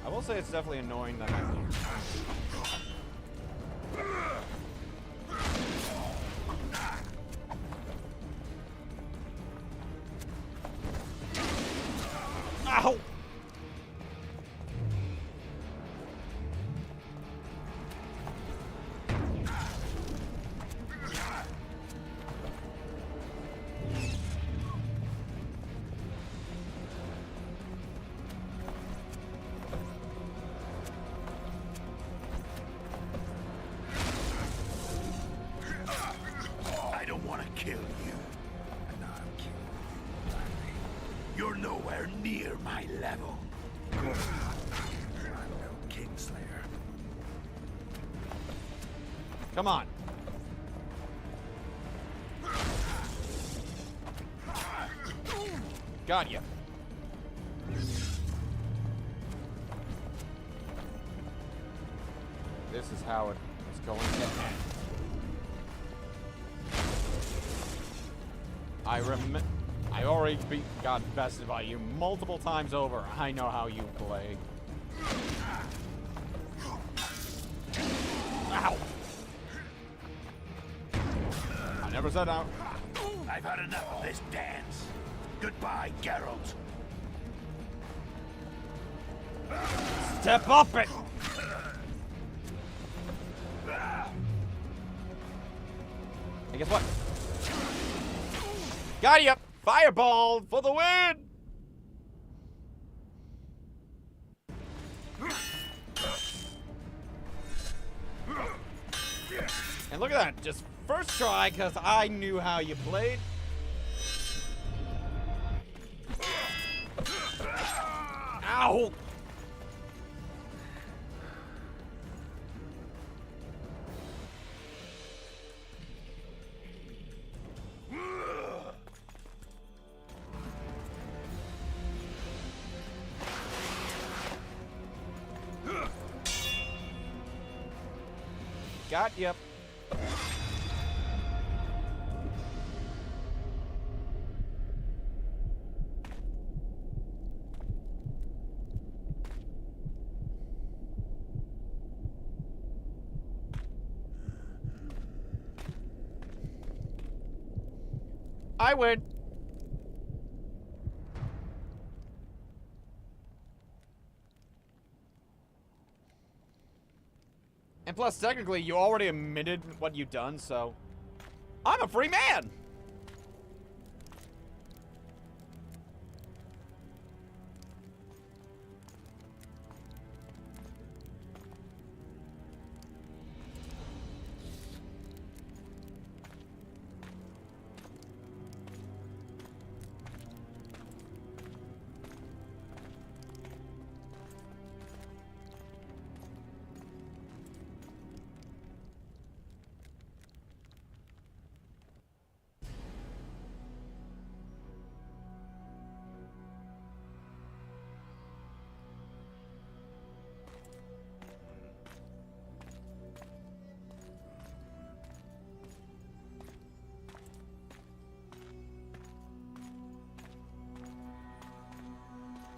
I will say it's definitely annoying that Ow! I don't want to kill you. And I'll kill you gladly. You're nowhere near my level. I'm no Kingslayer. Come on. Got you. This is how it's going to end. I already got bested by you multiple times over. I know how you play. Ow! I never said out. I've had enough of this dance. Goodbye, Geralt. Step up it! Hey, guess what? Got you! Fireball for the win! And look at that, just first try, because I knew how you played. Ow! Got yep. I win. And plus, technically, you already admitted what you've done, so I'm a free man.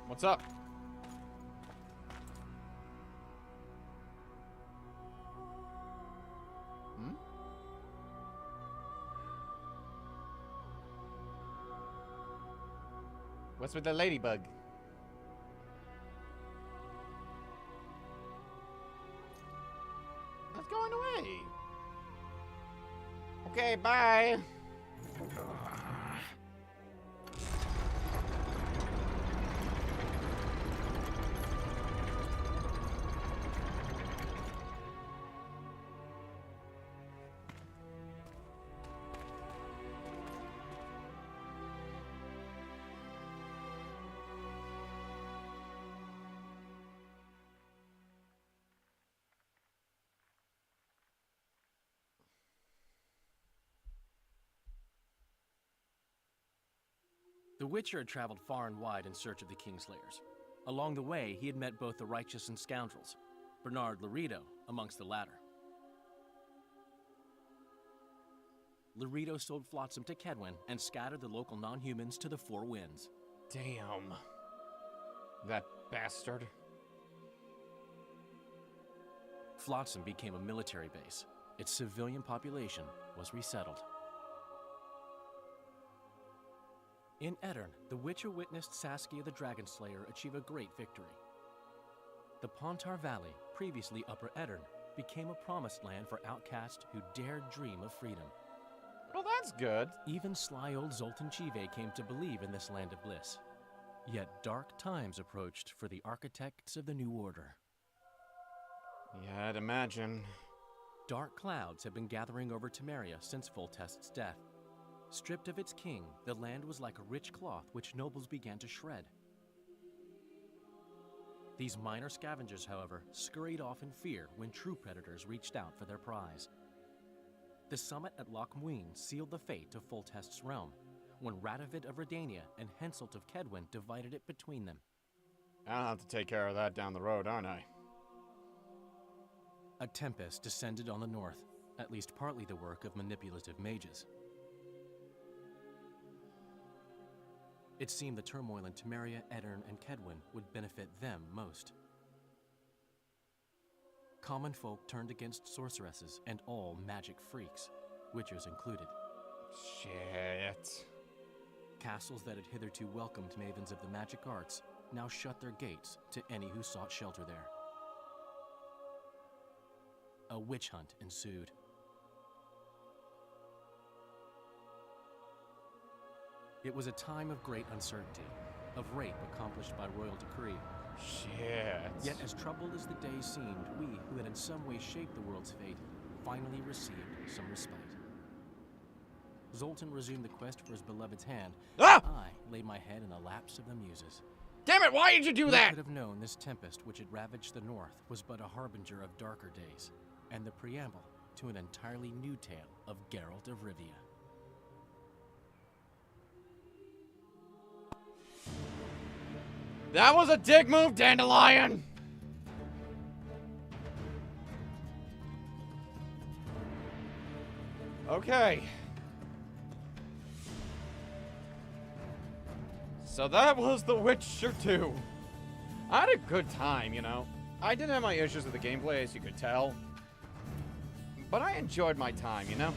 What's up? Hmm? What's with the ladybug? It's going away. Okay, bye. The Witcher had traveled far and wide in search of the Kingslayers. Along the way, he had met both the righteous and scoundrels, Bernard Laredo amongst the latter. Laredo sold Flotsam to Kedwen and scattered the local non-humans to the four winds. Damn. That bastard. Flotsam became a military base. Its civilian population was resettled. In Edirn, the Witcher witnessed Saskia the Dragonslayer achieve a great victory. The Pontar Valley, previously Upper Edirn, became a promised land for outcasts who dared dream of freedom. Well, that's good. Even sly old Zoltan Chive came to believe in this land of bliss. Yet dark times approached for the architects of the New Order. Yeah, I'd imagine. Dark clouds have been gathering over Temeria since Foltest's death. Stripped of its king, the land was like a rich cloth which nobles began to shred. These minor scavengers, however, scurried off in fear when true predators reached out for their prize. The summit at Loch Muin sealed the fate of Foltest's realm, when Radovid of Redania and Henselt of Kedwen divided it between them. I'll have to take care of that down the road, aren't I? A tempest descended on the north, at least partly the work of manipulative mages. It seemed the turmoil in Temeria, Edirn, and Kedwin would benefit them most. Common folk turned against sorceresses and all magic freaks, witchers included. Shit. Castles that had hitherto welcomed mavens of the magic arts now shut their gates to any who sought shelter there. A witch hunt ensued. It was a time of great uncertainty, of rape accomplished by royal decree. Shit. Yet as troubled as the days seemed, we, who had in some way shaped the world's fate, finally received some respite. Zoltan resumed the quest for his beloved's hand. Ah! I laid my head in a lapse of the muses. Damn it, why did you do that? Who could have known this tempest which had ravaged the north was but a harbinger of darker days, and the preamble to an entirely new tale of Geralt of Rivia. That was a dick move, Dandelion! Okay. So that was The Witcher 2. I had a good time, you know. I did have my issues with the gameplay, as you could tell. But I enjoyed my time, you know.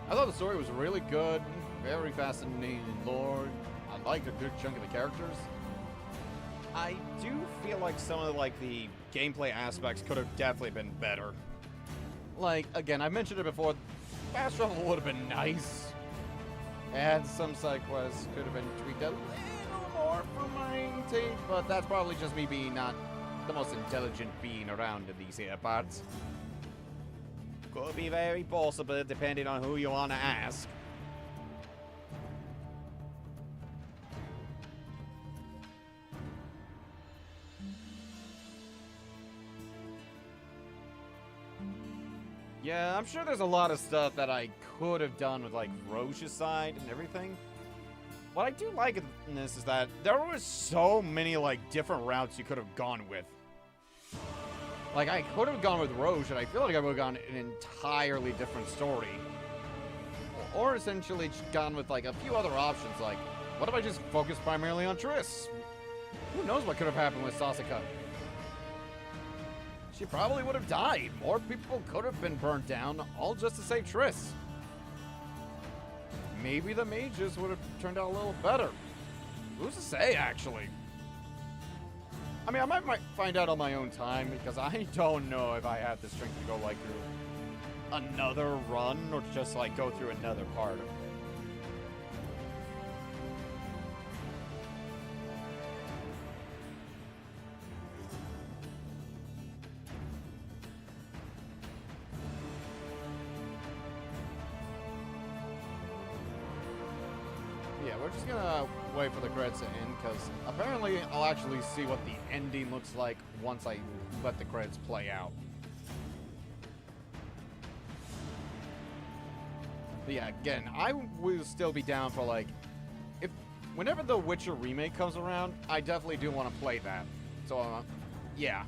I thought the story was really good, very fascinating lore. I liked a good chunk of the characters. I do feel like some of the gameplay aspects could have definitely been better. Like, again, I mentioned it before, fast travel would have been nice. And some side quests could have been tweaked a little more for my taste, but that's probably just me being not the most intelligent being around in these here parts. Could be very possible, depending on who you want to ask. Yeah, I'm sure there's a lot of stuff that I could have done with, like, Roche's side and everything. What I do like in this is that there were so many, like, different routes you could have gone with. Like, I could have gone with Roche, and I feel like I would have gone an entirely different story. Or essentially gone with, like, a few other options, like, what if I just focused primarily on Triss? Who knows what could have happened with Sasika? She probably would have died. More people could have been burnt down, all just to save Triss. Maybe the mages would have turned out a little better. Who's to say, actually? I mean, I might find out on my own time, because I don't know if I have the strength to go, like, through another run, or just, like, go through another part of it. Yeah, we're just gonna wait for the credits to end, because apparently I'll actually see what the ending looks like once I let the credits play out. But yeah, again, I will still be down for, like, whenever the Witcher remake comes around, I definitely do want to play that. So, yeah.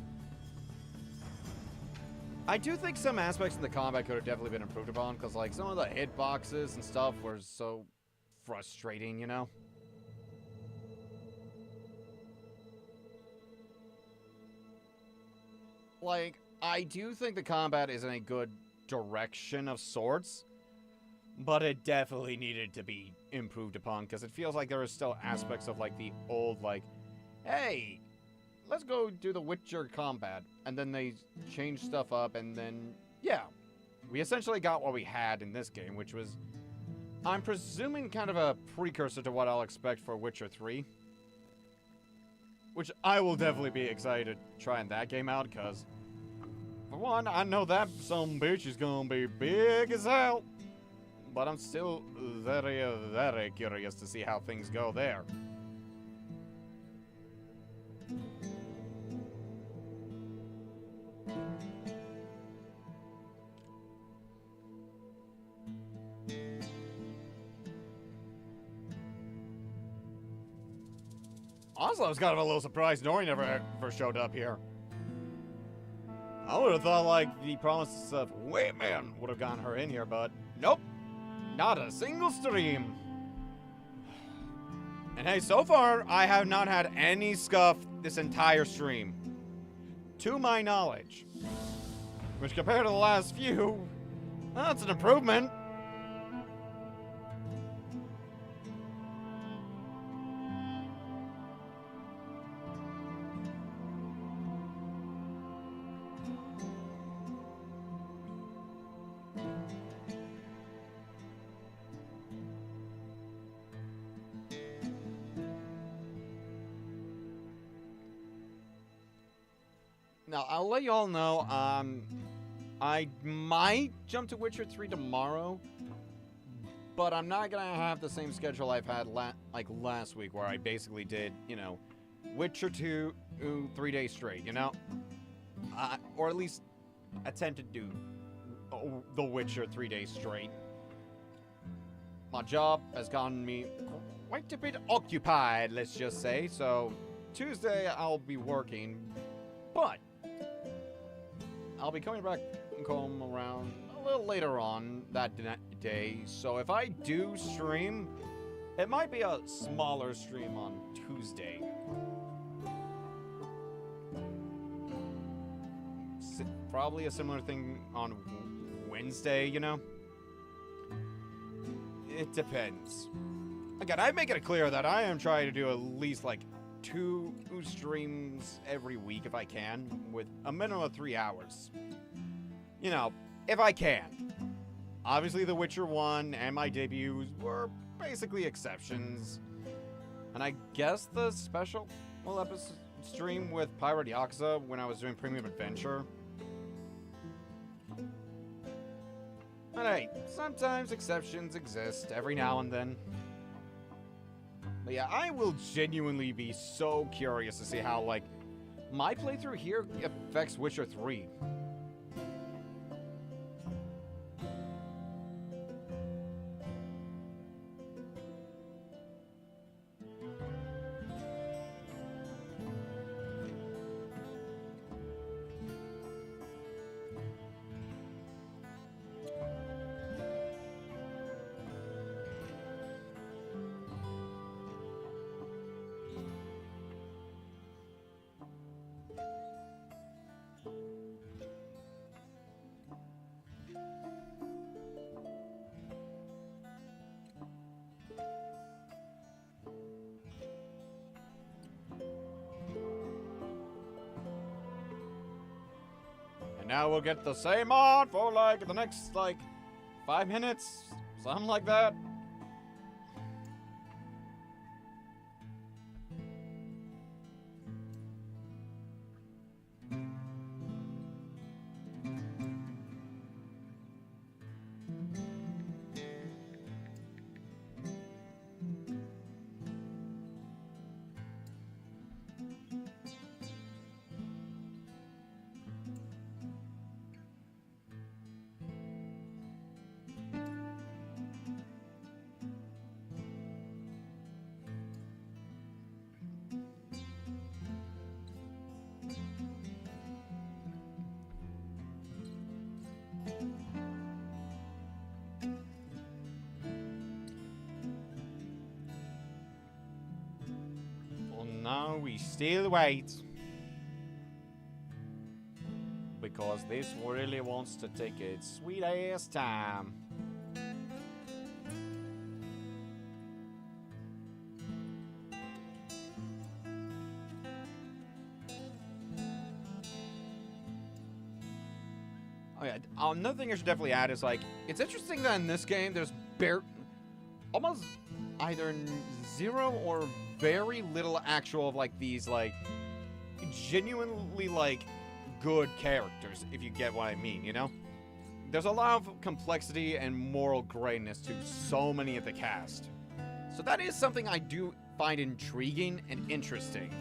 I do think some aspects in the combat could have definitely been improved upon, because, like, some of the hitboxes and stuff were so frustrating, you know? Like, I do think the combat is in a good direction of sorts, but it definitely needed to be improved upon, because it feels like there are still aspects of, like, the old, like, hey, let's go do the Witcher combat, and then they changed stuff up, and then, yeah, we essentially got what we had in this game, which was, I'm presuming, kind of a precursor to what I'll expect for Witcher 3. Which I will definitely be excited trying that game out, because, for one, I know that some bitch is gonna be big as hell. But I'm still very, very curious to see how things go there. Honestly, I was kind of a little surprised Nori never showed up here. I would have thought, like, the promises of Wayman would have gotten her in here, but nope. Not a single stream. And hey, so far, I have not had any scuff this entire stream. To my knowledge. Which compared to the last few, that's an improvement. Now, I'll let you all know, I might jump to Witcher 3 tomorrow, but I'm not gonna have the same schedule I've had like last week, where I basically did, you know, Witcher 2 3 days straight, you know? Or at least attempted to do The Witcher 3 days straight. My job has gotten me quite a bit occupied, let's just say, so Tuesday I'll be working, but I'll be coming back home around a little later on that day, so if I do stream, it might be a smaller stream on Tuesday. Probably a similar thing on Wednesday, you know? It depends. Again, I make it clear that I am trying to do at least like 2 streams every week if I can, with a minimum of 3 hours. You know, if I can. Obviously, The Witcher 1 and my debuts were basically exceptions. And I guess the special episode stream with Pirate Yakuza when I was doing Premium Adventure. But hey, sometimes exceptions exist every now and then. But yeah, I will genuinely be so curious to see how, like, my playthrough here affects Witcher 3. Now we'll get the same on for like the next like 5 minutes, something like that. No, we still wait. Because this really wants to take its sweet ass time. Oh yeah, another thing I should definitely add is, like, it's interesting that in this game there's almost either zero or very little actual of, like, these, like, genuinely, like, good characters, if you get what I mean, you know? There's a lot of complexity and moral grayness to so many of the cast. So that is something I do find intriguing and interesting.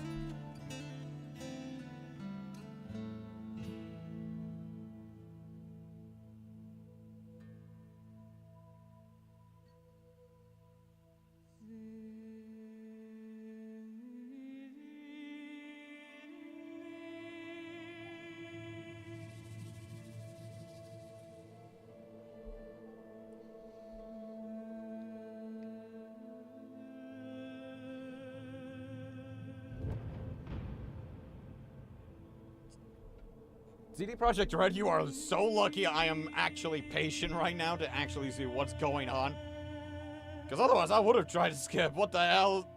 CD Projekt Red, you are so lucky I am actually patient right now to actually see what's going on. Because otherwise I would have tried to skip. What the hell?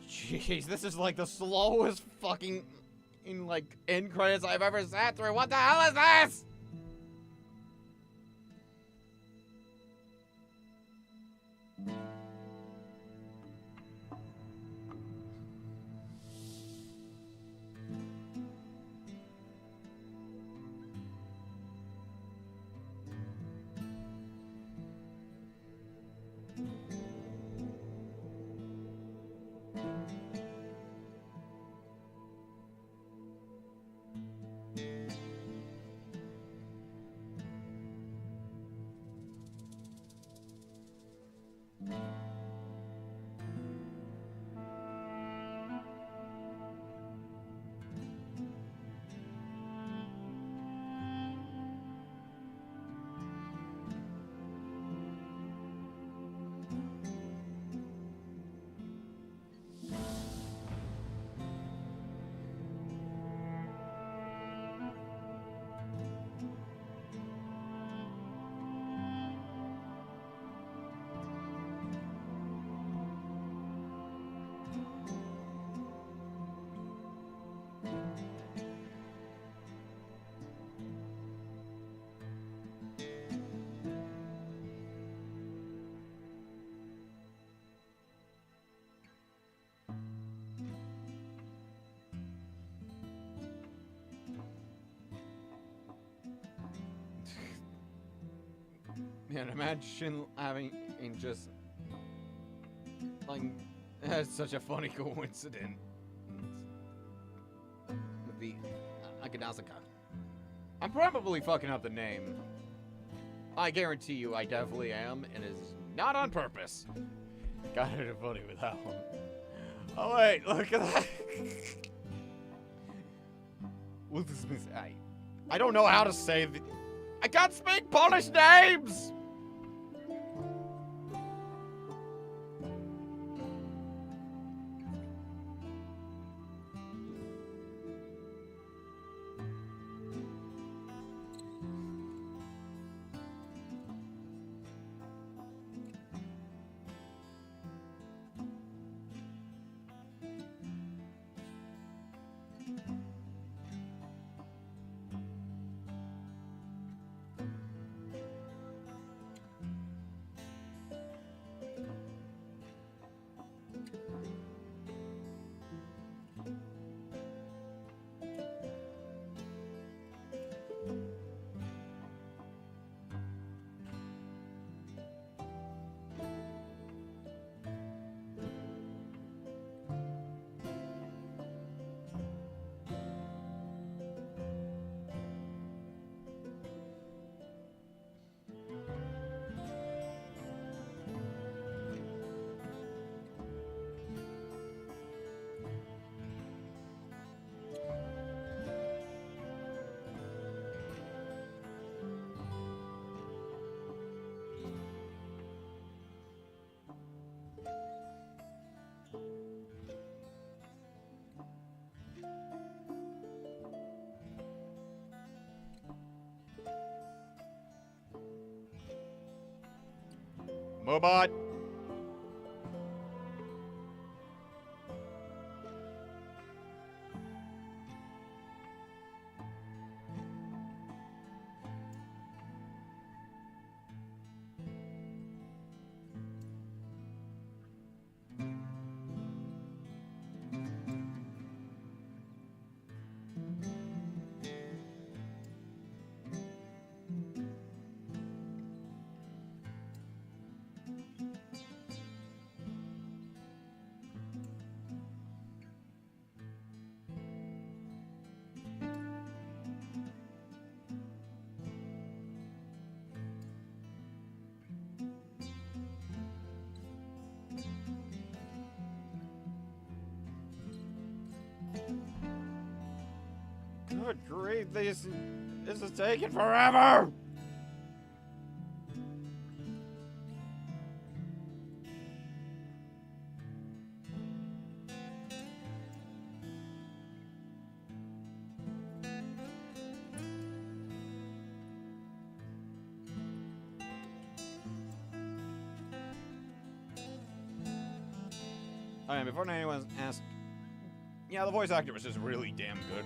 Jeez, this is like the slowest fucking end credits I've ever sat through. What the hell is this? Man, imagine having just like that's such a funny coincidence with the Agadazaka. I'm probably fucking up the name. I guarantee you I definitely am, and it's not on purpose. Kind of funny with that one. Oh wait, look at that. What does this mean? I don't know how to say the... I can't speak Polish names! Mobot! Good grief, this is taking forever! Oh, yeah, before anyone asks, yeah, the voice actor was just really damn good.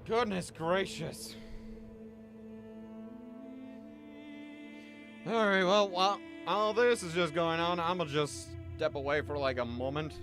Goodness gracious. Alright, well, while all this is just going on, I'm gonna just step away for like a moment.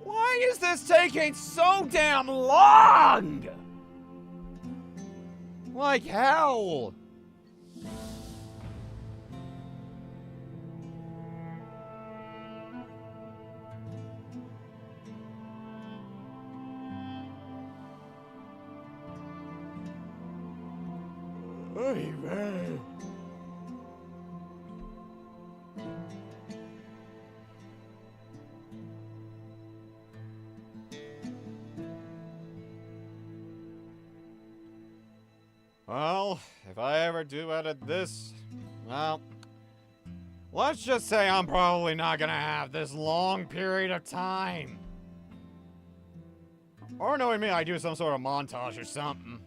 Why is this taking so damn long? Like hell. Baby. Well, if I ever do edit this, well, let's just say I'm probably not gonna have this long period of time. Or knowing me, I do some sort of montage or something.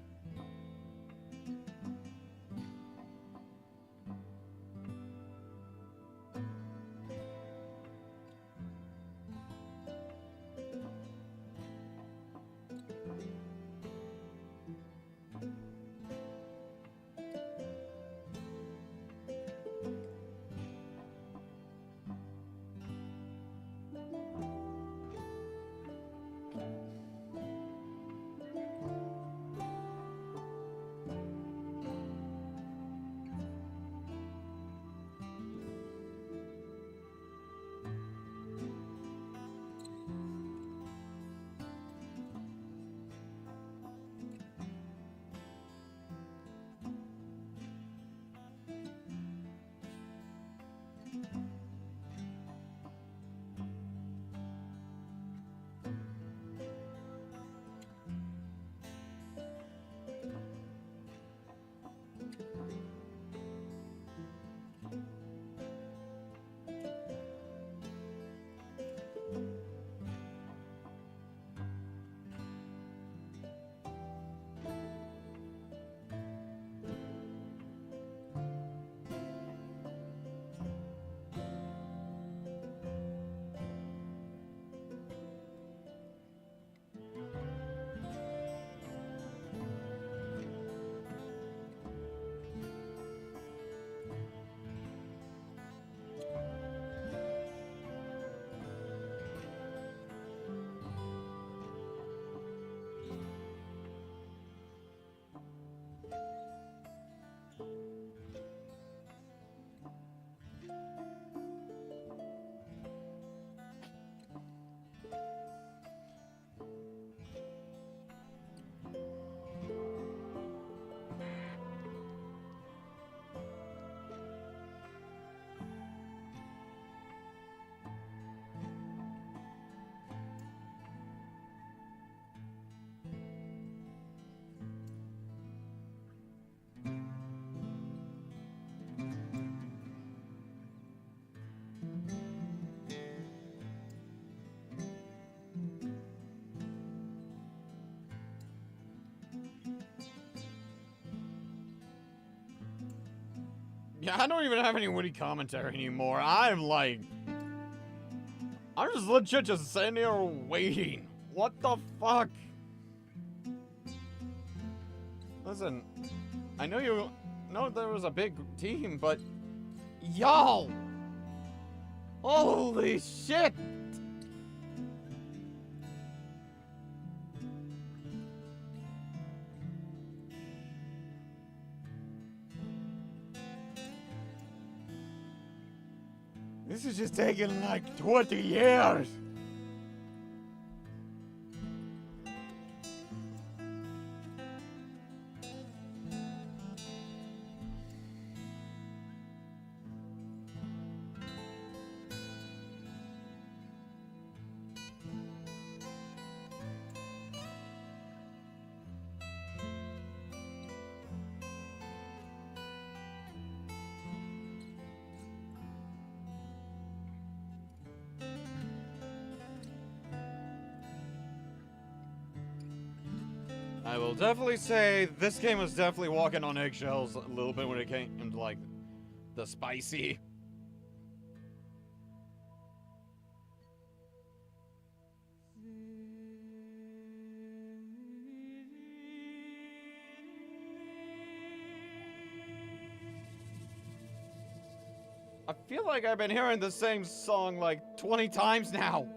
Yeah, I don't even have any witty commentary anymore. I'm just legit just sitting here waiting. What the fuck? Listen, I know you know there was a big team, but y'all! Holy shit! This is just taking like 20 years. I will definitely say this game was definitely walking on eggshells a little bit when it came to like the spicy. I feel like I've been hearing the same song like 20 times now.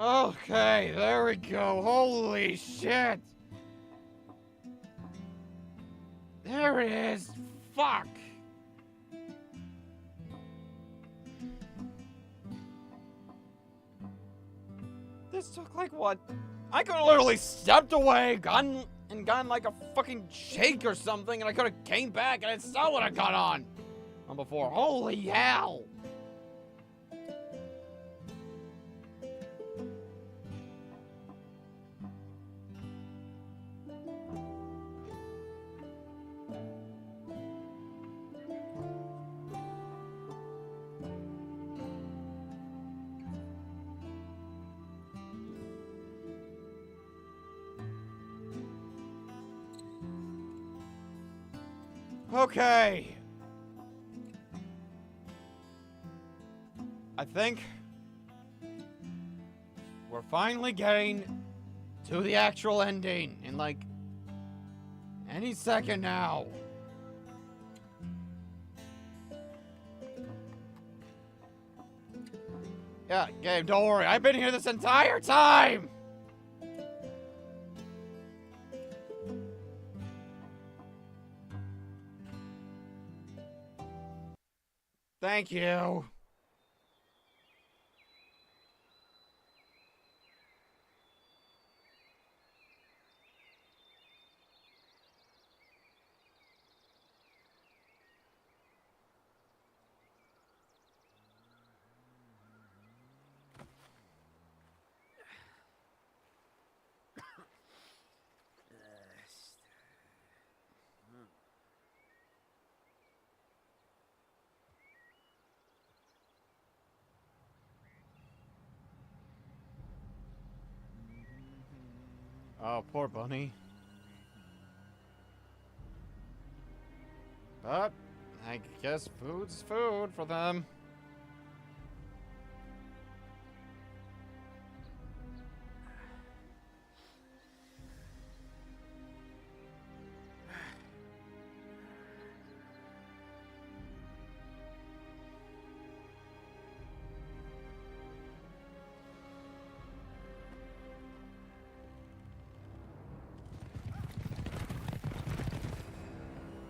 Okay, there we go. Holy shit. There it is. Fuck. This took like what? I could have literally stepped away, gotten like a fucking shake or something, and I could have came back and I saw what I got on before. Holy hell. Okay. I think we're finally getting to the actual ending in like any second now. Yeah, Gabe, don't worry. I've been here this entire time. Thank you. Oh, poor bunny. But I guess food's food for them.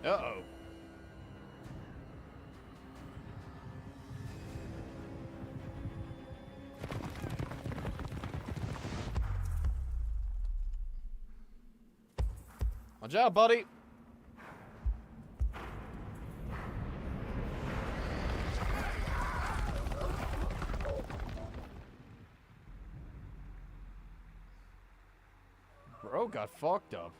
Uh-oh. Watch out, buddy. Bro got fucked up.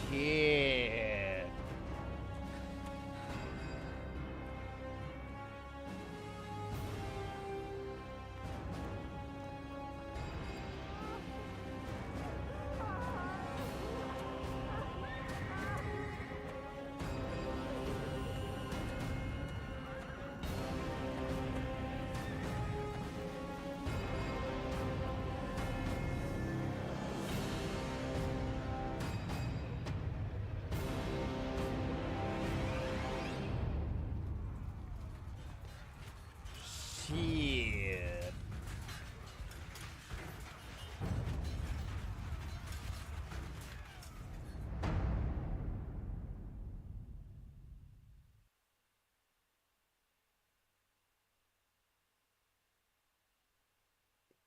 Yeah. Shit.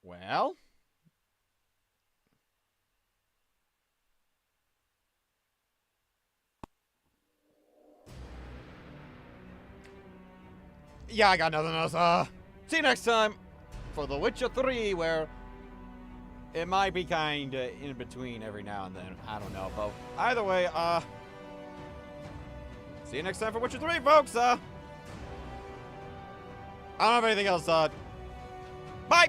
Well, yeah, I got nothing else. See you next time for The Witcher 3, where it might be kind of in between every now and then. I don't know, but either way, see you next time for Witcher 3, folks. I don't have anything else. Bye.